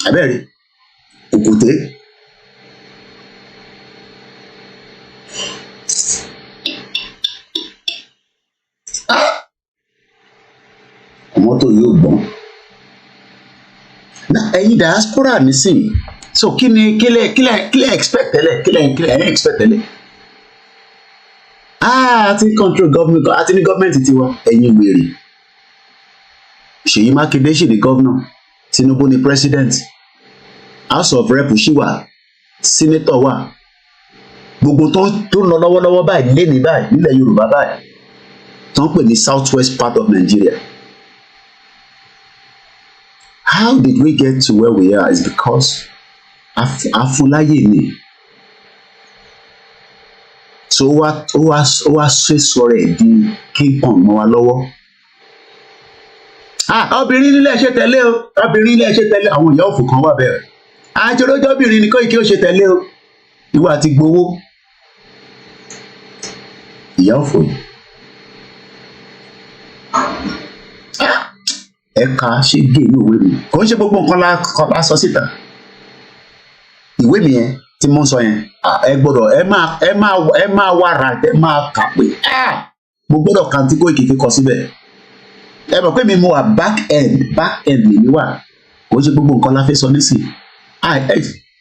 Abẹ́rẹ́ òkùté. Mọ́tò yóò gbọ́n. Ẹ̀yin diaspora nísìnyí So kílẹ̀ expect tẹ́lẹ̀ kílẹ̀ expect tẹ́lẹ̀. Àti control government àti ní government tiwa ẹ̀yin wèrè. Ṣèyí Mákindé ṣì ní governor, Tinubu ní president, House of Rep ṣì wà, senator wà. Gbogbo tó ń lọ lọ́wọ́lọ́wọ́ báyìí lénìí báyìí nílẹ̀ Yorùbá báyìí tó ń pè ní southwest part of Nigeria. How did we get to where we are is because afúnláyè ni. So ó wá ṣe sọ̀rọ̀ ẹ̀ di king kong mọ́ wa lọ́wọ́. Obìnrin nílẹ̀ ṣe tẹ̀lé o, obìnrin nílẹ̀ ṣe tẹ̀lé, àwọn ìyá òfò kan wà bẹ́ẹ̀. Àjọlójọ́ obìnrin nìkan ìkí ó ṣe tẹ̀lé o, ìwà àti gbowó. Ìyá òfò yìí. Ẹ̀ka ṣe gé ní òwe mi. Kò ń ṣe gbogbo nǹkan la sọ síta. Ìwé mi yẹn tí mo ń sọ yẹn, ẹ gbọ́dọ̀ ẹ máa wára ẹ máa kà pé mo gbọ́dọ̀ kàn tí Koiki fi kọ síbẹ̀. Ẹ mọ̀ pé mi mo wà back end lèmi wà. Kò ń ṣe gbogbo nǹkan la fẹ́ sọ nísìnyí.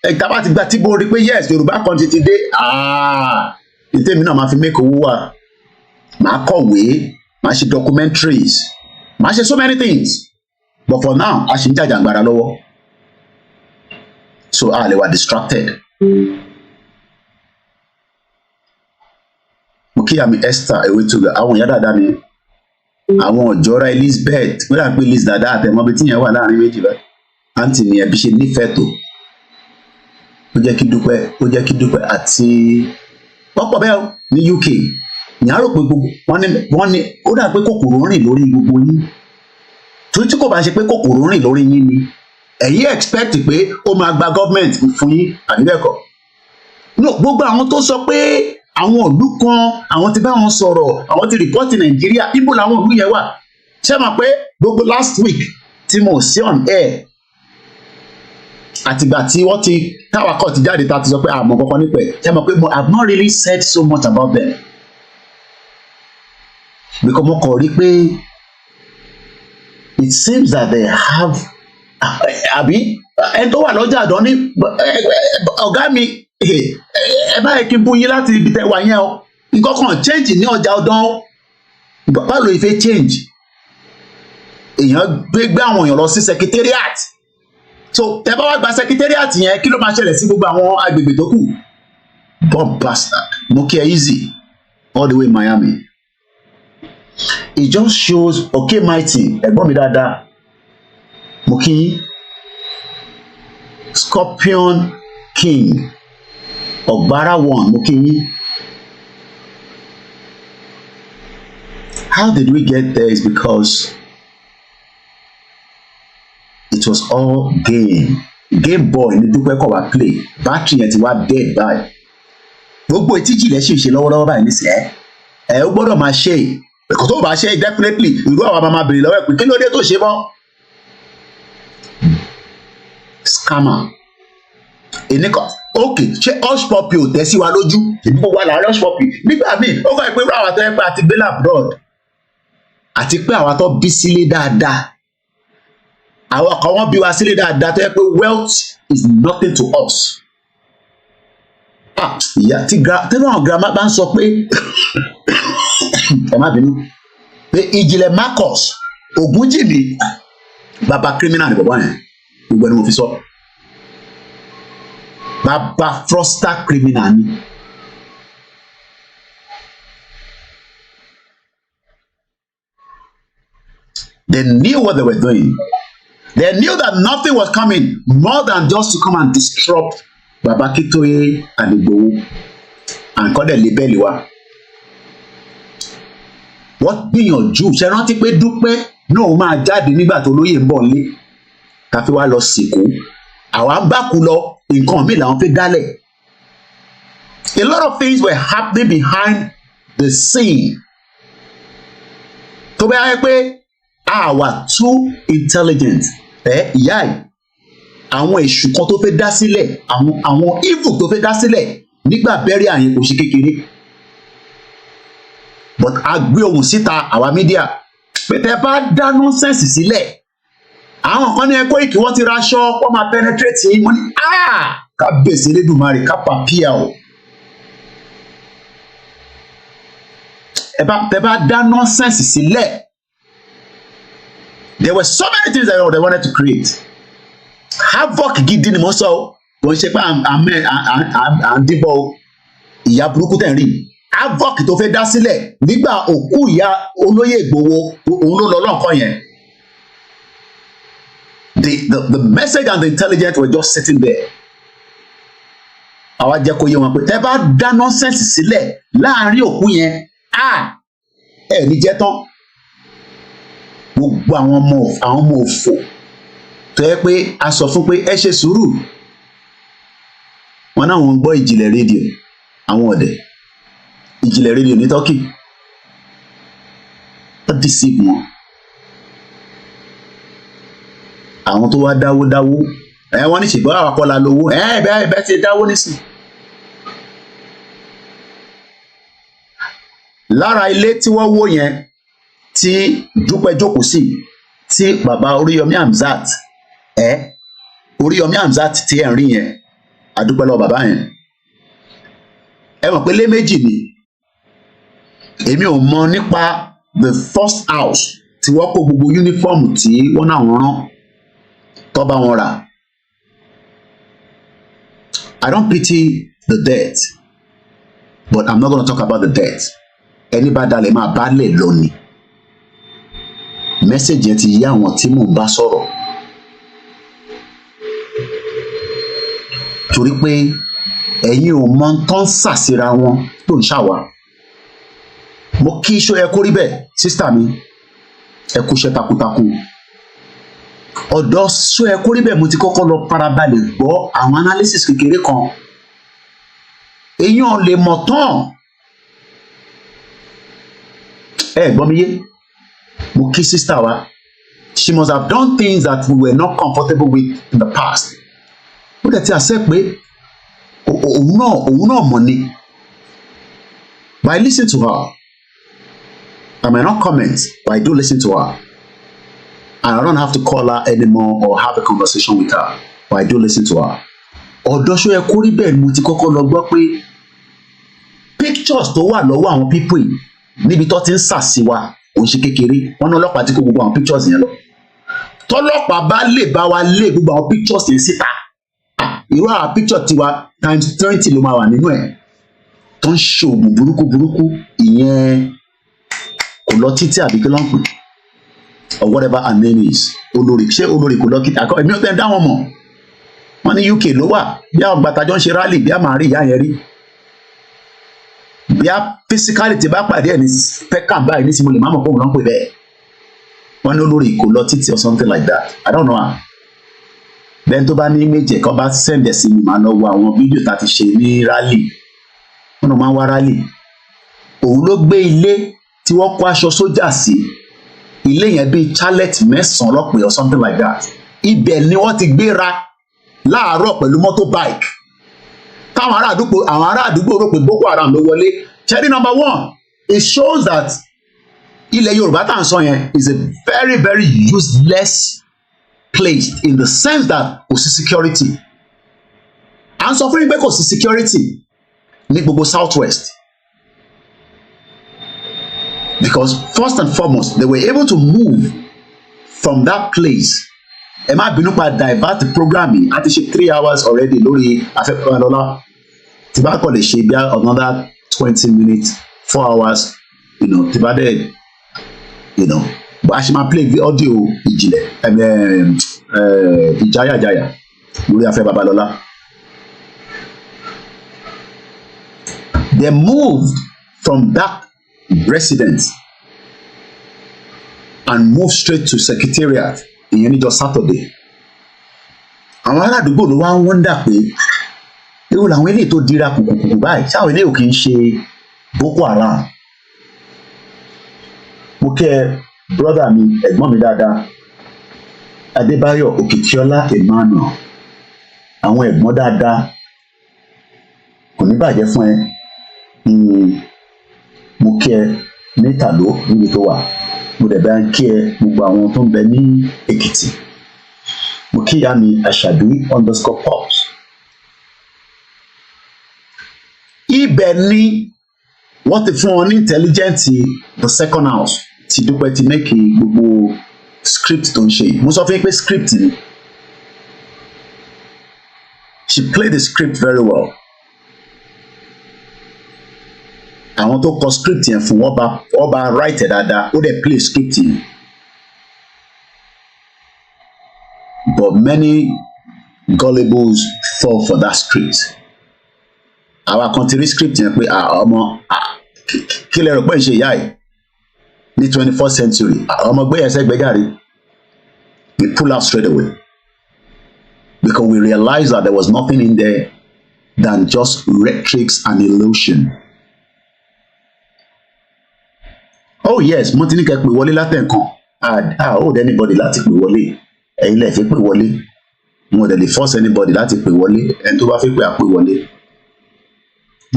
Ìta ti gba tí mo rí pé yes Yorùbá kan ti dé. Ìtẹ́mi náà máa fi make owó wà. Màá kọ̀wé, màá ṣe documentaries, màá ṣe so many things. But for now, a ṣì ń jàjàngbara lọ́wọ́. So a lè wà distracted. Mo kí àmì Esther Ewétúgà, àwọn ìyá dáadáa ni. Àwọn ọ̀jọ́ra Elizabeth, wọ́n dà pé Liz dáadáa àtẹ̀mọ́bí tí yẹn wà láàrin méjì báyìí. Àǹtí ni ẹbí ṣe nífẹ̀ẹ́ tó. Ó jẹ́ kí dúpẹ́ àti ọ̀pọ̀ bẹ́ẹ̀ ní UK. Ìyá rò pé gbogbo wọ́n ní ó dà pé kòkòrò rìn lórí gbogbo yín. Torí tí kò bá ṣe pé kòkòrò rìn lórí yín ni ẹ̀yin expect pé ó máa gba government fún yín àbí bẹ́ẹ̀ kọ́. No, gbogbo àwọn tó sọ pé àwọn ìlú kan àwọn ti bá wọn sọ̀rọ̀ àwọn ti report Nàìjíríà ibo làwọn ìlú yẹn wà. Ṣé mọ̀ pé gbogbo last week tí mo sí on air àtìgbà tí wọ́n ti táwakọ̀ ti jáde ta ti sọ pé àmọ́ kankan nípa ẹ̀. Ṣé mọ̀ pé I have not really said so much about them. Because mo kàn rí pé it seems that they have àbí ẹni tó wà lọ́jà àdán ní ọ̀gá mi ẹ bá yẹ kí n bú yín láti ibi tẹ́ wà yẹn o nǹkan kan change ní ọjà ọdán o báwo ló fẹ́ change èèyàn gbé àwọn èèyàn lọ sí secretariat so tẹ́ bá wá gba secretariat yẹn kí ló máa ṣẹlẹ̀ sí gbogbo àwọn agbègbè tó kù bomb bastard mo kí ẹ easy all the way Miami. It just shows okay mighty ẹ̀gbọ́n mi dáadáa mo kí Scorpion King Ọ̀gbára one mo kí. How did we get there is because it was all game boy ní Dúpẹ́ kọ̀ wá play battery yẹn ti wá dead báyìí gbogbo ìtíjì lẹ́ ṣe lọ́wọ́lọ́wọ́ báyìí nísìnyẹ́ ẹ ó gbọ́dọ̀ máa ṣe ẹ̀kọ́ tó bá ṣe definitely irú àwọn máa bèrè lọ́wọ́ ẹ̀ pé kí ló dé tó ṣe mọ́ scammer ènìkan ok ṣé hush puppy ò tẹ́ sí wa lójú ìdíbò wà láàrin hush puppy nígbà míì ó kọ́ ẹ pé irú àwọn tó yẹ pé àti gbé labroad àti pé àwọn tó bí sílé dáadáa àwọn kan wọ́n bí wa sílé dáadáa tó yẹ pé wealth is nothing to us. Ìyá tí àwọn grandma bá ń sọ pé ẹ má bínú pé Ìjìnlẹ̀ Marcus Ògúnjìmí bàbá criminal ni bàbá yẹn gbogbo ẹni mo fi sọ bàbá fraudster criminal ni. They knew what they were doing. They knew that nothing was coming more than just to come and disrupt Baba Akintoye and IGBOHO and kọ́ dẹ̀ lébẹ́lì wa. Wọ́n gbìyànjú ṣe rántí pé Dúpẹ́ náà máa jáde nígbà tó lóye ń bọ̀ nílé ká fi wá lọ sìnkú àwa ń bá kú lọ nǹkan míì làwọn fi dálẹ̀. A lot of things were happening behind the scene. Tó bá yẹ pé àwa too intelligent ìyá yìí àwọn èṣù kan tó fẹ́ dá sílẹ̀ àwọn evil tó fẹ́ dá sílẹ̀ nígbà bẹ́rẹ̀ àyẹn kò ṣe kékeré but a gbé ohùn síta àwa mídíà pé tẹ́ bá dá nọ́sẹ̀nsì sílẹ̀ àwọn kan ní ẹ̀kọ́ ìkí wọ́n ti raṣọ wọ́n máa penetrate yín wọ́n ní kábíyèsí Elédùmarè kápá píà o. ẹ bá dá nonsense sílẹ̀. There were so many things that they wanted to create. Havoc gidi ni mo sọ o. Wọ́n ṣe pé à ń dìbò ìyá burúkú tẹ̀ ń rí. Havoc tó fẹ́ dá sílẹ̀ nígbà òkú ìyá olóyè Ìgbòho òun ló lọ lọ́nkàn yẹn. The message and the intelligence were just sitting there. Àwa jẹ́ kó yé wọn pé tẹ́ bá dá nonsense sílẹ̀ láàrin òkú yẹn ẹ̀ ní jẹ́ tán. Gbogbo àwọn ọmọ òfò tó yẹ pé a sọ fún pé ẹ ṣe sùúrù wọn náà wọn gbọ́ ìjìnlẹ̀ rédíò àwọn ọ̀dẹ̀ ìjìnlẹ̀ rédíò ní Turkey ó deceive wọn àwọn tó wá dáwó wọ́n ní ṣùgbọ́n àwọn akọ́la lówó bẹ́ẹ̀ ti dáwó nísìn. Lára ilé tí wọ́n wó yẹn tí Dúpẹ́ jókòó sí tí bàbá Oríyọmí Hamzat Oríyọmí Hamzat tí ẹ̀ ń rí yẹn àdúpẹ́ lọ bàbá yẹn ẹ mọ̀ pé lé méjì ni èmi ò mọ̀ nípa the first house tí wọ́n kó gbogbo uniform tí wọ́n náà wọ́n rán tó bá wọn rà. I don't pity the dead but I'm not gonna talk about the dead. Ẹni bá dalẹ̀ máa bá lẹ̀ lónìí. Mẹ́sẹ̀jì ẹ ti yí àwọn tí mò ń bá sọ̀rọ̀. Torí pé ẹ̀yin ò mọ tán sàsíra wọn tó ń ṣàwà. Mo kí iṣó ẹ kó rí bẹ́ẹ̀ sísítà mi ẹ kúṣẹ́ takuntakun. Ọ̀dọ̀ ṣó ẹ kó rí bẹ́ẹ̀ mo ti kọ́kọ́ lọ farabalẹ̀ gbọ́ àwọn analysis kékeré kan. Èèyàn lè mọ̀ tán. Gbọ́ mi yé mo kí sister wa she must have done things that we were not comfortable with in the past ó dẹ̀ ti accept pé òun náà mọ̀ ni but I listen to her I may not comment but I do listen to her and I don't have to call her anymore or have a conversation with her but I do listen to her. Ọ̀dọ̀ ṣó yẹ kó rí bẹ́ẹ̀ mo ti kọ́kọ́ lọ gbọ́ pé pictures tó wà lọ́wọ́ àwọn people yìí níbi tó ti ń sàṣìwà òun ṣe kékeré wọn ní ọlọ́pàá tí kò gbogbo àwọn pictures yẹn lọ tọ́lọ́pàá bá lè bá wa lé gbogbo àwọn pictures yẹn síta irú àwọn picture tiwa times 20 ló máa wà nínú ẹ̀ tó ń ṣoògùn burúkú ìyẹn kò lọ títí àbí kí ló ń pè or whatever her name is olórí ṣé olórí kò lọ kí àkọ èmi ò tẹ́ ń dá wọn mọ̀ wọ́n ní UK ló wà bí àwọn gbàtàjọ́ ń ṣe rally bí a máa rí ìyá yẹn rí bí a physicality bá pàdé ẹ̀ ní peckham báyìí ní sinmi lè má mọ̀ fóun lọ́n pè bẹ́ẹ̀ wọ́n ní olórí kò lọ títí or something like that I don't know am bẹ́ẹ̀ tó bá ní méjì ẹ̀kọ́ bá sẹ́ǹdẹ̀ sí mi máa lọ wo àwọn fídíò tá a ti ṣe ní rally wọ́n máa ń wá rally òun ló gbé ilé tí wọ́n kó aṣọ sójà sí ilé yẹn bíi chalet 9 lọ́pẹ́ or something like that ibẹ̀ ni wọ́n ti gbéra láàárọ̀ pẹ̀lú motorbike táwọn ará àdúgbò rò pé Boko Haram ló wọlé cherry number 1 it shows that ilẹ̀ Yorùbá tá à ń sọ yẹn is a very very useless place in the sense that kò sí security à ń sọ fún yín pé kò sí security ní gbogbo southwest because first and foremost they were able to move from that place ẹ má bínú pa divert program yìí a ti ṣe 3 hours already lórí Afe Babalola tí bá kọ̀ lè ṣe bí another 20 minutes 4 hours tí bá dẹ̀ bó a ṣe máa play audio ìjìnlẹ̀ ìjáyàjáyà lórí Afe Babalola. They moved from that residence and moved straight to secretariat ìyẹn níjọ́ Saturday. Àwọn ará àdúgbò ló wá ń wọ́ndà pé ewu làwọn eléyìí tó dira kùkùkù báyìí ṣáwọn eléyìí ò kì í ṣe Boko Haram. Mo kẹ́ brọ́dà mi ẹ̀gbọ́n mi dáadáa Adébáyọ̀ Òkìkíọ́lá Emmanuel àwọn ẹ̀gbọ́n dáadáa kò ní bàjẹ́ fún ẹ mo kí ẹ ní Ìtàló níbi tó wà mo dẹ̀ bá ń kí ẹ gbogbo àwọn tó ń bẹ ní Ekiti Kiyami Ashabi_pops. Ibẹ̀ ni wọ́n ti fún wọn ní intelligence the second house ti Dúpẹ́ ti make gbogbo script tó ń ṣe. Mo sọ fún yín pé script ni. She played the script very well. Àwọn tó kọ script yẹn fún wọ́n bá write dáadáa ó dẹ̀ play script yẹn. But many gullibles fall for that script. Àwa kan ti rí script yẹn pé ọmọ kí lè rò pé ń ṣe ìyá yìí ní 21st century ọmọ gbé ẹsẹ̀ gbẹ́járe. We pull out straight away because we realized that there was nothing in there than just rhetorics and illusion. Oh yes, mo ti ní kẹ́ pè wọlé látẹ̀kan. I hold anybody láti pè wọlé. Ẹ̀yin lẹ fi pè wọlé. Mo dẹ̀ lè force anybody láti pè wọlé. Ẹni tó bá fi pè á pè wọlé.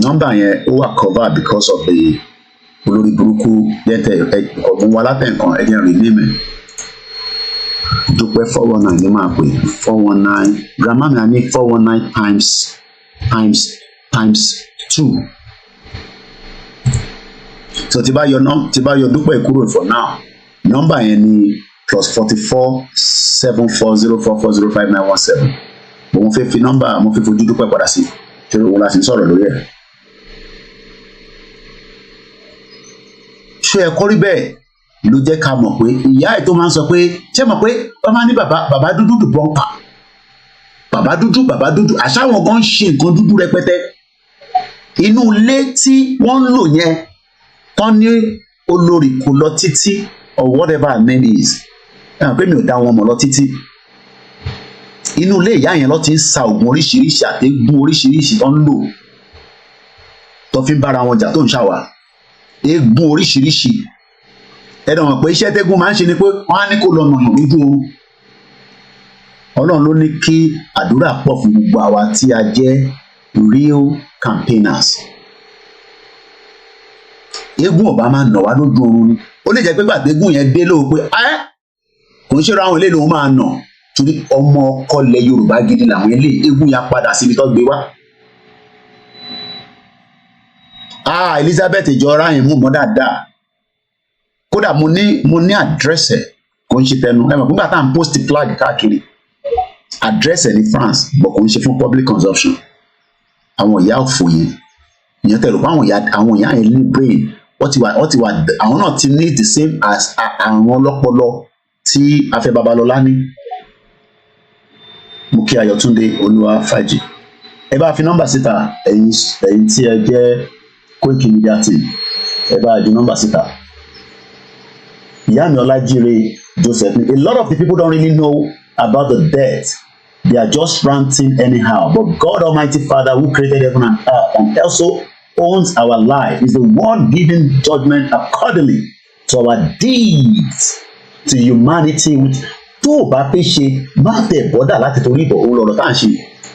Nọ́mbà yẹn ó wà covered because of the olórí burúkú yẹtẹ ọ̀gbun wa látẹ̀kan ẹ̀jẹ̀ rename ẹ̀. Dúpẹ́ 419 ní máa pè 419 grandma mi à ní 419 times 2. So tí bá yọ Dúpẹ́ kúrò for now nọ́mbà yẹn ni +44 7404405917. Mo fẹ́ fi nọ́mbà mo fẹ́ fojú Dúpẹ́ padà sí tí òun la sì ń sọ̀rọ̀ lórí ẹ̀. Ṣé ẹ kọ́ rí bẹ́ẹ̀ ló jẹ́ ká mọ̀ pé ìyá ẹ̀ tó máa ń sọ pé ṣé mọ̀ pé wọ́n máa ní bàbá dúdú dùbọ́ǹkà bàbá dúdú àṣàwọn gan ń ṣe nǹkan dúdú rẹpẹtẹ. Inú ilé tí wọ́n ń lò yẹn tán ní olórí kò lọ títí or whatever her name is ẹ̀hàn pé mi ò dá wọn mọ̀ lọ títí. Inú ilé ìyá yẹn lọ ti ń sa oògùn oríṣiríṣi àtẹ́gùn oríṣiríṣi tó ń lò tó fi ń bára wọn jà tó ń ṣàwà eégún oríṣiríṣi. Ẹ̀dọ̀ mọ̀ pé iṣẹ́ tẹ́gùn máa ń ṣe ni pé wọ́n á ní kó lọ nàyàn lójú oorun. Ọlọ́run ló ní kí àdúrà pọ̀ fún gbogbo àwa tí a jẹ́ real campaigners. Eégún ọba máa nà wá lójú oorun ni. Ó lè jẹ́ pé gbàdégún yẹn dé lóò pé kò ń ṣe ra àwọn ilé lòun máa nà torí ọmọ ọkọ ilẹ̀ Yorùbá gidi làwọn ilé eégún yẹn padà síbi tó gbé wá. Elizabeth ìjọra yẹn mú mọ́ dáadáa. Kódà mo ní àdírẹ́sì kò ń ṣe tẹnu ẹ mọ̀ nígbà tá à ń post flag káàkiri àdírẹ́sì ní France bọ̀ kò ń ṣe fún public consumption. Àwọn ìyá òfò yẹn ìyẹn tẹ̀lé fún àwọn ìyá yẹn ní brain wọ́n ti wà àwọn náà ti ní the same as àwọn ọlọ́pọlọ tí Afe Babalola ní. Mo kí Ayọ̀túndé Olúwafájì ẹ bá fi nọ́mbà síta ẹ̀yin tí ẹ jẹ́ Koiki Media team ẹ bá di nọ́mbà síta. Ìyá mi Ọlájíre Joseph, a lot of the people don't really know about the death. They are just ranting anyhow. But God Almighty Father who created heaven and earth and also owns our life is the one giving judgment accordingly to our deeds, to humanity. Tó o bá fẹ́ ṣe má tẹ̀ bọ́dà láti torí ìbọ̀ òun lọ̀rọ̀ tá à ń ṣe.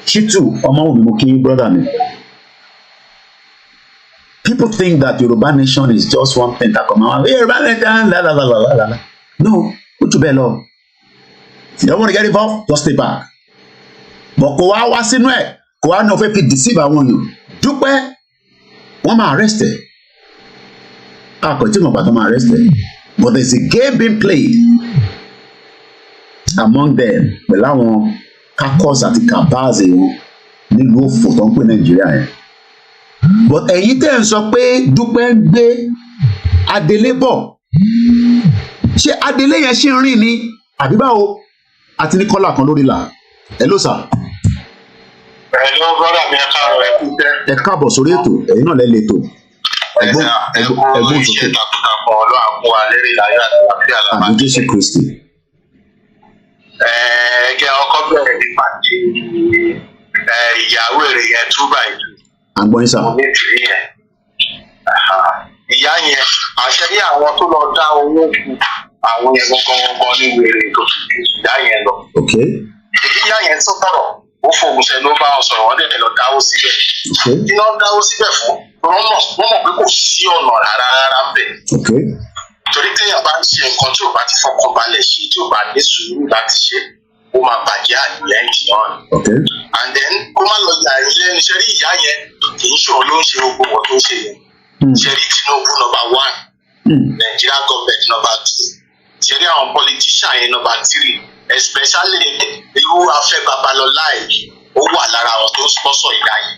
Ṣítù ọmọ òbí mo kí brother mi. People think that Yoruba Nation is just one thing that come out. Yoruba Nation, la la la la la la. No, put your bell on. If you don't want to get involved, just stay back. But kò wá sínú ẹ̀, kò wá ní o fẹ́ fi deceive àwọn èèyàn. Dúpẹ́, wọ́n máa arrest ẹ̀. Àkọ́tí mo bàtọ́ máa arrest ẹ̀. But there is a game being played among them pẹ̀lú àwọn kakọ́s àti kabaz wọn nílùú òfò tó ń pè Nàìjíríà yẹn. But ẹ̀yin tẹ́ ń sọ pé Dúpẹ́ ń gbé Adélé bọ̀. Ṣé Adélé yẹn ṣì ń rìn ní àbí báwo? Àti ní kọ́là kan lórí là. Hello sir. Hello brother mi ẹ káàárọ̀ ẹ kú tẹ́. Ẹ káàbọ̀ sórí ètò ẹ̀yin náà lẹ́ lè tò. Ẹ̀gbọ́n sókè. Iṣẹ́ takuntakun ọlọ́run àkún wa lérí láyọ̀ àti àlàáfíà làbá. Àmì Jésù Kristi. Ẹ̀ẹ́dẹ̀ ọkọ bẹ̀rẹ̀ nípa ti ìyàwó èrè yẹn 2x2. Àgbọ̀nrín sà. Mo ní tìrí yẹn. Ìyá yẹn àṣẹ ní àwọn tó lọ dá owó fún àwọn yẹn gbọ̀ngàn ní wèrè tó fi ju ìyá yẹn lọ. Èyí ìyá yẹn tó bọ̀rọ̀ ó fògùn sẹ́ ló bá wọn sọ̀rọ̀ wọ́n dẹ̀ lọ dáwó síbẹ̀. Kí wọ́n dáwó síbẹ̀ fún wọ́n mọ̀ pé kò sí ọ̀nà rárá bẹ̀. Torí téèyàn bá ń ṣe nǹkan tí ò bá ti fọkàn balẹ̀ ṣe tí ò bá ní sùúrù láti ṣe ó ó máa bàjẹ́ àdìyẹ ìjìyàn. And then kó má lọ jà ilé ẹni ṣe rí ìyá yẹn kì í ṣòro ló ń ṣe gbogbo wọn tó ń ṣe yẹn. Ṣe rí Tinubu number 1, Nigeria government number 2, ṣe rí àwọn politician yẹn number 3, especially irú Afe Babalola yìí ó wà lára àwọn tó ń sponsor ìyá yìí.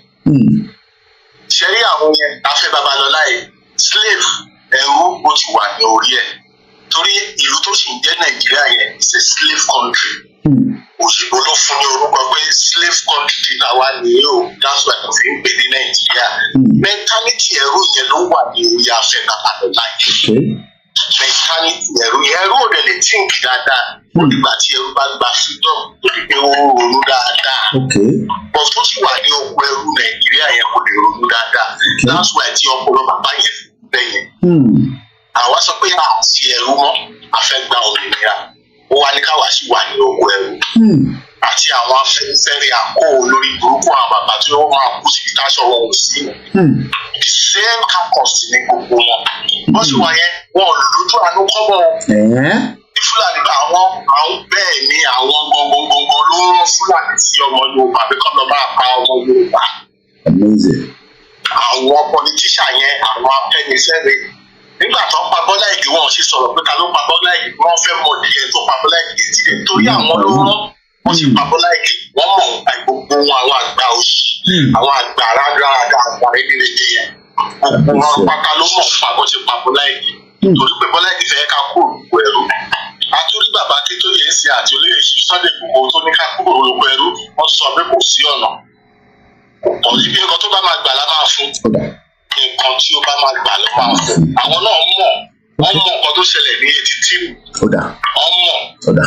Ṣe rí àwọn yẹn Afe Babalola yìí slave ẹrú ó ti wà ní orí ẹ̀ torí ìlú tó sì ń jẹ́ Nàìjíríà yẹn is a slave country. Òṣìbò ló fún ní orúkọ pé slave country làwa nìyí o, that's why mo fi ń pè ní Nàìjíríà. Mentality ẹrú yẹn ló wà ní orí Afe Babalola yìí. Mentality ẹrú ò dẹ̀ lè think dáadáa ó dìgbà tí ẹrú bá gba freedom tó di pé ó ronú dáadáa. But tó sì wà ní oko ẹrú Nàìjíríà yẹn kò lè ronú dáadáa. That's why tí ọpọlọ bàbá yẹn bẹ́yẹn. Àwa sọ pé àti ẹrú mọ́ a fẹ́ gba òmìnira ó wá ní káwa sì wà ní oko ẹrú àti àwọn afẹ́nifẹ́re àkó olórí burúkú àwọn bàbá tí wọ́n máa kú síbi táṣọ wọn ò sí. The same campus ní gbogbo wọn wọ́n sì wà yẹn wọn ò lójú àánú kọ́mọ. Ní Fúlàní bá àwọn bẹ́ẹ̀ ni àwọn gangan ló ń rán Fúlàní sí ọmọ Yorùbá bí kọ́ lọ bá pa ọmọ Yorùbá. Àwọn politician yẹn àwọn afẹ́nifẹ́re nígbà tó ń pa Bọ́lá Ìgè wọn ò sì sọ̀rọ̀ pé ta ló pa Bọ́lá Ìgè wọ́n fẹ́ mọ̀ díẹ̀ tó pa Bọ́lá Ìgè tiẹ̀ torí àwọn ló rán wọ́n sì pa Bọ́lá Ìgè wọ́n mọ̀ nípa gbogbo wọn àwọn àgbà òṣì àwọn àgbà rádaràdà àgbà rédèrèdè yẹn gbogbo wọn pátá ló mọ̀ nípa bó ṣe pa Bọ́lá Ìgè torí pé Bọ́lá Ìgè fẹ́ ká kúrò lóko ẹrú. Àtúrí bàbá Akíntóyè ń ṣe àti olóyè Sunday Igboho tó ní ká kúrò lóko ẹrú wọ́n sọ pé kò sí ọ̀nà kò sí bí nǹkan tó bá máa gbà lá máa fún nǹkan tí ó bá máa gbà ló máa fún. Àwọn náà wọ́n mọ̀ nǹkan tó ṣẹlẹ̀ ní Ekiti. Wọ́n mọ̀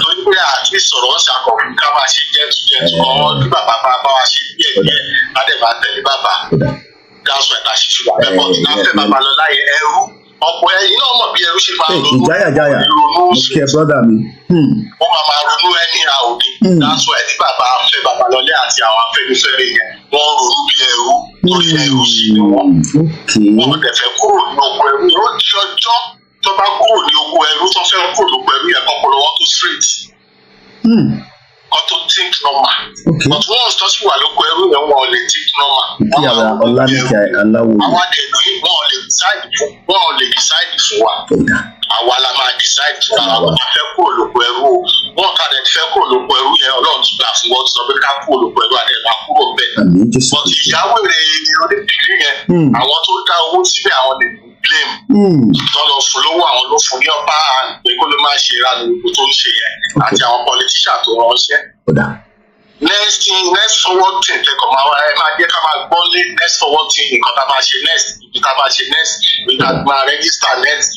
torí pé àti sọ̀rọ̀ ń ṣàkọ̀wé ká máa ṣe jẹ́tùjẹ́tù ọ̀hún kí bàbá bá wa ṣe díẹ̀díẹ̀ ládẹ̀ bá tẹ̀lé bàbá. Gáàsù ẹ̀ta ṣíṣú wà pẹ́pọ̀ ní Afe Babalola yẹn ẹrú ọ̀pọ̀ ẹ̀yìn náà mọ̀ bí ẹrú ṣe máa ronú ó máa ronú ẹni àòdì. Gáàsù ẹ̀ tí bàbá Afe Babalola àti àwọn Afẹ́nifẹ́re yẹn wọ́n ronú bí ẹrú torí ẹrú sí ni wọ́n. Wọ́n dẹ̀ fẹ́ kúrò ní oko ẹrú yóò di ọjọ́ tó bá kúrò ní oko ẹrú tó fẹ́ kúrò ní oko ẹrú yẹn kọ́kọ́ lọ́wọ́ tó straight. Kọ́ tó think normal. But once tó sì wà lóko ẹrú yẹn wọ́n lè think normal. Àwọn àdẹ̀lú wọ́n lè decide fún wa. Àwa la máa decide fún wa. Àwọn tó fẹ́ kúrò lóko ẹrú o. Wọ́n ká dẹ̀ fẹ́ kúrò lóko ẹrú yẹn Ọlọ́run ti gbà fún wọn sọ pé ká kúrò lóko ẹrú àdẹ̀ máa kúrò bẹ́ẹ̀. But ìyàwó rẹ̀ onídìrí yẹn àwọn tó dá owó síbẹ̀ àwọn lè blame. Tọ́ lọ fún lówó àwọn ló fún ní ọ̀pá pé kó ló máa ṣe ìranù tó ń ṣe yẹn àti àwọn politician tó ránṣẹ́. Next forward thing tẹ́kọ̀ máa wá ẹ máa jẹ́ ká máa gbọ́ lé next forward thing nǹkan tá a máa ṣe next ibi tá a máa ṣe next ibi tá a máa register next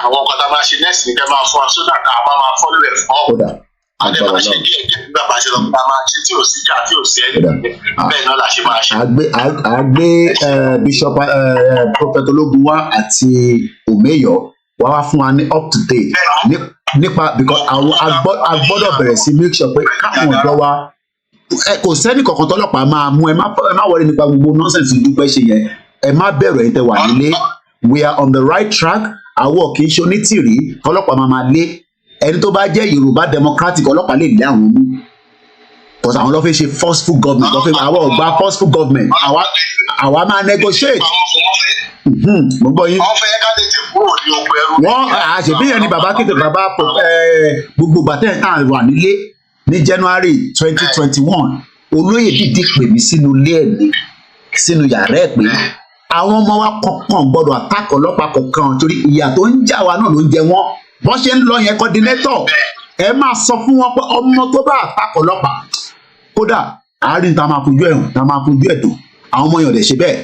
àwọn nǹkan tá a máa ṣe next ní kẹ́ máa fún wa sódà ká a máa follow ẹ̀ fún ọ́. Adé máa ṣe díẹ̀ nígbà bá ṣe lọ bá máa ṣe tí ò sí jà tí ò sí ẹni bẹ́ẹ̀ náà la ṣe máa ṣe. Àgbé Bishop Prophet Ológunwá àti Omeyo wá wá fún wa ní up to date nípa because àwọn agbọ́dọ̀ bẹ̀rẹ̀ sí make sure pé káwọn ọ̀dọ́ wa kò sẹ́ni kankan tọ́lọ́pàá máa mú ẹ má wọlé nípa gbogbo nọ́ọ̀sẹ̀nsì Dúpẹ́ ṣe yẹn ẹ má bẹ̀rù ẹ̀yin tẹ́ wà nílé we are on the right track àwọ̀ kì í ṣe onítìrí tọ́lọ́pàá máa lé ẹni tó bá jẹ́ Yorùbá Democratic ọlọ́pàá lè lé àwọn mú because àwọn ló fẹ́ ṣe forceful government àwọn ò gba forceful government àwa máa negotiate. Mo gbọ́ yín. Wọ́n fẹ́ ká tètè kúrò ní oko ẹrú. Wọ́n àṣebí yẹn ni bàbá kéde bàbá gbogbo bàtẹ́ tá à wà nílé ní January 2021 olóyè dídí pè mí sínú ilé ẹ̀ mi sínú yàrá ẹ̀ pé àwọn ọmọ wa kọ̀ọ̀kan gbọ́dọ̀ àtàkọ̀ ọlọ́pàá kọ̀ọ̀kan torí ìyà tó ń jà wá náà ló ń jẹ wọ́n bọ́n ṣe ń lọ yẹn coordinator ẹ máa sọ fún wọn pé ọmọ tó bá àtàkọ̀ ọlọ́pàá kódà àárín tá a máa fojú ẹ̀hún tá a máa fojú ẹ̀dùn àwọn ọmọ yẹn ò dẹ̀ ṣe bẹ́ẹ̀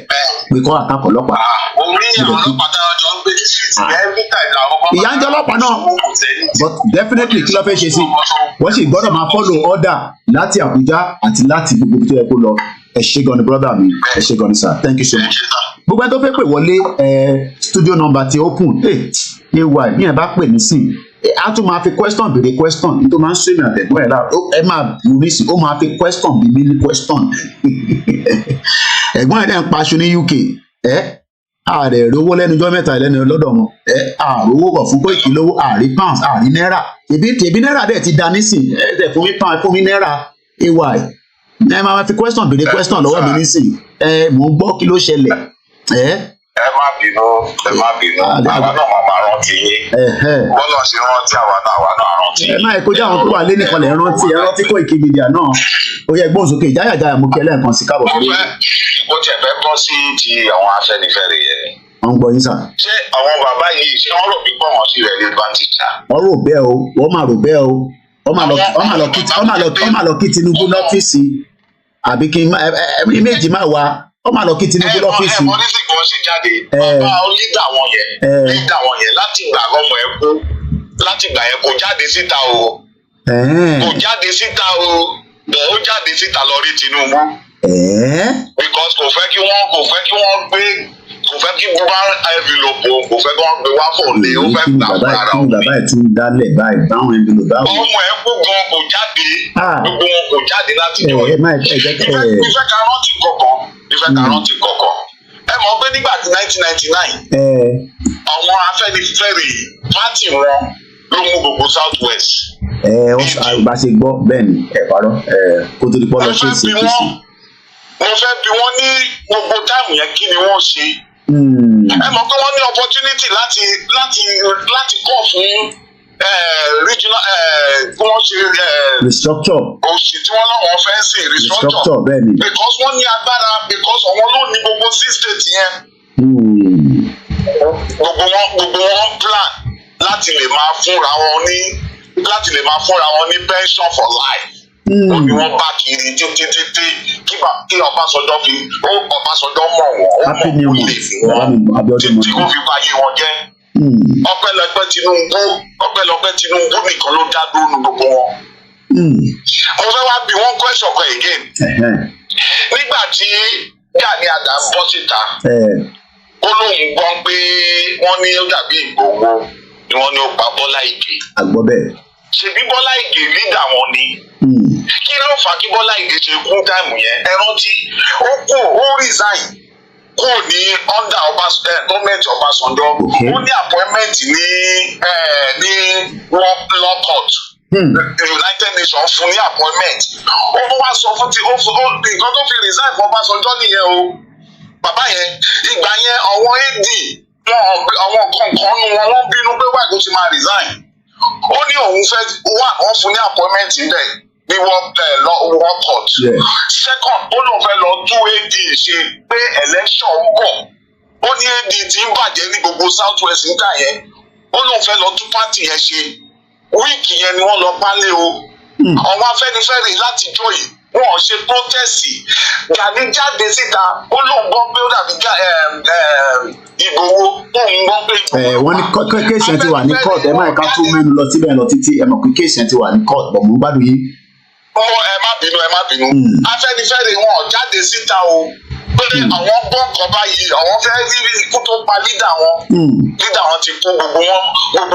pé kọ́ àtàkọ̀ ọlọ́pàá. Orí àwọn ọlọ́pàá táwọn jọ ń gbé ní street every time làwọn bá ìyà ń jẹ ọlọ́pàá náà but definitely kí ló fẹ́ ṣe sí wọ́n sì gbọ́dọ̀ máa follow order láti Àbújá àti láti gbogbo tó yẹ kó lọ ẹ ṣé gan ni brother mi ẹ ṣé gan ni sir thank you so much. Gbogbo ẹni tó fẹ́ pè wọlé studio number ti open ay ní ẹ bá pè mí sí a tún máa fi question béèrè question ní tó máa ń sún ìrìn àtẹ̀gbọ́n ẹ̀ láà ẹ máa bù mí sí ó máa fi question bí mí ní question ẹ̀gbọ́n ẹ̀ dẹ̀ ń paṣọ ní UK ààrẹ rówó lẹ́nu ọjọ́ mẹ́ta lẹ́nu lọ́dọ̀ wọn àrówó kọ̀ fún Koiki lówó àrí pounds àrí náírà tèbí náírà dẹ̀ ti da nísìn fún mi pound fún mi náírà ay máa fi question béèrè question lọ́wọ́ mi nísìn mò ń gbọ́ kí ló ṣẹlẹ̀ ẹ má bínú àwa náà máa rántí yín bọ́lá ṣe rántí àwa náà rántí yín. ẹ má kọjá àwọn tó wà lé nìkan lè rántí Koiki Media náà ó yẹ gbóhùn sókè ìjáyàjáyà mú kí ẹlẹ́ẹ̀kan sí káàbọ̀ sílé. mo tiẹ̀ fẹ́ bọ́ sí ti àwọn Afẹ́nifẹ́re yẹn. wọ́n ń gbọ́ yín sà. ṣé àwọn bàbá yìí ṣé wọ́n rò bí gbọ́mọ̀ sí rẹ̀ ní bàtìjà. wọ́n rò bẹ́ẹ̀ o wọ́n máa rò bẹ́ẹ̀ o wọ́n máa lọ kí Tinubu lọ́fíìsì àbí kí méjì máa wá wọ́n máa lọ kí Tinubu lọ́fíìsì. ẹ mọ nísìnyí kan ṣe jáde bàbá lídà wọn yẹn láti gbà ọmọ ẹ kú láti gbà yẹn kò jáde síta o bọ̀ ó jáde síta lọ rí Tinubu because kò fẹ́ kí wọ́n gbé kò fẹ́ kí bùbá envelope kò fẹ́ kí wọ́n gbé wá fò lé ó fẹ́ gbà fún ara òun. bàbá ẹ̀ tún dálẹ̀ báyìí báwọn envelope báwọn. ọmọ ẹ kú gan kò jáde gbogbo wọn kò jáde láti jọ ìfẹ́ ká rántí kọ̀ọ̀kan ẹ mọ̀ pé nígbà tí 1999 àwọn Afẹ́nifẹ́re pátì wọn ló mú gbogbo South West. bá ṣe gbọ́ bẹ́ẹ̀ ni ẹ parọ́ kó tó di pọ́ lọ ṣe é sí kìí sí. mo fẹ́ bi wọ́n ní gbogbo táìmù yẹn kí ni wọ́n ṣe. ẹ mọ̀ pé wọ́n ní opportunity láti kọ́ fún regional kí wọ́n ṣe restructure òsì tí wọ́n láwọn fẹ́ ṣe restructure bẹ́ẹ̀ ni. because wọ́n ní agbára because àwọn ló ní gbogbo 6 states yẹn. gbogbo wọn plan láti lè máa fúnra wọn ní pension for life. ó ní wọ́n bá kiri títí kí Ọbásanjọ́ mọ̀ wọ́n ó mọ̀ kó lè fi wọ́n títí kó fi báyé wọn jẹ́. ọpẹ́lọpẹ́ Tinubu nìkan ló dá dúró nu gbogbo wọn. mo fẹ́ wá bí wọ́n question kan again. nígbà tí Gani Adams bọ́ síta ó lóun gbọ́ pé wọ́n ní ó dàbí Ìgbòho ni wọ́n ní ó pa Bọ́lá Ìgè. àgbọ̀ bẹ́ẹ̀. ṣebí Bọ́lá Ìgè lídà wọn ni. kí ló fà kí Bọ́lá Ìgè ṣe kú táìmù yẹn ẹ rántí ó resign kúrò ní under gọ́ọ̀mẹ̀ntì Ọbásanjọ́ ó ní appointment ní law court United Nations fún ní appointment ó bó wá sọ fún nǹkan tó fi resign fún Ọbásanjọ́ nìyẹn o bàbá yẹn ìgbà yẹn àwọn AD àwọn kọ̀ọ̀kan nu wọn bínú pé wáyé kó ti máa resign ó ní òun fẹ́ wọ́n fún ní appointment níbẹ̀ ní world court. Second ó lóun fẹ́ lọ tú AD ṣe pé election ń bọ̀ ó ní AD tí ń bàjẹ́ ní gbogbo South West nígbà yẹn ó lóun fẹ́ lọ tú party yẹn ṣe wíìkì yẹn ni wọ́n lọ pálé o. àwọn Afẹ́nifẹ́re láti jọ yìí wọn ò ṣe protest Gani jáde síta ó lóun gbọ́ pé ó dàbí Ìgbòho òun gbọ́ pé. wọ́n ní kéèsì ti wà ní court ẹ má ẹ̀ka tún mẹ́nu lọ síbẹ̀ lọ títí ẹ mọ̀ pé kéèsì ti wà ní court bọ̀ mú gbádùn yín. ẹ má bínú Afẹ́nifẹ́re wọn ò jáde síta o pé àwọn gbọ́ nǹkan báyìí àwọn fẹ́ rí ikú tó pa lídà wọn ti kú gbogbo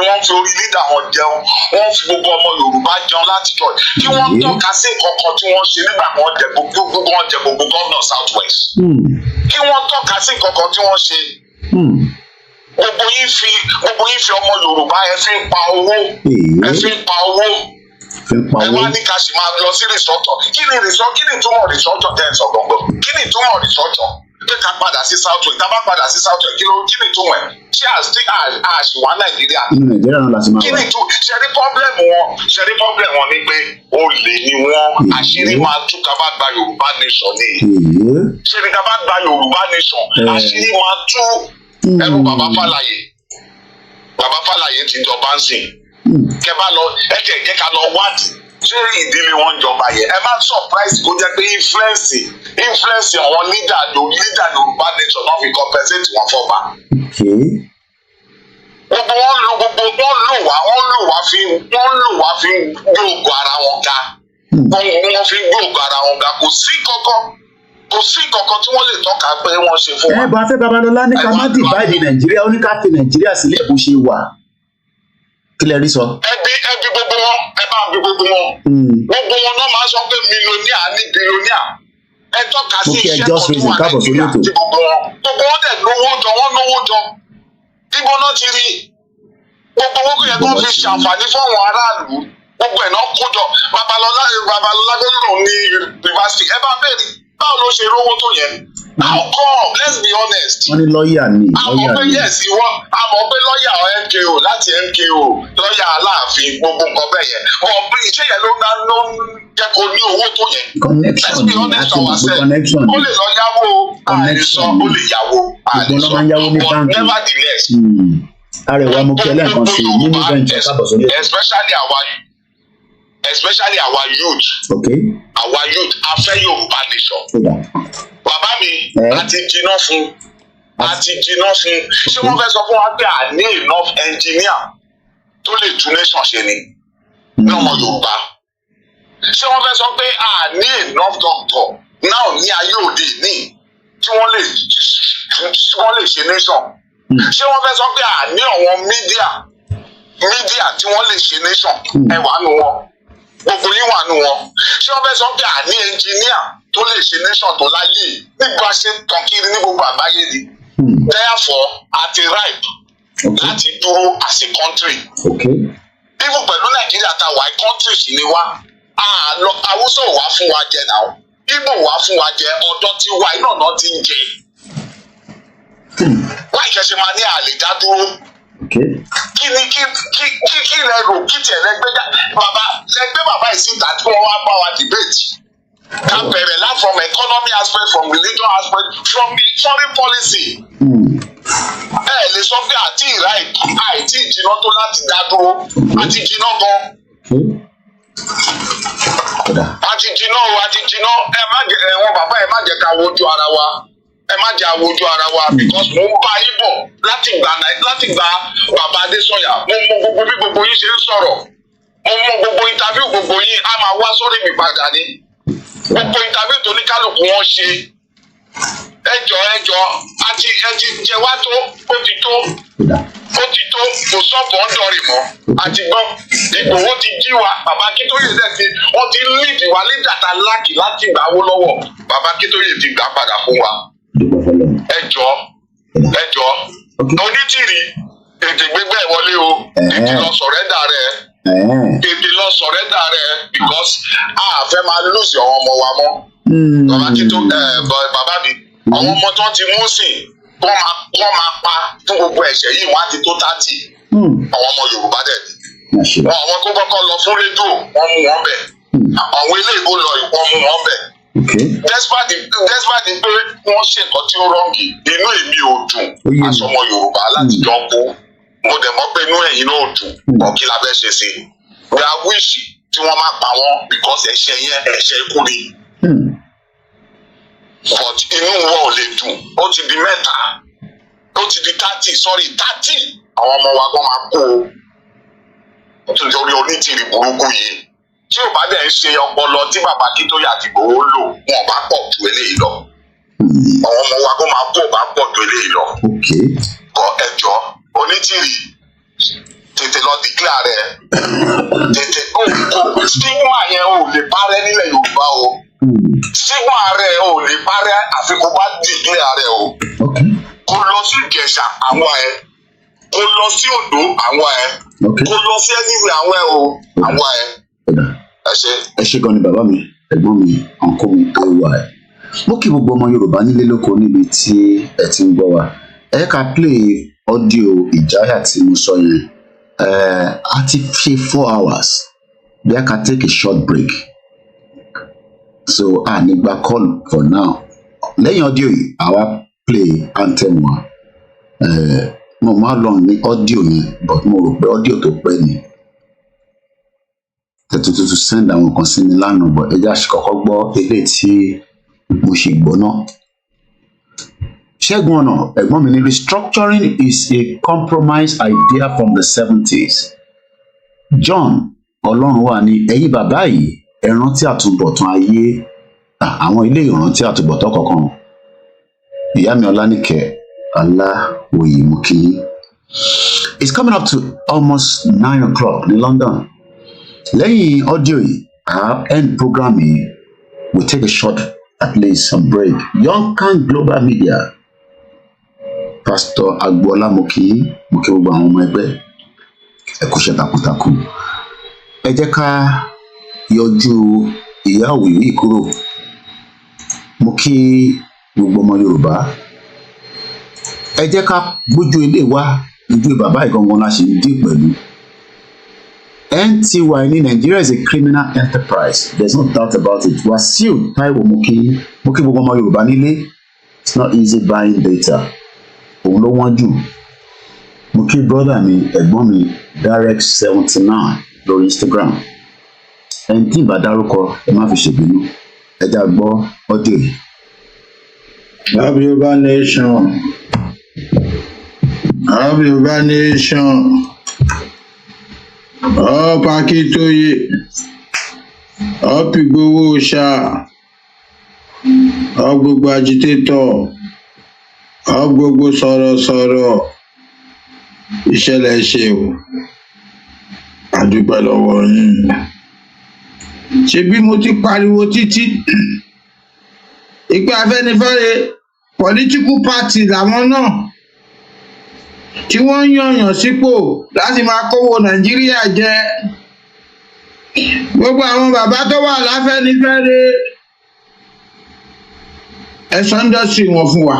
wọn fi orí lídà wọn jẹun wọn fi gbogbo ọmọ Yorùbá jẹun láti jọ kí wọ́n tọ́ka sí kankan tí wọ́n ṣe nígbà wọn jẹ gbogbo gómìnà South West kí wọ́n tọ́ka sí kankan tí wọ́n ṣe gbogbo yín fi ọmọ Yorùbá ẹ fi ń pa owó ẹ wá ní ká sì máa lọ sí restructure kí ni túmọ̀ restructure tẹ́ ẹ sọ gbọ̀ngbọ̀n kí ni túmọ̀ restructure pé ká padà sí South West tá a bá padà sí South West kí ni túmọ̀ ẹ̀ ṣé àṣìwá Nàìjíríà náà láti máa wá kí ni ṣẹ́rí problem wọn ni pé olè ni wọ́n àṣírí máa tú ká bá gba Yorùbá Nation ni ṣẹ́rí ká bá gba Yorùbá Nation àṣírí máa tú ẹrù Bàbá Fálàyé ti jọba ń sìn kẹ bá lọ ẹ jẹ́ ká lọ wádìí ṣé ìdílé wọn jọba yẹn ẹ má surprise kó jẹ́ pé influence àwọn leader Yorùbá Nation náà fi compensate wọn fọba. gbogbo wọn lò wá fi gbé ògo ara wọn ga wọ́n fi gbé ògo ara wọn ga kò sí kankan tí wọ́n lè tọ́ka pé wọ́n ṣe fún wa. ẹ bá Afe Babalola ní ká má divide Nàìjíríà ó ní ká fi Nàìjíríà sílẹ̀ bó ṣe wà kí lẹ rí sọ. ẹbí gbogbo wọn ẹ bá bí gbogbo wọn gbogbo wọn náà máa sọ pé mílíọ̀nìà ní bílíọ̀nìà ẹ tọ́ka sí iṣẹ́ kan tó wà Nàìjíríà tí gbogbo wọn dẹ̀ lówó jọ wọ́n jọ ibo náà ti rí gbogbo owó yẹn tó fi ṣàǹfààní fún àwọn aráàlú gbogbo ẹ̀ náà kó jọ Babalọlá gómìnà ní yunifásitì ẹ bá bẹ̀rẹ̀ báwo ló ṣe rówó tó yẹn how come let's be honest. wọ́n ní lọ́ọ̀yà ni. àmọ́ pé yes ìwọ àmọ́ pé lọ́ọ̀yà MKO láti MKO lọ́ọ̀yà Aláàfin gbogbo nǹkan bẹ́ẹ̀ yẹn bí iṣẹ́ yẹn ló jẹ́ kó ní owó tó yẹn. let's be honest ourselves ó lè lọ yáwó àìsàn ó lè yáwó àìsàn but nevertheless. Arẹwà mo kí ẹlẹ́ẹ̀kan sí nínú venture kábọ̀ sórí. especially our youth. Okay. Our youth afẹ́ Yorùbá nation. Bàbá mi àti jiná fún ṣé wọ́n fẹ́ sọ fún wa pé à ní enough engineer tó lè tún nation ṣe ni ní ọmọ Yorùbá ṣé wọ́n fẹ́ sọ pé à ní enough doctor náà ní ayé òde ní tí wọ́n lè ṣe nation ṣé wọ́n fẹ́ sọ pé à ní àwọn media tí wọ́n lè ṣe nation ẹ wà nù wọn gbogbo yín wà nù wọn ṣé wọ́n fẹ́ sọ pé à ní engineer tó lè ṣe nation tó láyé nígbà ṣe tàn kiri ní gbogbo àgbáyé ni therefore àti ripe láti dúró as a country even pẹ̀lú Nàìjíríà tá a wà country sì ni wá Haúsá ò wá fún wa jẹ náà Ìgbò wá fún wa jẹ ọ̀dọ̀ tí wa iná náà ti ń jẹ wáyé kẹsì máa ní àlè dá dúró kí lẹ rò kí tiẹ̀ lẹgbẹ́ bàbá yìí síta tí wọ́n wá bá wa debate ká bẹ̀rẹ̀ lá from economy aspect from religion aspect from the foreign policy ẹ lè sọ pé àti ìjìnà tó láti dá dúró àti ìjìnà gan àti jìnà ẹ má jẹ ẹwọn bàbá ẹ má jẹ ká wojú ara wa ẹ má jẹ àwojú ara wa because mo ń bá yín bọ̀ láti gba bàbá Adésọyà mo mọ gbogbo bí gbogbo yín ṣe ń sọ̀rọ̀ mo mọ gbogbo interview gbogbo yín á máa wá sórí mi padà ní gbogbo interview tó ní kálukú wọn ṣe ẹjọ́ àti jẹ wá tó ó ti tó kò sọ́ọ̀bù ọ̀dọ́rì mọ́ àti gbọ́ Ìgbòho ti jí wa bàbá Akíntóyè dẹ̀ ti wọ́n ti lead wa lídàtà láàkì láti gbà wó lọ́wọ́ bàbá Akíntóyè ti gbà padà fún wa ẹjọ́ onítìrì ètè gbégbé wọlé o ètè lọ sọ̀rẹ́dà rẹ̀ because a fẹ́ máa lose àwọn ọmọ wa mọ́ bàbá Akíntóyè bàbá mi àwọn ọmọ tó ti mú sìn wọ́n máa pa fún gbogbo ẹ̀ṣẹ̀ yìí wọ́n á ti tó 30 àwọn ọmọ Yorùbá dẹ̀ ni àwọn tó kọ́kọ́ lọ fún rédíò wọ́n mú wọn bẹ̀ àwọn ilé ìbò lọ wọ́n mú wọn bẹ̀ despite pé wọ́n ṣe nǹkan tí ó rọ́ǹgì inú èmi ò dùn àsọmọ Yorùbá láti jọ kó mo dẹ̀ mọ̀ pé inú ẹ̀yin náà ò dùn kọ́ kí la fẹ́ ṣe sí i ra wíṣì tí wọ́n máa pa wọ́n because ẹ̀ṣẹ̀ yẹn ẹ̀ṣẹ̀ ikú ni but inú wọn ò lè dùn ó ti di mẹ́ta ó ti di 30 àwọn ọmọ wa gan máa kó o nítorí onítìrì burúkú yìí tí ò bá dẹ̀ ń ṣe ọpọlọ tí bàbá Akíntóyè àti Ìgbòho lò wọn bá pọ̀ ju eléyìí lọ àwọn ọmọ wa gan máa kó o bá pọ̀ ju eléyìí lọ kọ ẹjọ́ onítìrì tètè lọ declare rẹ tètè kó stigma yẹn ò lè parẹ́ nílẹ̀ Yorùbá o stigma rẹ ò lè parẹ́ àfi kó bá declare rẹ o kó lọ sí Ìjẹ̀ṣà àwọn ẹ kó lọ sí Oǹdó àwọn ẹ kó lọ sí ẹnìwé àwọn ẹ o àwọn ẹ ẹ ṣe gan ni bàbá mi ẹ̀gbọ́n mi ọ̀nkọ́ mi tó wà ẹ mo kí gbogbo ọmọ Yorùbá nílé lóko níbi tí ẹ ti ń gbọ́ wa ẹ ká play audio ìjáyà tí mo sọ yẹn a ti fi 4 hours bí a ká take a short break so a ní gba call for now lẹ́yìn audio yìí àwa play anthem wa mo máa lọ ní audio yẹn but mo rò pé audio tó pẹ́ ni tuntun send àwọn kan sí mi lánàá but ẹ jẹ́ àṣìkọ́kọ́ gbọ́ eré tí mo ṣe gbọ́ náà. Ṣẹ́gun ọ̀nà ẹ̀gbọ́n mi ní restructuring is a compromise idea from the 70s. John ọlọ́run wà ní ẹ̀yin bàbá yìí ẹ rántí àtúbọ̀tán ayé àwọn ilé ìrántí àtúbọ̀tán kọ̀ọ̀kan. Ìyá mi Ọlánìkẹ́ Aláwòye mú kí. It's coming up to almost 9 o'clock ní London. Lẹ́yìn audio yìí our end program yìí we take a short at least some break. Young Can Global Media Pastor Agbola Moki gbogbo àwọn ọmọ ẹgbẹ́ ẹ kú iṣẹ́ takuntakun. Ẹ jẹ́ ká yọjú ìyá òwìwí kúrò. Mo kí gbogbo ọmọ Yorùbá. Ẹ jẹ́ ká gbójú ilé wa ojú bàbá ìgangan la ṣe ń dí pẹ̀lú. NTY ní Nigeria is a criminal enterprise. There's no doubt about it. Wasiu Taiwo mo kí gbogbo ọmọ Yorùbá nílé. It's not easy buying data. Òun ló wọ́n jù. Mo kí brother mi ẹ̀gbọ́n mi Direct79 lórí Instagram. Ẹni tí ìbá dárúkọ ẹ má fi ṣèbínú. Ẹ já gbọ́ ọdẹ. Yoruba Nation. Yoruba Nation. AKINTOYE. IGBOHO ṣá. Gbogbo agitator. Gbogbo sọ̀rọ̀sọ̀rọ̀. Ìṣẹ̀lẹ̀ ṣe o. A dúpẹ́ lọ́wọ́ yín. Ṣebí mo ti pariwo títí. Ìpè Afẹ́nifẹ́re political party làwọn náà tí wọ́n ń yànyàn sípò láti máa kówó Nàìjíríà jẹ. Gbogbo àwọn bàbá tó wà l'Afẹ́nifẹ́re ẹ sọ industry wọn fún wa.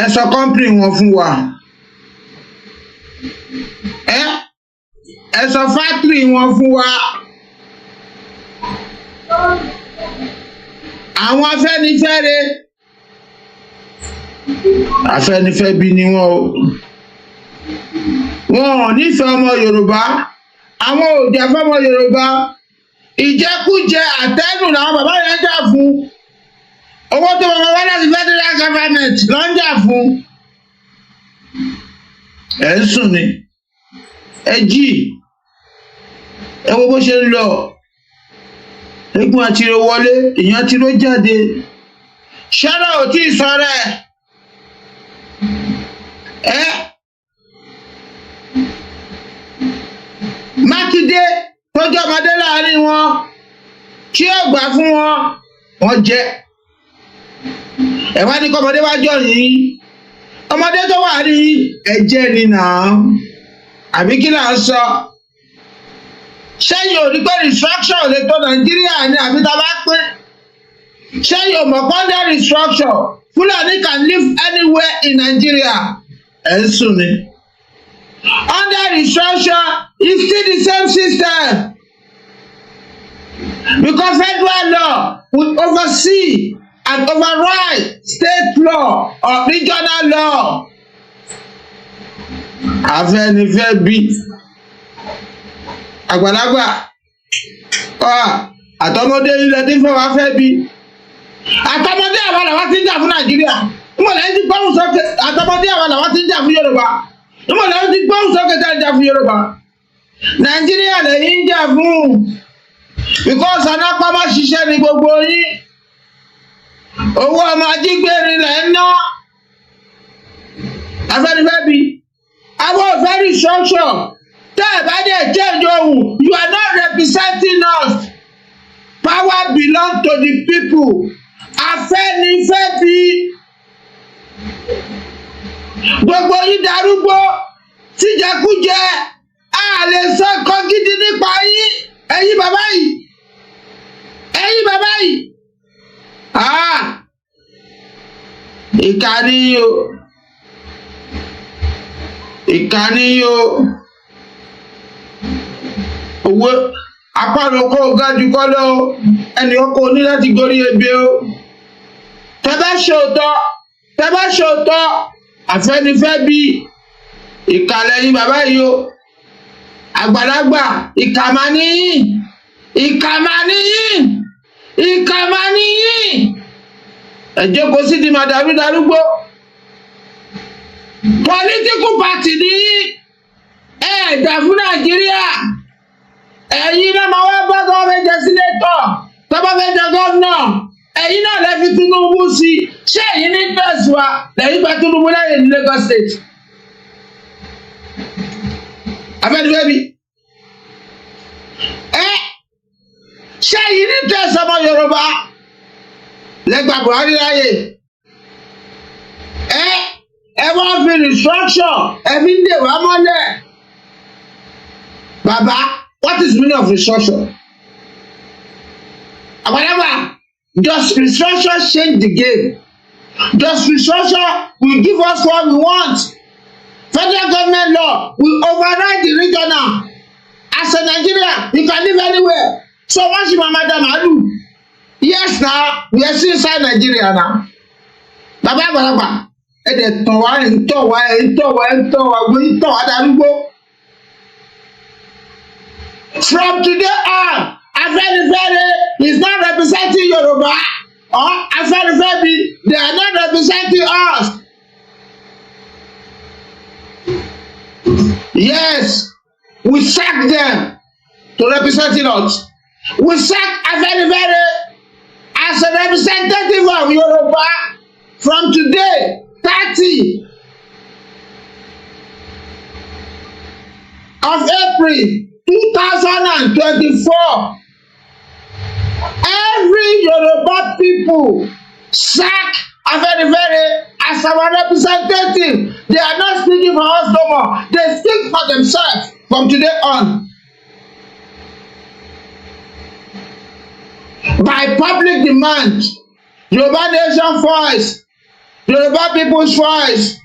Ẹ sọ company wọn fún wa. Ẹ sọ factory wọn fún wa. Àwọn Afẹ́nifẹ́re Afẹ́nifẹ́ bí ni wọ́n o. Wọn ò nífẹ̀ẹ́ ọmọ Yorùbá. Àwọn ò jà fọ́mọ Yorùbá. Ìjẹkújẹ àtẹ́nù làwọn bàbá yẹn jà fún. Owó tó bàbá wá láti federal government ló ń jà fún. Ẹ ń sùn ni. Ẹ jí. Ẹ wo bó ṣe ń lọ. Eégún àtìrò wọlé, èèyàn àtìrò jáde. Ṣẹ́rọ̀ ò tí ì sọ̀rọ̀ ẹ̀. Mákindé tó jẹ́ ọmọdé láàrin wọn tí ó gbà fún wọn, wọ́n jẹ́. Ẹ wá ní kọ́mọdé wá jọ yìí. Ọmọdé tó wà ní ẹ̀jẹ̀ ni náà. Àbí kí là ń sọ? Ṣẹ́yìn ò rí pé restructure lè tó Nàìjíríà ní àbí tá a bá pín. Ṣẹ́yìn ò mọ̀ pọ́ndé restructure Fulani can live anywhere in Nigeria. Ẹ ń sùn ni. Under restructure it's still the same system. Because federal law will oversee and override state law or regional law. Afẹ́nifẹ́ bí. Àgbàlagbà àtọmọdé ilẹ̀ tí fẹ́ wá fẹ́ bí. Àtọmọdé àwọn làwọn ti ń jà fún Nàìjíríà. Ìmọ̀lẹ́ ti gbọ́hùn sókè. Àtọmọdé àwọn làwọn ti ń jà fún Yorùbá. Ìmọ̀lẹ́ ti gbọ́hùn sókè tí ń jà fún Yorùbá. Nàìjíríà lẹ́yìn ń jà fún. Because anápámá ṣiṣẹ́ ni gbogbo yín. Owó ọmọ ajígbérin lẹ̀ ń ná. Afẹ́nifẹ́ bí. Àwọn òfẹ́ restructure. Tẹ́ ẹ̀ bá dẹ̀ change ohun, you are not representing us. Power belongs to the people. Afẹ́nifẹ́ bí. Gbogbo yín darúgbó tíjẹkújẹ a lè sọ nǹkan gidi nípa yín. Ẹ̀yin bàbá yìí. Ẹ̀yin bàbá yìí. Ìkà ni o. Ìkà ni o. Owó apárokó gájú kọ́lọ́ o. Ẹnì ọkọ̀ ní láti gorí ebè o. Tẹ́ bá ṣòótọ́ Afẹ́nifẹ́ bí. Ìkà lẹ́yìn bàbá yìí o. Àgbàlagbà ìkà máa níyìn. Ìkà máa níyìn. Ìkà máa níyìn. Ẹ jókòó sí di màdàrú darúgbó. Political party ní ẹ̀dà fún Nàìjíríà. Ẹ̀yin náà máa wá bá gọ́ọ̀mẹ̀ jẹ sínétọ̀. Tọ́bá fẹ́ jẹ gọ́ọ̀nà. Ẹ̀yin náà lè fi Tinubu sí. Ṣé ẹ̀yin ní tẹ̀sí wa lẹ́yìn gba Tinubu lẹ́yìn ní Lagos State? Afẹ́nifẹ́ bí. Ṣé ẹ̀yin ní tẹ̀sí ọmọ Yorùbá lẹ́gbà Buhari láyè? fi restructure ẹ̀mí dè wá mọ́lẹ̀. Baba, what is the meaning of restructure? Whatever, just restructure change the game. Just restructure will give us what we want. Federal government law will override the regional. As a Nigerian, you can live anywhere. So what's your madam do? Yes, now we are still inside Nigeria now. Baba, from today on, AFENIFERE is not representing Yoruba, or AFENIFERE, they are not representing us. Yes, we sack them to representing us. We sack AFENIFERE as a representative of Yoruba from today, 30 of April 2024. Every Yoruba people sack AFENIFERE as our representative. They are not speaking for us no more. They speak for themselves from today on. By public demand, Yoruba Nation voice, Yoruba people's voice,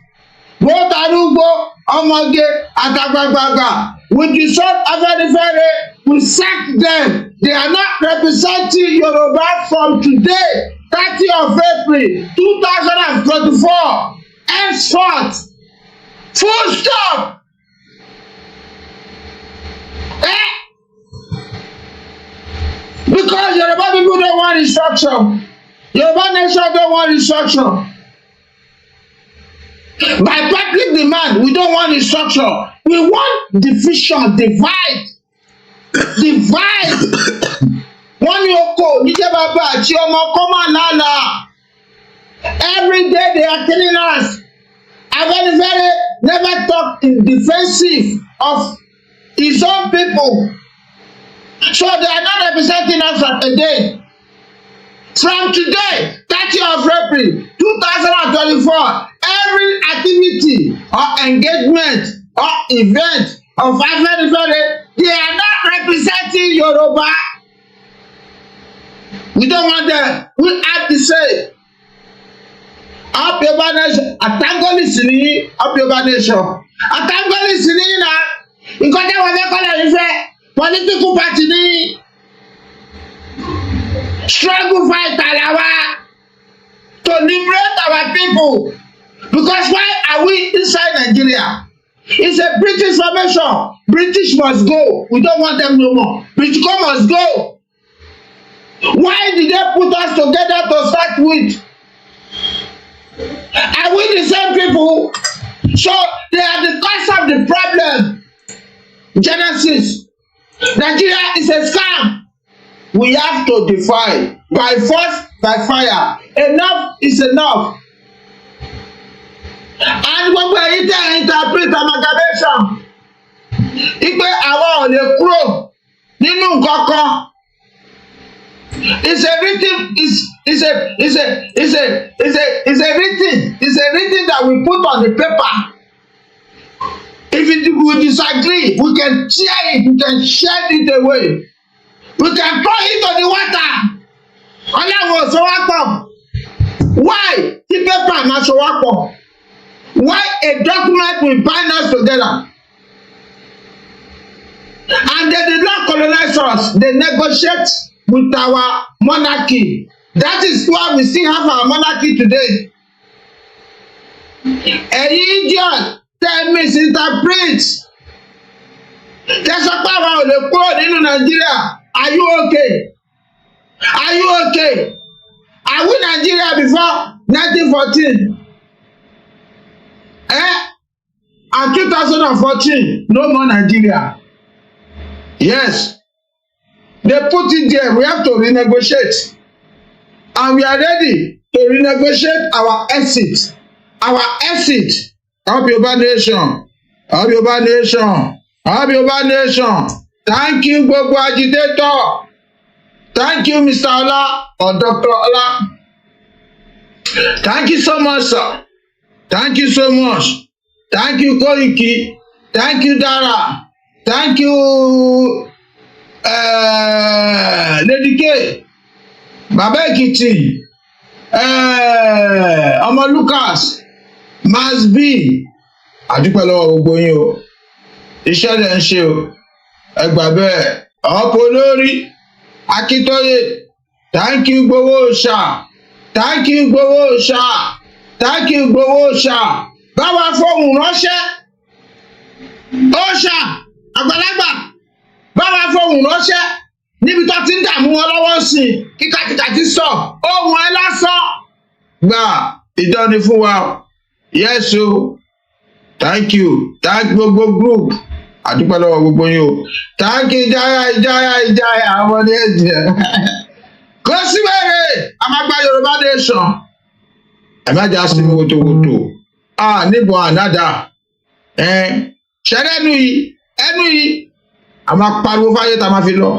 both Arugbo, Omoge, Atagbagbaga, we dissolve AFENIFERE, we sack them. They are not representing Yoruba from today, 30 of April 2024. Henceforth, full stop. Because Yoruba people don't want instruction. Yoruba Nation don't want instruction. By public demand, we don't want instruction. We want division, divide. Wọ́n ní oko níjẹ́ bàbá àti ọmọ kọ́ máa lálàá. Every day they are killing us. AFENIFERE never talk in defensive of his own people. So they are not representing us today. From today, 30 of April 2024, every activity or engagement or event of AFENIFERE, they are not representing Yoruba. We don't want them. We have to say, up Yoruba Nation, Atangolisi ni up Yoruba Nation. Atangolisi ni na, nǹkan tí wọ́n fẹ́ kọ́lẹ̀ yìí fẹ́, political party ni, struggle fighter lawa, to liberate our people. Because why are we inside Nigeria? It's a British formation. British must go. We don't want them no more. British must go. Why did they put us together to start with? Are we the same people? So they are the cause of the problem. Genesis. Nigeria is a scam. We have to defy by force, by fire. Enough is enough. And when we interpret amalgamation, ipe àwọn ò lè kúrò nínú nǹkan kan. It's a written that we put on the paper. If we disagree, we can tear it, we can shed it away. We can throw it to the water. Ọlọ́run ò so wá pọ̀. Why? Tí paper máa so wá pọ̀. Why a document will bind us together? And they did not colonize us. They negotiate with our monarchy. That is why we still have our monarchy today. Ẹ̀yin idiot tell misinterpret. Tẹ́sán pé àwọn ò lè kúrò nínú Nàìjíríà. Are you okay? Are you okay? Are we Nigeria before 1914? And 2014, no more Nigeria. Yes. They put it there. We have to renegotiate. And we are ready to renegotiate our exit. Our exit. Of Yoruba Nation. Of Yoruba Nation. Of Yoruba Nation. Thank you, gbogbo agitator. Thank you, Mr. Ola or Dr. Ola. Thank you so much, sir. Thank you so much. Thank you, Koiki. Thank you, Dara. Thank you, Lady K. Baba Ekiti. Ọmọ Lucas. Mas B. Àdúpẹ́ lọ́wọ́ gbogbo yín o. Iṣẹ́ lẹ̀ ń ṣe o. Ẹ gbà bẹ́ẹ̀. Ọ̀pọ̀ olórí. Akintoye. Thank you, Igboho Oòṣà. Thank you, Igboho Oòṣà. Thank you, Igboho Oòṣà. Báwa fóun ránṣẹ́. Oòṣà àgbàlagbà. Báwa fóun ránṣẹ́. Níbi tó ti ń dààmú wọn lọ́wọ́ sí i. Kíkàkíkà ti sọ. Ohun ẹ lásán. Gbà ìdánni fún wa. Yes o. Thank you. Thank gbogbo group. Àdúpẹ́ lọ́wọ́ gbogbo yín o. Thank you Ìjáyà àwọn ẹ̀jẹ̀. Kò sí wẹ̀rẹ̀. A máa gba Yorùbá Nation. Ẹ má jà sí wòtòwòtò. Níbo ànádà. Ṣẹ́rẹ́ ẹnu yìí. A máa pariwo fáyé tá a máa fi lọ.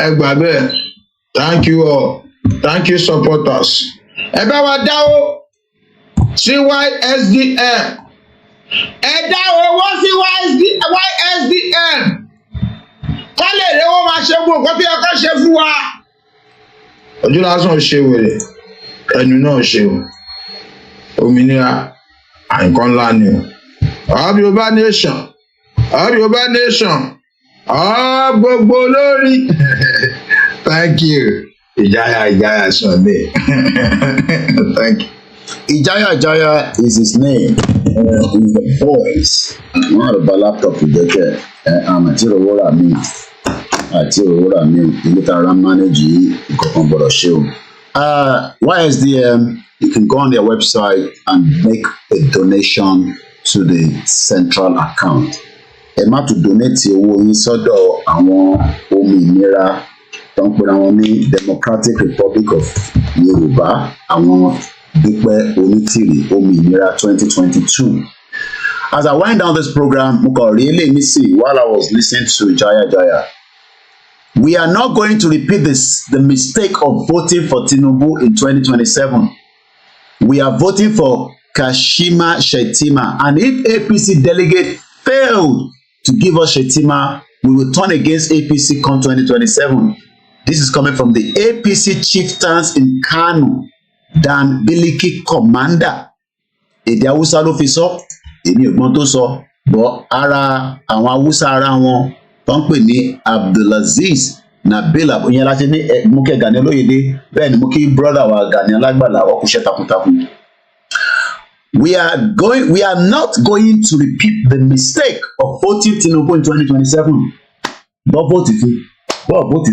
Ẹ gbà bẹ́ẹ̀. Thank you all. Thank you supporters. Ẹ bá wa dáwó sí YSDM. Ẹ dá owó sí YSDM. Kọ́ lè rí owó máa ṣe gbogbo nǹkan tí ẹ kọ́ ṣe fún wa. Ojú lásán ṣe wèrè. Ẹnu náà ṣe o. Òmìnira àìkọ́ ńlá ni o. Yoruba Nation. Yoruba Nation. Gbogbo olórí. Thank you. Ìjáyà Sunday. Thank you. Ijaya is his name. He's the voice. One of the laptop you get. Àti òwúrọ̀ mi ilé tara manage ìkọ̀kan gbọ́dọ̀ ṣe o. YSDM, you can go on their website and make a donation to the central account. Ẹ má tún donate owó yín sọ́dọ̀ àwọn òmìnira tó ń pera wọn ní Democratic Republic of Yorùbá, àwọn Dúpẹ́ Onítìrì òmìnira 2022. As I wind down this program, mo kàn rí eléyìí nísìnyí while I was listening to Jaya. We are not going to repeat the mistake of voting for TINUBU in 2027. We are voting for Kashima Shettima, and if APC delegate failed to give us Shettima, we will turn against APC come 2027. This is coming from the APC chieftains in Kano, Dan Biliki Commander. Èdè Hausa ló fi sọ, èmi ò gbọ́n tó sọ, bọ́ ara àwọn Hausa ara wọn tó ń pè ní Abdulaziz Nabila ìyẹn láti ní mú kí Gani Olóyèdé, bẹ́ẹ̀ ni mú kí brother wa Gani Alágbàlá ọkùnṣẹ́ takuntakun. We are not going to repeat the mistake of voting Tinubu in 2027. But vote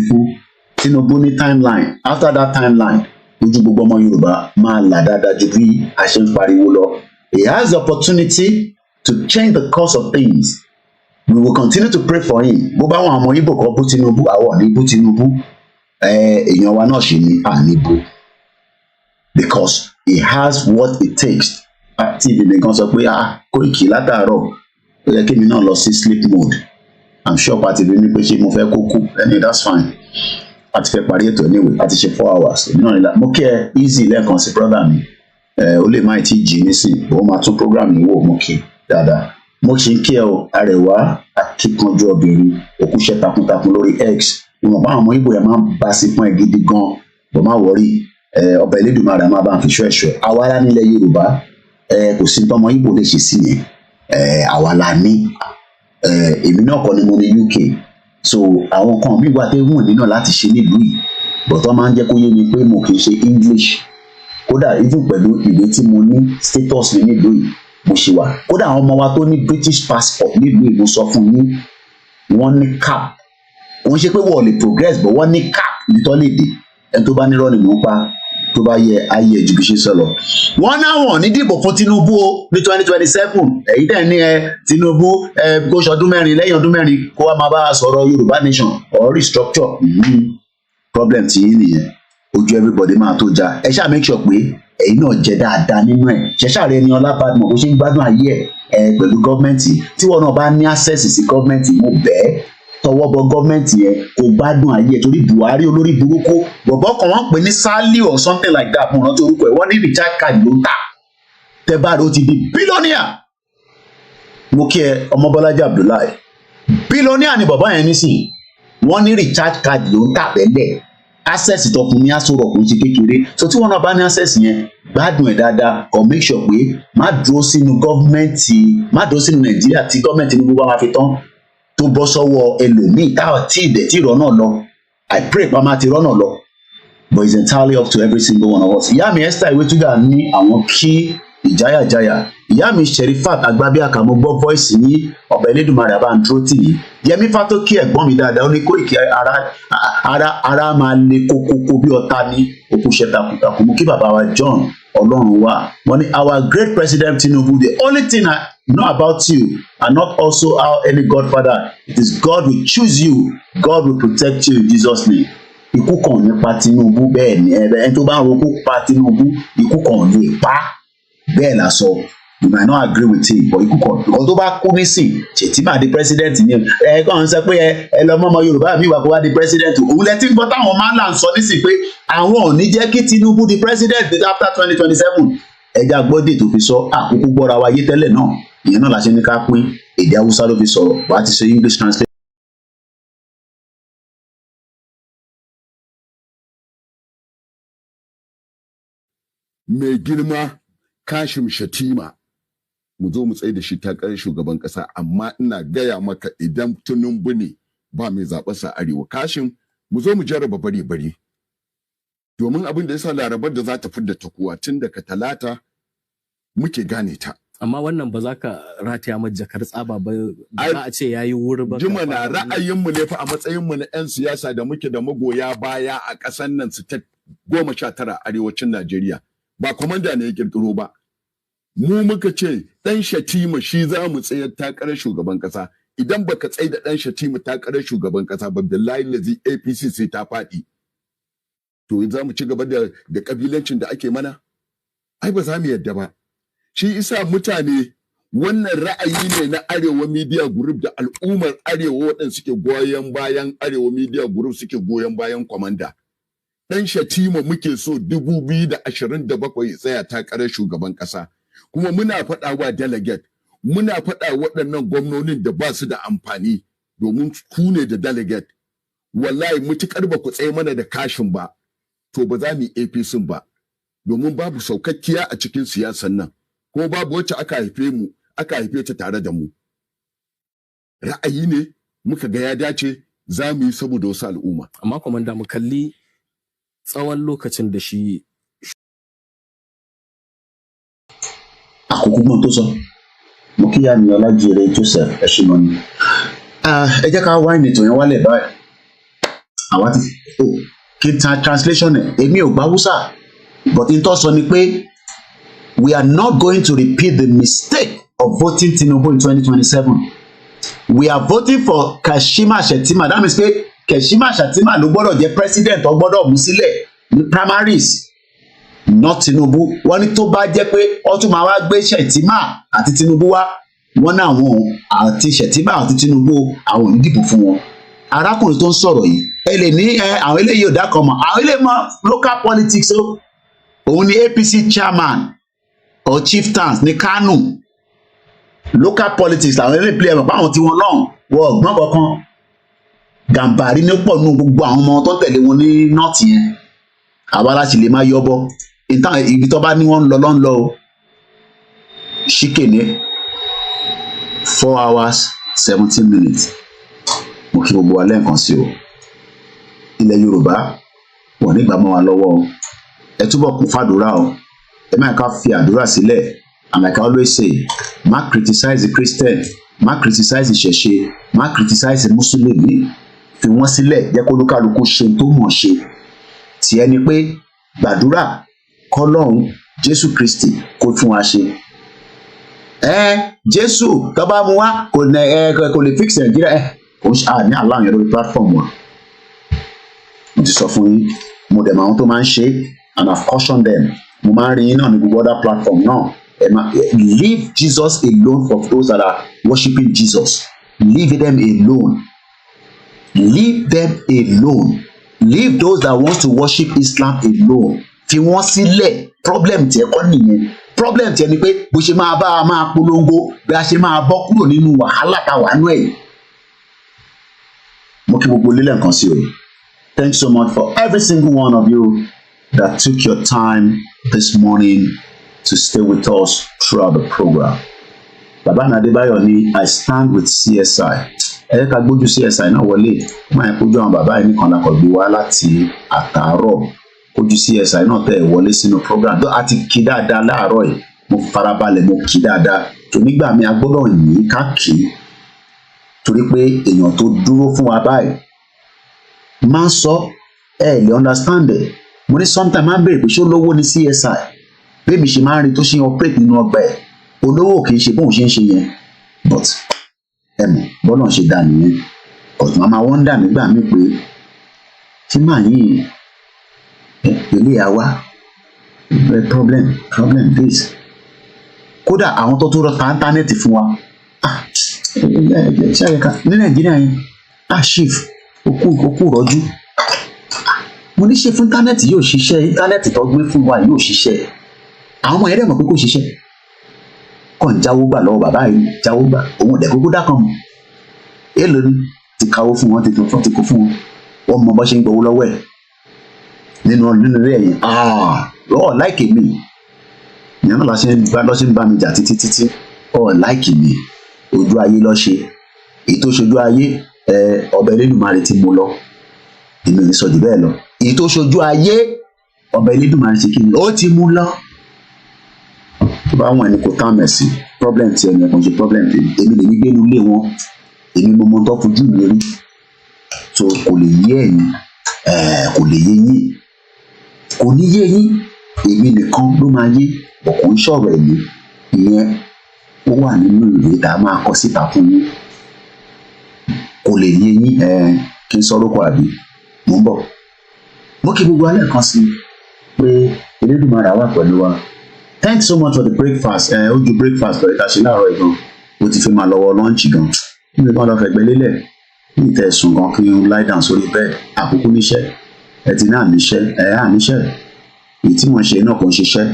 fún Tinubu ní timeline. After that timeline, ojú gbogbo ọmọ Yorùbá máa là dáadáa ju bí a ṣe ń pariwo lọ. He has the opportunity to change the course of things. We will continue to pray for him. Bó bá wọn àwọn Igbo kan bú Tinubu, àwọn ní bú Tinubu, èèyàn wa náà ṣe ní àníbù. Because he has what it takes. Àti ìdílé kan sọ pé Koiki látàárọ̀ ó yẹ kí mi náà lọ sí sleep mode. I'm sure pàtì bí mi pé ṣé mo fẹ́ kó kú. That's fine. Àti fẹ́ parí ètò anyway, àti ṣe 4 hours. Èmi náà nílá mo kí ẹ easy lẹ́ẹ̀kan sí brother mi. Ó lè má ti jí nísìn, ó máa tún program yìí wò mo kí dáadáa. Mo ṣe ń kí ẹ o, Arẹwà akíkanjú obìnrin, òkúṣẹ́ takuntakun lórí X. Ìwọ̀n bá àwọn ọmọ Igbo yẹn máa ń bá sí fún ẹ gidi gan. Bọ̀ má wọrí, ọba Elédùmarè máa bá ń fi ṣọ́ ẹ̀ṣọ́. Àwa lá nílẹ̀ Yorùbá, kò sí tọmọ Igbo lè ṣe sí yẹn. Àwa la ní. Èmi náà kọ́ ni mo ní UK. So àwọn kan bí wà tẹ́ wùn mí náà láti ṣe nílùú yìí. But wọ́n máa ń jẹ́ kó yé mi pé mo kì í ṣe English. Kódà even pẹ̀lú ìwé tí mo ní status mi nílùú yìí mo ṣe wà. Kódà àwọn ọmọ wa tó ní British passport nílùú yìí mo sọ fún yín, wọ́n ní cap. Wọ́n ṣe pé wọ́n lè progress but wọ́n ní cap nítorí èdè. Ẹni tó bá ní rọ́ọ̀nì mò ń pa tó bá yẹ ayé ẹ̀jú bí ṣe sọ lọ. Wọ́n náwọn ní dìbò fún Tinubu o ní 2027. Èyí tẹ̀ ní Tinubu kó ṣọdún mẹ́rin lẹ́yìn ọdún mẹ́rin kó wá máa bá a sọ̀rọ̀ Yorùbá Nation or restructure. Problem tí yín nìyẹn. Ojú everybody máa tó já. Ẹ ṣáà make sure pé ẹ̀yin náà jẹ dáadáa nínú ẹ̀. Ṣẹ̀ṣàrẹ́ ni Ọlábàdàn bó ṣe ń gbádùn ayé ẹ̀ pẹ̀lú gọ́ọ̀mẹ̀ntì. Tí wọn náà bá ní access sí gọ́ọ̀mẹ̀ntì, mo bẹ́ẹ̀ tọwọ́ bọ gọ́ọ̀mẹ̀ntì yẹn kó gbádùn ayé ẹ̀ torí Buhari olórí burúkú bọ̀bọ̀ kan wọ́n pè ní Sali or something like that. Mo rántí orúkọ ẹ̀ wọ́n ní recharge card ló ń tà. Tẹ́ bá rò ó ti di billionaire. mo kí ẹ Ọmọbọ́lájí Abdullahi bílíọ̀nìà ni bàbá yẹn nísìnyí wọ́n ní recharge card ló ń tà bẹ́lẹ̀ access tọkùn ní aṣọ rọ̀ kò ń ṣe kékeré so tí wọ́n náà bá ní access yẹn gbádùn ẹ̀ dáadáa or make sure pé má dúró sínú gọ́ọ̀mẹ̀ntì má dúró sínú Nàìjíríà tí gọ́ọ̀mẹ̀ntì ní gbogbo àwọn afitán tó bọ́ sọ́wọ́ ẹlòmíì táwọn tí ìdẹ̀ tí ìrọ́nà lọ I pray pa máa ti rọ́nà lọ but it's entirely up to every single one of us. Ìyá mi Esther Iwetuga ní àwọn kí ìjáyàjáyà ìyá mi Sherifat Agbabiaka mo gbọ́ voice ní ọ̀bẹ Elédùmarè àbá ń dúró tì yìí Yẹmí Fátókí ẹ̀gbọ́n mi dáadáa ó ní Kóìkí ara máa le kókókó bí ọ̀tá ní òkúṣẹ́ takuntakun mo kí bàbá wa John Ọlọ́run wà wọ́n ní our great president Tinubu the only thing I know about you and not also how any godfather it is God will choose you God will protect you in Jesus name. Ikú kan nípa Tinubu bẹ́ẹ̀ ni ẹni tó bá ń rokú pa Tinubu ikú kan lè pa bẹ́ẹ̀ la sọ you might not agree with him but ikú kan ọ̀dọ́ tó bá kú nísìn Shettima di president ni ẹ kàn ń sọ pé ẹ lọ mọ́ ọmọ Yorùbá mi wà kó wá di president òun lẹ ti ń gbọ́ táwọn máa ń là ń sọ nísìn pé àwọn ò ní jẹ́ kí Tinubu di president after 2027 ẹja gbọ́dé tó fi sọ àkókò gbọ́ra wa yé tẹ́lẹ̀ náà ìyẹn náà la ṣe ní ká pín èdè Haúsá ló fi sọ̀rọ̀ wàá ti ṣe English translation. Mai girma Kashim Shettima mu zo mu tsaye da shi takarar shugaban kasa amma ina gaya maka idan Tinubu ne ba mai zaɓarsa arewa Kashim mu zo mu jarraba bari domin abin da yasa larabar da za ta fidda ta kuwa tun daga talata muke gane ta amma wannan ba za ka rataya mata jakar tsaba ba za a ce yayi wuri ba jima na ra'ayinmu ne fa a matsayinmu na 'yan siyasa da muke da magoya baya a ƙasar nan su ta 19 arewacin Najeriya ba komanda ne ya kirkiro ba mu muka ce dan Shettima shi za mu tsayar takarar shugaban kasa idan baka tsaye da dan Shettima takarar shugaban kasa ba billahi lazi APC sai ta faɗi to za mu ci gaba da kabilancin da ake mana ai ba za mu yadda ba shi isa mutane wannan ra'ayi ne na Arewa Media Group da al'ummar Arewa waɗanda suke goyon bayan Arewa Media Group suke goyon bayan komanda dan Shettima muke so 2027 tsaya takarar shugaban kasa kuma muna faɗa wa delegate muna faɗa waɗannan gwamnonin da ba su da amfani domin ku ne da delegate wallahi mutukar ba ku tsaye mana da kashin ba to ba za mu APC ba domin babu saukakkiya a cikin siyasan nan kuma babu wacce aka haife ta tare da mu ra'ayi ne muka ga ya dace za mu yi saboda wasu al'umma amma komanda mu kalli tsawon lokacin da shi àkókò mọ́ tó sọ mo kí àmì Ọlájírè Joseph ẹ̀ṣinmọ́ ni ẹ jẹ́ ká wá ìnìtò yẹn wálẹ̀ báyìí àwa ti kí translation ẹ̀ èmi ò gbá Hausa but n tó sọ ni pé we are not going to repeat the mistake of voting Tinubu in 2027 we are voting for Kashim Shettima that means pé Kashim Shettima ló gbọ́dọ̀ jẹ́ president ó gbọ́dọ̀ mú sílẹ̀ ní primaries not Tinubu wọ́n ní tó bá jẹ́ pé ó tún máa wá gbé Shettima àti Tinubu wá wọ́n náà wọn àti Shettima àti Tinubu àwọn onídìbò fún wọn arákùnrin tó ń sọ̀rọ̀ yìí ẹ lè ní àwọn eléyìí ò dákan mọ́ àwọn eléyìí mọ́ local politics o òun ni APC chairman or chieftains ní Kano local politics làwọn eléyìí play ẹ̀mọ̀ báwọn tí wọ́n lọ́hùn wọ ọ̀gbọ́n kankan Gàmbàrí ní pọ̀ nù gbogbo àwọn ọmọ tó ń tẹ̀lé wọn ní north yẹn àwa láti lè máa yọbọ ìtàn ibi tó bá ní wọn lọ lọ o ṣìkèné 4 hours 17 minutes mo kí gbogbo wa lẹ́ẹ̀kan sí o ilẹ̀ Yorùbá wọ́n nígbà mọ́ wa lọ́wọ́ o ẹ túbọ̀ kún fàdúrà o ẹ má ká fi àdúrà sílẹ̀ and like I always say má criticize the Christian má criticize ìṣẹ̀ṣe má criticize Mùsùlùmí fi wọ́n sílẹ̀ jẹ́ kó lúkàlùkù ṣe tó mọ̀ ṣe tiẹ̀ ni pé gbàdúrà kọ́lọ́hún Jésù Kristi kó fún wa ṣe Jésù tó bá mú wá kò lè fix Nàìjíríà kò ní aláwọn yẹn lórí platform wa mo ti sọ fún yín mo dẹ̀ mọ àwọn tó máa ń ṣe and I've cautioned them mo máa ń rí yín náà ní gbogbo other platform náà leave Jesus alone for those that are worshiping Jesus leave them alone leave them alone leave those that want to worship Islam alone fi wọ́n sílẹ̀ problem tí ẹ kọ́ nìyẹn problem tiẹ̀ ni pé bó ṣe máa bá a máa polongo bí a ṣe máa bọ́ kúrò nínú wàhálà tá a wà nú ẹ̀. Mo kí gbogbo lílẹ̀ nǹkan sí o. Thanks so much for every single one of you that took your time this morning to stay with us throughout the program. Baba Adebayo ni I stand with CSI. Ẹ ká gbójú CSI náà wọlé. Máa ń kojú àwọn bàbá yìí nìkan lákọ̀ gbé wá láti àtàárọ̀. Kojú CSI náà tẹ̀ wọlé sínú program. Tó a ti kí dáadáa láàárọ̀ yìí. Mo farabalẹ̀ mo kí dáadáa. Tó nígbà mi a gbọ́dọ̀ yìn ká kí. Torí pé èèyàn tó dúró fún wa báyìí. Máa ń sọ lè understand ẹ̀. Mo ní sometimes máa ń béèrè pé ṣé olówó ni CSI. Bébí ṣe máa ń rí tó ṣe operate nínú ọgbà ẹ̀. Olówó kì í ṣe bóun ṣe ń ṣe yẹn. But bọ́lọ̀ ṣe dá nìyẹn. Ọ̀tún máa wọ́n dà nígbà mí pé tí màá yìí ilé àwa problem this. Kódà àwọn tó tún rọ ta íńtánẹ́ẹ̀tì fún wa. Ní Nàìjíríà yẹn chief okú rọjú. Mo ní ṣe fún íńtánẹ́ẹ̀tì yóò ṣiṣẹ́ íńtánẹ́ẹ̀tì tó gbé fún wa yóò ṣiṣẹ́. Àwọn ọmọ yẹn dẹ̀ mọ̀ pé kò ṣiṣẹ́. Kàn jáwó gbà lọ́wọ́ bàbá yìí jáwó gbà òun dẹ̀ kókó dákan mọ̀. Èèlò ni ti káwó fún wọn ti kó fún wọn. Wọ́n mọ bó ṣe ń gbowó lọ́wọ́ ẹ̀. Nínú ilé ẹ̀yìn lọ́ọ̀ láìkè mi. Ìyẹn náà lọ́sẹ̀ ń bá mi jà títí. Láìkè mi ojú ayé lọ́ ṣe. Èyí tó ṣojú ayé ọba Elédùmarè ti mú lọ. Èmi ò ní sọ jù bẹ́ẹ̀ lọ. Èyí tó ṣojú ayé ọba Elédùmarè ti kí ni ó ti mú lọ. Tó bá wọn ẹni kò tán mẹ̀sì problem ti ẹni ẹ̀kan ṣe problem ti èmi lè ní gbé inú ilé wọn. Èmi mo mọ tó fojú mi rí. So kò lè yé ẹ̀yin kò lè yé yín. Kò ní yé yín èmi nìkan ló máa yé ọ̀kùn ń sọ̀rọ̀ ẹ̀mí. Ìyẹn ó wà nínú ìwé tá a máa kọ síta fún yín. Kò lè yé yín kí n sọ lóko àbí mo ń bọ̀. Mo kí gbogbo alẹ́ kan sí pé Elédùmarè wà pẹ̀lú wa. Thanks so much for the breakfast. Ó ju breakfast lọ ìta ṣe láàárọ̀ ìgan. Ó ti fi máa lọ́wọ́ lunch gan. Níbi kan lọ fẹ̀gbẹ́ lélẹ̀. Ní ìtẹ̀sùn gan kí n lie down sórí bed. Àkókò níṣẹ́. Ẹ ti náà níṣẹ́. Níṣẹ́. Èyí tí mo ń ṣe náà kò ń ṣiṣẹ́.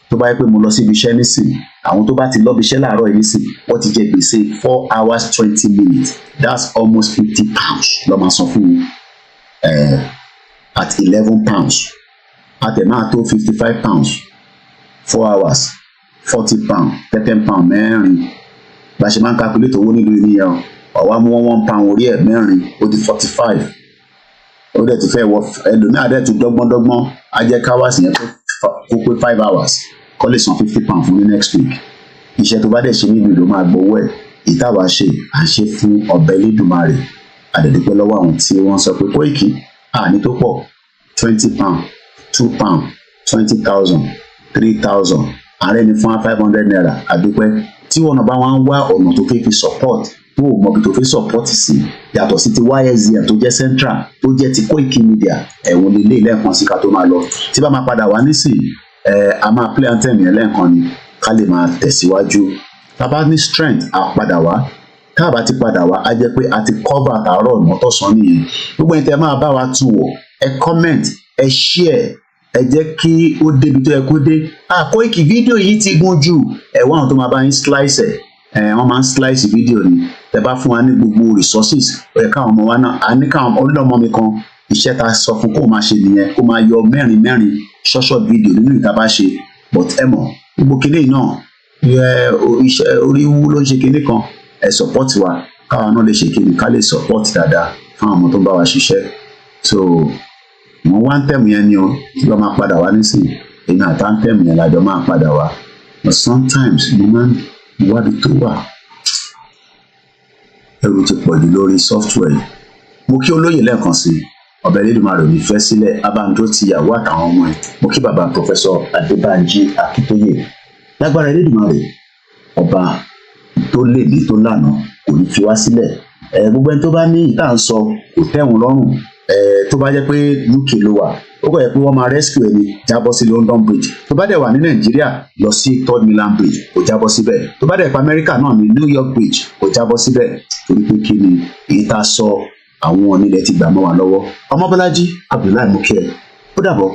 Tó bá yẹ pé mo lọ síbi iṣẹ́ nísìnyí. Àwọn tó bá ti lọ bí iṣẹ́ láàárọ̀ yìí nísìnyí. Wọ́n ti jẹ gbèsè 4 hours 20 minutes. That's almost £50 lọ́ máa san fún mi. At £11. At a máa tó £55. 4 hours, £40, £10 mẹ́rin. Bá ṣe máa ń calculate owó nílùú ènìyàn. Ọ̀wá mú £1 orí ẹ̀ mẹ́rin, ó di 45. Ó dẹ̀ ti fẹ́ wọ ẹlòmíà dẹ̀ tún dọ́gbọ́n. Á jẹ́ káwáàsì yẹn kó pé 5 hours. Kọ́ lè san £50 fún ní next week. Iṣẹ́ tó bá dẹ̀ ṣe nílùú ló máa gbowó ẹ̀. Ìtawà ṣe à ń ṣe fún ọba Elédùmarè. Àdẹ̀dúpẹ́ lọ́wọ́ àwọn tí wọ́n sọ pé Kóìkì ní tó pọ̀ £20, £2, 20,000. 3,000 ààrẹ ni fún 500 naira àdúpẹ́ tí wọn bá wọn wá ọ̀nà tó fẹ́ fi support tó o mọ̀ bí tó fẹ́ support sí yàtọ̀ sí ti YSZM tó jẹ́ central tó jẹ́ ti Koiki Media ẹ̀wọ̀n lè lé lẹ́ẹ̀kan sí ká tó máa lọ tí bá máa padà wá nísìnyí a máa play anthem yẹn lẹ́ẹ̀kan ni ká lè máa tẹ̀síwájú tá a bá ní strength a padà wá tá a bá ti padà wá á jẹ́ pé a ti cover àtàárọ̀ ọ̀nà tọ̀sán nìyẹn gbogbo ẹni tẹ́ máa bá wa tún wò ẹ comment ẹ share ẹ jẹ́ kí ó débi tó yẹ kó dé Koiki fídíò yìí ti gùn jù ẹ̀wọ́n àwọn tó máa bá yín slice wọ́n máa ń slice fídíò ni tẹ́ bá fún wa ní gbogbo resources ó yẹ káwọn ọmọ wa náà a ní káwọn ọlọ́mọ mi kan iṣẹ́ ta sọ fún kó máa ṣe nìyẹn kó máa yọ mẹ́rin short fídíò nínú ìta bá ṣe but ẹ mọ̀ gbogbo kinní náà iṣẹ́ orí wú ló ń ṣe kinní kan ẹ support wa káwọn náà lè ṣe kinní ká lè support dáadáa fún àwọn ọmọ tó ń bá wa ṣiṣẹ́ so mo wá ń tẹ̀mù yẹn ni o tí wọ́n máa padà wá nísìnyí èmi àtà ń tẹ̀mù yẹn lájọ máa padà wá but sometimes mo máa ń wábi tó wà ẹrù ti pọ̀ jù lórí software yìí mo kí olóyè lẹ́ẹ̀kan sí ọba Elédùmarè ò ní fẹ́ sílẹ̀ abáńdó ti yàwó àtàwọn ọmọ ẹ̀ mo kí bàbá Professor Adébánjí Akíntóyè lágbára Elédùmarè ọba tó lè ní tó lànà kò ní fi wá sílẹ̀ gbogbo ẹni tó bá ní ìta ń sọ kò tẹ́wọn lọ́rùn tó bá jẹ́ pé UK ló wà ó kọ̀ yẹ pé wọ́n máa rescue ẹni jábọ́ sí London Bridge tó bá dẹ̀ wà ní Nàìjíríà lọ sí 3rd Milan Bridge kò jábọ́ síbẹ̀ tó bá dẹ̀ pa Amẹ́ríkà náà ní New York Bridge kò jábọ́ síbẹ̀ torí pé kí ni èyí tá a sọ àwọn onílẹ̀ ti gbà mọ́ wa lọ́wọ́ Ọmọbọ́lájí Abdullahi Mukẹ́ ó dàbọ̀.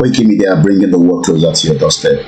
Koiki Media, bringing the world closer to your doorstep.